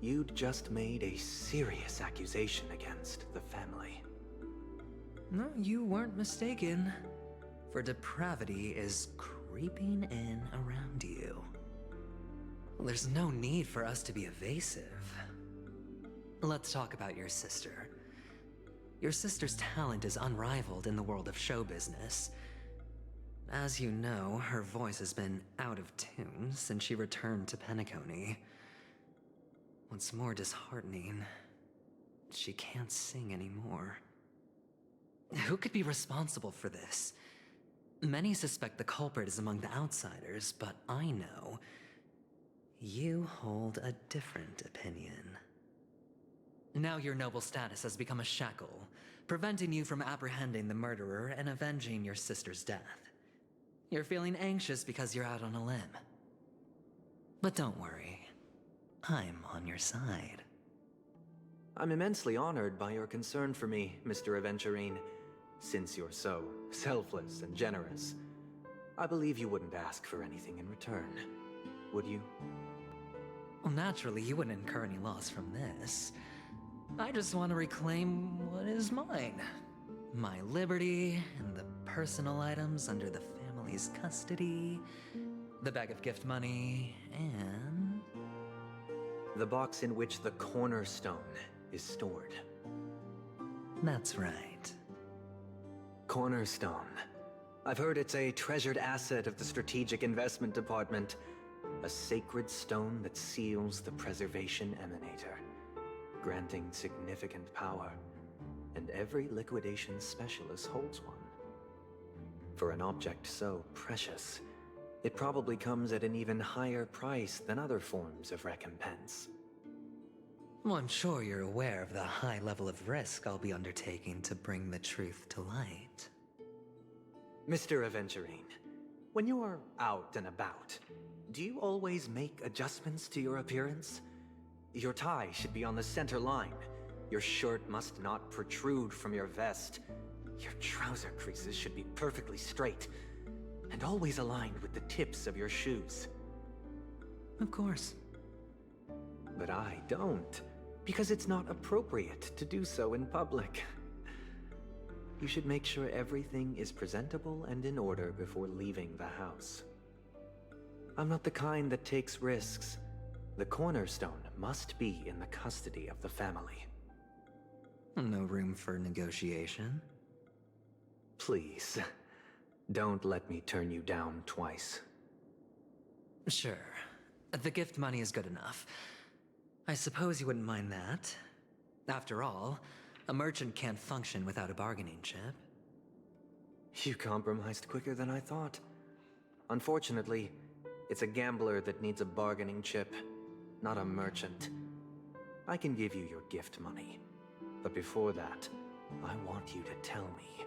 you'd just made a serious accusation against the family. No, you weren't mistaken. For depravity is creeping in around you. There's no need for us to be evasive. Let's talk about your sister. Your sister's talent is unrivaled in the world of show business. As you know, her voice has been out of tune since she returned to Penacony. What's more disheartening, she can't sing anymore. Who could be responsible for this? Many suspect the culprit is among the outsiders, but I know you hold a different opinion. Now your noble status has become a shackle, preventing you from apprehending the murderer and avenging your sister's death. You're feeling anxious because you're out on a limb. But don't worry, I'm on your side. I'm immensely honored by your concern for me, Mr. Aventurine. Since you're so selfless and generous, I believe you wouldn't ask for anything in return, would you? Well, naturally, you wouldn't incur any loss from this. I just want to reclaim what is mine. My liberty and the personal items under the family's custody, the bag of gift money, and... the box in which the cornerstone is stored. That's right. Cornerstone. I've heard it's a treasured asset of the Strategic Investment Department. A sacred stone that seals the Preservation Emanator, granting significant power, and every liquidation specialist holds one. For an object so precious, it probably comes at an even higher price than other forms of recompense. Well, I'm sure you're aware of the high level of risk I'll be undertaking to bring the truth to light. Mr. Aventurine, when you're out and about, do you always make adjustments to your appearance? Your tie should be on the center line. Your shirt must not protrude from your vest. Your trouser creases should be perfectly straight, and always aligned with the tips of your shoes. Of course. But I don't, because it's not appropriate to do so in public. You should make sure everything is presentable and in order before leaving the house. I'm not the kind that takes risks. The cornerstone must be in the custody of the family. No room for negotiation? Please, don't let me turn you down twice. Sure. The gift money is good enough. I suppose you wouldn't mind that. After all, a merchant can't function without a bargaining chip. You compromised quicker than I thought. Unfortunately, it's a gambler that needs a bargaining chip, not a merchant. I can give you your gift money, but before that, I want you to tell me.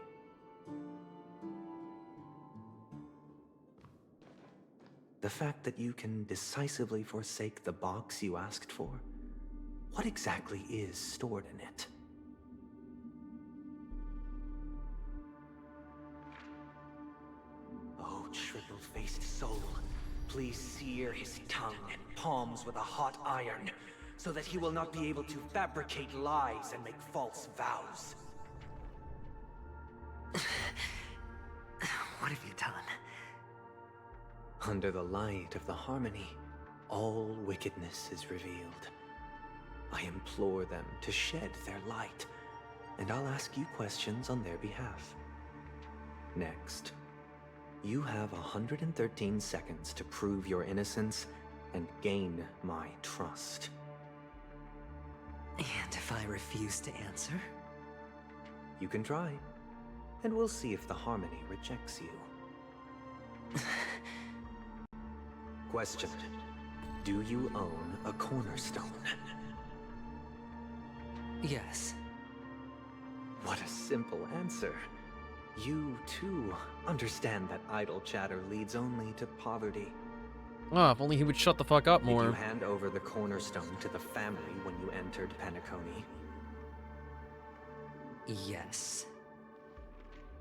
The fact that you can decisively forsake the box you asked for, what exactly is stored in it? Oh, triple-faced soul, please sear his tongue and palms with a hot iron, so that he will not be able to fabricate lies and make false vows. What have you done? Under the light of the harmony, all wickedness is revealed. I implore them to shed their light, and I'll ask you questions on their behalf. Next, you have 113 seconds to prove your innocence and gain my trust. And if I refuse to answer? You can try, and we'll see if the harmony rejects you. Question: do you own a cornerstone? Yes. What a simple answer. You, too, understand that idle chatter leads only to poverty. Oh, if only he would shut the fuck up more. Did you hand over the cornerstone to the family when you entered Penacony? Yes.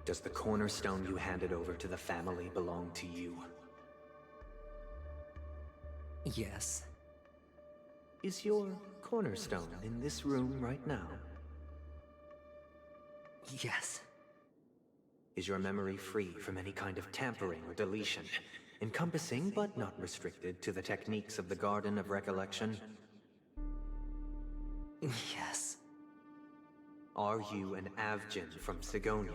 Does the cornerstone you handed over to the family belong to you? Yes. Is your cornerstone in this room right now? Yes. Is your memory free from any kind of tampering or deletion, encompassing but not restricted to the techniques of the Garden of Recollection? Yes. Are you an Avgin from Sigonia?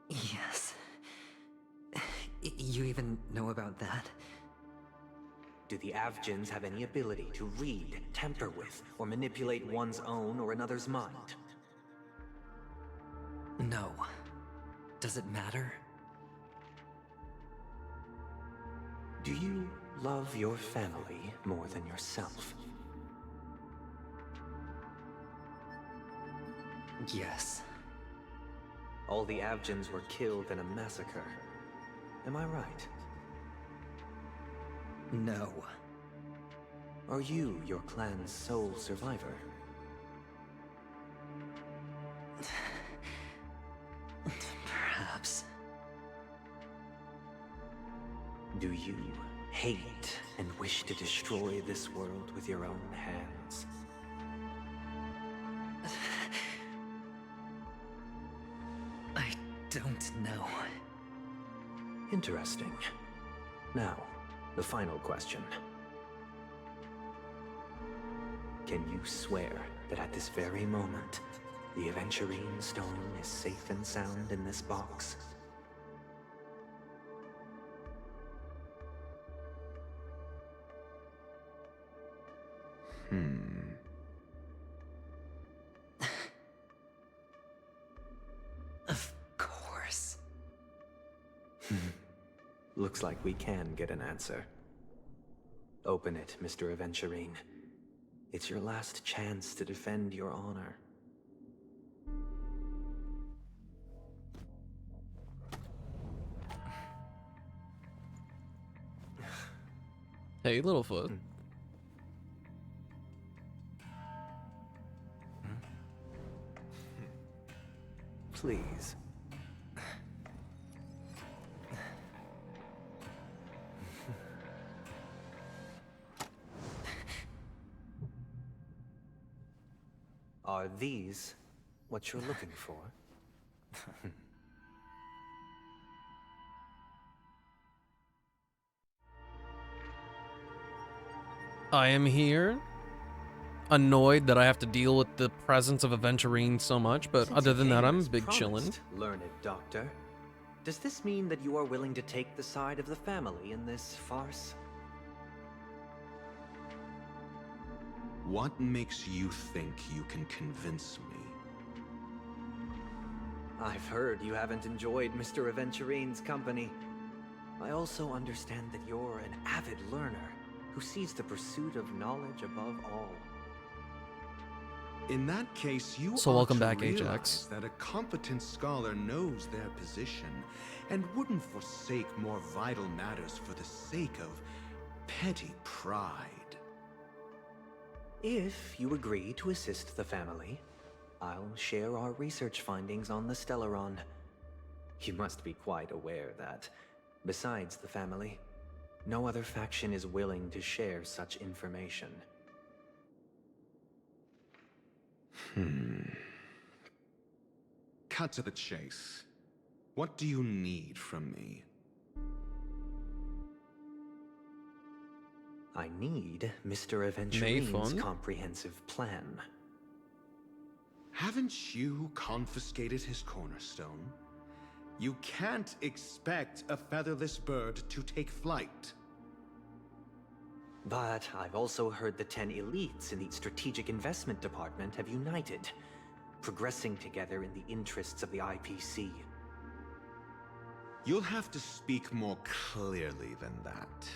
Yes. You even know about that? Do the Avgins have any ability to read, tamper with, or manipulate one's own or another's mind? No. Does it matter? Do you love your family more than yourself? Yes. All the Avgins were killed in a massacre. Am I right? No. Are you your clan's sole survivor? Perhaps. Do you hate and wish to destroy this world with your own hands? I don't know. Interesting. Now, the final question. Can you swear that at this very moment, the Aventurine stone is safe and sound in this box? Of course. Looks like we can get an answer. Open it, Mr. Aventurine. It's your last chance to defend your honor. Hey, Littlefoot. Please. Are these what you're looking for? I am here, annoyed that I have to deal with the presence of Aventurine so much, but other than that, I'm big chillin'. Learned doctor. Does this mean that you are willing to take the side of the family in this farce? What makes you think you can convince me? I've heard you haven't enjoyed Mr. Aventurine's company. I also understand that you're an avid learner who sees the pursuit of knowledge above all. In that case, you So ought welcome to back, realize Ajax. that a competent scholar knows their position and wouldn't forsake more vital matters for the sake of petty pride. If you agree to assist the family, I'll share our research findings on the Stellaron. You must be quite aware that, besides the family, no other faction is willing to share such information. Cut to the chase. What do you need from me? I need Mr. Aventurine's Mayfun? comprehensive plan. Haven't you confiscated his cornerstone? You can't expect a featherless bird to take flight. But I've also heard the 10 elites in the Strategic Investment Department have united, progressing together in the interests of the IPC. You'll have to speak more clearly than that.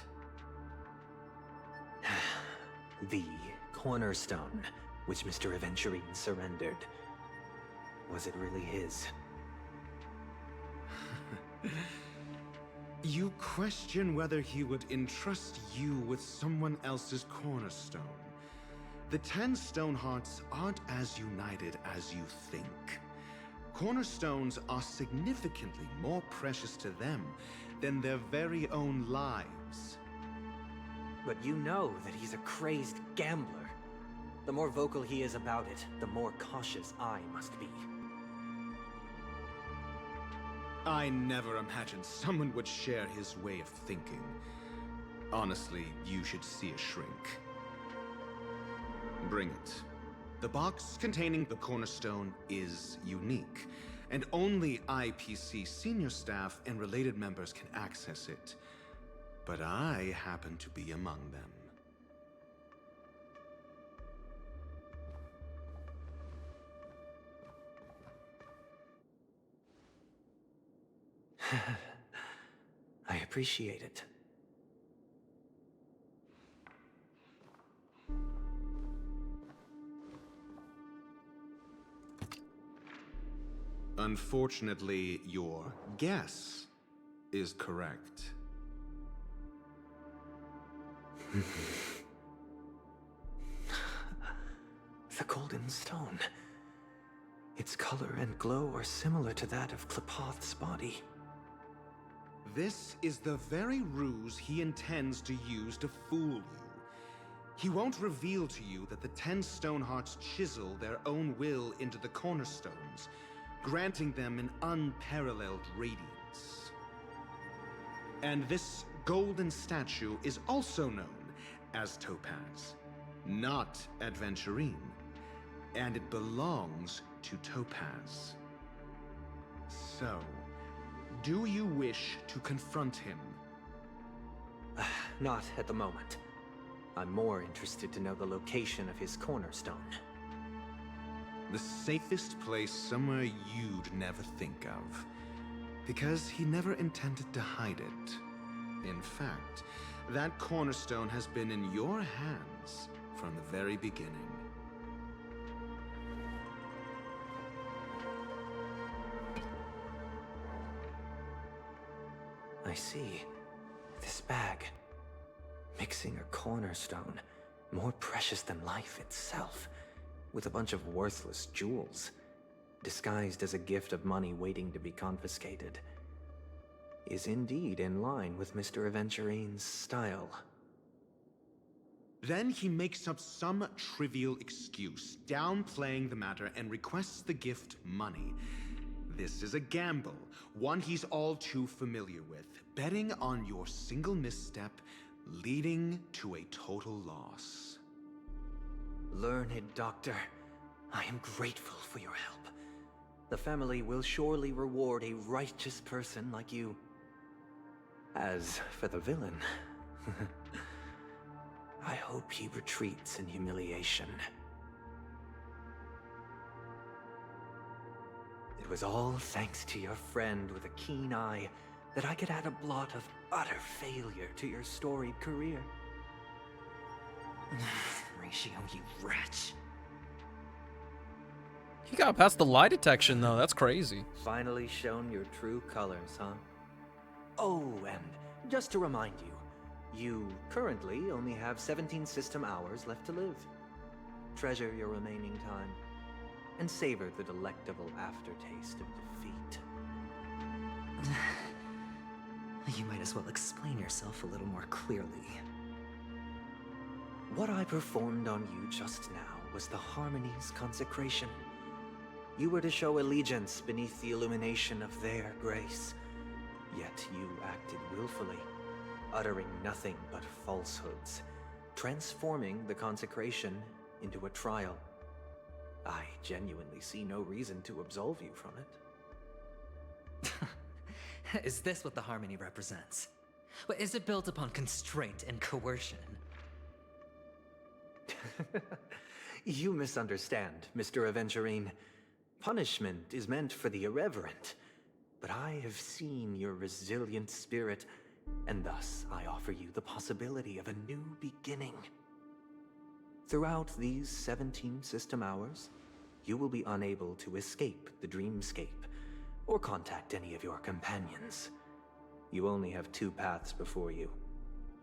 The cornerstone, which Mr. Aventurine surrendered. Was it really his? You question whether he would entrust you with someone else's cornerstone. The 10 Stonehearts aren't as united as you think. Cornerstones are significantly more precious to them than their very own lives. But you know that he's a crazed gambler. The more vocal he is about it, the more cautious I must be. I never imagined someone would share his way of thinking. Honestly, you should see a shrink. Bring it. The box containing the cornerstone is unique, and only IPC senior staff and related members can access it. But I happen to be among them. I appreciate it. Unfortunately, your guess is correct. The golden stone. Its color and glow are similar to that of Klepoth's body. This is the very ruse he intends to use to fool you. He won't reveal to you that the 10 Stonehearts chisel their own will into the cornerstones, granting them an unparalleled radiance. And this golden statue is also known as Topaz, not Aventurine, and it belongs to Topaz. So, do you wish to confront him? Not at the moment. I'm more interested to know the location of his cornerstone. The safest place somewhere you'd never think of. Because he never intended to hide it. In fact, that cornerstone has been in your hands from the very beginning. I see. This bag. Mixing a cornerstone, more precious than life itself, with a bunch of worthless jewels, disguised as a gift of money waiting to be confiscated, is indeed in line with Mr. Aventurine's style. Then he makes up some trivial excuse, downplaying the matter, and requests the gift money. This is a gamble, one he's all too familiar with, betting on your single misstep, leading to a total loss. Learned doctor, I am grateful for your help. The family will surely reward a righteous person like you. As for the villain, I hope he retreats in humiliation. It was all thanks to your friend with a keen eye that I could add a blot of utter failure to your storied career. Ratio, you wretch. He got past the lie detection, though. That's crazy. Finally shown your true colors, huh? Oh, and just to remind you, you currently only have 17 system hours left to live. Treasure your remaining time, and savor the delectable aftertaste of defeat. You might as well explain yourself a little more clearly. What I performed on you just now was the Harmony's consecration. You were to show allegiance beneath the illumination of their grace. Yet you acted willfully, uttering nothing but falsehoods, transforming the consecration into a trial. I genuinely see no reason to absolve you from it. Is this what the Harmony represents? Well, is it built upon constraint and coercion? You misunderstand, Mr. Aventurine. Punishment is meant for the irreverent. But I have seen your resilient spirit, and thus I offer you the possibility of a new beginning. Throughout these 17 system hours, you will be unable to escape the dreamscape, or contact any of your companions. You only have 2 paths before you,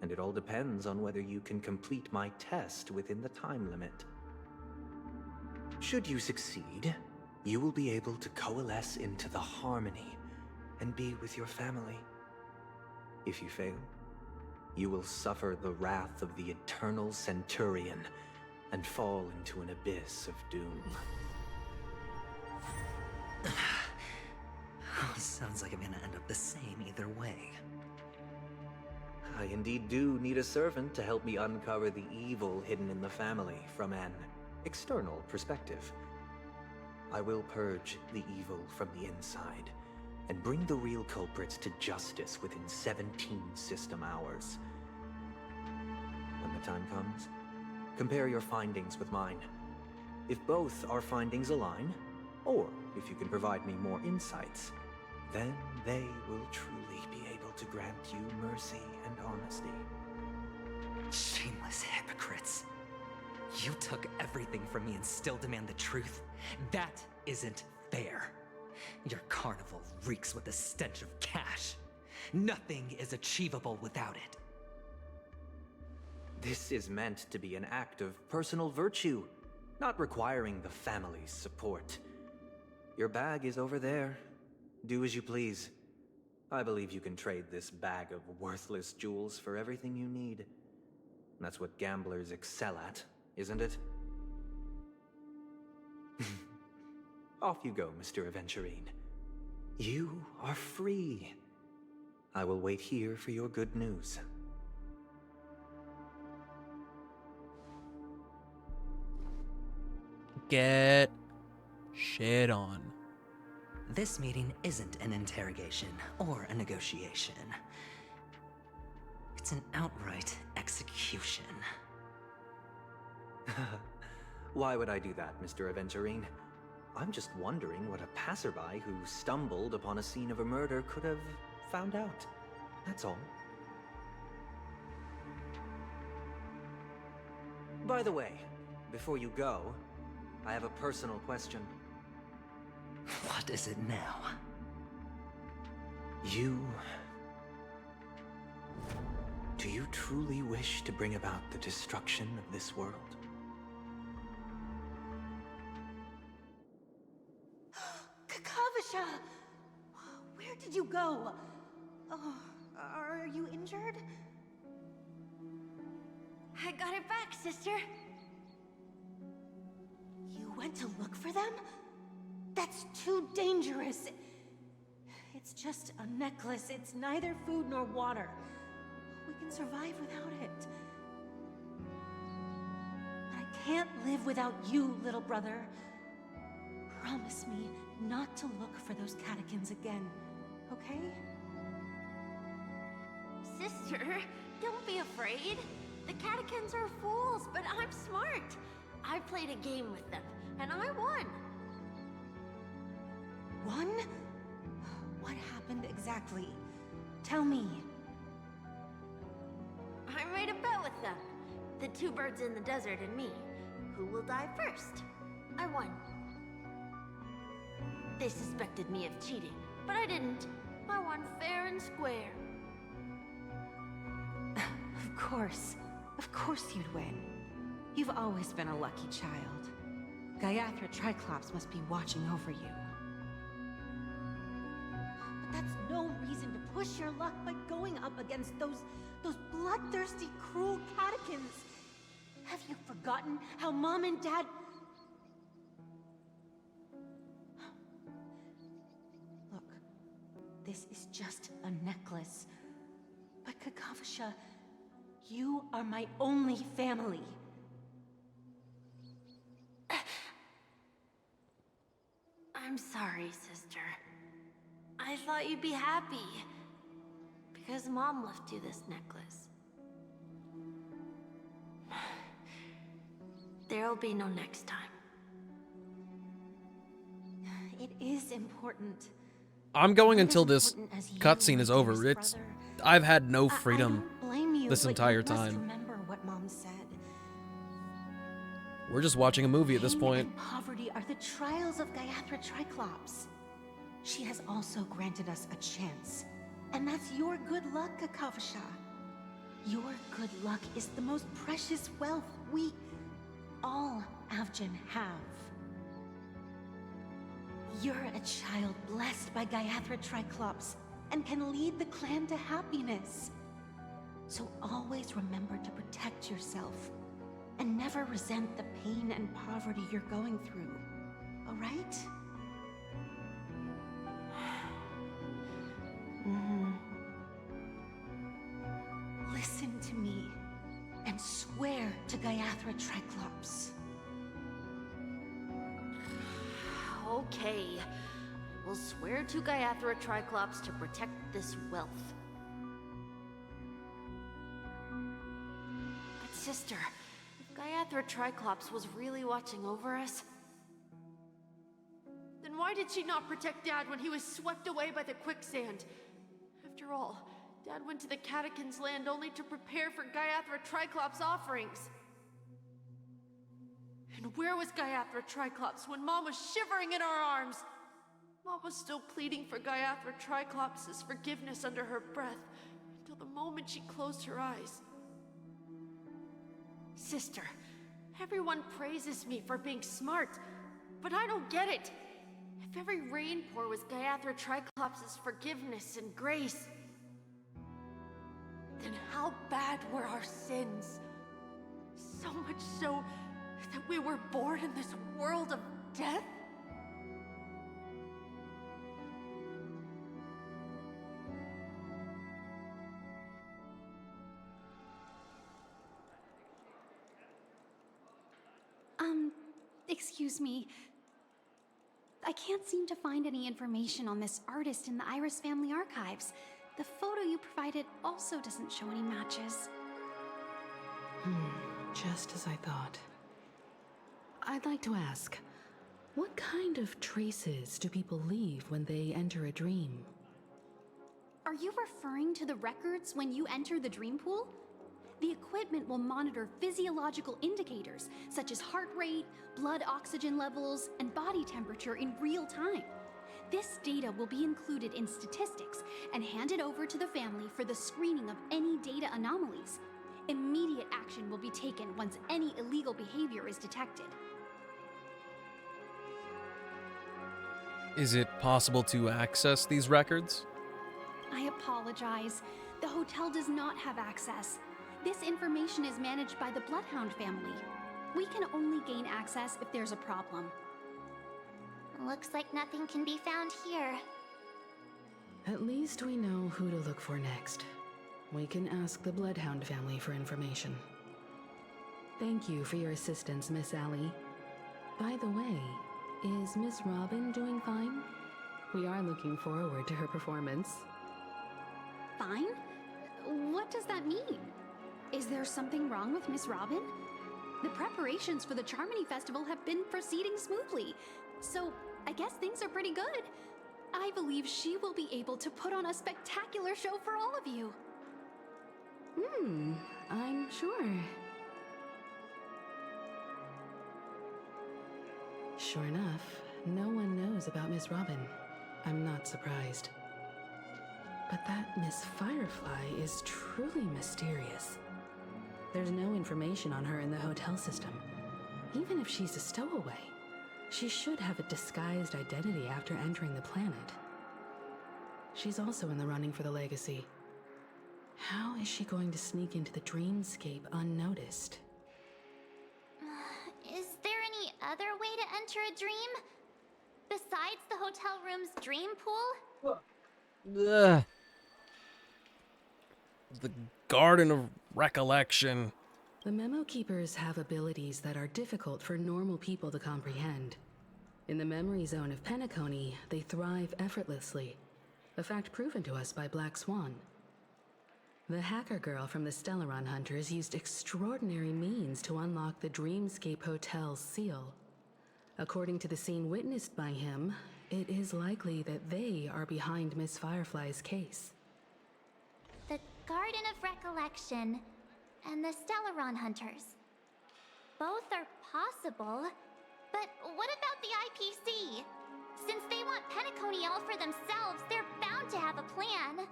and it all depends on whether you can complete my test within the time limit. Should you succeed, you will be able to coalesce into the Harmony and be with your family. If you fail, you will suffer the wrath of the Eternal Centurion and fall into an abyss of doom. Sounds like I'm gonna end up the same either way. I indeed do need a servant to help me uncover the evil hidden in the family from an external perspective. I will purge the evil from the inside and bring the real culprits to justice within 17 system hours. When the time comes, compare your findings with mine. If both our findings align, or if you can provide me more insights, then they will truly be able to grant you mercy and honesty. Shameless hypocrites. You took everything from me and still demand the truth? That isn't fair. Your carnival reeks with the stench of cash. Nothing is achievable without it. This is meant to be an act of personal virtue, not requiring the family's support. Your bag is over there. Do as you please. I believe you can trade this bag of worthless jewels for everything you need. That's what gamblers excel at, isn't it? Off you go, Mr. Aventurine. You are free. I will wait here for your good news. Get shit on. This meeting isn't an interrogation or a negotiation. It's an outright execution. Why would I do that, Mr. Aventurine? I'm just wondering what a passerby who stumbled upon a scene of a murder could have found out. That's all. By the way, before you go, I have a personal question. What is it now? Do you truly wish to bring about the destruction of this world? Kakavasha! Where did you go? Oh, are you injured? I got it back, sister. You went to look for them? That's too dangerous. It's just a necklace. It's neither food nor water. We can survive without it. But I can't live without you, little brother. Promise me not to look for those catechins again, okay? Sister, don't be afraid. The catechins are fools, but I'm smart. I played a game with them, and I won. Won? What happened exactly? Tell me. I made a bet with them. The two birds in the desert and me. Who will die first? I won. They suspected me of cheating, but I didn't. I won fair and square. Of course you'd win. You've always been a lucky child. Gayatri Triclops must be watching over you. But that's no reason to push your luck by going up against those bloodthirsty, cruel catechins. Have you forgotten how Mom and Dad... Look, this is just a necklace. But Kakavasha, you are my only family. I'm sorry, sister. I thought you'd be happy. Because Mom left you this necklace. There'll be no next time. It is important. I'm going until this cutscene is over. I've had no freedom this entire time. Remember what Mom said. We're just watching a movie at this point. Pain and poverty are the trials of Gayatri Triclops. She has also granted us a chance. And that's your good luck, Kakavasha. Your good luck is the most precious wealth we, all Avgin, have. You're a child blessed by Gayatri Triclops and can lead the clan to happiness. So always remember to protect yourself and never resent the pain and poverty you're going through, all right? Gaiathra Triclops. Okay. We'll swear to Gaiathra Triclops to protect this wealth. But sister, if Gaiathra Triclops was really watching over us, then why did she not protect Dad when he was swept away by the quicksand? After all, Dad went to the Catechins' land only to prepare for Gaiathra Triclops' offerings. And where was Gaiathra Triclops when Mom was shivering in our arms? Mom was still pleading for Gaiathra Triclops' forgiveness under her breath, until the moment she closed her eyes. Sister, everyone praises me for being smart, but I don't get it. If every rain pour was Gaiathra Triclops' forgiveness and grace, then how bad were our sins? So much so that we were born in this world of death? Excuse me. I can't seem to find any information on this artist in the Iris family archives. The photo you provided also doesn't show any matches. Just as I thought. I'd like to ask, what kind of traces do people leave when they enter a dream? Are you referring to the records when you enter the dream pool? The equipment will monitor physiological indicators such as heart rate, blood oxygen levels, and body temperature in real time. This data will be included in statistics and handed over to the family for the screening of any data anomalies. Immediate action will be taken once any illegal behavior is detected. Is it possible to access these records? I apologize. The hotel does not have access. This information is managed by the Bloodhound family. We can only gain access if there's a problem. Looks like nothing can be found here. At least we know who to look for next. We can ask the Bloodhound family for information. Thank you for your assistance, Miss Allie. By the way, is Miss Robin doing fine? We are looking forward to her performance. Fine? What does that mean? Is there something wrong with Miss Robin? The preparations for the Charmony Festival have been proceeding smoothly, so I guess things are pretty good. I believe she will be able to put on a spectacular show for all of you. I'm sure. Sure enough, no one knows about Miss Robin. I'm not surprised. But that Miss Firefly is truly mysterious. There's no information on her in the hotel system. Even if she's a stowaway, she should have a disguised identity after entering the planet. She's also in the running for the legacy. How is she going to sneak into the dreamscape unnoticed? Is there any other way to enter a dream? Besides the hotel room's dream pool? Ugh. The Garden of Recollection. The Memo Keepers have abilities that are difficult for normal people to comprehend. In the memory zone of Penacony, they thrive effortlessly, a fact proven to us by Black Swan. The hacker girl from the Stellaron Hunters used extraordinary means to unlock the Dreamscape Hotel's seal. According to the scene witnessed by him, it is likely that they are behind Miss Firefly's case. The Garden of Recollection and the Stellaron Hunters. Both are possible, but what about the IPC? Since they want Penacony all for themselves, they're bound to have a plan.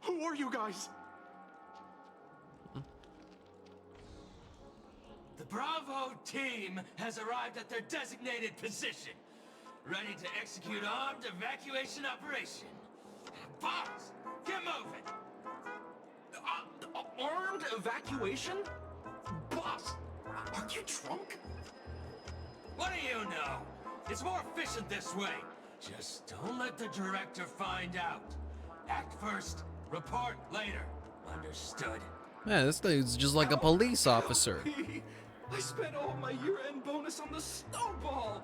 Who are you guys? The Bravo team has arrived at their designated position, ready to execute armed evacuation operation. Boss, get moving! Armed evacuation? Boss, are you drunk? What do you know? It's more efficient this way. Just don't let the director find out. Act first, report later. Understood? Man, this dude's just like a police officer. I spent all my year-end bonus on the snowball.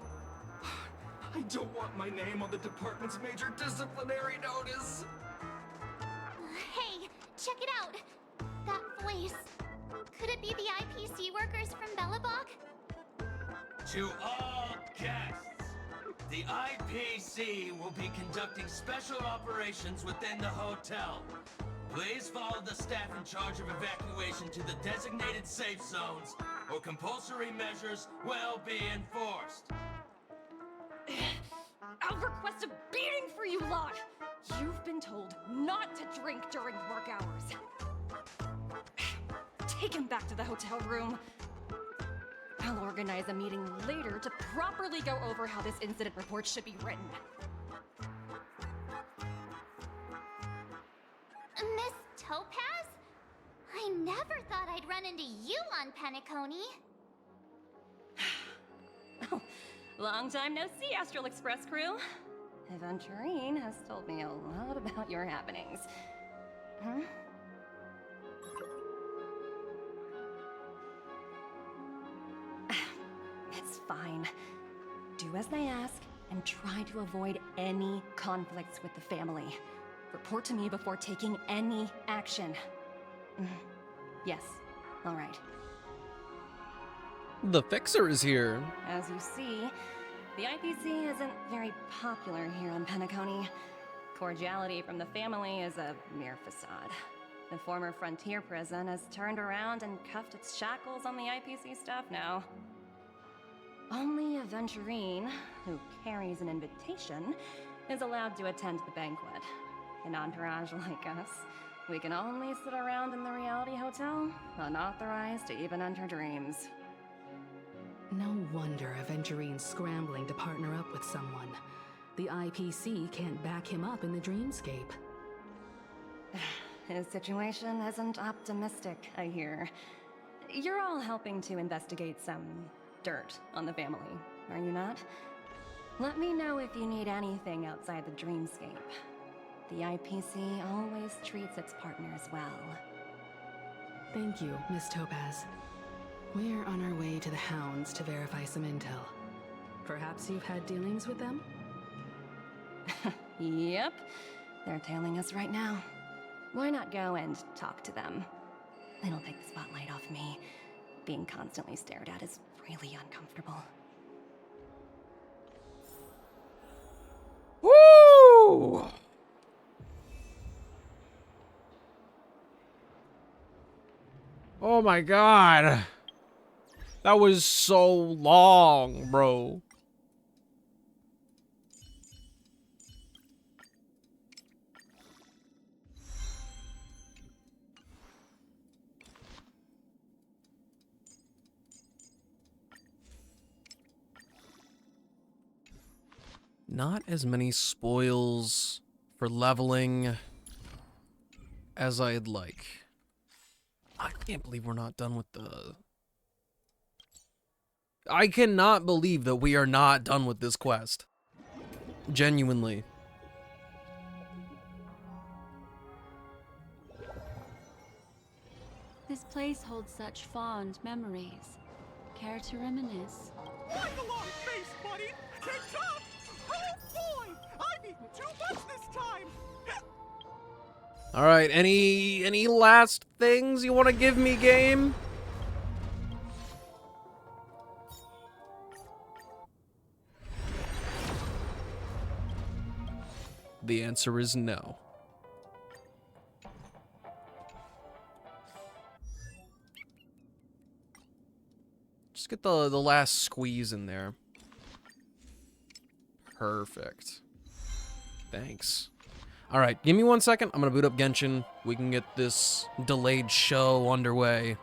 I don't want my name on the department's major disciplinary notice. Hey, check it out. That voice. Could it be the IPC workers from Belobog? To all guests, the IPC will be conducting special operations within the hotel. Please follow the staff in charge of evacuation to the designated safe zones, or compulsory measures will be enforced. I'll request a beating for you lot! You've been told not to drink during work hours. Take him back to the hotel room. I'll organize a meeting later to properly go over how this incident report should be written. Miss Topaz? I never thought I'd run into you on Penacony. Long time no see, Astral Express crew. Aventurine has told me a lot about your happenings. Huh? It's fine. Do as they ask, and try to avoid any conflicts with the family. Report to me before taking any action. Yes, all right. The Fixer is here. As you see, the IPC isn't very popular here on Penacony. Cordiality from the family is a mere facade. The former frontier prison has turned around and cuffed its shackles on the IPC staff now. Only Aventurine, who carries an invitation, is allowed to attend the banquet. An entourage like us, we can only sit around in the reality hotel, unauthorized to even enter dreams. No wonder Aventurine's scrambling to partner up with someone. The IPC can't back him up in the dreamscape. His situation isn't optimistic, I hear. You're all helping to investigate some dirt on the family, are you not? Let me know if you need anything outside the dreamscape. The IPC always treats its partners well. Thank you, Miss Topaz. We're on our way to the Hounds to verify some intel. Perhaps you've had dealings with them? Yep. They're tailing us right now. Why not go and talk to them? It'll take the spotlight off me. Being constantly stared at is really uncomfortable. Woo! Oh my god. That was so long, bro. Not as many spoils for leveling as I'd like. I can't believe we're not done with the... I cannot believe that we are not done with this quest. Genuinely. This place holds such fond memories. Care to reminisce? Right along, face buddy! TikTok! Oh boy! I've eaten too much this time! All right, any last things you want to give me, game? The answer is no. Just get the last squeeze in there. Perfect. Thanks. Alright, give me 1 second. I'm gonna boot up Genshin. We can get this delayed show underway.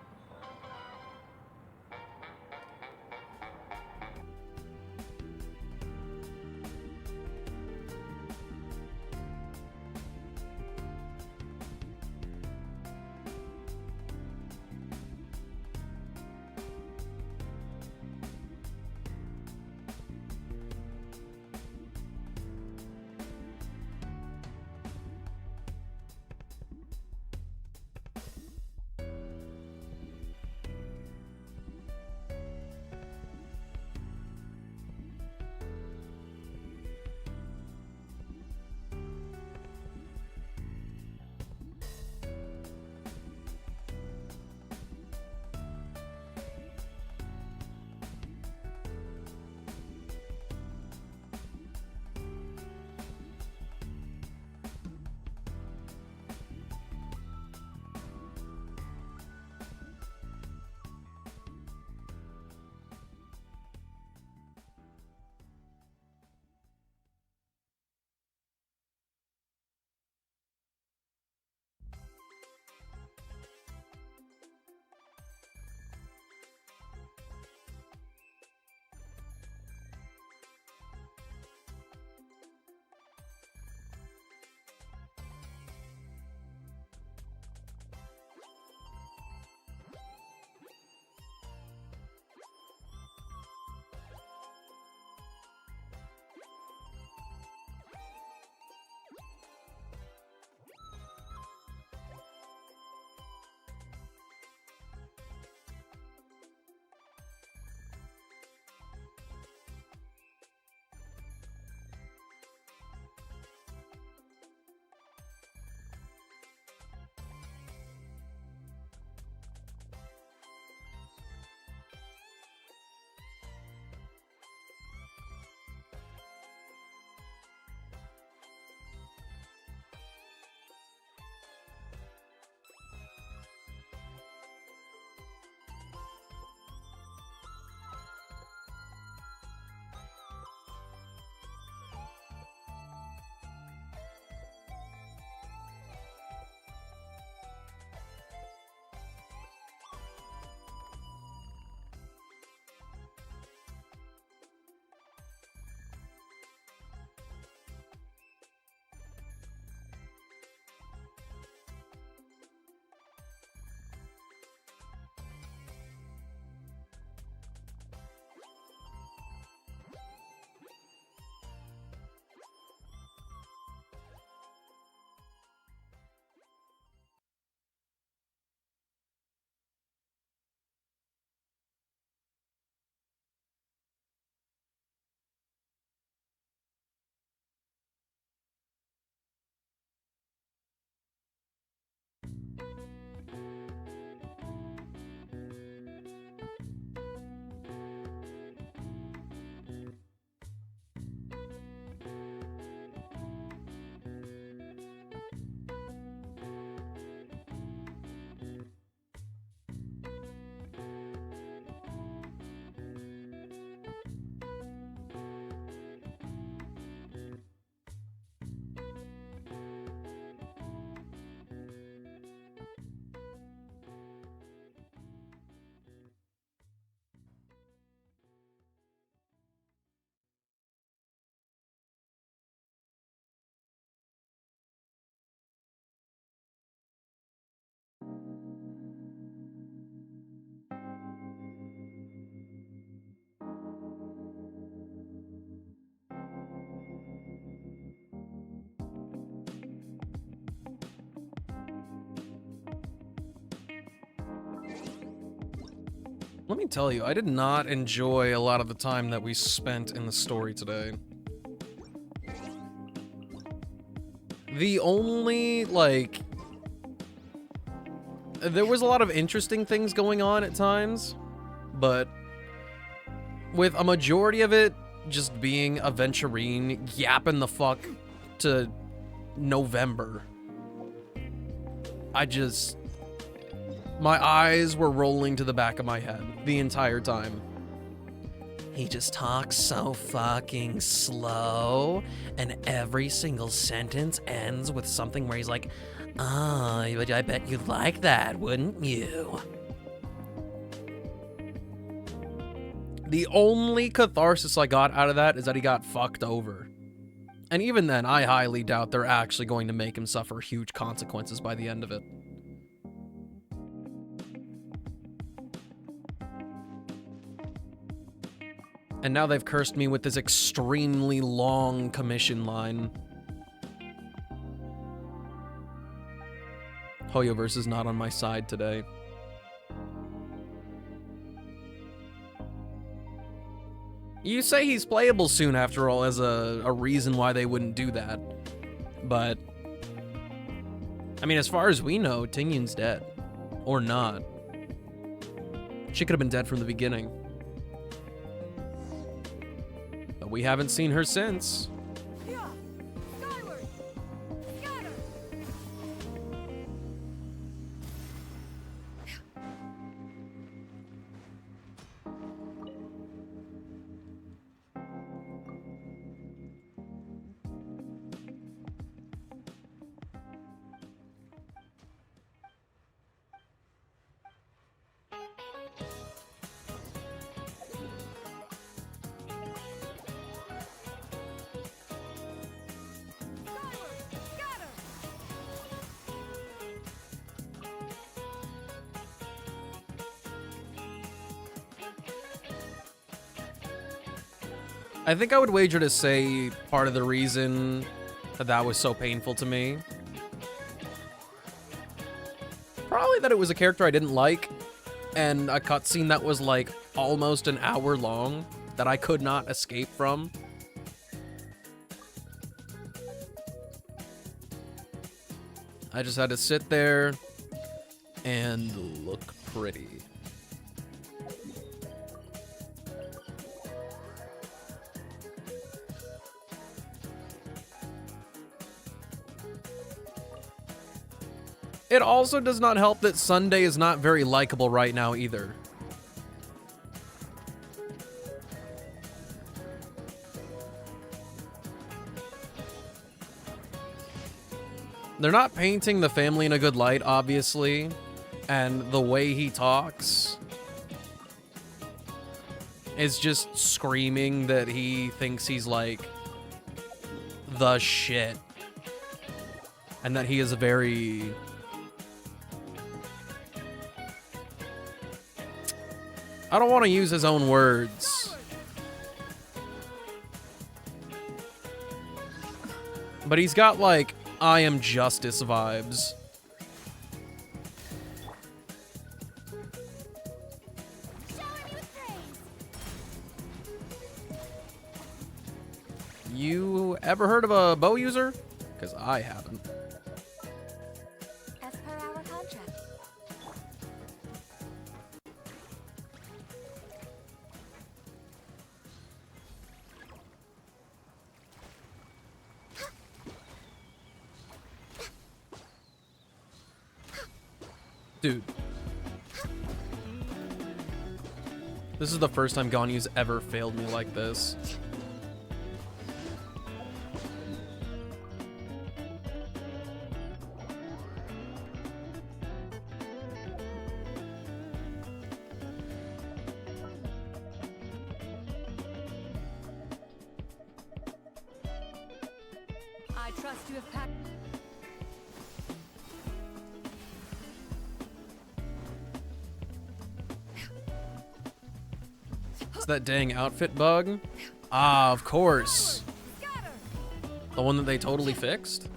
Let me tell you, I did not enjoy a lot of the time that we spent in the story today. The only, like... There was a lot of interesting things going on at times, but with a majority of it just being Aventurine yapping the fuck to November, my eyes were rolling to the back of my head the entire time. He just talks so fucking slow, and every single sentence ends with something where he's like, "Oh, I bet you'd like that, wouldn't you?" The only catharsis I got out of that is that he got fucked over. And even then, I highly doubt they're actually going to make him suffer huge consequences by the end of it. And now they've cursed me with this extremely long commission line. Hoyoverse is not on my side today. You say he's playable soon, after all, as a reason why they wouldn't do that. But, I mean, as far as we know, Tingyun's dead. Or not. She could have been dead from the beginning. But we haven't seen her since. I think I would wager to say part of the reason that was so painful to me, probably that it was a character I didn't like, and a cutscene that was like almost an hour long that I could not escape from. I just had to sit there and look pretty. It also does not help that Sunday is not very likable right now either. They're not painting the family in a good light, obviously, and the way he talks is just screaming that he thinks he's like the shit, and that he is a very... I don't want to use his own words, but he's got like I am justice vibes. You ever heard of a bow user? Because I haven't. As per our contract. Dude. This is the first time Ganyu's ever failed me like this. I trust you have packed. It's that dang outfit bug. Ah, of course. The one that they totally fixed?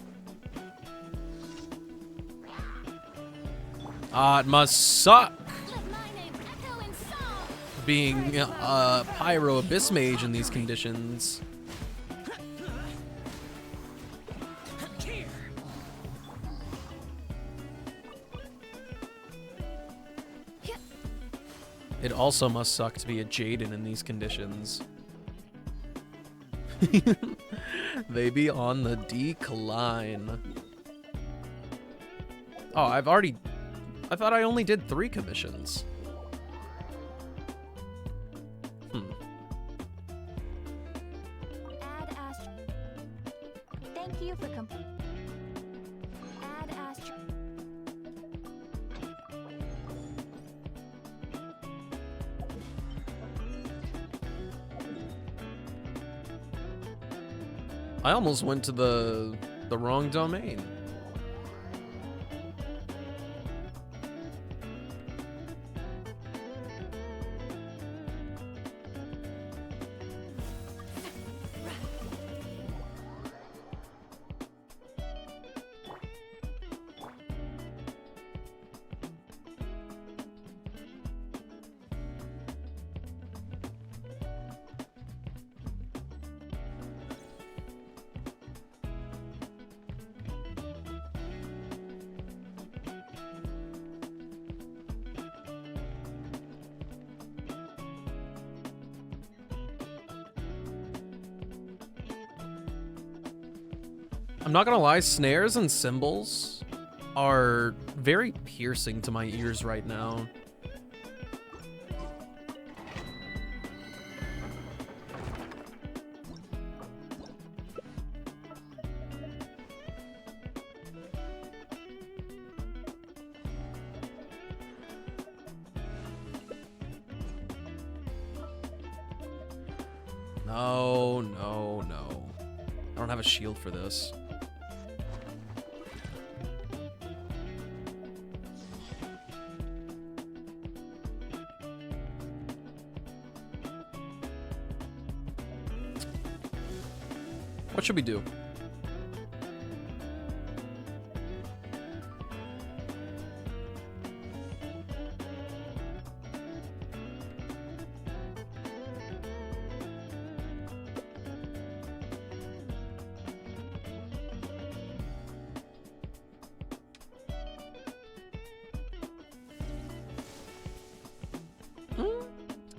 Ah, it must suck. being a Pyro Abyss Mage in these conditions. It also must suck to be a Jaden in these conditions. They be on the decline. Oh, I thought I only did 3 commissions. Add Astro. Thank you for Add Astro. I almost went to the wrong domain. I'm not gonna lie, snares and cymbals are very piercing to my ears right now. No, no, no. I don't have a shield for this. What should we do?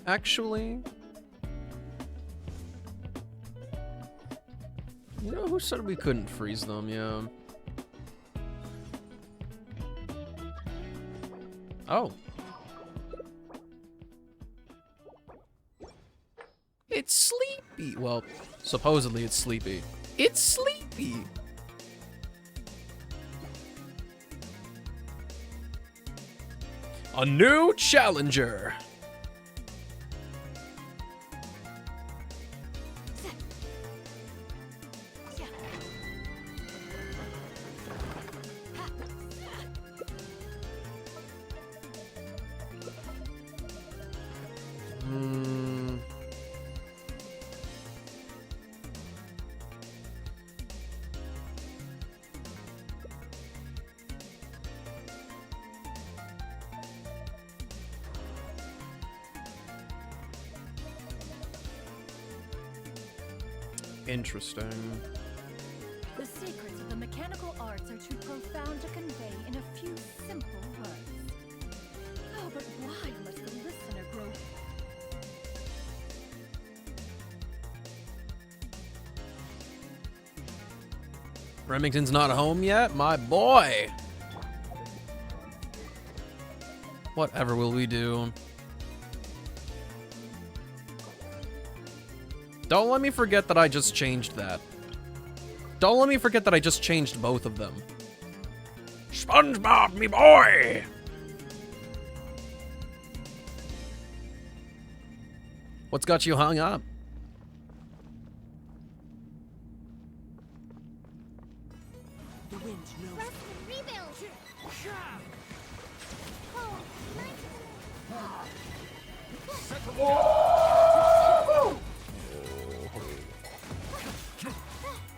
Actually, you know who said we couldn't freeze them? Yeah. Oh. It's sleepy. Well, supposedly it's sleepy. It's sleepy. A new challenger. Interesting. The secrets of the mechanical arts are too profound to convey in a few simple words. Oh, but why must the listener grow? Remington's not home yet? My boy! Whatever will we do? Don't let me forget that I just changed that. Don't let me forget that I just changed both of them. SpongeBob, me boy! What's got you hung up? The wind knows. Rest and rebuild. Set the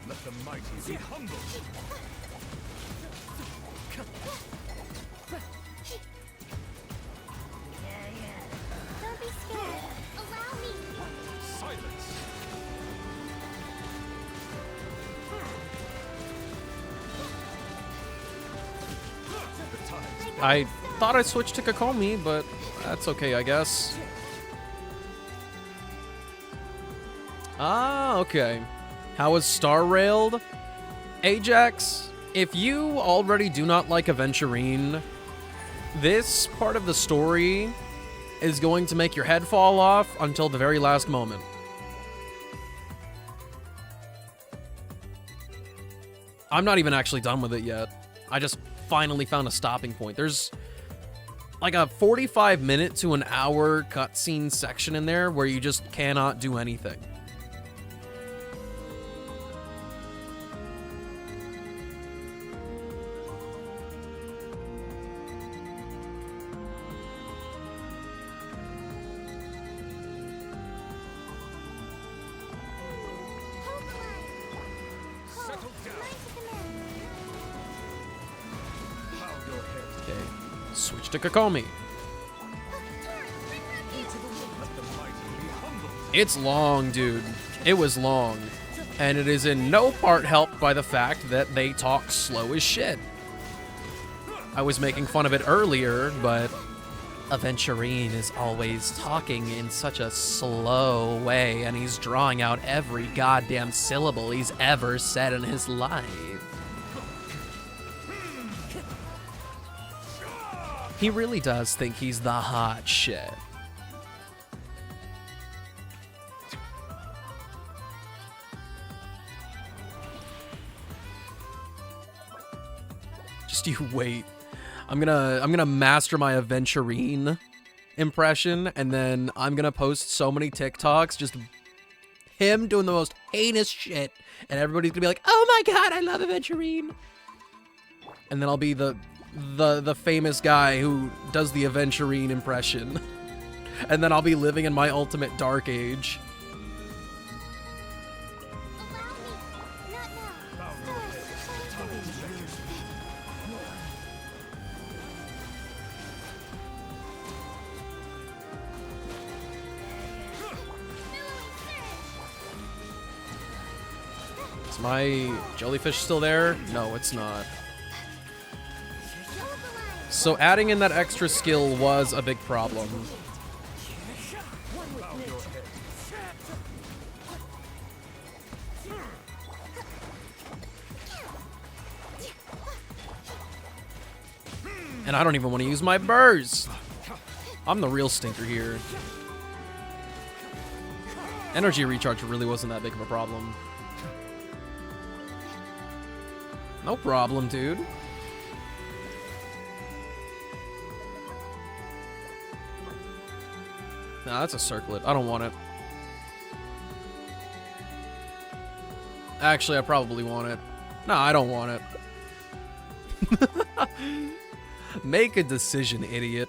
Let the mighty be humble. Don't be Allow me. Silence. I thought I switched to Kokomi, but that's okay, I guess. Ah, okay. How was Star Railed? Ajax, if you already do not like Aventurine, this part of the story is going to make your head fall off until the very last moment. I'm not even actually done with it yet. I just finally found a stopping point. There's like a 45-minute to an hour cutscene section in there where you just cannot do anything. Switch to Kokomi. It's long, dude. It was long. And it is in no part helped by the fact that they talk slow as shit. I was making fun of it earlier, but Aventurine is always talking in such a slow way, and he's drawing out every goddamn syllable he's ever said in his life. He really does think he's the hot shit. Just you wait. I'm gonna master my Aventurine impression, and then I'm gonna post so many TikToks, just him doing the most heinous shit, and everybody's gonna be like, "Oh my god, I love Aventurine!" And then I'll be the famous guy who does the Aventurine impression. And then I'll be living in my ultimate dark age. Is my jellyfish still there? No, it's not. So adding in that extra skill was a big problem. And I don't even want to use my burst. I'm the real stinker here. Energy recharge really wasn't that big of a problem. No problem, dude. Nah, that's a circlet. I don't want it. Actually, I probably want it. No, I don't want it. Make a decision, idiot.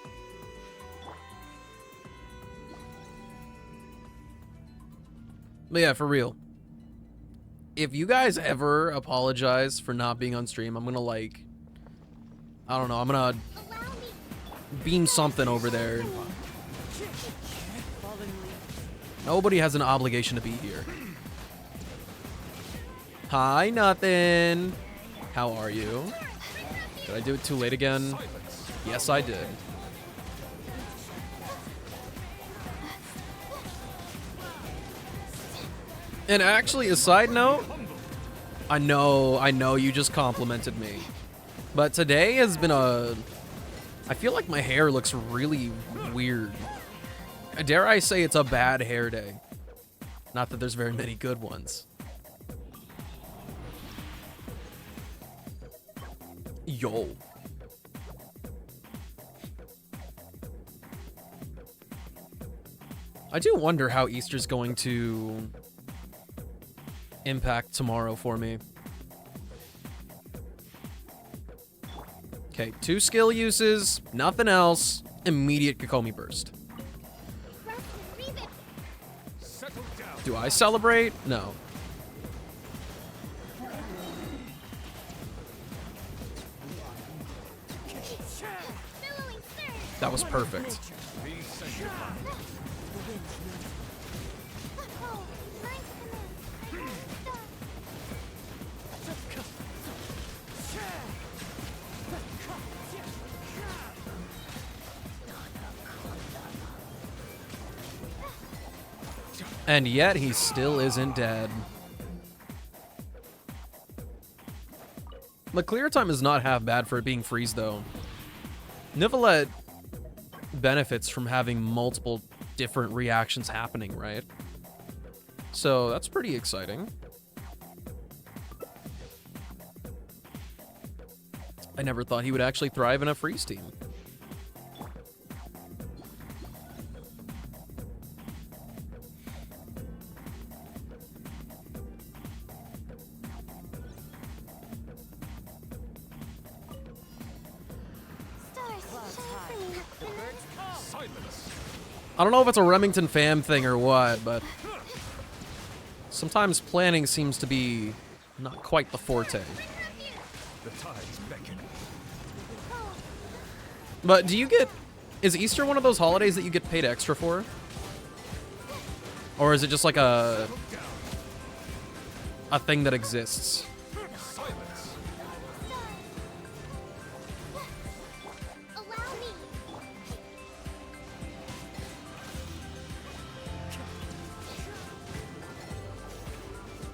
But yeah, for real. If you guys ever apologize for not being on stream, I'm gonna like... I don't know, I'm gonna beam something over there. Nobody has an obligation to be here. Hi, nothing. How are you? Did I do it too late again? Yes, I did. And actually, a side note, I know you just complimented me, but today has been I feel like my hair looks really weird. Dare I say it's a bad hair day. Not that there's very many good ones. Yo. I do wonder how Easter's going to impact tomorrow for me. Okay, 2 skill uses, nothing else, immediate Kokomi burst. Do I celebrate? No. That was perfect. And yet he still isn't dead. The clear time is not half bad for it being freeze, though. Nivelet benefits from having multiple different reactions happening, right? So that's pretty exciting. I never thought he would actually thrive in a freeze team. I don't know if it's a Remington fam thing or what, but sometimes planning seems to be not quite the forte. The tides beckon. But do you get... Is Easter one of those holidays that you get paid extra for? Or is it just like a thing that exists?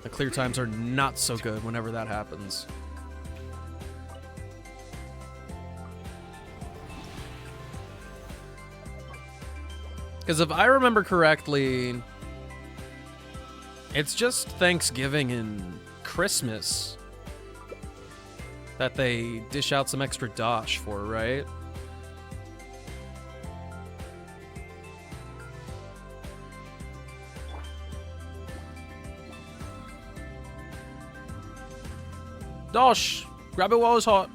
The clear times are not so good whenever that happens. Because if I remember correctly, it's just Thanksgiving and Christmas that they dish out some extra dosh for, right? Dosh! Grab it while it's hot.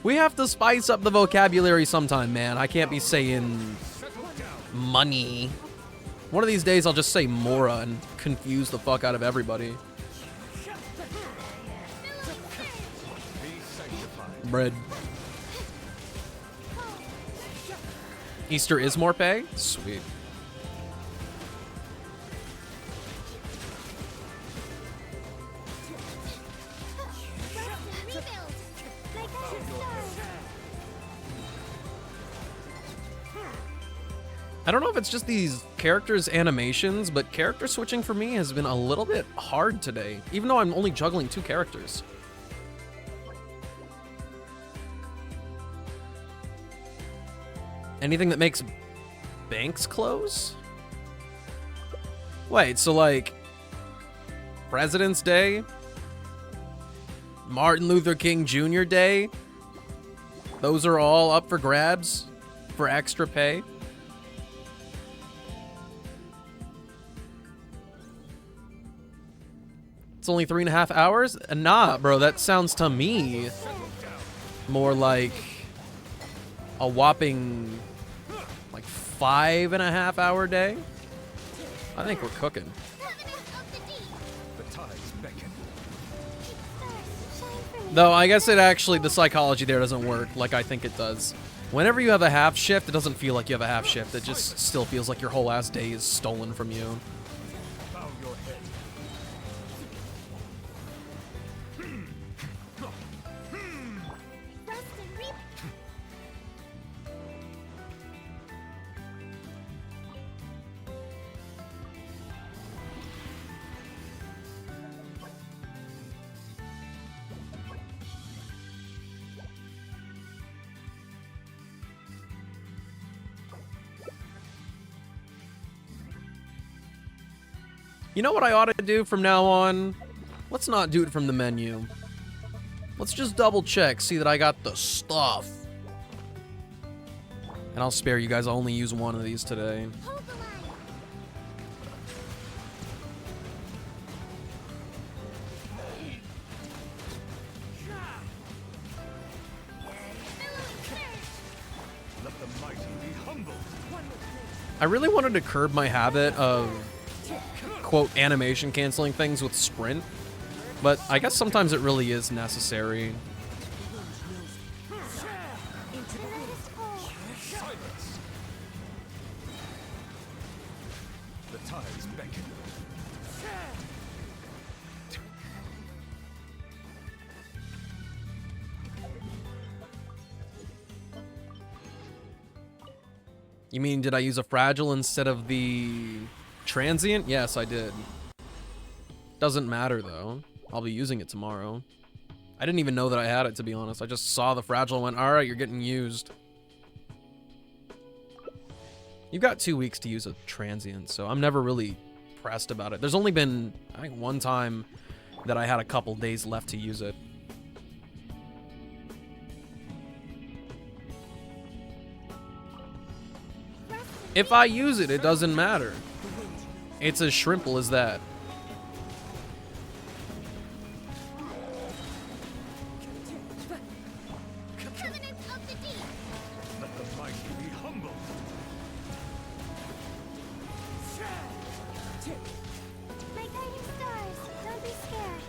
We have to spice up the vocabulary sometime, man. I can't be saying money. One of these days I'll just say Mora and confuse the fuck out of everybody. Bread. Easter is more pay? Sweet. I don't know if it's just these characters' animations, but character switching for me has been a little bit hard today, even though I'm only juggling 2 characters. Anything that makes banks close? Wait, so like President's Day? Martin Luther King Jr. Day? Those are all up for grabs for extra pay? It's only 3.5 hours? Nah, bro, that sounds to me more like a whopping like 5.5 hour day. I think we're cooking. Though I guess it actually, the psychology there doesn't work like I think it does. Whenever you have a half shift, it doesn't feel like you have a half shift. It just still feels like your whole ass day is stolen from you. You know what I ought to do from now on? Let's not do it from the menu. Let's just double check, see that I got the stuff. And I'll spare you guys, I'll only use one of these today. I really wanted to curb my habit of quote animation canceling things with sprint, but I guess sometimes it really is necessary. The tides beckon. You mean, did I use a fragile instead of the transient? Yes, I did. Doesn't matter, though. I'll be using it tomorrow. I didn't even know that I had it, to be honest. I just saw the fragile and went, alright, you're getting used. You've got 2 weeks to use a transient, so I'm never really pressed about it. There's only been, I think, one time that I had a couple days left to use it. If I use it, it doesn't matter. It's as simple as that. Let the mighty be humbled. My guiding stars, don't be scared.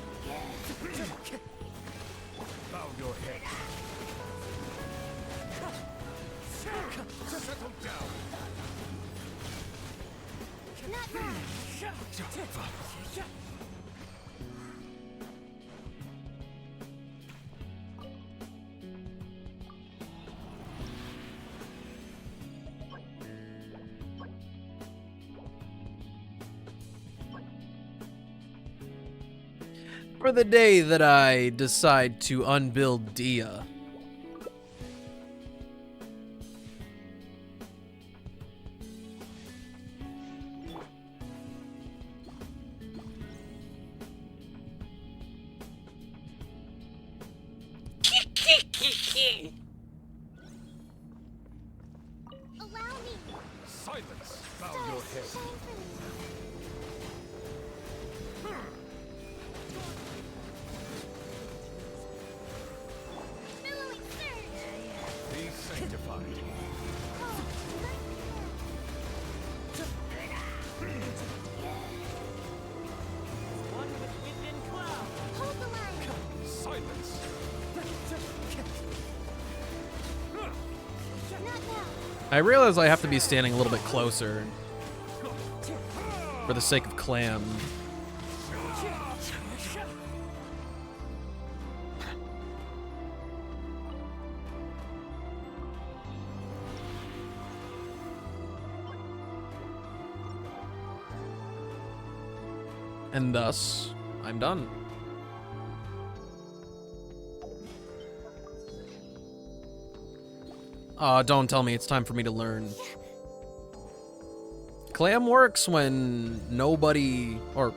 Bow your head. Settle down. Not now. For the day that I decide to unbuild Dia. Allow me. Silence. Bow your head. Billowing surge. Be sanctified. One with wind and cloud. Hold the line. Silence. Not now. I realize I have to be standing a little bit closer for the sake of Clam. And thus, I'm done. Don't tell me it's time for me to learn. Clam works when nobody, or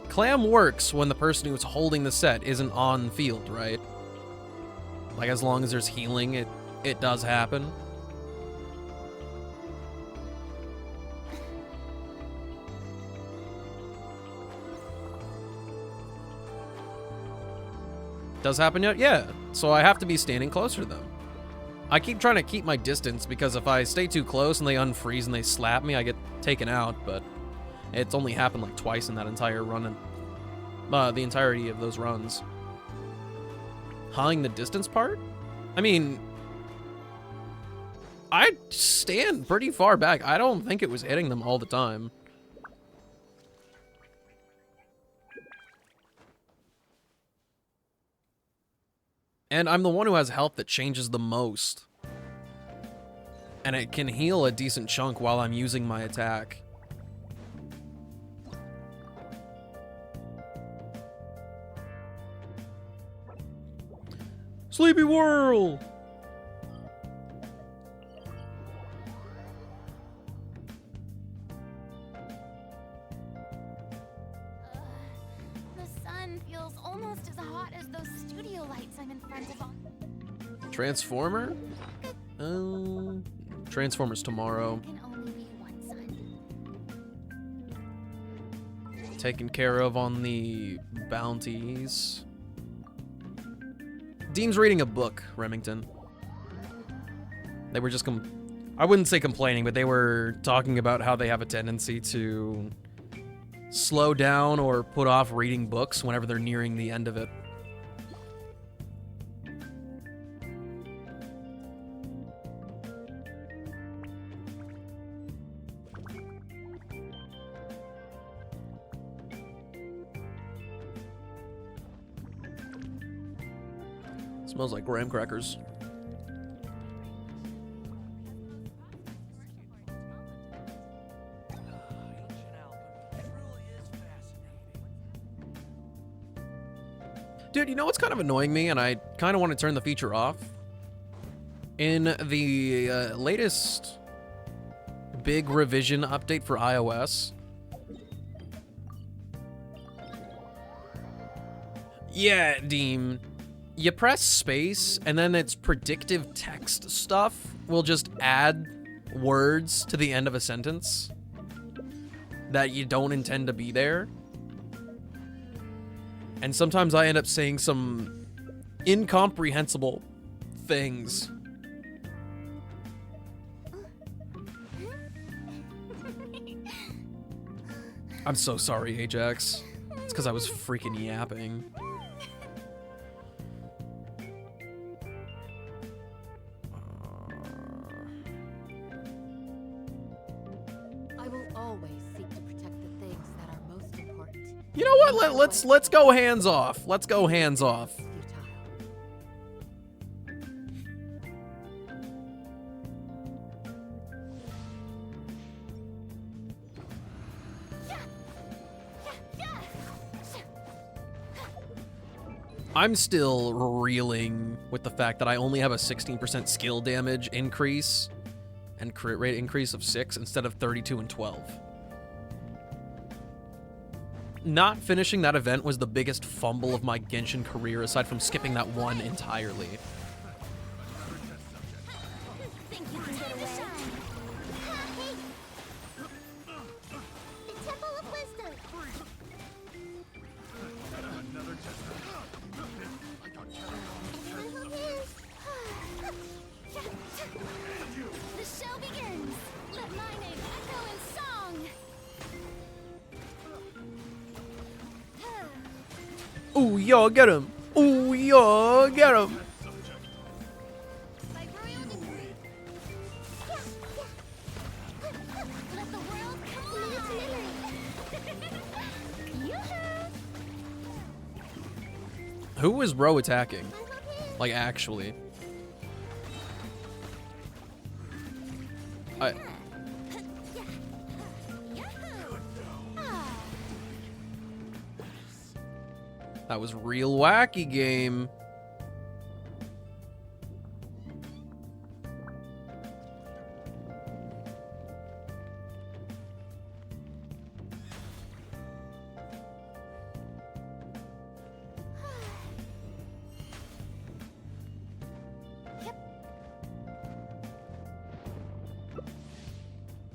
Clam works when the person who's holding the set isn't on field, right? Like, as long as there's healing, it does happen. Does happen yet? Yeah. So I have to be standing closer to them. I keep trying to keep my distance because if I stay too close and they unfreeze and they slap me, I get taken out, but it's only happened like twice in that entire run, and the entirety of those runs. Hawing the distance part? I mean, I stand pretty far back. I don't think it was hitting them all the time. And I'm the one who has health that changes the most. And it can heal a decent chunk while I'm using my attack. Sleepy Whirl! The sun feels almost as hot as those studio lights I'm in front of. Transformer? Transformers tomorrow. Can only be one sun. Taken care of on the bounties. Dean's reading a book, Remington. They were just I wouldn't say complaining, but they were talking about how they have a tendency to slow down or put off reading books whenever they're nearing the end of it. Smells like graham crackers. Dude, you know what's kind of annoying me, and I kind of want to turn the feature off? In the latest big revision update for iOS, yeah, Deem, you press space, and then its predictive text stuff will just add words to the end of a sentence that you don't intend to be there. And sometimes I end up saying some incomprehensible things. I'm so sorry, Ajax. It's because I was freaking yapping. I will always seek to protect the things that are most important. You know what? Let's go hands off. Let's go hands off. I'm still reeling with the fact that I only have a 16% skill damage increase and crit rate increase of 6 instead of 32 and 12. Not finishing that event was the biggest fumble of my Genshin career, aside from skipping that one entirely. The show begins. Let my name echo in song. Ooh, y'all get him. Ooh, y'all get him. Let the world come Who is Ro attacking? Like, actually. That was real wacky game.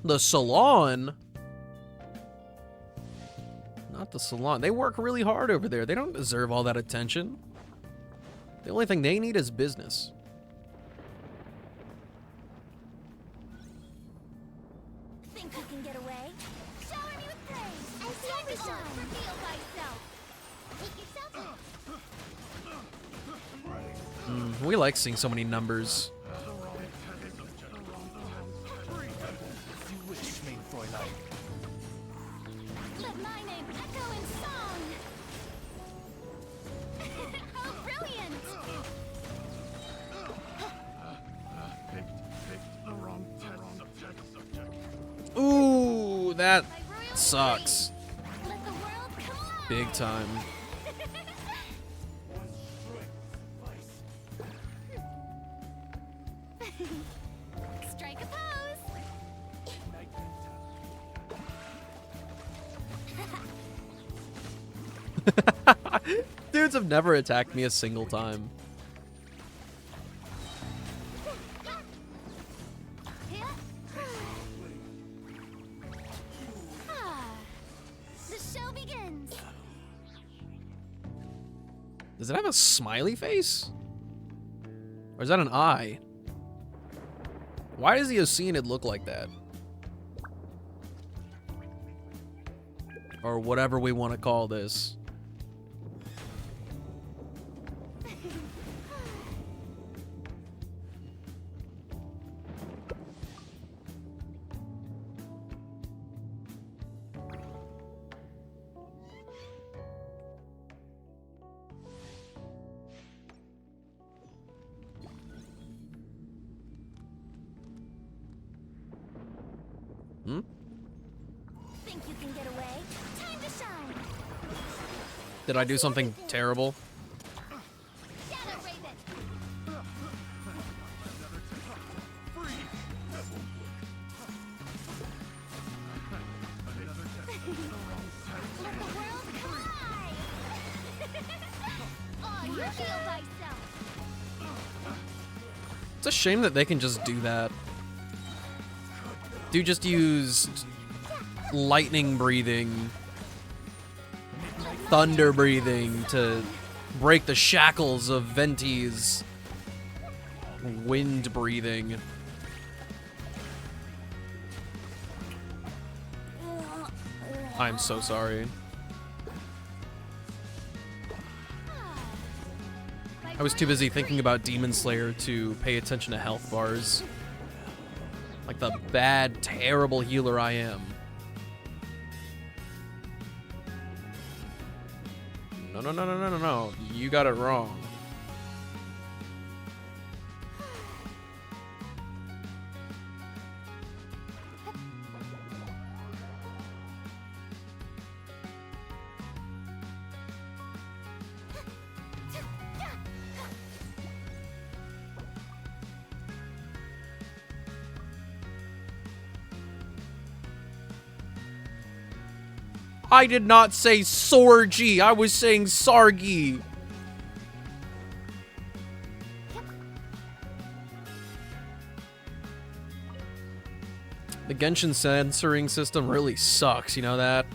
The salon? Not the salon. They work really hard over there. They don't deserve all that attention. The only thing they need is business. Think you can get away? Shower me with praise and see every shine. Reveal thyself. Take yourself. We like seeing so many numbers. Let my name echo in song. How brilliant! Ooh, that sucks. Let the world come alive. Big time. Strike a pose. Dudes have never attacked me a single time. The show begins. Does it have a smiley face? Or is that an eye? Why does the Oceanid look like that? Or whatever we want to call this. Think you can get away? Time to shine. Did I do something terrible? It's a shame that they can just do that. Dude just used lightning breathing, thunder breathing to break the shackles of Venti's wind breathing. I'm so sorry. I was too busy thinking about Demon Slayer to pay attention to health bars. Like the bad, terrible healer I am. No, no, no, no, no, no, no. You got it wrong. I did not say Sorgi. I was saying Sargi. The Genshin censoring system really sucks, you know that?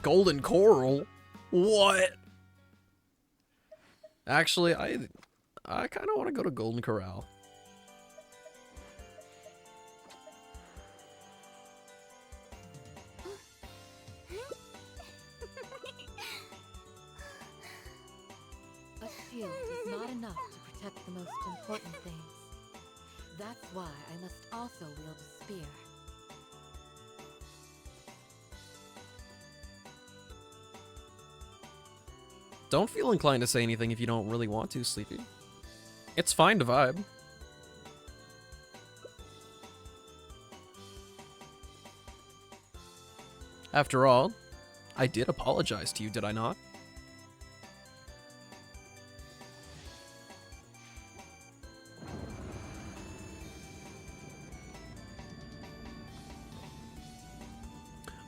Golden Coral? What? Actually, I kind of want to go to Golden Corral. A shield is not enough to protect the most important things. That's why I must also wield a spear. Don't feel inclined to say anything if you don't really want to, Sleepy. It's fine to vibe. After all, I did apologize to you, did I not?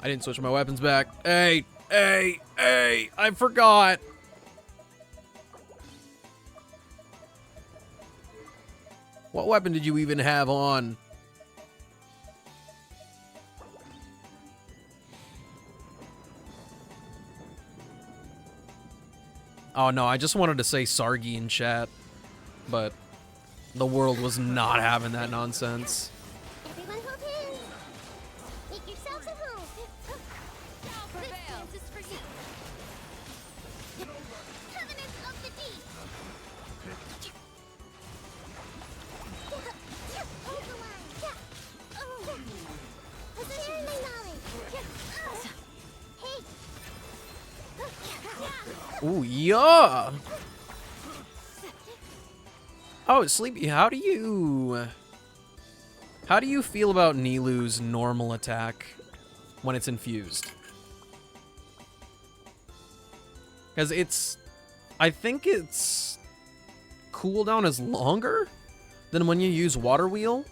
I didn't switch my weapons back. Hey, I forgot. What weapon did you even have on? Oh no, I just wanted to say Sargi in chat, but the world was not having that nonsense. Everyone hold hands. Make yourselves at home. This dance is for you. Covenants of the Deep. Ooh, yeah. Oh, Sleepy, how do you feel about Nilu's normal attack when it's infused? Because I think its cooldown is longer than when you use Water Wheel.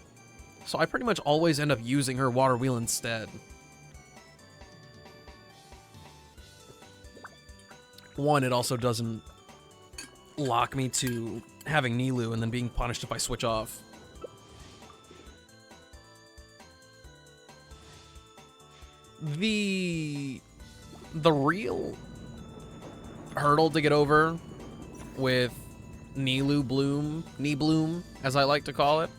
So I pretty much always end up using her Water Wheel instead. One, it also doesn't lock me to having Nilu and then being punished if I switch off. The real hurdle to get over with Nibloom, as I like to call it,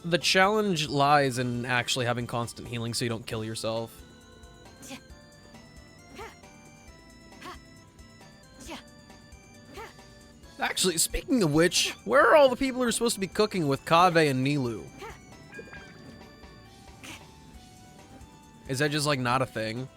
the challenge lies in actually having constant healing so you don't kill yourself. Actually, speaking of which, where are all the people who are supposed to be cooking with Kaveh and Nilu? Is that just, like, not a thing?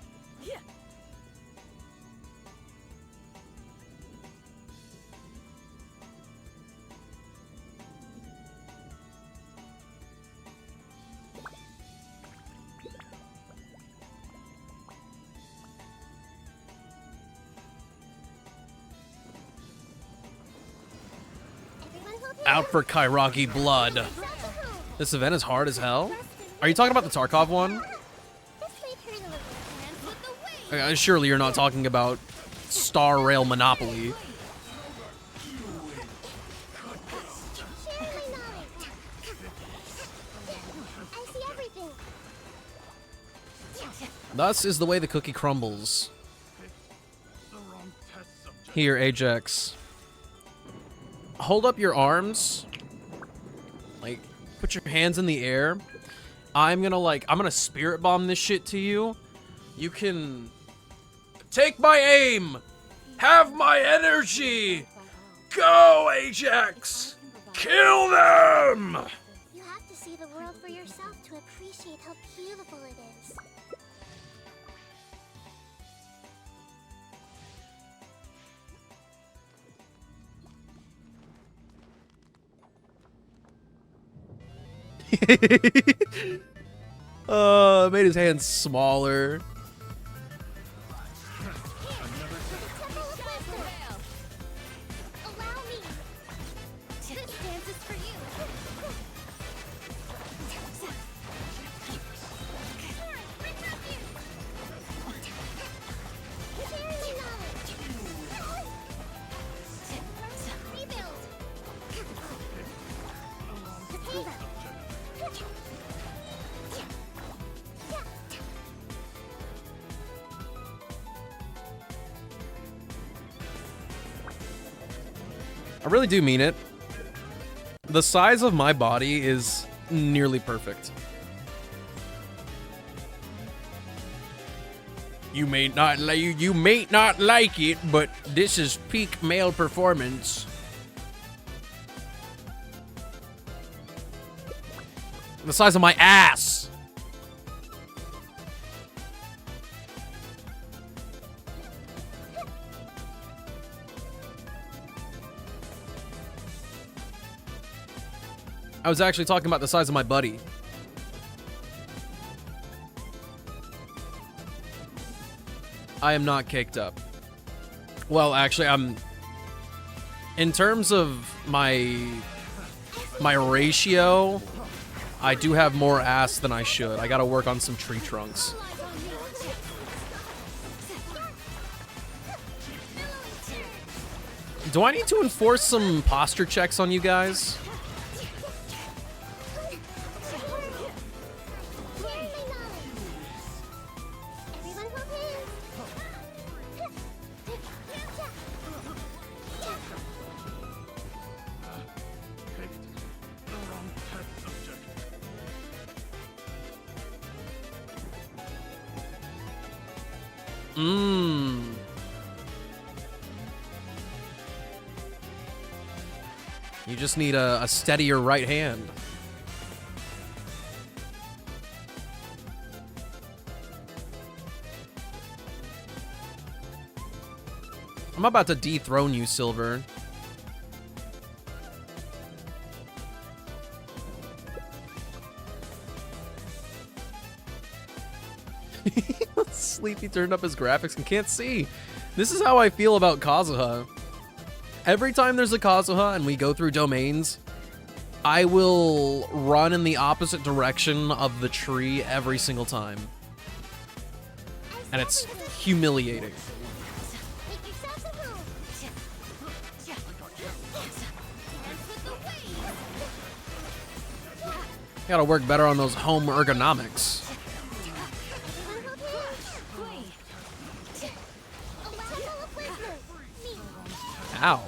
Out for Kairagi blood. This event is hard as hell. Are you talking about the Tarkov one? Surely you're not talking about Star Rail Monopoly. Thus is the way the cookie crumbles. Here, Ajax. Hold up your arms. Like, put your hands in the air. I'm gonna spirit bomb this shit to you. You can take my aim. Have my energy. Go, Ajax. Kill them. You have to see the world for yourself to appreciate how beautiful it is. Made his hands smaller. I really do mean it. The size of my body is nearly perfect. You may not like it, but this is peak male performance. The size of my ass. I was actually talking about the size of my buddy. I am not caked up. Well, actually, I'm... In terms of my ratio, I do have more ass than I should. I gotta work on some tree trunks. Do I need to enforce some posture checks on you guys? You just need a steadier right hand. I'm about to dethrone you, Silver. Sleepy turned up his graphics and can't see. This is how I feel about Kazuha. Every time there's a Kazuha and we go through domains, I will run in the opposite direction of the tree every single time. And it's humiliating. Gotta work better on those home ergonomics. Ow.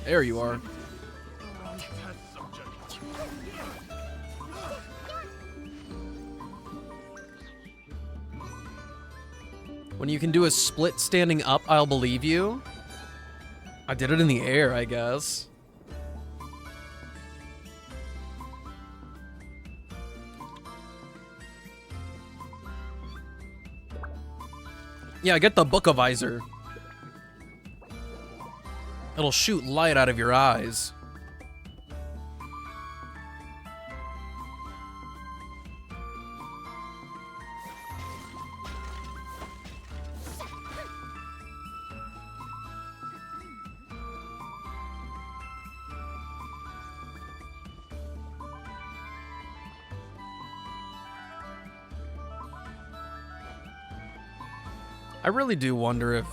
There you are. When you can do a split standing up, I'll believe you. I did it in the air, I guess. Yeah, get the Bookavisor. It'll shoot light out of your eyes. I really do wonder if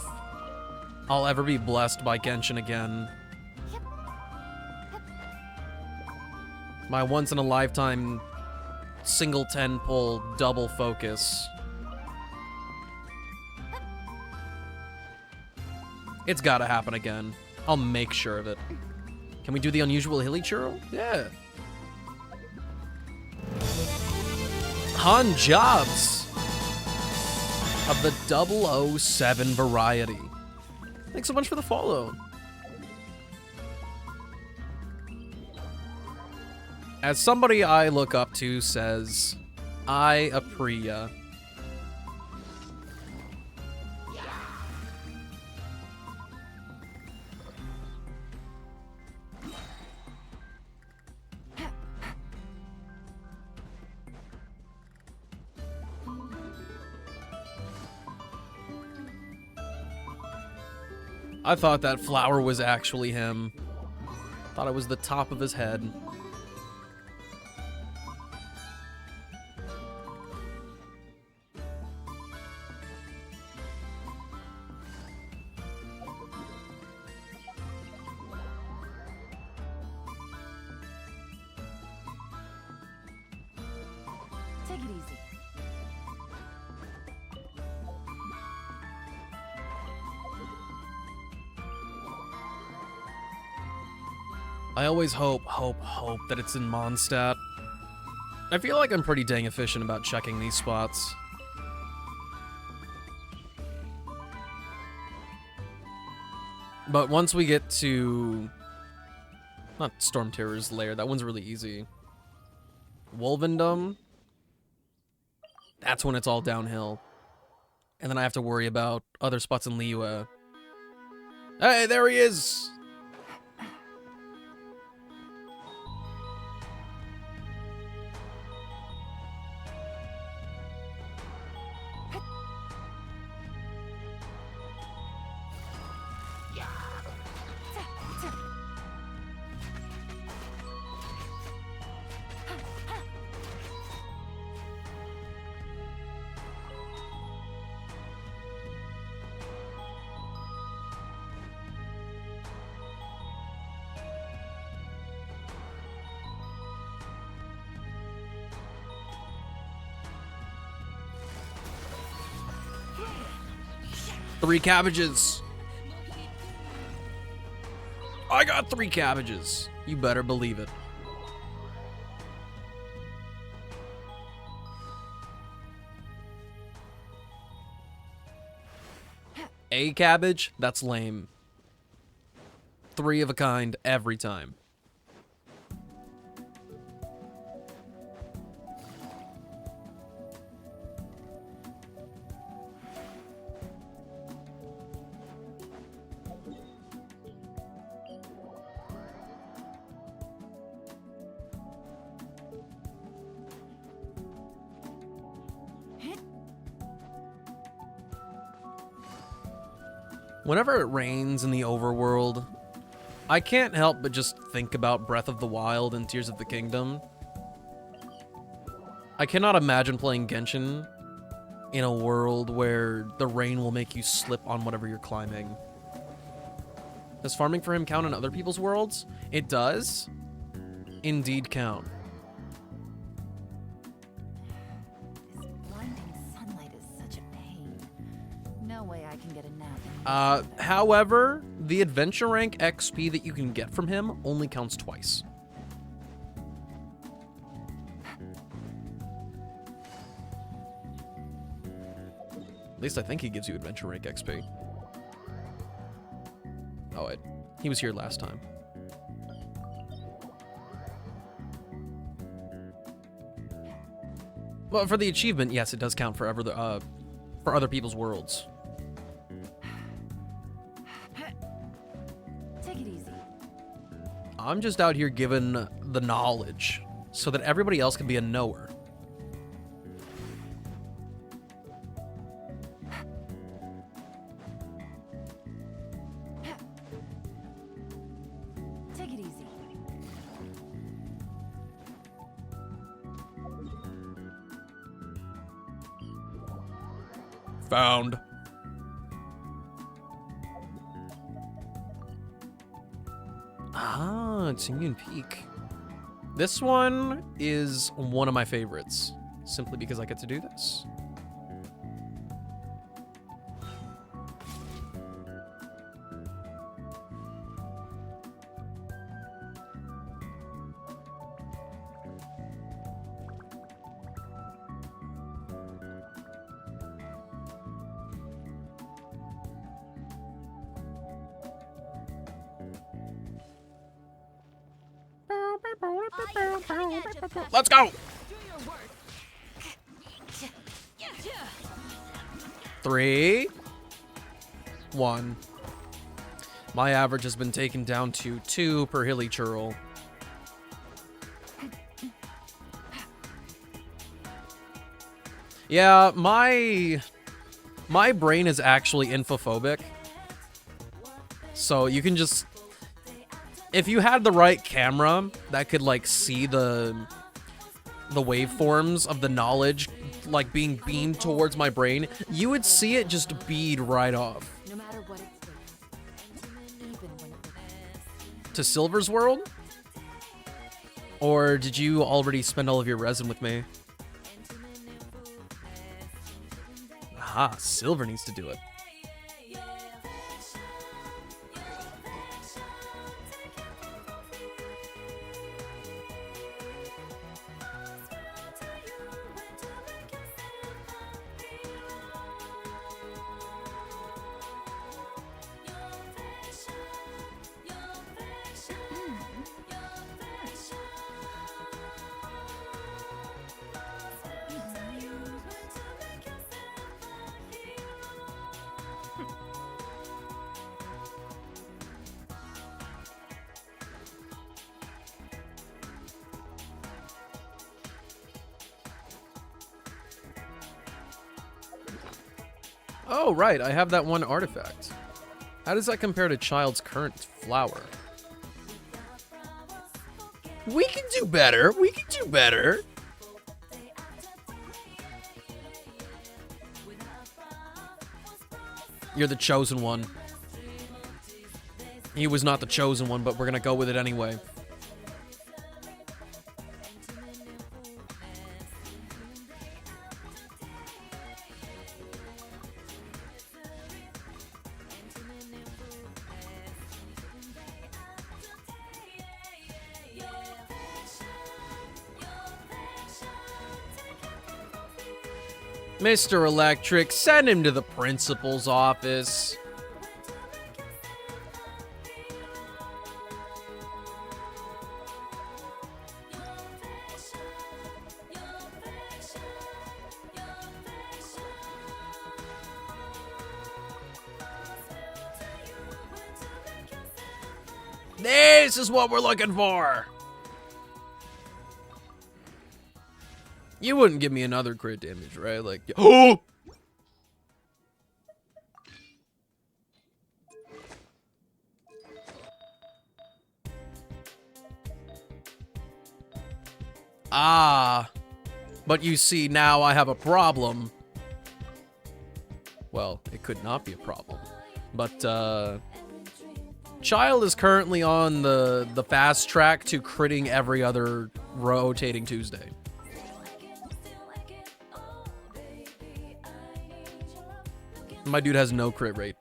I'll ever be blessed by Genshin again. My once-in-a-lifetime single 10-pull double focus. It's gotta happen again. I'll make sure of it. Can we do the unusual hilly churl? Yeah. Han Jobs of the 007 variety. Thanks so much for the follow. As somebody I look up to says, I Apriya. I thought that flower was actually him. Thought it was the top of his head. Take it easy. I always hope that it's in Mondstadt. I feel like I'm pretty dang efficient about checking these spots. But once we get to... not Storm Terror's lair, that one's really easy. Wolvendom, that's when it's all downhill. And then I have to worry about other spots in Liyue. Hey, there he is! Three cabbages. I got 3 cabbages. You better believe it. A cabbage? That's lame. 3 of a kind every time. Whenever it rains in the overworld, I can't help but just think about Breath of the Wild and Tears of the Kingdom. I cannot imagine playing Genshin in a world where the rain will make you slip on whatever you're climbing. Does farming for him count in other people's worlds? It does. Indeed count. However, the adventure rank XP that you can get from him only counts twice. At least I think he gives you adventure rank XP. Oh, he was here last time. Well, for the achievement, yes, it does count for other people's worlds. I'm just out here given the knowledge so that everybody else can be a knower. Take it easy. Found. Ah, it's Union Peak. This one is one of my favorites, simply because I get to do this. Let's go! 3, 1. My average has been taken down to 2 per hilly churl. Yeah, my brain is actually infophobic. So you can just... If you had the right camera that could, like, see the waveforms of the knowledge, like, being beamed towards my brain, you would see it just bead right off. No matter what it takes, even when it To Silver's world? Or did you already spend all of your resin with me? Aha, Silver needs to do it. Oh, right, I have that one artifact. How does that compare to Child's current flower? We can do better. We can do better. You're the chosen one. He was not the chosen one, but we're gonna go with it anyway. Mr. Electric, send him to the principal's office. This is what we're looking for. You wouldn't give me another crit damage, right? Like, oh! Ah. But you see, now I have a problem. Well, it could not be a problem. But, Child is currently on the fast track to critting every other rotating Tuesday. My dude has no crit rate.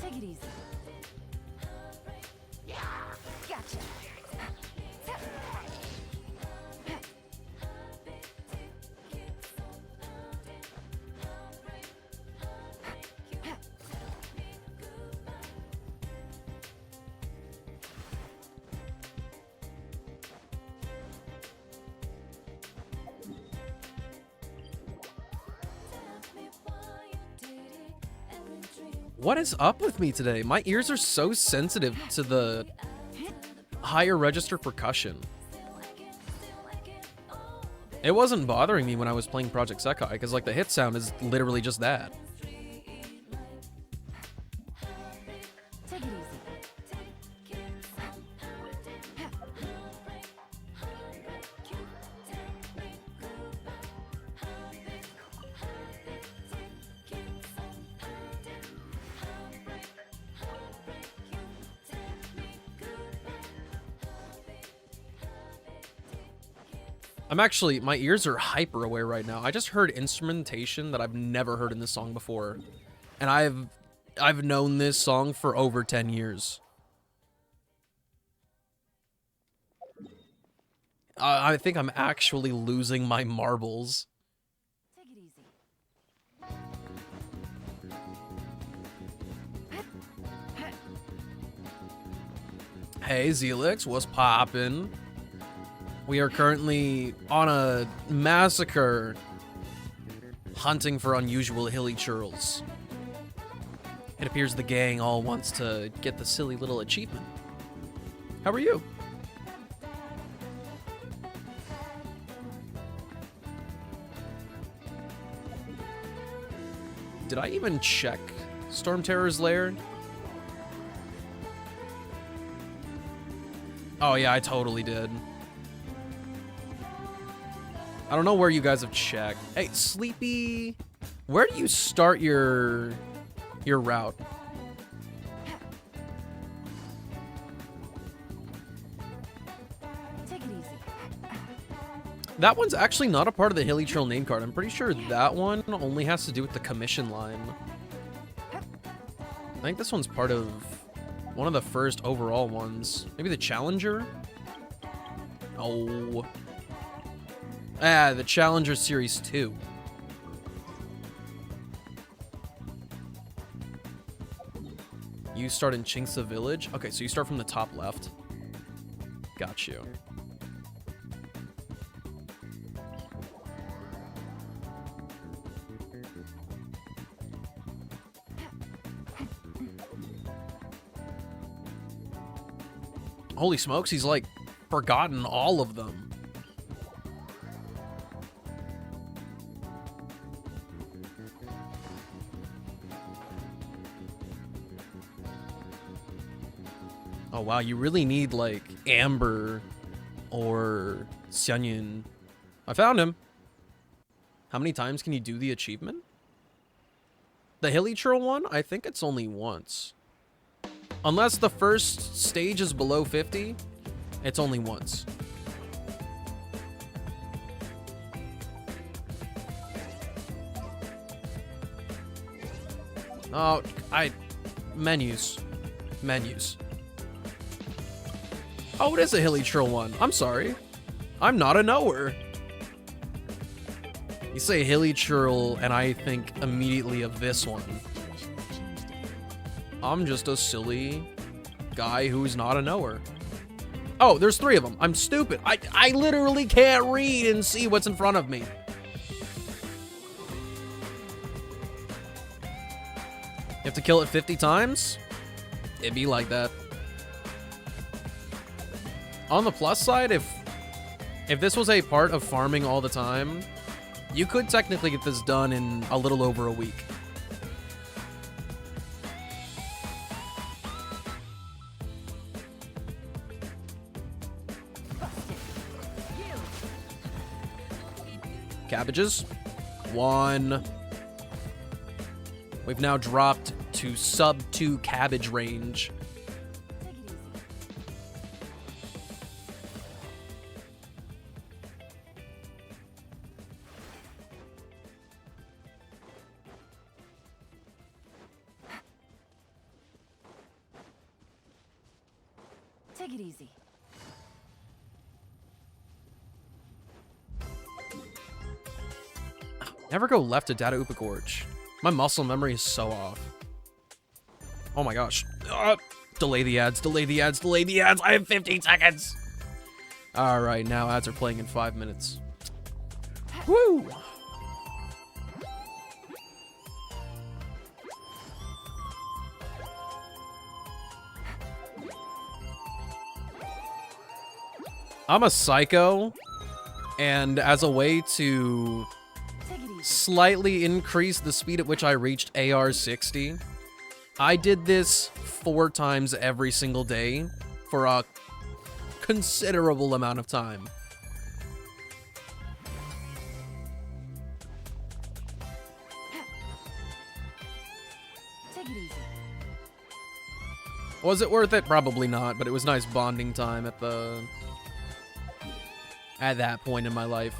Take it easy. Gotcha. What is up with me today? My ears are so sensitive to the higher register percussion. It wasn't bothering me when I was playing Project Sekai, because like the hit sound is literally just that. Take it easy. I'm actually, my ears are hyper aware right now. I just heard instrumentation that I've never heard in this song before. And I've known this song for over 10 years. I think I'm actually losing my marbles. Take it easy. Hey, Zelix, what's poppin'? We are currently on a massacre hunting for unusual hilly churls. It appears the gang all wants to get the silly little achievement. How are you? Did I even check Storm Terror's lair? Oh yeah, I totally did. I don't know where you guys have checked. Hey, Sleepy, where do you start your route? Take it easy. That one's actually not a part of the Hilly Trail name card. I'm pretty sure that one only has to do with the commission line. I think this one's part of one of the first overall ones. Maybe the Challenger? Oh. Ah, the Challenger Series 2. You start in Chinksa Village? Okay, so you start from the top left. Got you. Holy smokes, he's like forgotten all of them. Oh wow, you really need like Amber or Xianyun. I found him. How many times can you do the achievement? The Hilly Trail one? I think it's only once. Unless the first stage is below 50, it's only once. Oh, menus. Menus. Oh, it is a Hilly Trail one. I'm sorry. I'm not a knower. You say Hilly Trail, and I think immediately of this one. I'm just a silly guy who's not a knower. Oh, there's 3 of them. I'm stupid. I literally can't read and see what's in front of me. You have to kill it 50 times? It'd be like that. On the plus side, if this was a part of farming all the time, you could technically get this done in a little over a week. Cabbages. 1. We've now dropped to sub 2 cabbage range. Take it easy. Never go left to Data Upagorge. My muscle memory is so off. Oh my gosh. Delay the ads, delay the ads, delay the ads. I have 15 seconds. All right, now ads are playing in 5 minutes. Woo! I'm a psycho And as a way to slightly increase the speed at which I reached AR 60, I did this 4 times every single day for a considerable amount of time. Take it easy. Was it worth it? Probably not, but it was nice bonding time at that point in my life.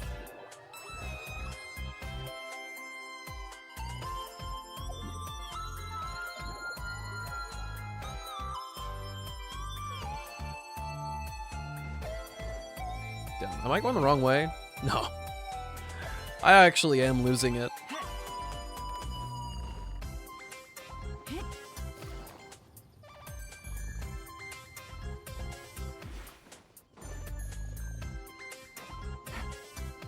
Damn, am I going the wrong way? No. I actually am losing it.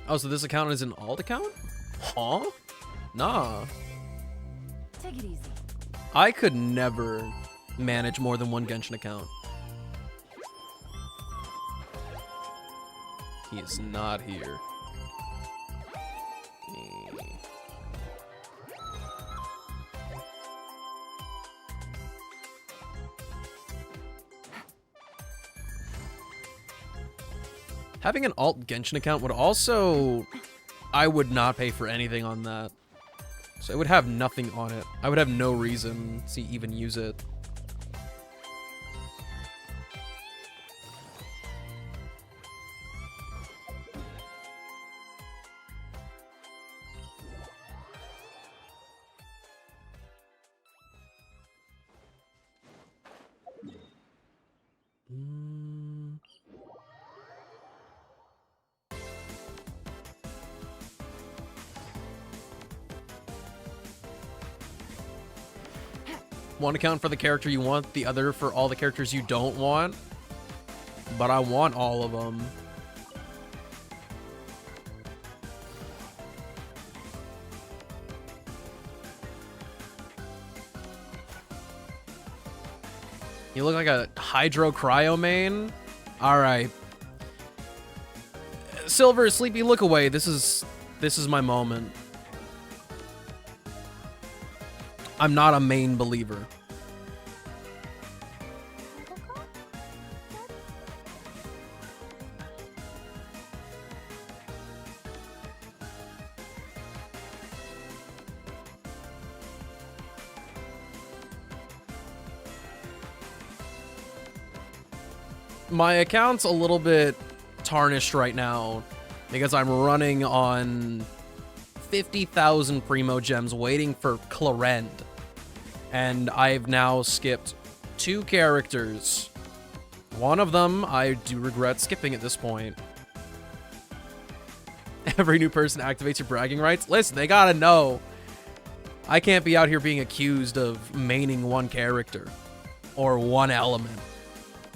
Oh, so this account is an alt account? Huh? Nah. Take it easy. I could never manage more than 1 Genshin account. He is not here. Having an alt Genshin account would also... I would not pay for anything on that. So it would have nothing on it. I would have no reason to even use it. One account for the character you want, the other for all the characters you don't want. But I want all of them. You look like a Hydro Cryo main? Alright. Silver, Sleepy, look away. This is my moment. I'm not a main believer. My account's a little bit tarnished right now because I'm running on 50,000 Primo Gems waiting for Clarend. And I've now skipped 2 characters. One of them I do regret skipping at this point. Every new person activates your bragging rights. Listen, they gotta know. I can't be out here being accused of maining 1 character. Or 1 element.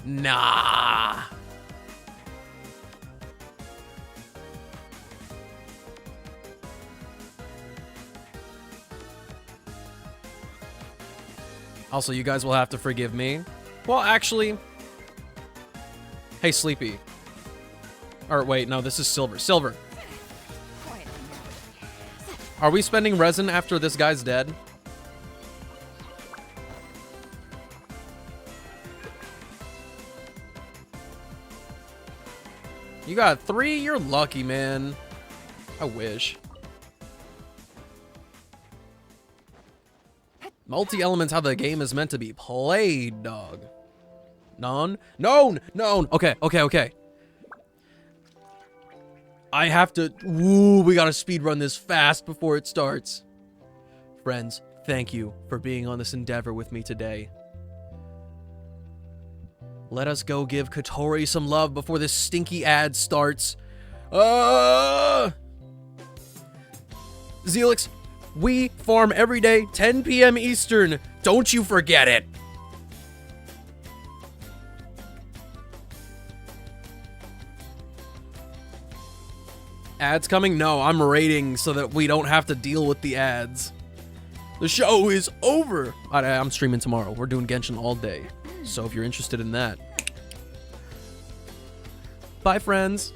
Nah. Also, you guys will have to forgive me. Well, actually... Hey, Sleepy. Or, wait, no, this is Silver. Silver. Are we spending resin after this guy's dead? You got 3? You're lucky, man. I wish. Multi-element's how the game is meant to be played, dog. Non? Known! Known! Okay, okay, okay. I have to... Ooh, we gotta speedrun this fast before it starts. Friends, thank you for being on this endeavor with me today. Let us go give Katori some love before this stinky ad starts. Zelix, we farm every day, 10 p.m. Eastern. Don't you forget it. Ads coming? No, I'm raiding so that we don't have to deal with the ads. The show is over. I'm streaming tomorrow. We're doing Genshin all day. So if you're interested in that. Bye, friends.